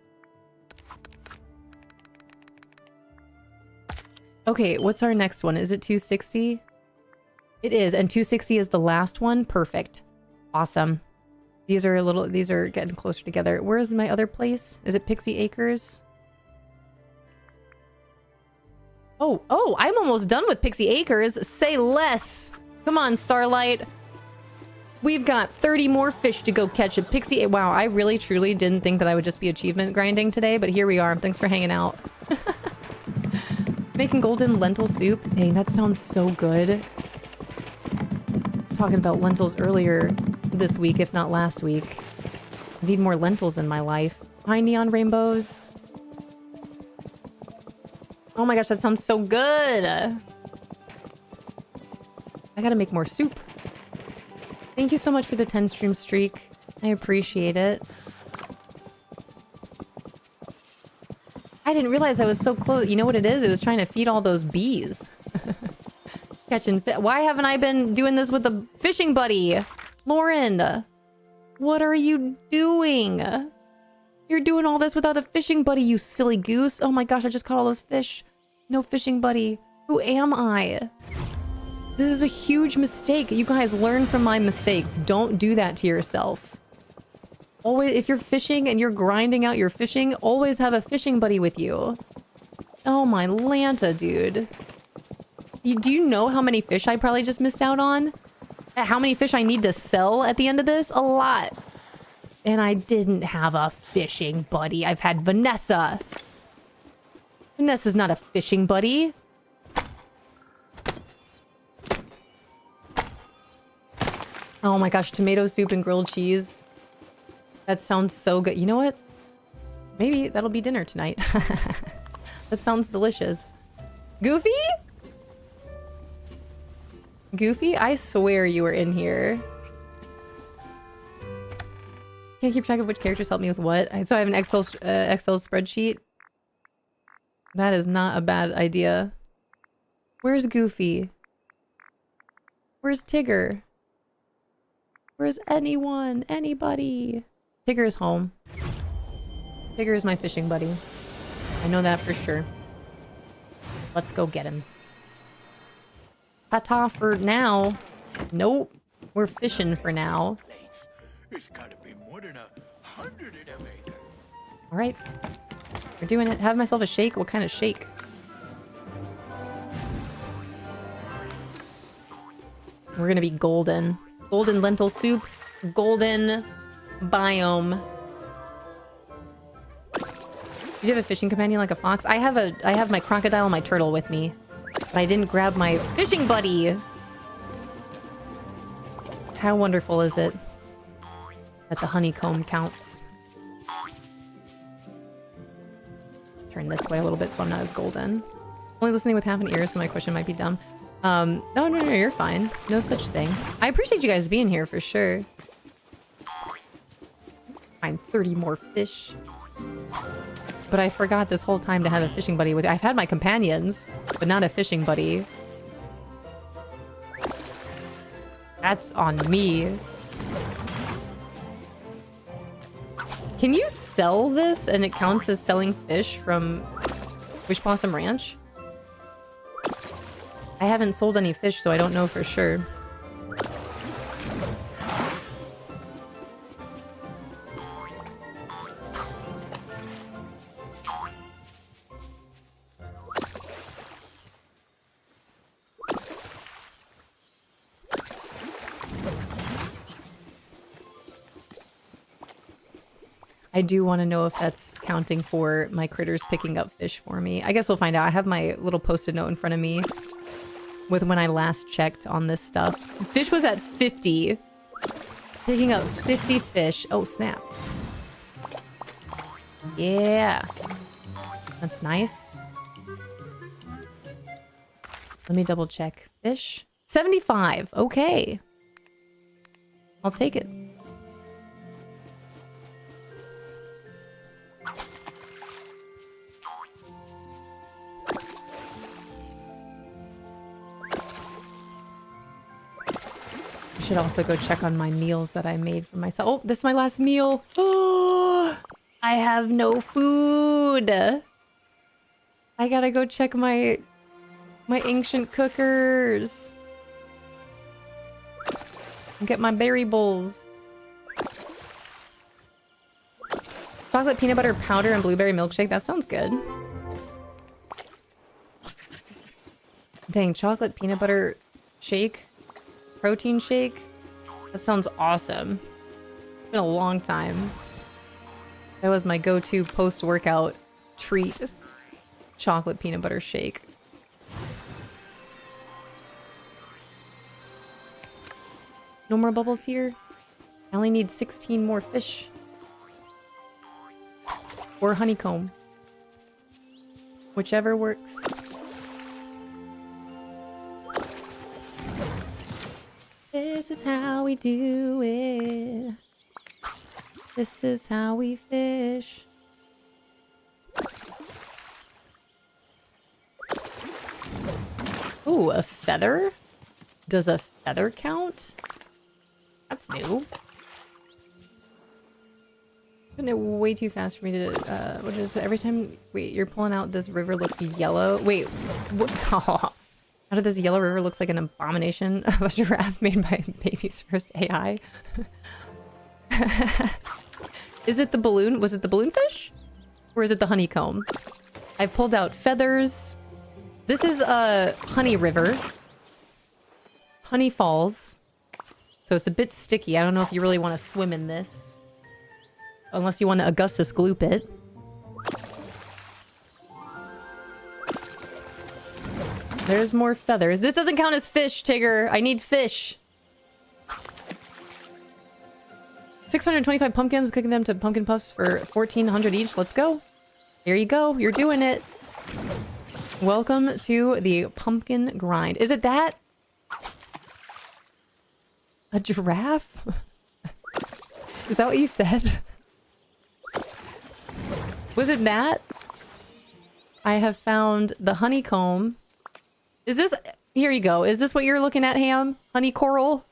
Okay, what's our next one? Is it 260? It is, and 260 is the last one. Perfect. Awesome. These are getting closer together. Where is my other place? Is it Pixie Acres? Oh, I'm almost done with Pixie Acres. Say less. Come on, Starlight. We've got 30 more fish to go catch at Pixie. Wow, I really truly didn't think that I would just be achievement grinding today, but here we are. Thanks for hanging out. Making golden lentil soup. Dang, that sounds so good. I was talking about lentils earlier this week, if not last week. I need more lentils in my life. Hi, neon rainbows. Oh my gosh, that sounds so good. I gotta make more soup. Thank you so much for the 10 stream streak. I appreciate it. I didn't realize I was so close. You know what it is? It was trying to feed all those bees. Catching fish. Why haven't I been doing this with a fishing buddy? Lauren, what are you doing? You're doing all this without a fishing buddy, you silly goose. Oh my gosh, I just caught all those fish. No fishing buddy. Who am I? This is a huge mistake. You guys learn from my mistakes. Don't do that to yourself. Always, if you're fishing and you're grinding out your fishing, always have a fishing buddy with you. Oh my Lanta, dude. Do you know how many fish I probably just missed out on? How many fish I need to sell at the end of this? A lot. And I didn't have a fishing buddy. I've had Vanessa. Vanessa's not a fishing buddy. Oh my gosh, tomato soup and grilled cheese. That sounds so good. You know what? Maybe that'll be dinner tonight. That sounds delicious. Goofy? Goofy? I swear you were in here. Can't keep track of which characters help me with what. So I have an Excel spreadsheet. That is not a bad idea. Where's Goofy? Where's Tigger? Where's anyone? Anybody? Tigger is home. Tigger is my fishing buddy. I know that for sure. Let's go get him. Ta-ta for now. Nope. We're fishing for now. It's gotta be more than 100 of them acres. All right. We're doing it. Have myself a shake. What kind of shake? We're gonna be golden. Golden lentil soup. Golden biome. Did you have a fishing companion like a fox? I have my crocodile and my turtle with me. But I didn't grab my fishing buddy. How wonderful is it that the honeycomb counts? Turn this way a little bit so I'm not as golden. Only listening with half an ear, so my question might be dumb. No, you're fine. No such thing. I appreciate you guys being here for sure. Find 30 more fish. But I forgot this whole time to have a fishing buddy with. I've had my companions, but not a fishing buddy. That's on me. Can you sell this and it counts as selling fish from Wish Blossom Ranch? I haven't sold any fish, so I don't know for sure. I do want to know if that's counting for my critters picking up fish for me. I guess we'll find out. I have my little post-it note in front of me with when I last checked on this stuff. Fish was at 50. Picking up 50 fish. Oh, snap. Yeah. That's nice. Let me double check. Fish. 75. Okay. I'll take it. I should also go check on my meals that I made for myself. Oh, this is my last meal. Oh, I have no food. I gotta go check my ancient cookers. Get my berry bowls. Chocolate peanut butter powder and blueberry milkshake. That sounds good. Dang, chocolate peanut butter shake. Protein shake? That sounds awesome. It's been a long time. That was my go-to post-workout treat. Chocolate peanut butter shake. No more bubbles here? I only need 16 more fish. Or honeycomb. Whichever works. This is how we do it. This is how we fish. Ooh, a feather? Does a feather count? That's new. Isn't it way too fast for me to, what is it? Every time, wait, you're pulling out, this river looks yellow. Wait, what? How did this yellow river looks like an abomination of a giraffe made by baby's first AI? Is it the balloon? Was it the balloonfish? Or is it the honeycomb? I've pulled out feathers. This is a honey river. Honey falls. So it's a bit sticky. I don't know if you really want to swim in this. Unless you want to Augustus gloop it. There's more feathers. This doesn't count as fish, Tigger. I need fish. 625 pumpkins. I'm cooking them to pumpkin puffs for 1,400 each. Let's go. Here you go. You're doing it. Welcome to the pumpkin grind. Is it that? A giraffe? Is that what you said? Was it that? I have found the honeycomb. Is this... Here you go. Is this what you're looking at, Ham? Honey coral?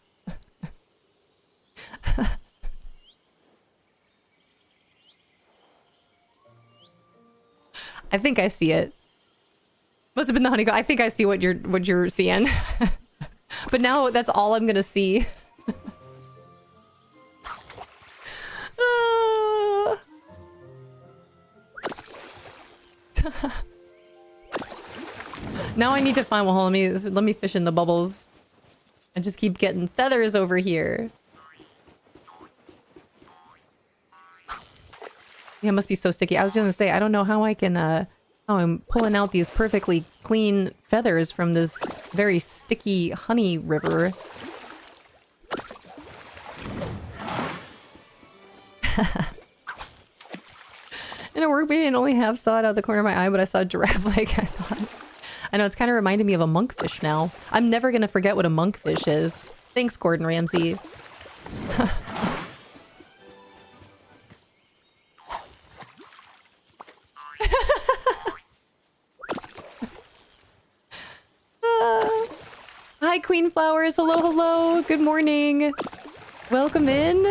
I think I see it. Must have been the honeycomb. I think I see what you're seeing. But now that's all I'm gonna see. Now I need to find... Well, let me fish in the bubbles. I just keep getting feathers over here. Yeah, it must be so sticky. I was gonna say, I don't know how I can, how I'm pulling out these perfectly clean feathers from this very sticky honey river. In a work meeting, I didn't only half saw it out of the corner of my eye, but I saw a giraffe like I thought. I know, it's kind of reminding me of a monkfish now. I'm never gonna forget what a monkfish is. Thanks, Gordon Ramsay. Hi, Queen Flowers. Hello, hello. Good morning. Welcome in.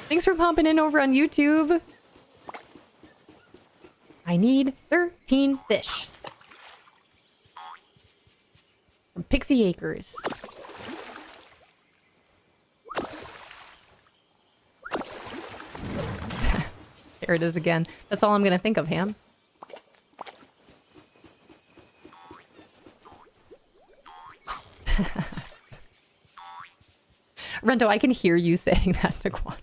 Thanks for popping in over on YouTube. I need 13 fish. From Pixie Acres. There it is again. That's all I'm gonna think of, Ham. Rento, I can hear you saying that to Guano.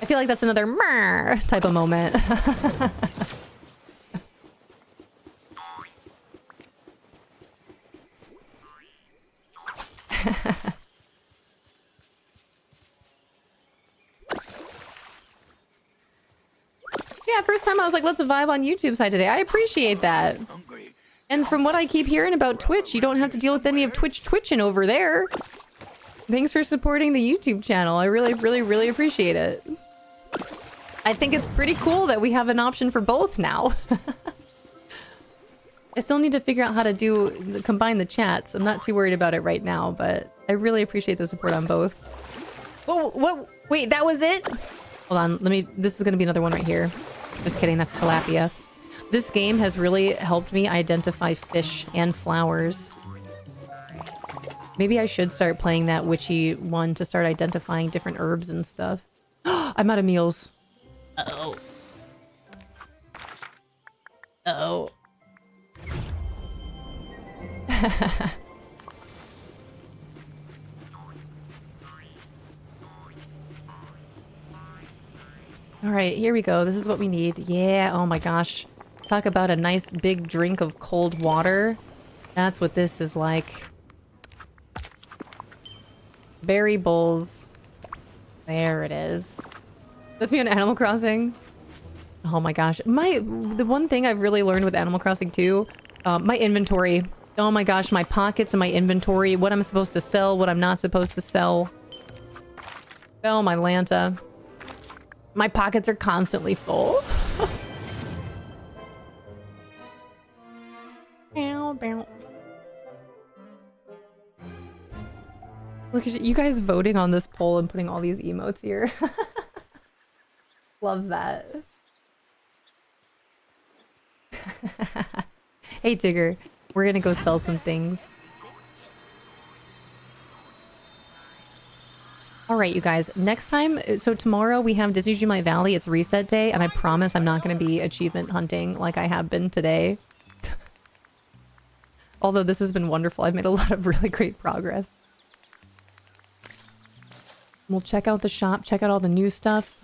I feel like that's another "mrr" type of moment. Yeah, first time I was like, let's vibe on YouTube side today. I appreciate that. And from what I keep hearing about Twitch, you don't have to deal with any of Twitch twitching over there. Thanks for supporting the YouTube channel. I really, really, really appreciate it. I think it's pretty cool that we have an option for both now. I still need to figure out how to combine the chats. I'm not too worried about it right now, but I really appreciate the support on both. Whoa, what? Wait, that was it? Hold on, this is gonna be another one right here. Just kidding, that's tilapia. This game has really helped me identify fish and flowers. Maybe I should start playing that witchy one to start identifying different herbs and stuff. I'm out of meals. Uh-oh. Uh-oh. Alright, here we go. This is what we need. Yeah, oh my gosh. Talk about a nice big drink of cold water. That's what this is like. Berry bowls. There it is. That's me on Animal Crossing. Oh my gosh. The one thing I've really learned with Animal Crossing too, my inventory. Oh my gosh, my pockets and my inventory. What I'm supposed to sell, what I'm not supposed to sell. Oh my Lanta. My pockets are constantly full. bow. Look at you guys voting on this poll and putting all these emotes here. Love that. Hey Tigger, we're gonna go sell some things. Alright you guys, next time, so tomorrow we have Disney Dreamlight Valley, it's reset day, and I promise I'm not gonna be achievement hunting like I have been today. Although this has been wonderful, I've made a lot of really great progress. We'll check out the shop, check out all the new stuff.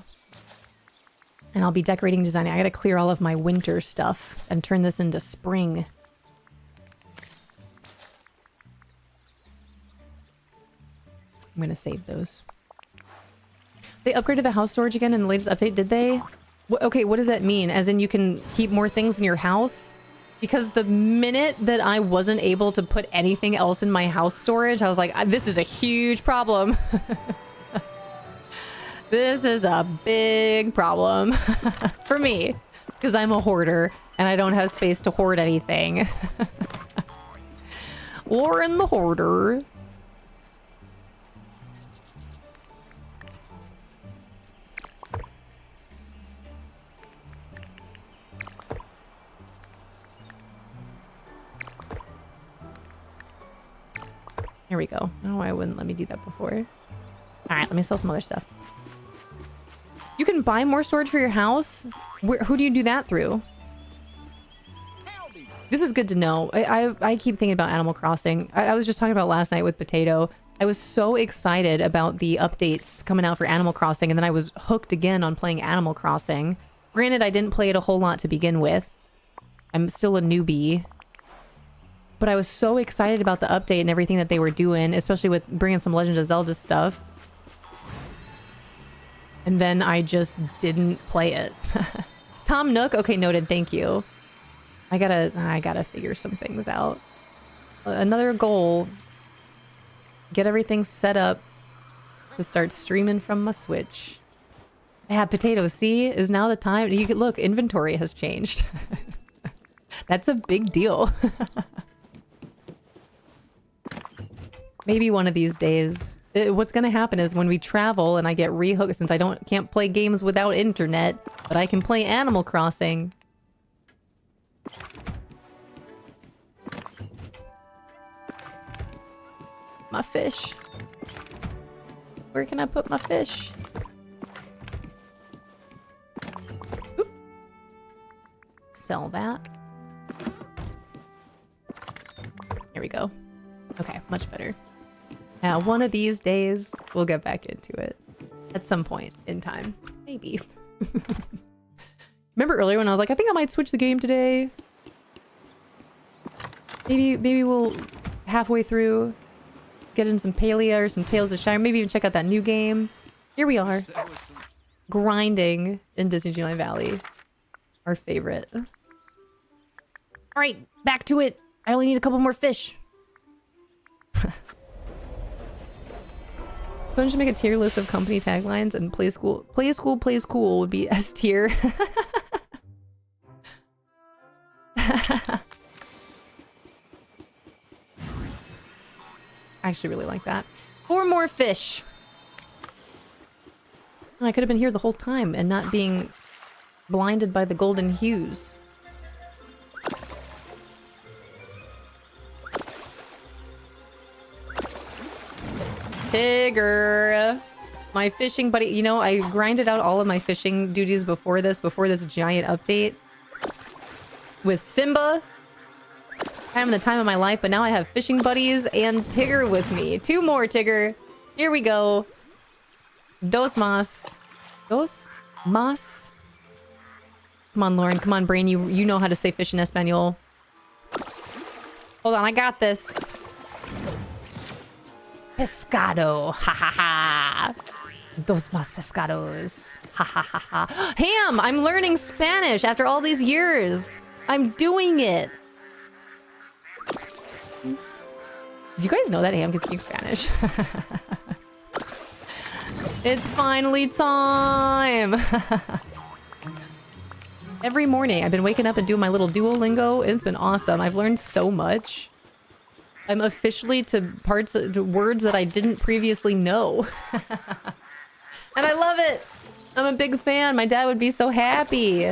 And I'll be decorating, designing. I gotta clear all of my winter stuff and turn this into spring. I'm gonna save those. They upgraded the house storage again in the latest update, did they? Okay, what does that mean? As in you can keep more things in your house? Because the minute that I wasn't able to put anything else in my house storage, I was like, this is a huge problem. This is a big problem for me because I'm a hoarder and I don't have space to hoard anything. Warren the hoarder. Here we go. I don't know why it wouldn't let me do that before. All right, let me sell some other stuff. You can buy more storage for your house? Who do you do that through? This is good to know. I keep thinking about Animal Crossing. I was just talking about last night with Potato. I was so excited about the updates coming out for Animal Crossing, and then I was hooked again on playing Animal Crossing. Granted, I didn't play it a whole lot to begin with. I'm still a newbie. But I was so excited about the update and everything that they were doing, especially with bringing some Legend of Zelda stuff. And then I just didn't play it. Tom Nook? Okay, noted. Thank you. I gotta figure some things out. Another goal. Get everything set up to start streaming from my Switch. Yeah, Potato, see? Is now the time? You can look, inventory has changed. That's a big deal. Maybe one of these days. What's gonna happen is when we travel and I get rehooked, since I can't play games without internet, but I can play Animal Crossing. My fish. Where can I put my fish? Oop. Sell that. Here we go. Okay, much better. Now, one of these days, we'll get back into it. At some point in time. Maybe. Remember earlier when I was like, I think I might switch the game today? Maybe we'll halfway through get in some Palia or some Tales of Shire. Maybe even check out that new game. Here we are. Grinding in Disney Dreamlight Valley. Our favorite. Alright, back to it. I only need a couple more fish. Someone should make a tier list of company taglines, and play school would be S tier. I actually really like that. 4 more fish. I could have been here the whole time and not being blinded by the golden hues. Tigger! My fishing buddy. You know, I grinded out all of my fishing duties before this giant update. With Simba. Having the time of my life, but now I have fishing buddies and Tigger with me. 2 more, Tigger. Here we go. Dos más. Dos más. Come on, Lauren. Come on, Brain. You know how to say fish in Espanol. Hold on, I got this. Pescado. Ha ha ha. Dos más pescados. Ha ha ha ha. Ham! I'm learning Spanish after all these years. I'm doing it. Did you guys know that Ham can speak Spanish? It's finally time! Every morning, I've been waking up and doing my little Duolingo. It's been awesome. I've learned so much. I'm officially to words that I didn't previously know. And I love it. I'm a big fan. My dad would be so happy.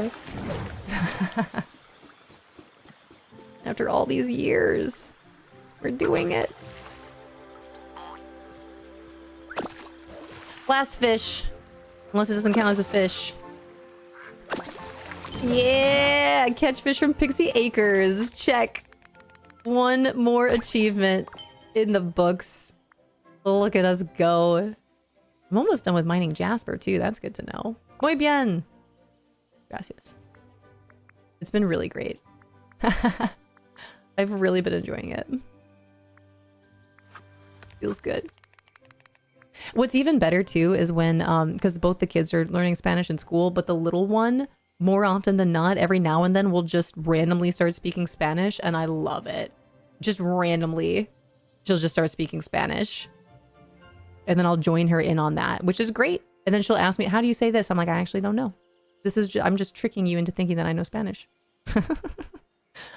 After all these years, we're doing it. Last fish. Unless it doesn't count as a fish. Yeah! Catch fish from Pixie Acres. Check. One more achievement in the books. Look at us go. I'm almost done with mining Jasper, too. That's good to know. Muy bien. Gracias. It's been really great. I've really been enjoying it. Feels good. What's even better, too, is when, because both the kids are learning Spanish in school, but the little one, more often than not, every now and then will just randomly start speaking Spanish, and I love it. Just randomly, she'll just start speaking Spanish. And then I'll join her in on that, which is great. And then she'll ask me, how do you say this? I'm like, I actually don't know. This is I'm just tricking you into thinking that I know Spanish.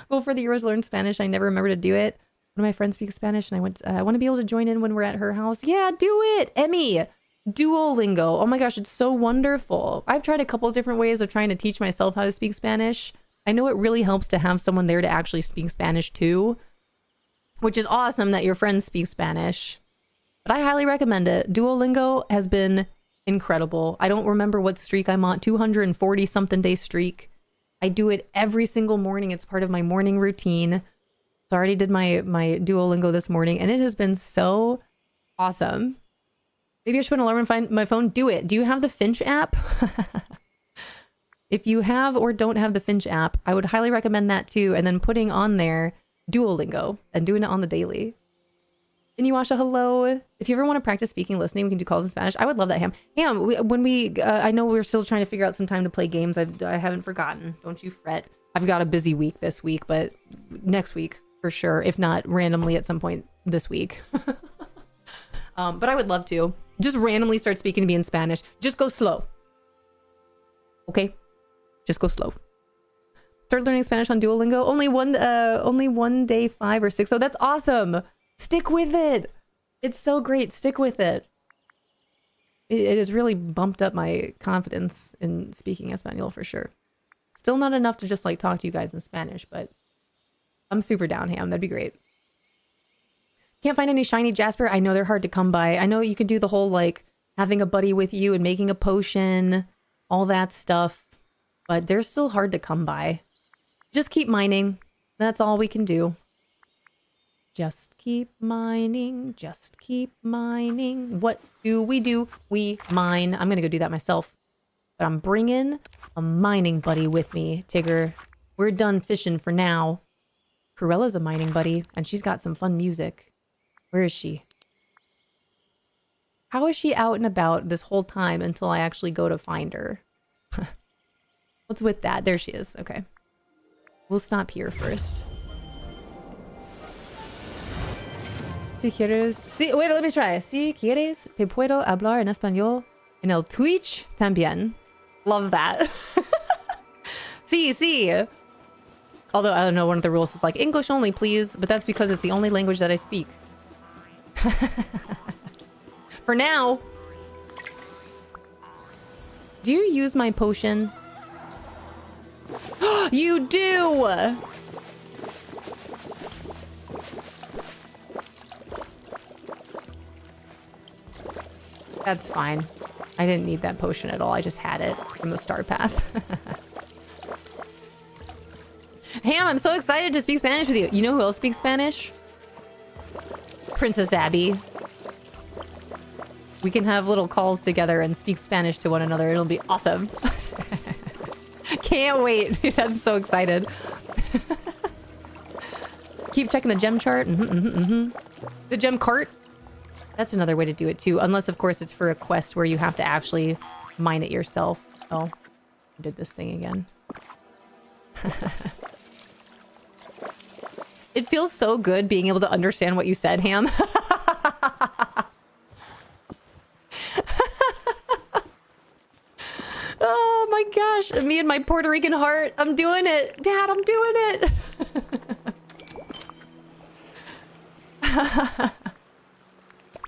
Well, for the years learned Spanish, I never remember to do it. One of my friends speaks Spanish, and I went, I want to be able to join in when we're at her house. Yeah, do it, Emmy. Duolingo. Oh my gosh, it's so wonderful. I've tried a couple of different ways of trying to teach myself how to speak Spanish. I know it really helps to have someone there to actually speak Spanish too, which is awesome that your friends speak Spanish. But I highly recommend it. Duolingo has been incredible. I don't remember what streak I'm on, 240 something day streak. I do it every single morning. It's part of my morning routine. So I already did my Duolingo this morning, and it has been so awesome. Maybe I should put an alarm and find my phone. Do it. Do you have the Finch app? If you have or don't have the Finch app, I would highly recommend that too. And then putting on there Duolingo and doing it on the daily. Inuasha, hello. If you ever want to practice speaking, listening, we can do calls in Spanish. I would love that, Ham. Ham, I know we're still trying to figure out some time to play games. I haven't forgotten. Don't you fret. I've got a busy week this week, but next week for sure. If not randomly at some point this week. But I would love to. Just randomly start speaking to me in Spanish. Just go slow. Okay? Just go slow. Start learning Spanish on Duolingo. Only one day 5 or 6. Oh, that's awesome. Stick with it. It's so great. Stick with it. It has really bumped up my confidence in speaking Espanol for sure. Still not enough to just like talk to you guys in Spanish, but I'm super down, Ham. That'd be great. Can't find any shiny Jasper. I know they're hard to come by. I know you can do the whole like having a buddy with you and making a potion, all that stuff, but they're still hard to come by. Just keep mining. That's all we can do. Just keep mining. Just keep mining. What do? We mine. I'm going to go do that myself. But I'm bringing a mining buddy with me, Tigger. We're done fishing for now. Cruella's a mining buddy, and she's got some fun music. Where is she? How is she out and about this whole time until I actually go to find her? What's with that? There she is. Okay. We'll stop here first. Si quieres... Si, wait, let me try. Si quieres, te puedo hablar en español en el Twitch también. Love that. Si. Although, I don't know, one of the rules is like, English only, please. But that's because it's the only language that I speak. For now. Do you use my potion? You do! That's fine. I didn't need that potion at all. I just had it from the star path. Ham, I'm so excited to speak Spanish with you. You know who else speaks Spanish? Princess Abby. We can have little calls together and speak Spanish to one another. It'll be awesome. Can't wait. Dude, I'm so excited. Keep checking the gem chart. The gem cart. That's another way to do it too. Unless, of course, it's for a quest where you have to actually mine it yourself. Oh, I did this thing again. It feels so good being able to understand what you said, Ham. Oh my gosh, gosh, me and my Puerto Rican heart. I'm doing it. Dad, I'm doing it.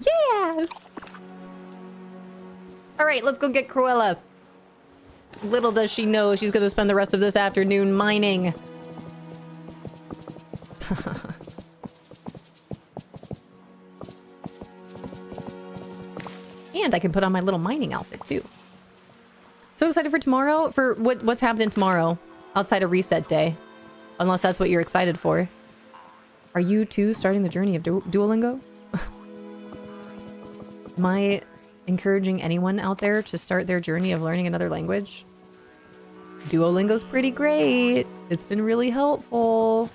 Yeah. All right, let's go get Cruella. Little does she know she's going to spend the rest of this afternoon mining. And I can put on my little mining outfit too. So excited for tomorrow, for what's happening tomorrow outside of reset day. Unless that's what you're excited for. Are you too starting the journey of Duolingo? Am I encouraging anyone out there to start their journey of learning another language? Duolingo's pretty great. It's been really helpful.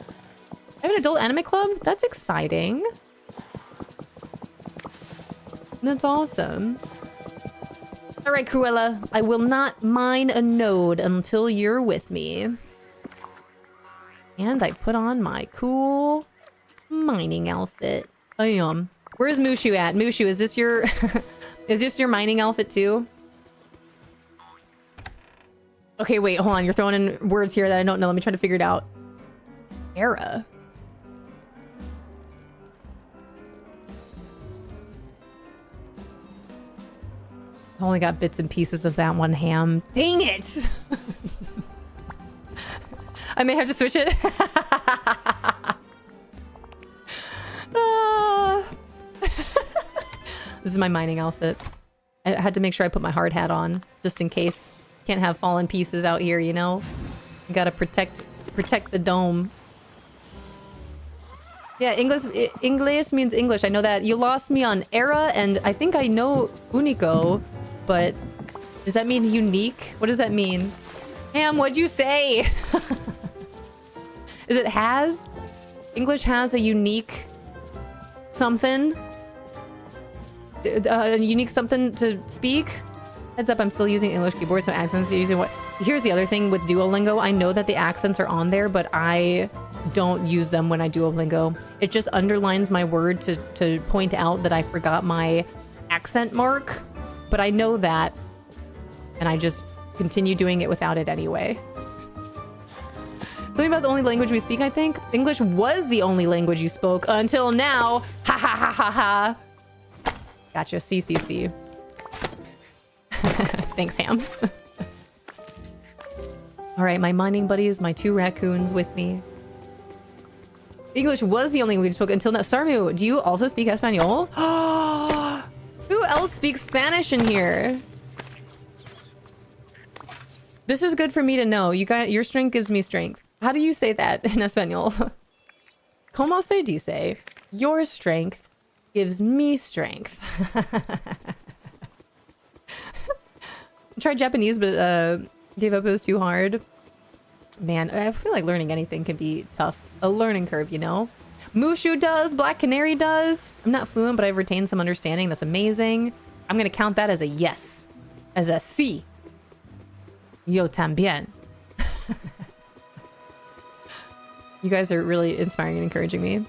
I have an adult anime club? That's exciting. That's awesome. All right, Cruella. I will not mine a node until you're with me. And I put on my cool mining outfit. I am. Where's Mushu at? Mushu, is this your... is this your mining outfit too? Okay, wait, hold on. You're throwing in words here that I don't know. Let me try to figure it out. Era. I only got bits and pieces of that one ham. Dang it! I may have to switch it. This is my mining outfit. I had to make sure I put my hard hat on, just in case. Can't have fallen pieces out here, you know? You gotta protect the dome. Yeah, Inglés means English. I know that. You lost me on era, and I think I know Unico, but does that mean unique? What does that mean? Ham, what'd you say? Is it has? English has a unique something? A unique something to speak? Heads up, I'm still using English keyboard, so accents are using what... Here's the other thing with Duolingo. I know that the accents are on there, but I don't use them when I Duolingo. It just underlines my word to point out that I forgot my accent mark. But I know that, and I just continue doing it without it anyway. Something about the only language we speak, I think. English was the only language you spoke until now. Ha ha ha ha ha. Gotcha, CCC. Thanks, Ham. All right, my mining buddies, my 2 raccoons with me. English was the only language you spoke until now. Sarmu, do you also speak Espanol? Who else speaks Spanish in here? This is good for me to know. Your strength gives me strength. How do you say that in Espanol? Como se dice? Your strength gives me strength. Tried Japanese, but gave up. It was too hard. Man, I feel like learning anything can be tough. A learning curve, you know? Mushu does. Black Canary does. I'm not fluent, but I've retained some understanding. That's amazing. I'm going to count that as a yes. As a sí. Yo también. You guys are really inspiring and encouraging me.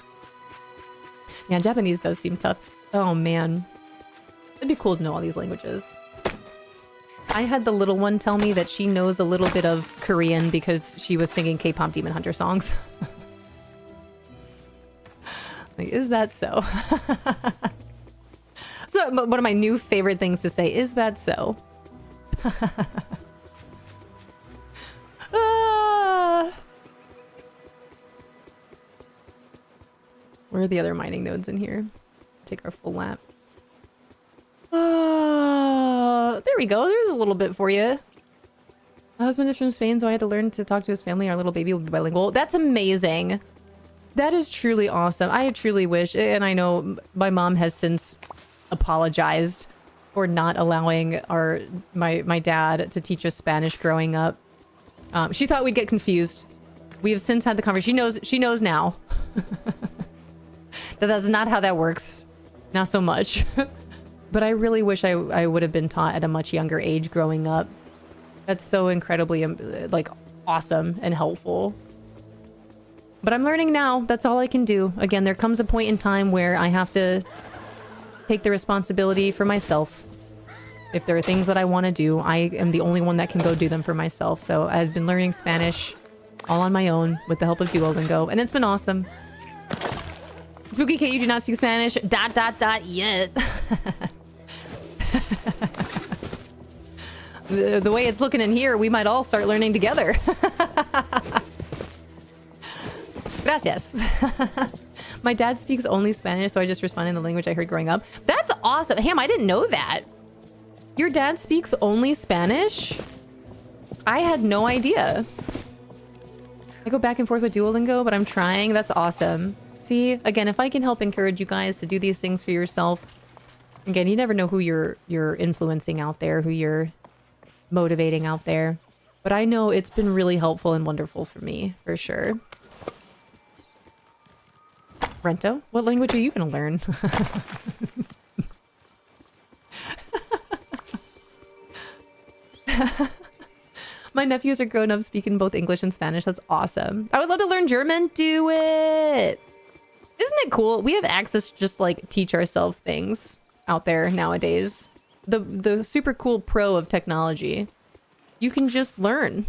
Yeah, Japanese does seem tough. Oh, man. It'd be cool to know all these languages. I had the little one tell me that she knows a little bit of Korean because she was singing K-pop Demon Hunter songs. Like, is that so? So one of my new favorite things to say, is that so? Where are the other mining nodes in here? Take our full lap. There we go. There's a little bit for you. My husband is from Spain, so I had to learn to talk to his family. Our little baby will be bilingual. That's amazing. That is truly awesome. I truly wish, and I know my mom has since apologized for not allowing my dad to teach us Spanish growing up. She thought we'd get confused. We have since had the conversation. She knows now. That's not how that works. Not so much. But I really wish I would have been taught at a much younger age growing up. That's so incredibly, like, awesome and helpful. But I'm learning now. That's all I can do. Again, there comes a point in time where I have to take the responsibility for myself. If there are things that I want to do, I am the only one that can go do them for myself. So I've been learning Spanish all on my own with the help of Duolingo, and it's been awesome. Spooky Kate, you do not speak Spanish. ... yet. The way it's looking in here, we might all start learning together. Gracias. My dad speaks only Spanish, so I just respond in the language I heard growing up. That's awesome. Ham, I didn't know that. Your dad speaks only Spanish? I had no idea. I go back and forth with Duolingo, but I'm trying. That's awesome. See, again, if I can help encourage you guys to do these things for yourself. Again, you never know who you're influencing out there, who you're motivating out there. But I know it's been really helpful and wonderful for me, for sure. Rento, what language are you going to learn? My nephews are grown up speaking both English and Spanish. That's awesome. I would love to learn German. Do it. Isn't it cool? We have access to just like teach ourselves things out there nowadays. The super cool pro of technology. You can just learn.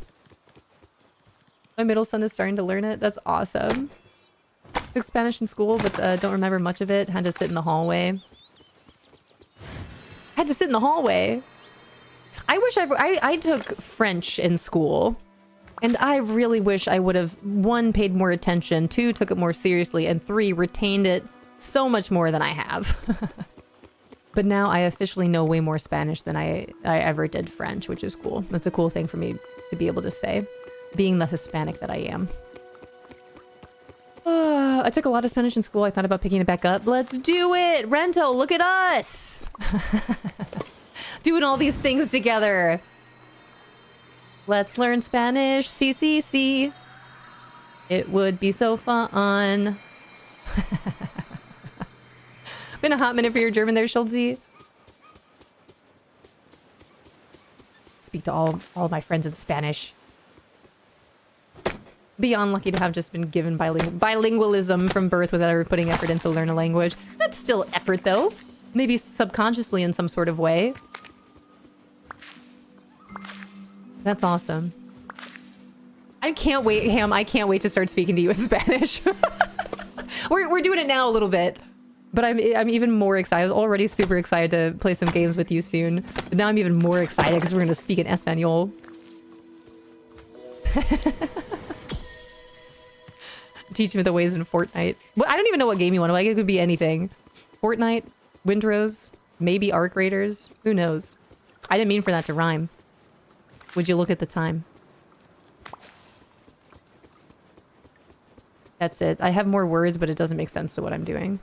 My middle son is starting to learn it. That's awesome. Took Spanish in school, but don't remember much of it. Had to sit in the hallway. I wish I took French in school. And I really wish I would have, 1, paid more attention, 2, took it more seriously, and 3, retained it so much more than I have. But now I officially know way more Spanish than I ever did French, which is cool. That's a cool thing for me to be able to say, being the Hispanic that I am. I took a lot of Spanish in school. I thought about picking it back up. Let's do it! Rento, look at us! Doing all these things together. Let's learn Spanish. CCC. It would be so fun. Been a hot minute for your German there, Schultzy. Speak to all my friends in Spanish. Beyond lucky to have just been given bilingualism from birth without ever putting effort into learn a language. That's still effort, though. Maybe subconsciously in some sort of way. That's awesome. I can't wait, Ham. I can't wait to start speaking to you in Spanish. We're doing it now a little bit. But I'm even more excited. I was already super excited to play some games with you soon. But now I'm even more excited because we're going to speak in Espanol. Teach me the ways in Fortnite. Well, I don't even know what game you want to like. It could be anything. Fortnite, Windrose, maybe Arc Raiders. Who knows? I didn't mean for that to rhyme. Would you look at the time? That's it. I have more words, but it doesn't make sense to what I'm doing.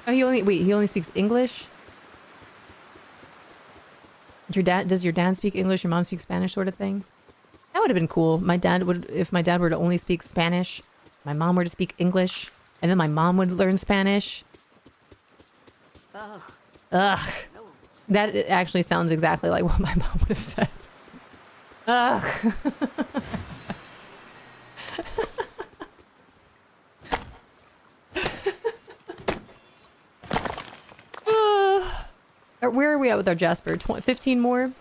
Oh, he only speaks English? Does your dad speak English? Your mom speaks Spanish, sort of thing? That would have been cool. If my dad were to only speak Spanish, my mom were to speak English, and then my mom would learn Spanish. Ugh. Ugh. That actually sounds exactly like what my mom would have said. Ugh. Where are we at with our Jasper? 15 more?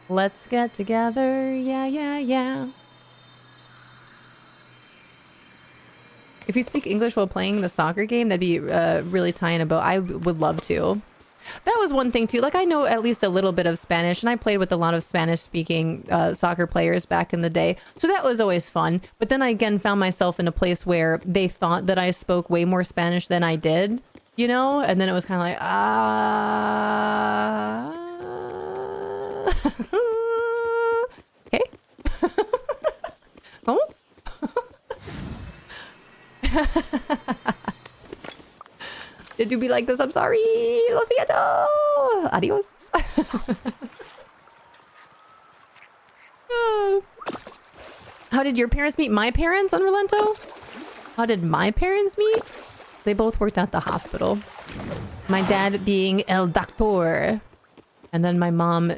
Let's get together. Yeah, yeah, yeah. If you speak English while playing the soccer game, that'd be really tying a bow. I would love to. That was one thing too. Like, I know at least a little bit of Spanish, and I played with a lot of Spanish-speaking soccer players back in the day. So that was always fun. But then I again found myself in a place where they thought that I spoke way more Spanish than I did, you know? And then it was kind of like, okay. Oh? It do be like this. I'm sorry. Lo siento. Adios. How did your parents meet my parents, Unrelento? How did my parents meet? They both worked at the hospital. My dad being el doctor. And then my mom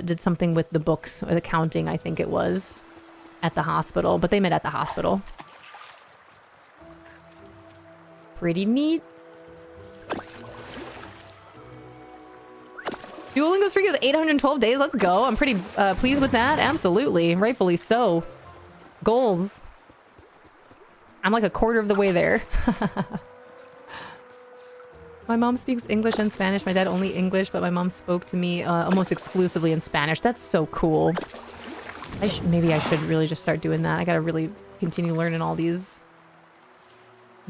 did something with the books, or the counting, I think it was, at the hospital. But they met at the hospital. Pretty neat. Duolingo streak is 812 days. Let's go. I'm pretty pleased with that. Absolutely. Rightfully so. Goals. I'm like a quarter of the way there. My mom speaks English and Spanish. My dad only English, but my mom spoke to me almost exclusively in Spanish. That's so cool. Maybe I should really just start doing that. I gotta really continue learning all these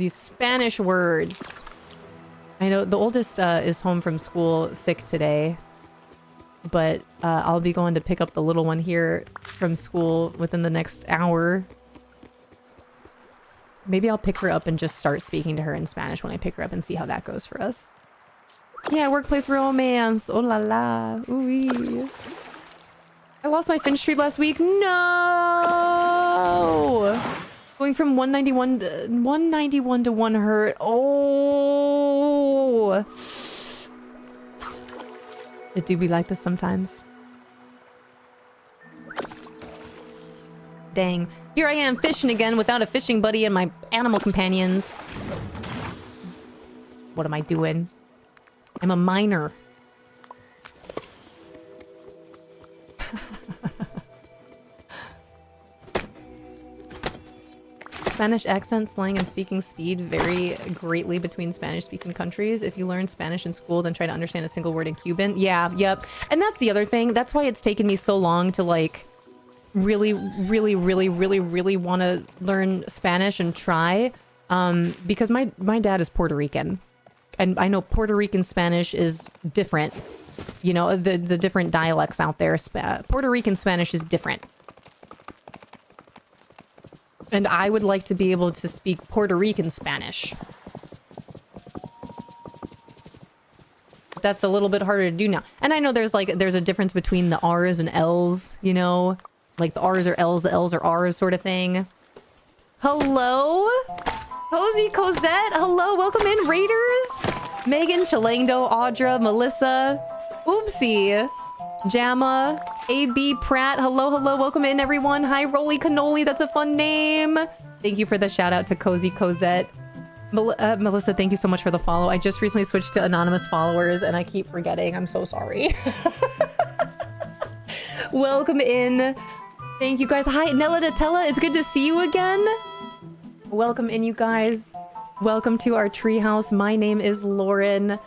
Spanish words. I know the oldest is home from school sick today, but I'll be going to pick up the little one here from school within the next hour. Maybe I'll pick her up and just start speaking to her in Spanish when I pick her up and see how that goes for us. Yeah, workplace romance. Oh la la. Ooh-wee. I lost my Finch streak last week. No! Going from 191 to 1 hurt. Oh! It do be like this sometimes. Dang. Here I am fishing again without a fishing buddy and my animal companions. What am I doing? I'm a miner. Spanish accent, slang, and speaking speed vary greatly between Spanish-speaking countries. If you learn Spanish in school, then try to understand a single word in Cuban. Yeah, yep. And that's the other thing. That's why it's taken me so long to, like, really want to learn Spanish and try. Because my dad is Puerto Rican. And I know Puerto Rican Spanish is different. You know, the different dialects out there. Puerto Rican Spanish is different. And I would like to be able to speak Puerto Rican Spanish. That's a little bit harder to do now. And I know there's a difference between the R's and L's, you know? Like the R's are L's, the L's are R's sort of thing. Hello? Cozy Cosette? Hello, welcome in, Raiders. Megan, Chalangdo, Audra, Melissa, Oopsie, Jamma, AB Pratt. Hello, welcome in, everyone. Hi, Roly Cannoli, that's a fun name. Thank you for the shout out to Cozy Cosette. Melissa, thank you so much for the follow. I just recently switched to anonymous followers and I keep forgetting. I'm so sorry. Welcome in. Thank you guys. Hi, Nella Datella. It's good to see you again. Welcome in, you guys. Welcome to our treehouse. My name is Lauren.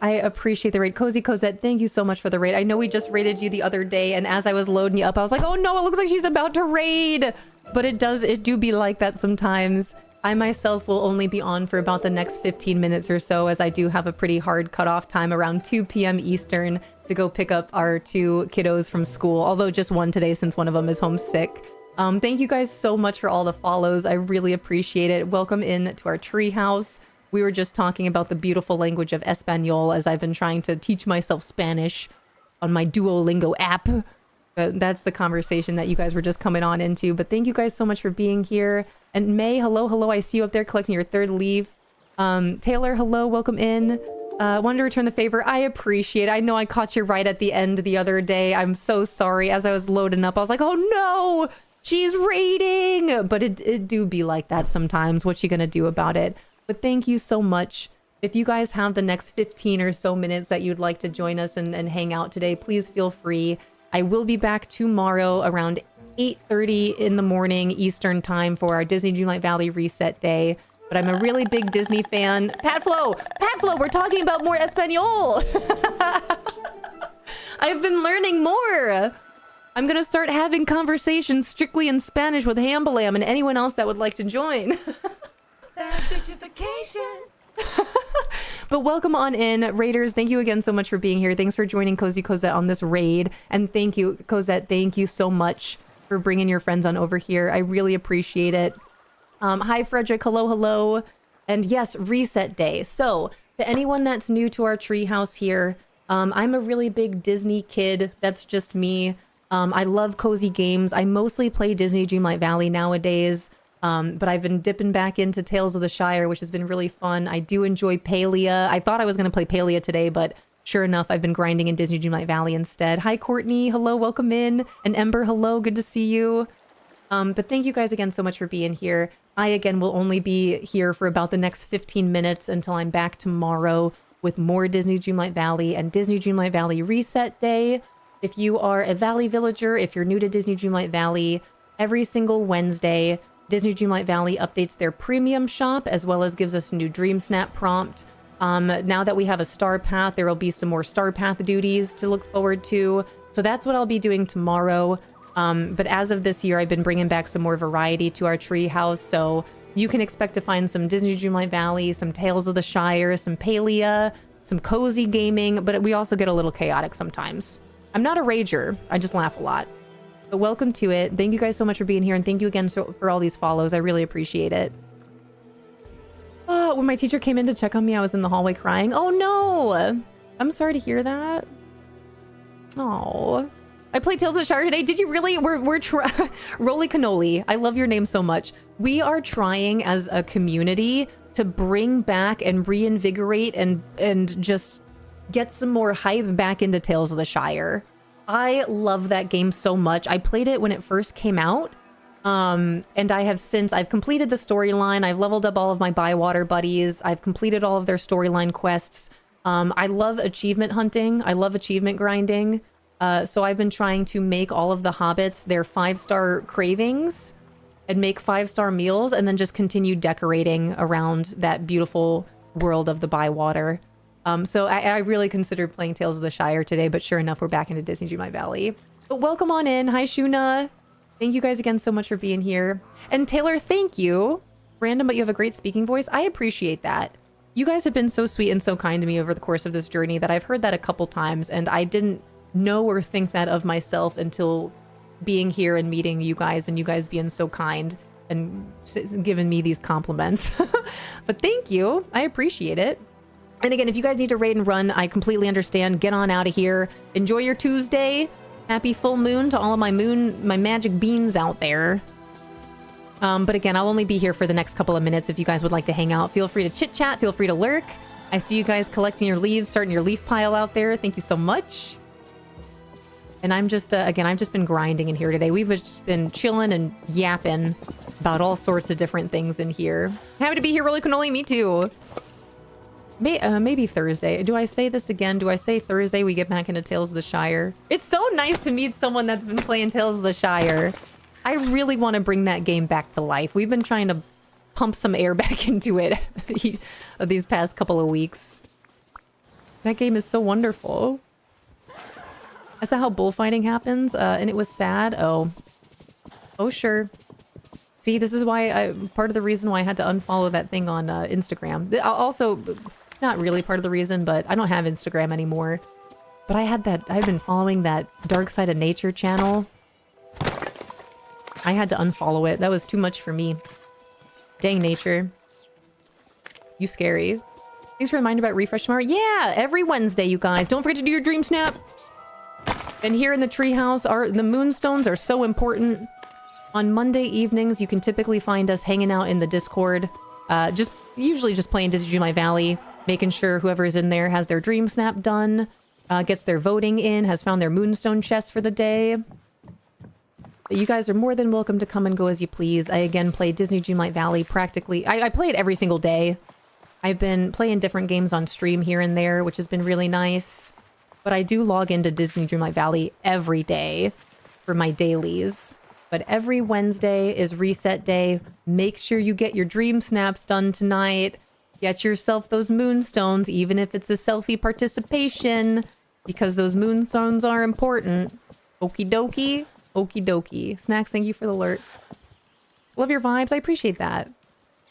I appreciate the raid. Cozy Cosette, thank you so much for the raid. I know we just raided you the other day, and as I was loading you up, I was like, oh no, it looks like she's about to raid. But it do be like that sometimes. I myself will only be on for about the next 15 minutes or so, as I do have a pretty hard cutoff time around 2 p.m. Eastern to go pick up our 2 kiddos from school, although just one today since one of them is homesick. Thank you guys so much for all the follows. I really appreciate it. Welcome in to our treehouse. We were just talking about the beautiful language of Espanol as I've been trying to teach myself Spanish on my Duolingo app. That's the conversation that you guys were just coming on into. But thank you guys so much for being here. And May, hello. I see you up there collecting your 3rd leaf. Taylor, hello. Welcome in. Wanted to return the favor. I appreciate it. I know I caught you right at the end the other day. I'm so sorry. As I was loading up, I was like, oh no, she's raiding. But it do be like that sometimes. What you gonna do about it? But thank you so much. If you guys have the next 15 or so minutes that you'd like to join us and hang out today, please feel free. I will be back tomorrow around 8:30 in the morning Eastern time for our Disney Dreamlight Valley reset day. But I'm a really big Disney fan. Patflo, we're talking about more Espanol. I've been learning more. I'm gonna start having conversations strictly in Spanish with Hambalam and anyone else that would like to join. Bad bitchification. But welcome on in, Raiders. Thank you again so much for being here. Thanks for joining Cozy Cosette on this raid. And thank you, Cosette, thank you so much for bringing your friends on over here. I really appreciate it. Hi, Frederick. Hello. And yes, reset day. So to anyone that's new to our treehouse here, I'm a really big Disney kid. That's just me. I love cozy games. I mostly play Disney Dreamlight Valley nowadays. But I've been dipping back into Tales of the Shire, which has been really fun. I do enjoy Palia. I thought I was going to play Palia today, but sure enough, I've been grinding in Disney Dreamlight Valley instead. Hi, Courtney. Hello, welcome in. And Ember, hello. Good to see you. But thank you guys again so much for being here. I, again, will only be here for about the next 15 minutes until I'm back tomorrow with more Disney Dreamlight Valley and Disney Dreamlight Valley Reset Day. If you are a Valley Villager, if you're new to Disney Dreamlight Valley, every single Wednesday, Disney Dreamlight Valley updates their premium shop as well as gives us a new Dream Snap prompt. Now that we have a Star Path, there will be some more Star Path duties to look forward to. So that's what I'll be doing tomorrow. But as of this year, I've been bringing back some more variety to our tree house. So you can expect to find some Disney Dreamlight Valley, some Tales of the Shire, some Palia, some cozy gaming, but we also get a little chaotic sometimes. I'm not a rager. I just laugh a lot. But welcome to it. Thank you guys so much for being here. And thank you again for all these follows. I really appreciate it. When my teacher came in to check on me, I was in the hallway crying. Oh no! I'm sorry to hear that. Oh. I played Tales of the Shire today. Did you really? We're Roly Cannoli. I love your name so much. We are trying as a community to bring back and reinvigorate and just get some more hype back into Tales of the Shire. I love that game so much. I played it when it first came out. And I've completed the storyline. I've leveled up all of my Bywater buddies. I've completed all of their storyline quests. I love achievement hunting. I love achievement grinding. So I've been trying to make all of the hobbits their 5-star cravings and make 5-star meals and then just continue decorating around that beautiful world of the Bywater. So I really considered playing Tales of the Shire today, but sure enough, we're back into Disney Dreamlight Valley. But welcome on in. Hi, Shuna. Thank you guys again so much for being here. And Taylor, thank you. Random, but you have a great speaking voice. I appreciate that. You guys have been so sweet and so kind to me over the course of this journey that I've heard that a couple times, and I didn't know or think that of myself until being here and meeting you guys and you guys being so kind and giving me these compliments. But thank you. I appreciate it. And again, if you guys need to raid and run, I completely understand. Get on out of here. Enjoy your Tuesday. Happy full moon to all of my magic beans out there. But again, I'll only be here for the next couple of minutes. If you guys would like to hang out, feel free to chit chat. Feel free to lurk. I see you guys collecting your leaves, starting your leaf pile out there. Thank you so much. And I'm just, again, I've just been grinding in here today. We've just been chilling and yapping about all sorts of different things in here. Happy to be here, Roly Cannoli. Me too. Maybe Thursday. Do I say this again? Do I say Thursday we get back into Tales of the Shire? It's so nice to meet someone that's been playing Tales of the Shire. I really want to bring that game back to life. We've been trying to pump some air back into it these past couple of weeks. That game is so wonderful. Is that how bullfighting happens? And it was sad? Oh, sure. See, this is why part of the reason why I had to unfollow that thing on Instagram. Also, not really part of the reason, but I don't have Instagram anymore. But I've been following that Dark Side of Nature channel. I had to unfollow it. That was too much for me. Dang nature. You scary. Thanks for reminding about refresh tomorrow. Yeah, every Wednesday, you guys. Don't forget to do your dream snap. And here in the treehouse, the moonstones are so important. On Monday evenings, you can typically find us hanging out in the Discord. Usually just playing Disney Dreamlight Valley, making sure whoever's in there has their dream snap done, gets their voting in, has found their moonstone chest for the day. But you guys are more than welcome to come and go as you please. I again play Disney Dreamlight Valley practically. I play it every single day. I've been playing different games on stream here and there, which has been really nice. But I do log into Disney Dreamlight Valley every day for my dailies. But every Wednesday is reset day. Make sure you get your dream snaps done tonight. Get yourself those moonstones, even if it's a selfie participation, because those moonstones are important. Okie dokie. Okie dokie. Snacks, thank you for the alert. Love your vibes. I appreciate that.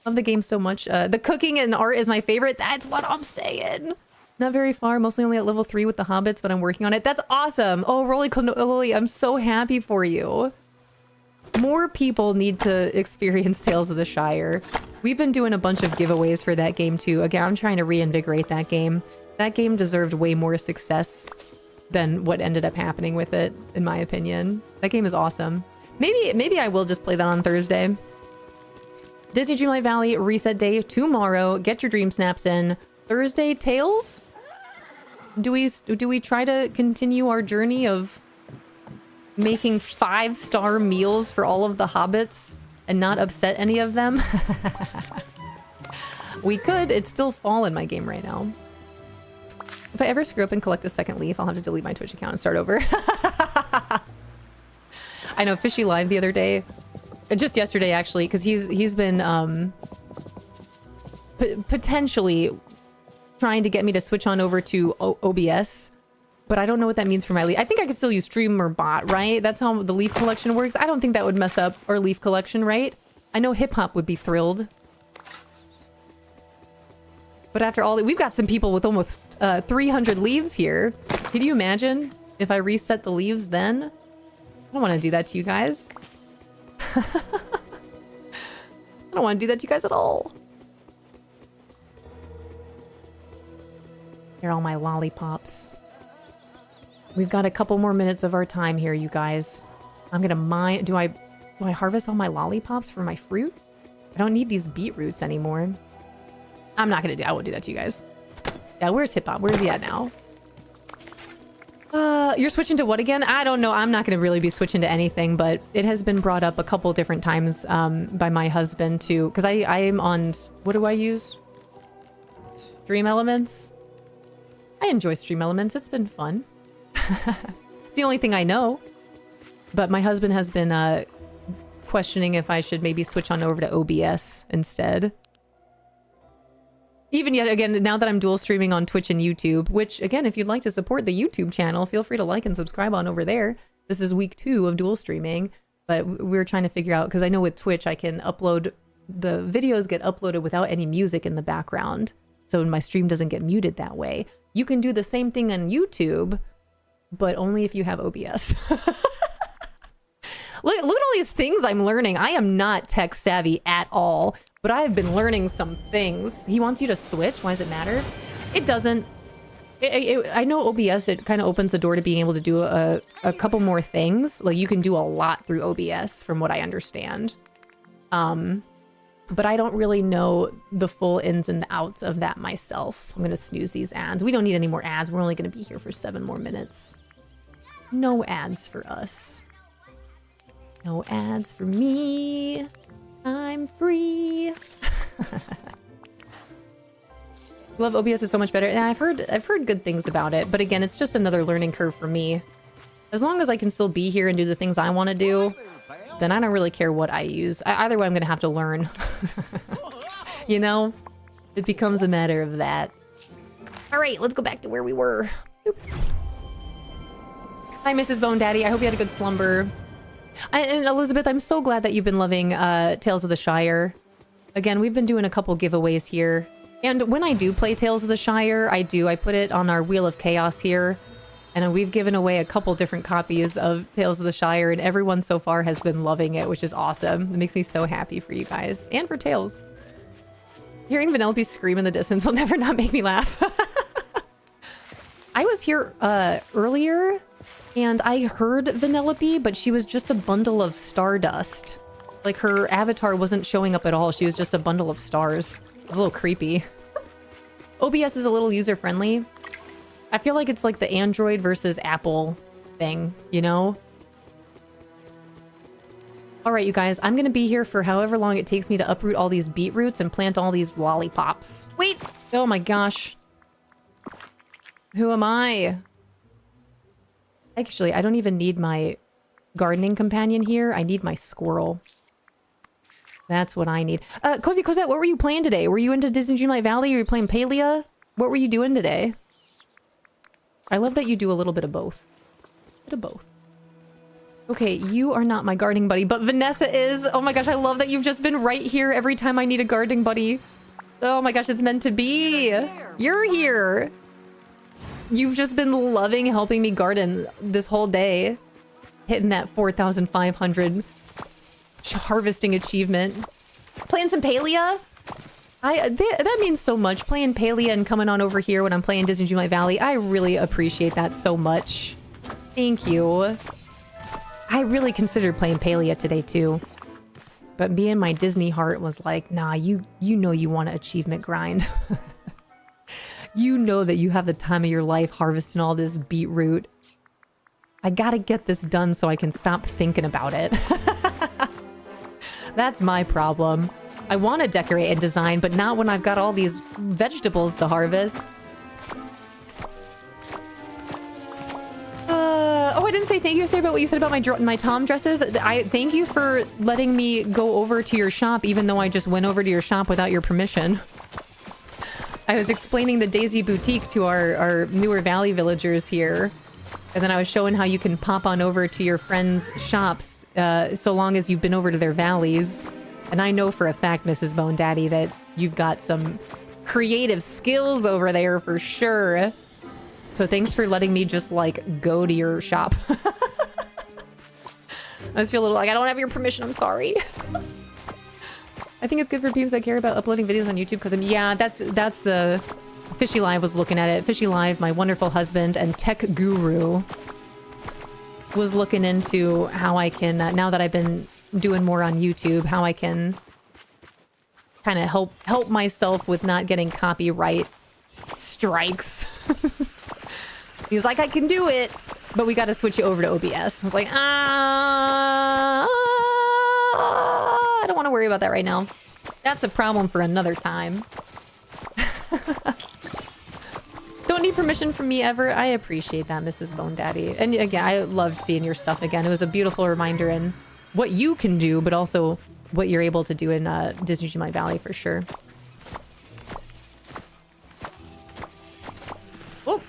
Love the game so much. The cooking and art is my favorite. That's what I'm saying. Not very far. Mostly only at level 3 with the hobbits, but I'm working on it. That's awesome. Oh, Roly Cannoli, I'm so happy for you. More people need to experience Tales of the Shire. We've been doing a bunch of giveaways for that game too. Again, I'm trying to reinvigorate that game. That game deserved way more success than what ended up happening with it, in my opinion. That game is awesome. Maybe I will just play that on Thursday. Disney Dreamlight Valley reset day tomorrow. Get your dream snaps in. Thursday, Tales? Do we try to continue our journey of making 5-star meals for all of the hobbits and not upset any of them. We could. It's still fall in my game right now. If I ever screw up and collect a second leaf, I'll have to delete my Twitch account and start over. I know Fishy live the other day, just yesterday actually, because he's been potentially trying to get me to switch on over to OBS, but I don't know what that means for my leaf. I think I could still use Streamer Bot, right? That's how the leaf collection works. I don't think that would mess up our leaf collection, right? I know Hip Hop would be thrilled. But after all, we've got some people with almost 300 leaves here. Can you imagine if I reset the leaves then? I don't want to do that to you guys. I don't want to do that to you guys at all. Here are all my lollipops. We've got a couple more minutes of our time here, you guys. I'm gonna mine. Do I harvest all my lollipops for my fruit? I don't need these beetroots anymore. I'm not gonna do. I won't do that to you guys. Yeah, where's Hip Hop? Where's he at now? You're switching to what again? I don't know. I'm not gonna really be switching to anything, but it has been brought up a couple different times by my husband too, because I am on. What do I use? Stream Elements. I enjoy Stream Elements. It's been fun. It's the only thing I know. But my husband has been questioning if I should maybe switch on over to OBS instead. Even yet again, now that I'm dual streaming on Twitch and YouTube, which again, if you'd like to support the YouTube channel, feel free to like and subscribe on over there. This is week 2 of dual streaming, but we're trying to figure out, because I know with Twitch, I can upload, the videos get uploaded without any music in the background. So my stream doesn't get muted that way. You can do the same thing on YouTube, but only if you have OBS. Look at all these things I'm learning. I am not tech savvy at all, but I have been learning some things. He wants you to switch. Why does it matter? It doesn't. I know OBS, it kind of opens the door to being able to do a couple more things. Like you can do a lot through OBS from what I understand. But I don't really know the full ins and outs of that myself. I'm going to snooze these ads. We don't need any more ads. We're only going to be here for 7 more minutes. No ads for us. No ads for me. I'm free. Love OBS is so much better. And I've heard good things about it. But again, it's just another learning curve for me. As long as I can still be here and do the things I want to do, then I don't really care what I use. Either way, I'm going to have to learn. You know? It becomes a matter of that. All right, let's go back to where we were. Boop. Hi, Mrs. Bone Daddy. I hope you had a good slumber. And Elizabeth, I'm so glad that you've been loving Tales of the Shire. Again, we've been doing a couple giveaways here. And when I do play Tales of the Shire, I put it on our Wheel of Chaos here. And we've given away a couple different copies of Tales of the Shire, and everyone so far has been loving it, which is awesome. It makes me so happy for you guys, and for Tales. Hearing Vanellope scream in the distance will never not make me laugh. I was here earlier, and I heard Vanellope, but she was just a bundle of stardust. Like, her avatar wasn't showing up at all. She was just a bundle of stars. It's a little creepy. OBS is a little user-friendly. I feel like it's like the Android versus Apple thing, you know? All right, you guys, I'm gonna be here for however long it takes me to uproot all these beetroots and plant all these lollipops. Wait! Oh my gosh. Who am I? Actually, I don't even need my gardening companion here. I need my squirrel. That's what I need. Cozy Cosette, what were you playing today? Were you into Disney Dreamlight Valley? Were you playing Palia? What were you doing today? I love that you do a little bit of both. A bit of both. Okay, you are not my gardening buddy, but Vanessa is. Oh my gosh, I love that you've just been right here every time I need a gardening buddy. Oh my gosh, it's meant to be. You're here. You've just been loving helping me garden this whole day. Hitting that 4,500 harvesting achievement. Playing some Palia? That means so much. Playing Palia and coming on over here when I'm playing Disney Dreamlight Valley. I really appreciate that so much. Thank you. I really considered playing Palia today too. But me and my Disney heart was like, nah, you know you want to achievement grind. You know that you have the time of your life harvesting all this beetroot. I gotta get this done so I can stop thinking about it. That's my problem. I want to decorate and design, but not when I've got all these vegetables to harvest. Oh, I didn't say thank you. Sorry about what you said about my Tom dresses. I thank you for letting me go over to your shop, even though I just went over to your shop without your permission. I was explaining the Daisy Boutique to our newer Valley villagers here. And then I was showing how you can pop on over to your friends' shops so long as you've been over to their valleys. And I know for a fact, Mrs. Bone Daddy, that you've got some creative skills over there for sure. So thanks for letting me just, like, go to your shop. I just feel a little like I don't have your permission. I'm sorry. I think it's good for people that care about uploading videos on YouTube because, yeah, that's the... Fishy Live was looking at it. Fishy Live, my wonderful husband and tech guru, was looking into how I can, now that I've been doing more on YouTube, how I can kind of help myself with not getting copyright strikes. He was like, I can do it, but we got to switch it over to OBS. I was like, I don't want to worry about that right now. That's a problem for another time. Don't need permission from me ever. I appreciate that, Mrs. Bone Daddy. And again, I loved seeing your stuff again. It was a beautiful reminder in what you can do, but also what you're able to do in Disney Dreamlight Valley for sure. Oh.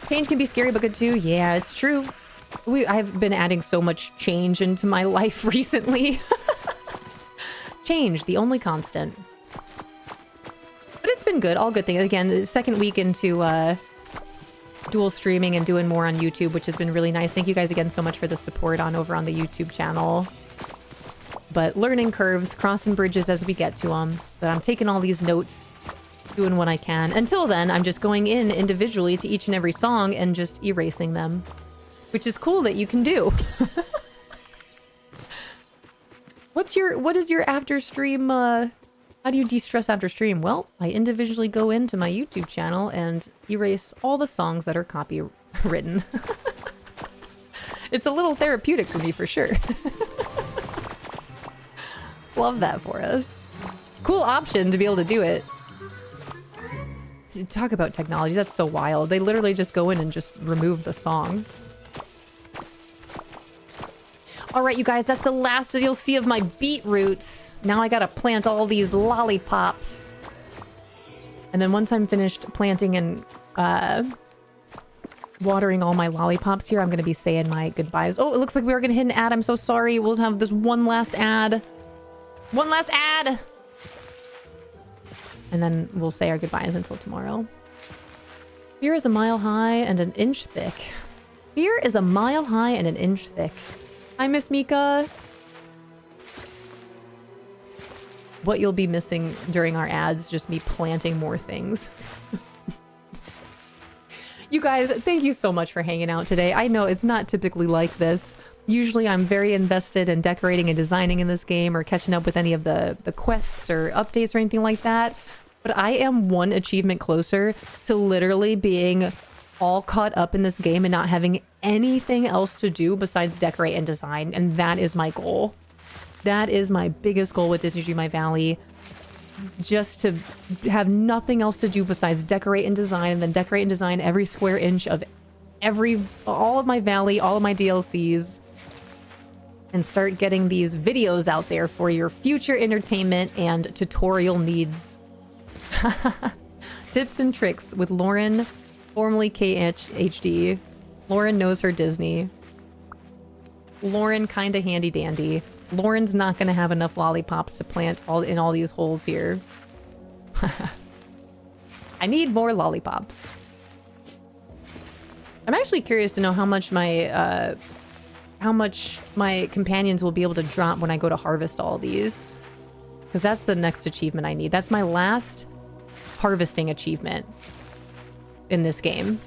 Change can be scary, but good too. Yeah, it's true. I've been adding so much change into my life recently. Change, the only constant. But it's been good. All good things. Again, second week into dual streaming and doing more on YouTube, which has been really nice. Thank you guys again so much for the support over on the YouTube channel. But learning curves, crossing bridges as we get to them. But I'm taking all these notes, doing what I can. Until then, I'm just going in individually to each and every song and just erasing them. Which is cool that you can do. What is your after stream, how do you de-stress after stream? Well, I individually go into my YouTube channel and erase all the songs that are copywritten. It's a little therapeutic for me for sure. Love that for us. Cool option to be able to do it. Talk about technology, that's so wild. They literally just go in and just remove the song. All right, you guys, that's the last that you'll see of my beetroots. Now I gotta plant all these lollipops. And then once I'm finished planting and watering all my lollipops here, I'm gonna be saying my goodbyes. Oh, it looks like we are gonna hit an ad. I'm so sorry. We'll have this one last ad. One last ad! And then we'll say our goodbyes until tomorrow. Fear is a mile high and an inch thick. Fear is a mile high and an inch thick. Hi, Miss Mika. What you'll be missing during our ads, just me planting more things. You guys, thank you so much for hanging out today. I know it's not typically like this. Usually I'm very invested in decorating and designing in this game or catching up with any of the quests or updates or anything like that. But I am one achievement closer to literally being all caught up in this game and not having anything else to do besides decorate and design. And that is my goal. That is my biggest goal with Disney Dreamlight Valley. Just to have nothing else to do besides decorate and design, and then decorate and design every square inch of all of my valley, all of my DLCs, and start getting these videos out there for your future entertainment and tutorial needs. Tips and tricks with Lauren, formerly KHD. Lauren knows her Disney. Lauren kinda handy dandy. Lauren's not gonna have enough lollipops to plant in all these holes here. I need more lollipops. I'm actually curious to know how much my companions will be able to drop when I go to harvest all these. Because that's the next achievement I need. That's my last harvesting achievement in this game.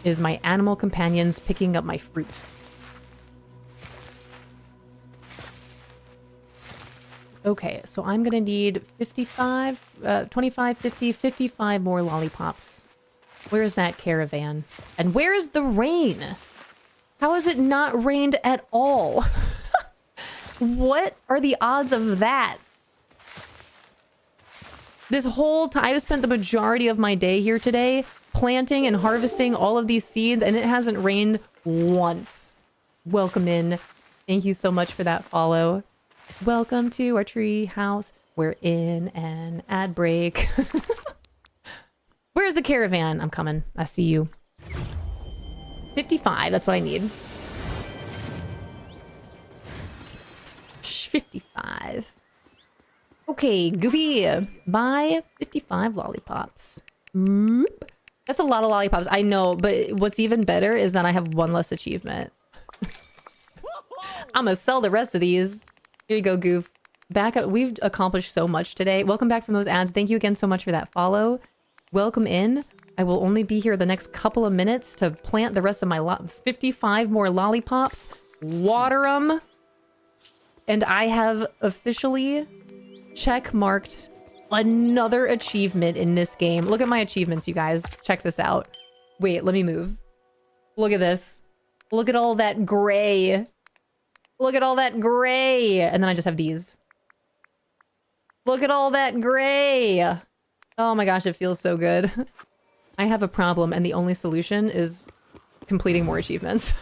Is my animal companions picking up my fruit. Okay, so I'm gonna need 55, 25, 50, 55 more lollipops. Where's that caravan? And where's the rain? How has it not rained at all? What are the odds of that? This whole time, I've spent the majority of my day here today planting and harvesting all of these seeds, and it hasn't rained once. Welcome in. Thank you so much for that follow. Welcome to our tree house. We're in an ad break. Where's the caravan? I'm coming. I see you. 55, that's what I need. 55. Okay, Goofy, buy 55 lollipops. Oop. That's a lot of lollipops, I know, but what's even better is that I have one less achievement. I'm gonna sell the rest of these. Here you go, Goof. Back up. We've accomplished so much today. Welcome back from those ads. Thank you again so much for that follow. Welcome in. I will only be here the next couple of minutes to plant the rest of my 55 more lollipops. Water them. And I have officially check-marked another achievement in this game. Look at my achievements, you guys. Check this out. Wait, let me move. Look at this. Look at all that gray. Look at all that gray. And then I just have these. Look at all that gray. Oh my gosh, it feels so good. I have a problem, and the only solution is completing more achievements.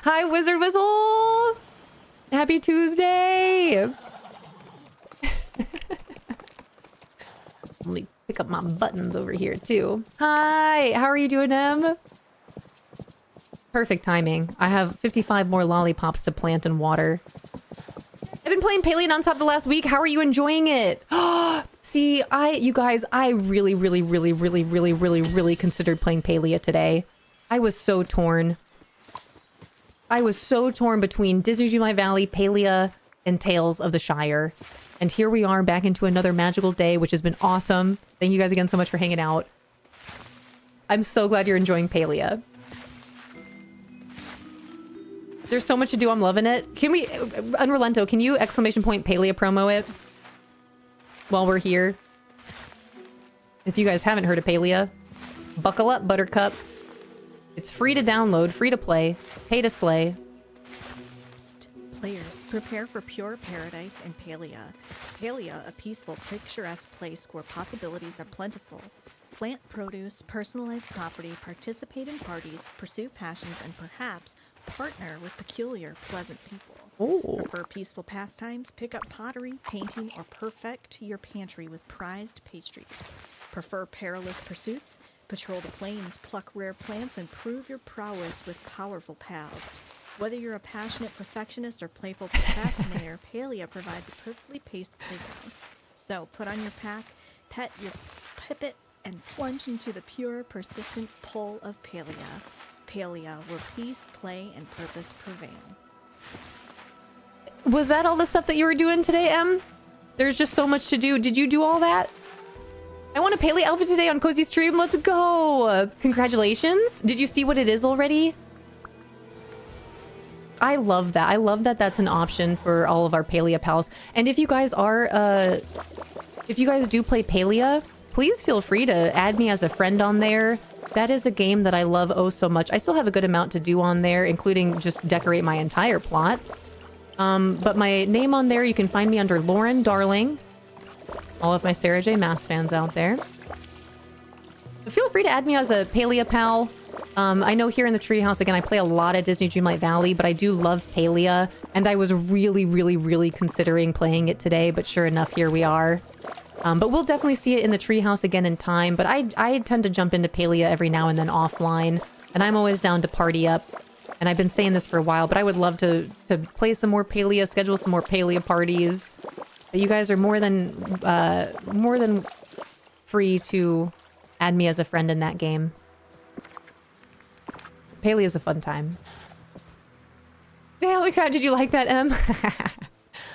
Hi, Wizard Whistle! Happy Tuesday! Let me pick up my buttons over here, too. Hi! How are you doing, Em? Perfect timing. I have 55 more lollipops to plant and water. I've been playing Paleo nonstop the last week. How are you enjoying it? See, you guys, I really considered playing Paleo today. I was so torn. I was so torn between Disney's Dreamlight Valley, Paleo, and Tales of the Shire. And here we are back into another magical day, which has been awesome. Thank you guys again so much for hanging out. I'm so glad you're enjoying Paleo. There's so much to do. I'm loving it. Can we, Unrelento, can you exclamation point Paleo promo it while we're here? If you guys haven't heard of Paleo, buckle up, Buttercup. It's free to download, free to play, pay to slay. Players, prepare for pure paradise in Palea. Palea, a peaceful, picturesque place where possibilities are plentiful. Plant produce, personalize property, participate in parties, pursue passions, and perhaps partner with peculiar, pleasant people. Ooh. Prefer peaceful pastimes? Pick up pottery, painting, or perfect your pantry with prized pastries. Prefer perilous pursuits? Patrol the plains, pluck rare plants, and prove your prowess with powerful pals. Whether you're a passionate perfectionist or playful procrastinator, Palea provides a perfectly paced playground. So put on your pack, pet your pipit, and plunge into the pure, persistent pull of Palea. Palea, where peace, play, and purpose prevail. Was that all the stuff that you were doing today, Em? There's just so much to do. Did you do all that? I want a Paleo outfit today on Cozy Stream. Let's go. Congratulations. Did you see what it is already? I love that. I love that that's an option for all of our Paleo pals. And if you guys are, if you guys do play Paleo, please feel free to add me as a friend on there. That is a game that I love oh so much. I still have a good amount to do on there, including just decorate my entire plot. But my name on there, you can find me under Lauren Darling. All of my Sarah J. Maas fans out there. So feel free to add me as a Paleo pal. I know here in the treehouse, again, I play a lot of Disney Dreamlight Valley, but I do love Paleo. And I was really considering playing it today, but sure enough, here we are. But we'll definitely see it in the treehouse again in time. But I tend to jump into Paleo every now and then offline. And I'm always down to party up. And I've been saying this for a while, but I would love to play some more Paleo, schedule some more Paleo parties. But you guys are more than free to add me as a friend in that game. Paleo is a fun time. Yeah, God, did you like that, Em?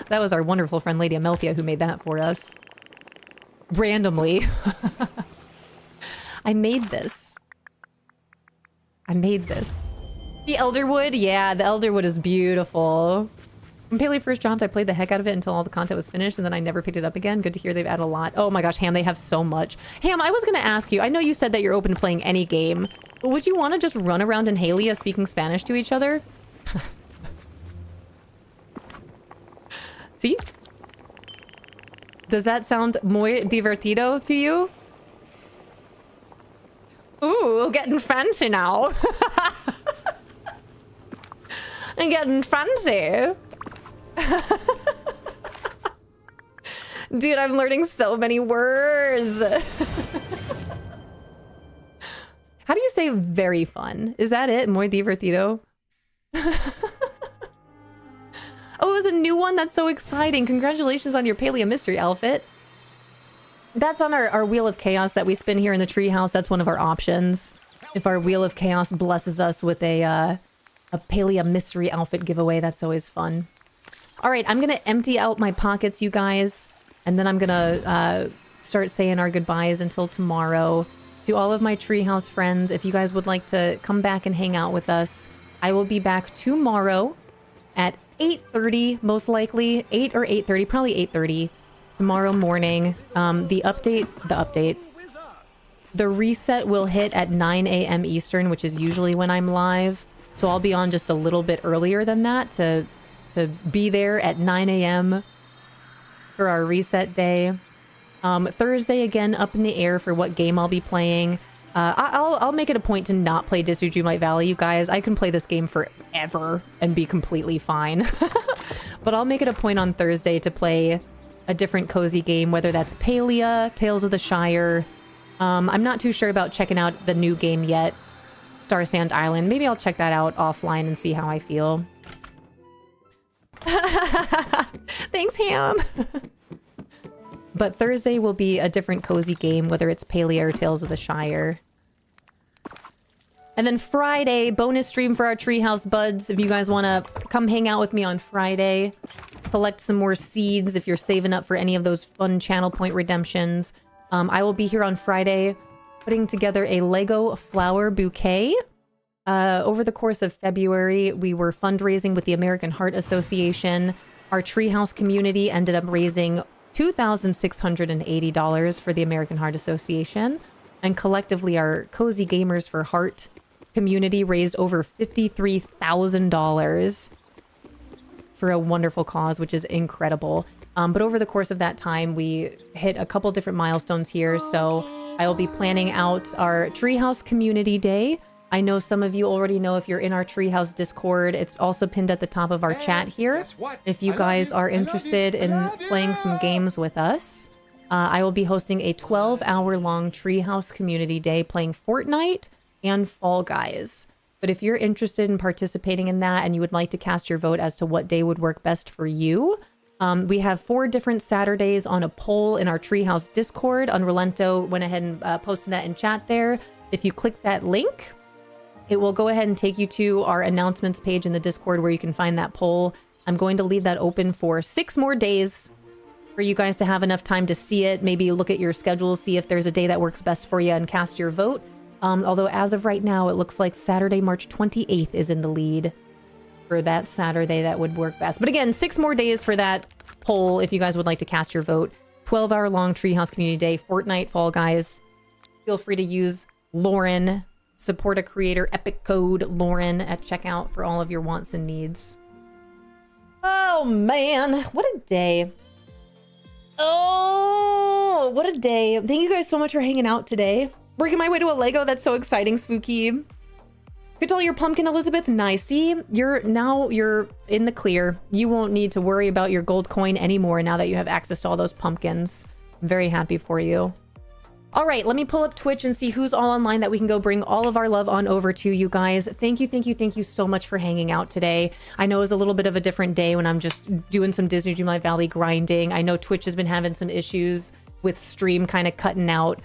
That was our wonderful friend Lady Amelthea who made that for us. Randomly. I made this. The Elderwood? Yeah, the Elderwood is beautiful. When Paleo first dropped, I played the heck out of it until all the content was finished, and then I never picked it up again. Good to hear they've added a lot. Oh my gosh, Ham, they have so much. Ham, I was going to ask you, I know you said that you're open to playing any game, Would you want to just run around in Halia speaking Spanish to each other? See? Does that sound muy divertido to you? Ooh, getting fancy now. I'm getting fancy. Dude, I'm learning so many words. How do you say very fun? Is that it? Muy divertido? Oh, it was a new one? That's so exciting. Congratulations on your Paleo Mystery outfit. That's on our Wheel of Chaos that we spin here in the treehouse. That's one of our options. If our Wheel of Chaos blesses us with a Paleo Mystery outfit giveaway, that's always fun. All right, I'm going to empty out my pockets, you guys. And then I'm going to start saying our goodbyes until tomorrow. To all of my treehouse friends, if you guys would like to come back and hang out with us, I will be back tomorrow at 8:30, most likely. 8 or 8:30, probably 8:30 tomorrow morning. The reset will hit at 9 a.m. Eastern, which is usually when I'm live. So I'll be on just a little bit earlier than that to be there at 9 a.m. for our reset day. Thursday, again, up in the air for what game I'll be playing. I'll make it a point to not play Disney Dreamlight Valley, you guys. I can play this game forever and be completely fine. But I'll make it a point on Thursday to play a different cozy game, whether that's Palia, Tales of the Shire. I'm not too sure about checking out the new game yet, Star Sand Island. Maybe I'll check that out offline and see how I feel. Thanks, Ham! But Thursday will be a different cozy game, whether it's Palia or Tales of the Shire. And then Friday, bonus stream for our Treehouse Buds. If you guys want to come hang out with me on Friday, collect some more seeds if you're saving up for any of those fun channel point redemptions. I will be here on Friday putting together a Lego flower bouquet. Over the course of February, we were fundraising with the American Heart Association. Our Treehouse community ended up raising $2,680 for the American Heart Association. And collectively, our Cozy Gamers for Heart community raised over $53,000 for a wonderful cause, which is incredible. But over the course of that time, we hit a couple different milestones here. So I will be planning out our Treehouse Community Day. I know some of you already know if you're in our Treehouse Discord. It's also pinned at the top of our chat here. If you guys are interested in playing some games with us, I will be hosting a 12-hour-long Treehouse Community Day playing Fortnite and Fall Guys. But if you're interested in participating in that and you would like to cast your vote as to what day would work best for you, we have 4 different Saturdays on a poll in our Treehouse Discord. Unrelento went ahead and posted that in chat there. If you click that link, it will go ahead and take you to our announcements page in the Discord where you can find that poll. I'm going to leave that open for 6 more days for you guys to have enough time to see it. Maybe look at your schedule, see if there's a day that works best for you and cast your vote. Although as of right now, it looks like Saturday, March 28th is in the lead for that Saturday. That would work best. But again, 6 more days for that poll if you guys would like to cast your vote. 12-hour long Treehouse Community Day, Fortnite, Fall Guys. Feel free to use Lauren. Support a creator, epic code Lauren at checkout for all of your wants and needs. Oh man, what a day. Oh, what a day. Thank you guys so much for hanging out today. Working my way to a Lego, that's so exciting, Spooky. Good to all your pumpkin, Elizabeth. Nice. See, you're in the clear. You won't need to worry about your gold coin anymore now that you have access to all those pumpkins. I'm very happy for you. All right, let me pull up Twitch and see who's all online that we can go bring all of our love on over to you guys. Thank you so much for hanging out today. I know it was a little bit of a different day when I'm just doing some Disney Dreamlight Valley grinding. I know Twitch has been having some issues with stream kind of cutting out.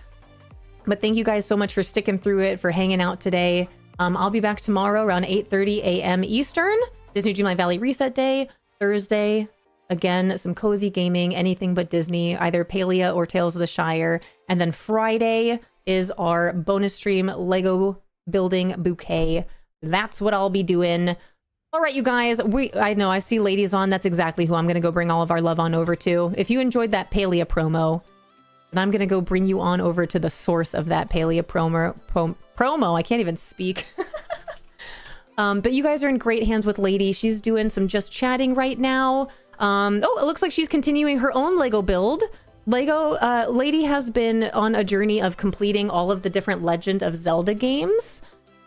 But thank you guys so much for sticking through it, for hanging out today. I'll be back tomorrow around 8:30 a.m. Eastern. Disney Dreamlight Valley Reset Day. Thursday, again, some cozy gaming, anything but Disney, either Palia or Tales of the Shire. And then Friday is our bonus stream Lego building bouquet. That's what I'll be doing. All right, you guys, I know I see ladies on. That's exactly who I'm going to go bring all of our love on over to. If you enjoyed that Palia promo, And I'm going to go bring you on over to the source of that Palia promo. I can't even speak. But you guys are in great hands with Lady. She's doing some just chatting right now. Oh, it looks like she's continuing her own Lego build. Lady has been on a journey of completing all of the different Legend of Zelda games.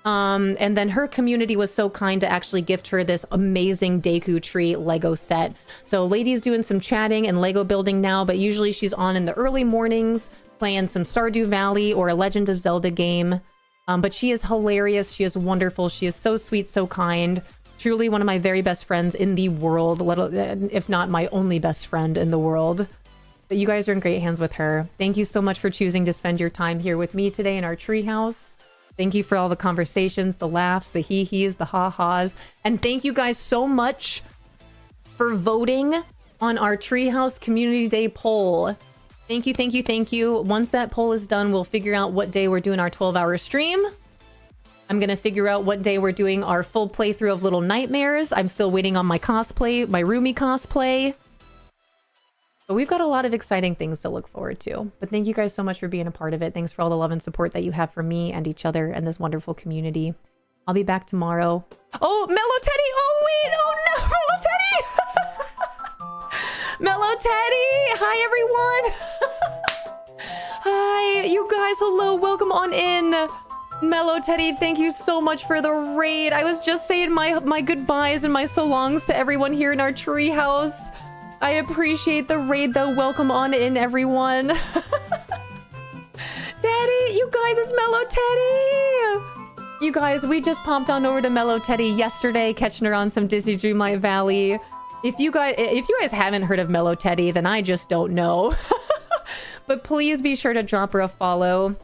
And then her community was so kind to actually gift her this amazing Deku Tree Lego set. So Lady's doing some chatting and Lego building now, but usually she's on in the early mornings playing some Stardew Valley or a Legend of Zelda game. But she is hilarious. She is wonderful. She is so sweet, so kind. Truly one of my very best friends in the world, if not my only best friend in the world. But you guys are in great hands with her. Thank you so much for choosing to spend your time here with me today in our treehouse. Thank you for all the conversations, the laughs, the hee-hees, the ha-has. And thank you guys so much for voting on our Treehouse Community Day poll. Thank you, thank you, thank you. Once that poll is done, we'll figure out what day we're doing our 12-hour stream. I'm going to figure out what day we're doing our full playthrough of Little Nightmares. I'm still waiting on my cosplay, my Rumi cosplay. But we've got a lot of exciting things to look forward to. But thank you guys so much for being a part of it. Thanks for all the love and support that you have for me and each other and this wonderful community. I'll be back tomorrow. Oh, Mellow Teddy! Oh, wait! Oh, no! Mellow Teddy! Mellow Teddy! Hi, everyone! Hi, you guys. Hello. Welcome on in. Mellow Teddy, thank you so much for the raid. I was just saying my goodbyes and my so longs to everyone here in our treehouse. I appreciate the raid, though. Welcome on in, everyone. Teddy, you guys, it's Mellow Teddy. You guys, we just popped on over to Mellow Teddy yesterday, catching her on some Disney Dreamlight Valley. If you guys haven't heard of Mellow Teddy, then I just don't know. But please be sure to drop her a follow.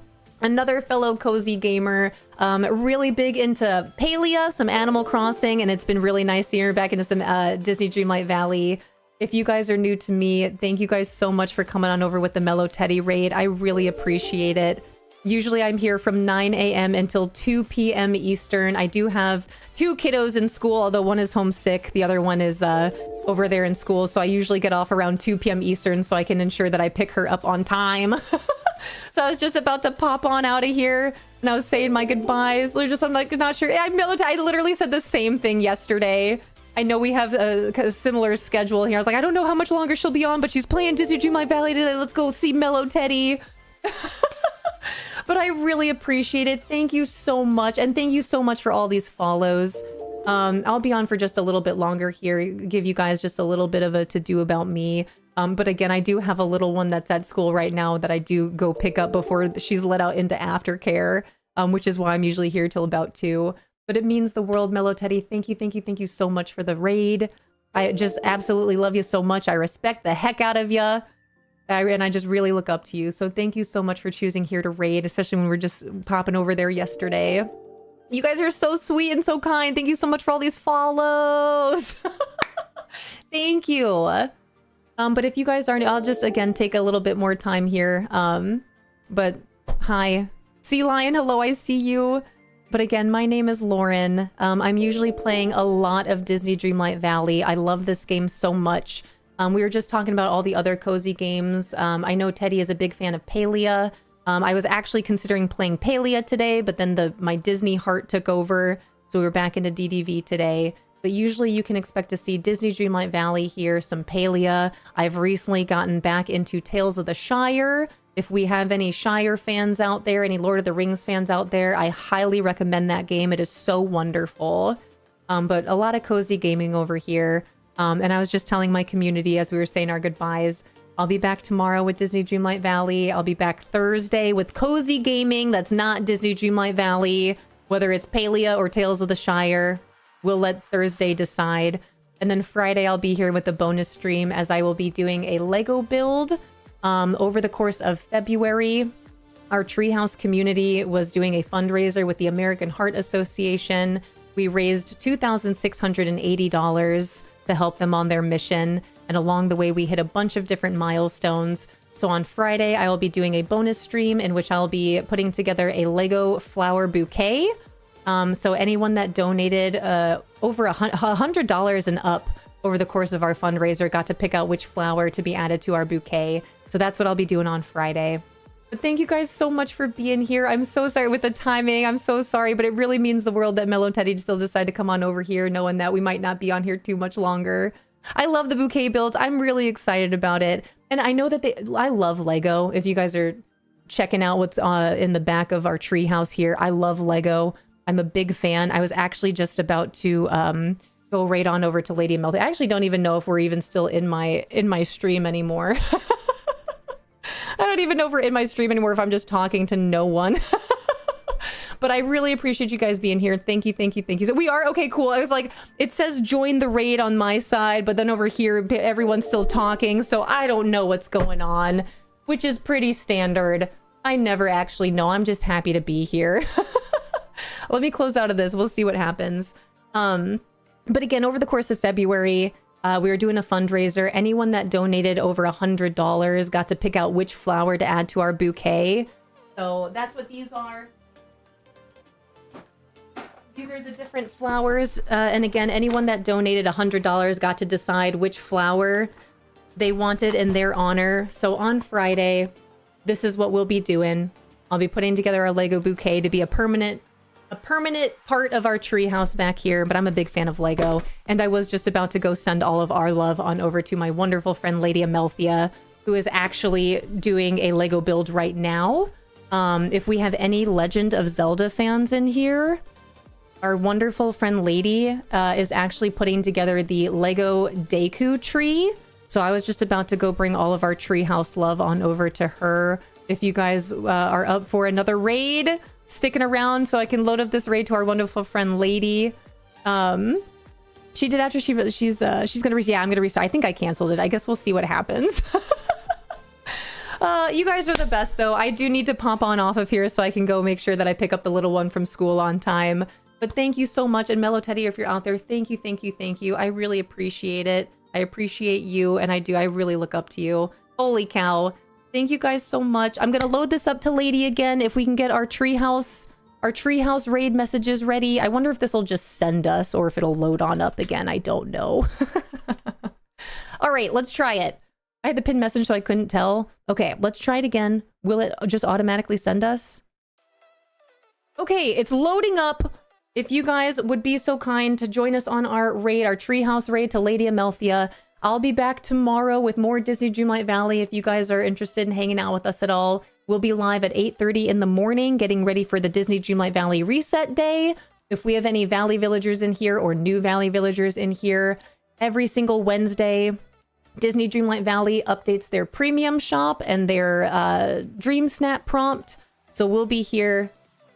Another fellow cozy gamer, really big into Palia, some Animal Crossing, and it's been really nice seeing her back into some Disney Dreamlight Valley. If you guys are new to me, thank you guys so much for coming on over with the Mellow Teddy raid. I really appreciate it. Usually I'm here from 9 a.m. until 2 p.m. Eastern. I do have 2 kiddos in school, although one is homesick. The other one is over there in school. So I usually get off around 2 p.m. Eastern so I can ensure that I pick her up on time. So I was just about to pop on out of here and I was saying my goodbyes. I'm like, not sure. I literally said the same thing yesterday. I know we have a similar schedule here. I was like, I don't know how much longer she'll be on, but she's playing Disney Dreamlight Valley today. Let's go see Mellow Teddy. But I really appreciate it. Thank you so much. And thank you so much for all these follows. I'll be on for just a little bit longer here, give you guys just a little bit of a to-do about me. But again, I do have a little one that's at school right now that I do go pick up before she's let out into aftercare, which is why I'm usually here till about 2. But it means the world, Mellow Teddy. Thank you, thank you, thank you so much for the raid. I just absolutely love you so much. I respect the heck out of you. And I just really look up to you. So thank you so much for choosing here to raid, especially when we're just popping over there yesterday. You guys are so sweet and so kind. Thank you so much for all these follows. Thank you. But if you guys aren't, I'll just, again, take a little bit more time here. But hi. Sea Lion, hello, I see you. But again, my name is Lauren. I'm usually playing a lot of Disney Dreamlight Valley. I love this game so much. We were just talking about all the other cozy games. I know Teddy is a big fan of Palia. I was actually considering playing Palia today, but then my Disney heart took over. So we were back into DDV today. But usually you can expect to see Disney Dreamlight Valley here, some Palia. I've recently gotten back into Tales of the Shire. If we have any Shire fans out there, any Lord of the Rings fans out there, I highly recommend that game. It is so wonderful. But a lot of cozy gaming over here. And I was just telling my community as we were saying our goodbyes, I'll be back tomorrow with Disney Dreamlight Valley. I'll be back Thursday with cozy gaming that's not Disney Dreamlight Valley, whether it's Palia or Tales of the Shire. We'll let Thursday decide. And then Friday, I'll be here with the bonus stream as I will be doing a Lego build. Over the course of February, our Treehouse community was doing a fundraiser with the American Heart Association. We raised $2,680 to help them on their mission. And along the way, we hit a bunch of different milestones. So on Friday, I will be doing a bonus stream in which I'll be putting together a Lego flower bouquet. So anyone that donated over $100 and up over the course of our fundraiser got to pick out which flower to be added to our bouquet. So that's what I'll be doing on Friday. But thank you guys so much for being here. I'm so sorry with the timing. I'm so sorry, but it really means the world that Mellow Teddy still decided to come on over here, knowing that we might not be on here too much longer. I love the bouquet builds. I'm really excited about it. And I know that I love Lego. If you guys are checking out what's in the back of our tree house here, I love Lego. I'm a big fan. I was actually just about to go right on over to Lady Melty. I actually don't even know if we're even still in my stream anymore. I don't even know if we're in my stream anymore, if I'm just talking to no one. But I really appreciate you guys being here. Thank you, thank you, thank you. So we are, okay, cool. I was like, it says join the raid on my side, but then over here, everyone's still talking. So I don't know what's going on, which is pretty standard. I never actually know. I'm just happy to be here. Let me close out of this. We'll see what happens. But again, over the course of February, we were doing a fundraiser. Anyone that donated over $100 got to pick out which flower to add to our bouquet. So that's what these are. These are the different flowers. And again, anyone that donated $100 got to decide which flower they wanted in their honor. So on Friday, this is what we'll be doing. I'll be putting together a Lego bouquet to be a permanent part of our treehouse back here, but I'm a big fan of Lego. And I was just about to go send all of our love on over to my wonderful friend, Lady Amelthea, who is actually doing a Lego build right now. If we have any Legend of Zelda fans in here, our wonderful friend Lady is actually putting together the Lego Deku tree. So I was just about to go bring all of our treehouse love on over to her. If you guys are up for another raid, sticking around so I can load up this raid to our wonderful friend Lady. She did after she's gonna yeah, I'm gonna restart. I think I canceled it. I guess we'll see what happens. You guys are the best though. I do need to pop on off of here so I can go make sure that I pick up the little one from school on time. But thank you so much. And Mellow Teddy, if you're out there, thank you, thank you, thank you. I really appreciate it. I appreciate you, and I really look up to you. Holy cow. Thank you guys so much. I'm gonna load this up to Lady again if we can get our treehouse raid messages ready. I wonder if this will just send us or if it'll load on up again. I don't know. All right, let's try it. I had the pinned message so I couldn't tell. Okay, let's try it again. Will it just automatically send us? Okay, it's loading up. If you guys would be so kind to join us on our raid, our treehouse raid to Lady Amelthea. I'll be back tomorrow with more Disney Dreamlight Valley if you guys are interested in hanging out with us at all. We'll be live at 8:30 in the morning, getting ready for the Disney Dreamlight Valley reset day. If we have any Valley Villagers in here or new Valley Villagers in here, every single Wednesday, Disney Dreamlight Valley updates their premium shop and their Dream Snap prompt. So we'll be here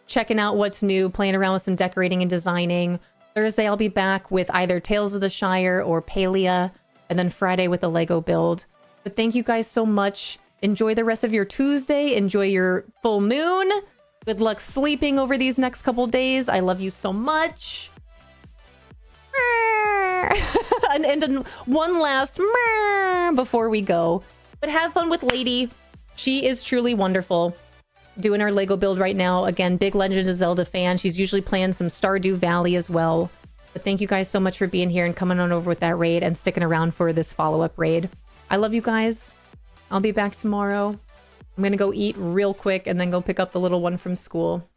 checking out what's new, playing around with some decorating and designing. Thursday, I'll be back with either Tales of the Shire or Palia, and then Friday with a Lego build. But thank you guys so much. Enjoy the rest of your Tuesday. Enjoy your full moon. Good luck sleeping over these next couple days. I love you so much. and one last before we go. But have fun with Lady. She is truly wonderful. Doing our Lego build right now. Again, big Legend of Zelda fan. She's usually playing some Stardew Valley as well. But thank you guys so much for being here and coming on over with that raid and sticking around for this follow-up raid. I love you guys. I'll be back tomorrow. I'm gonna go eat real quick and then go pick up the little one from school.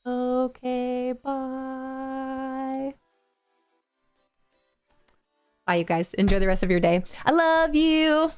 Okay, bye. Bye, you guys. Enjoy the rest of your day. I love you.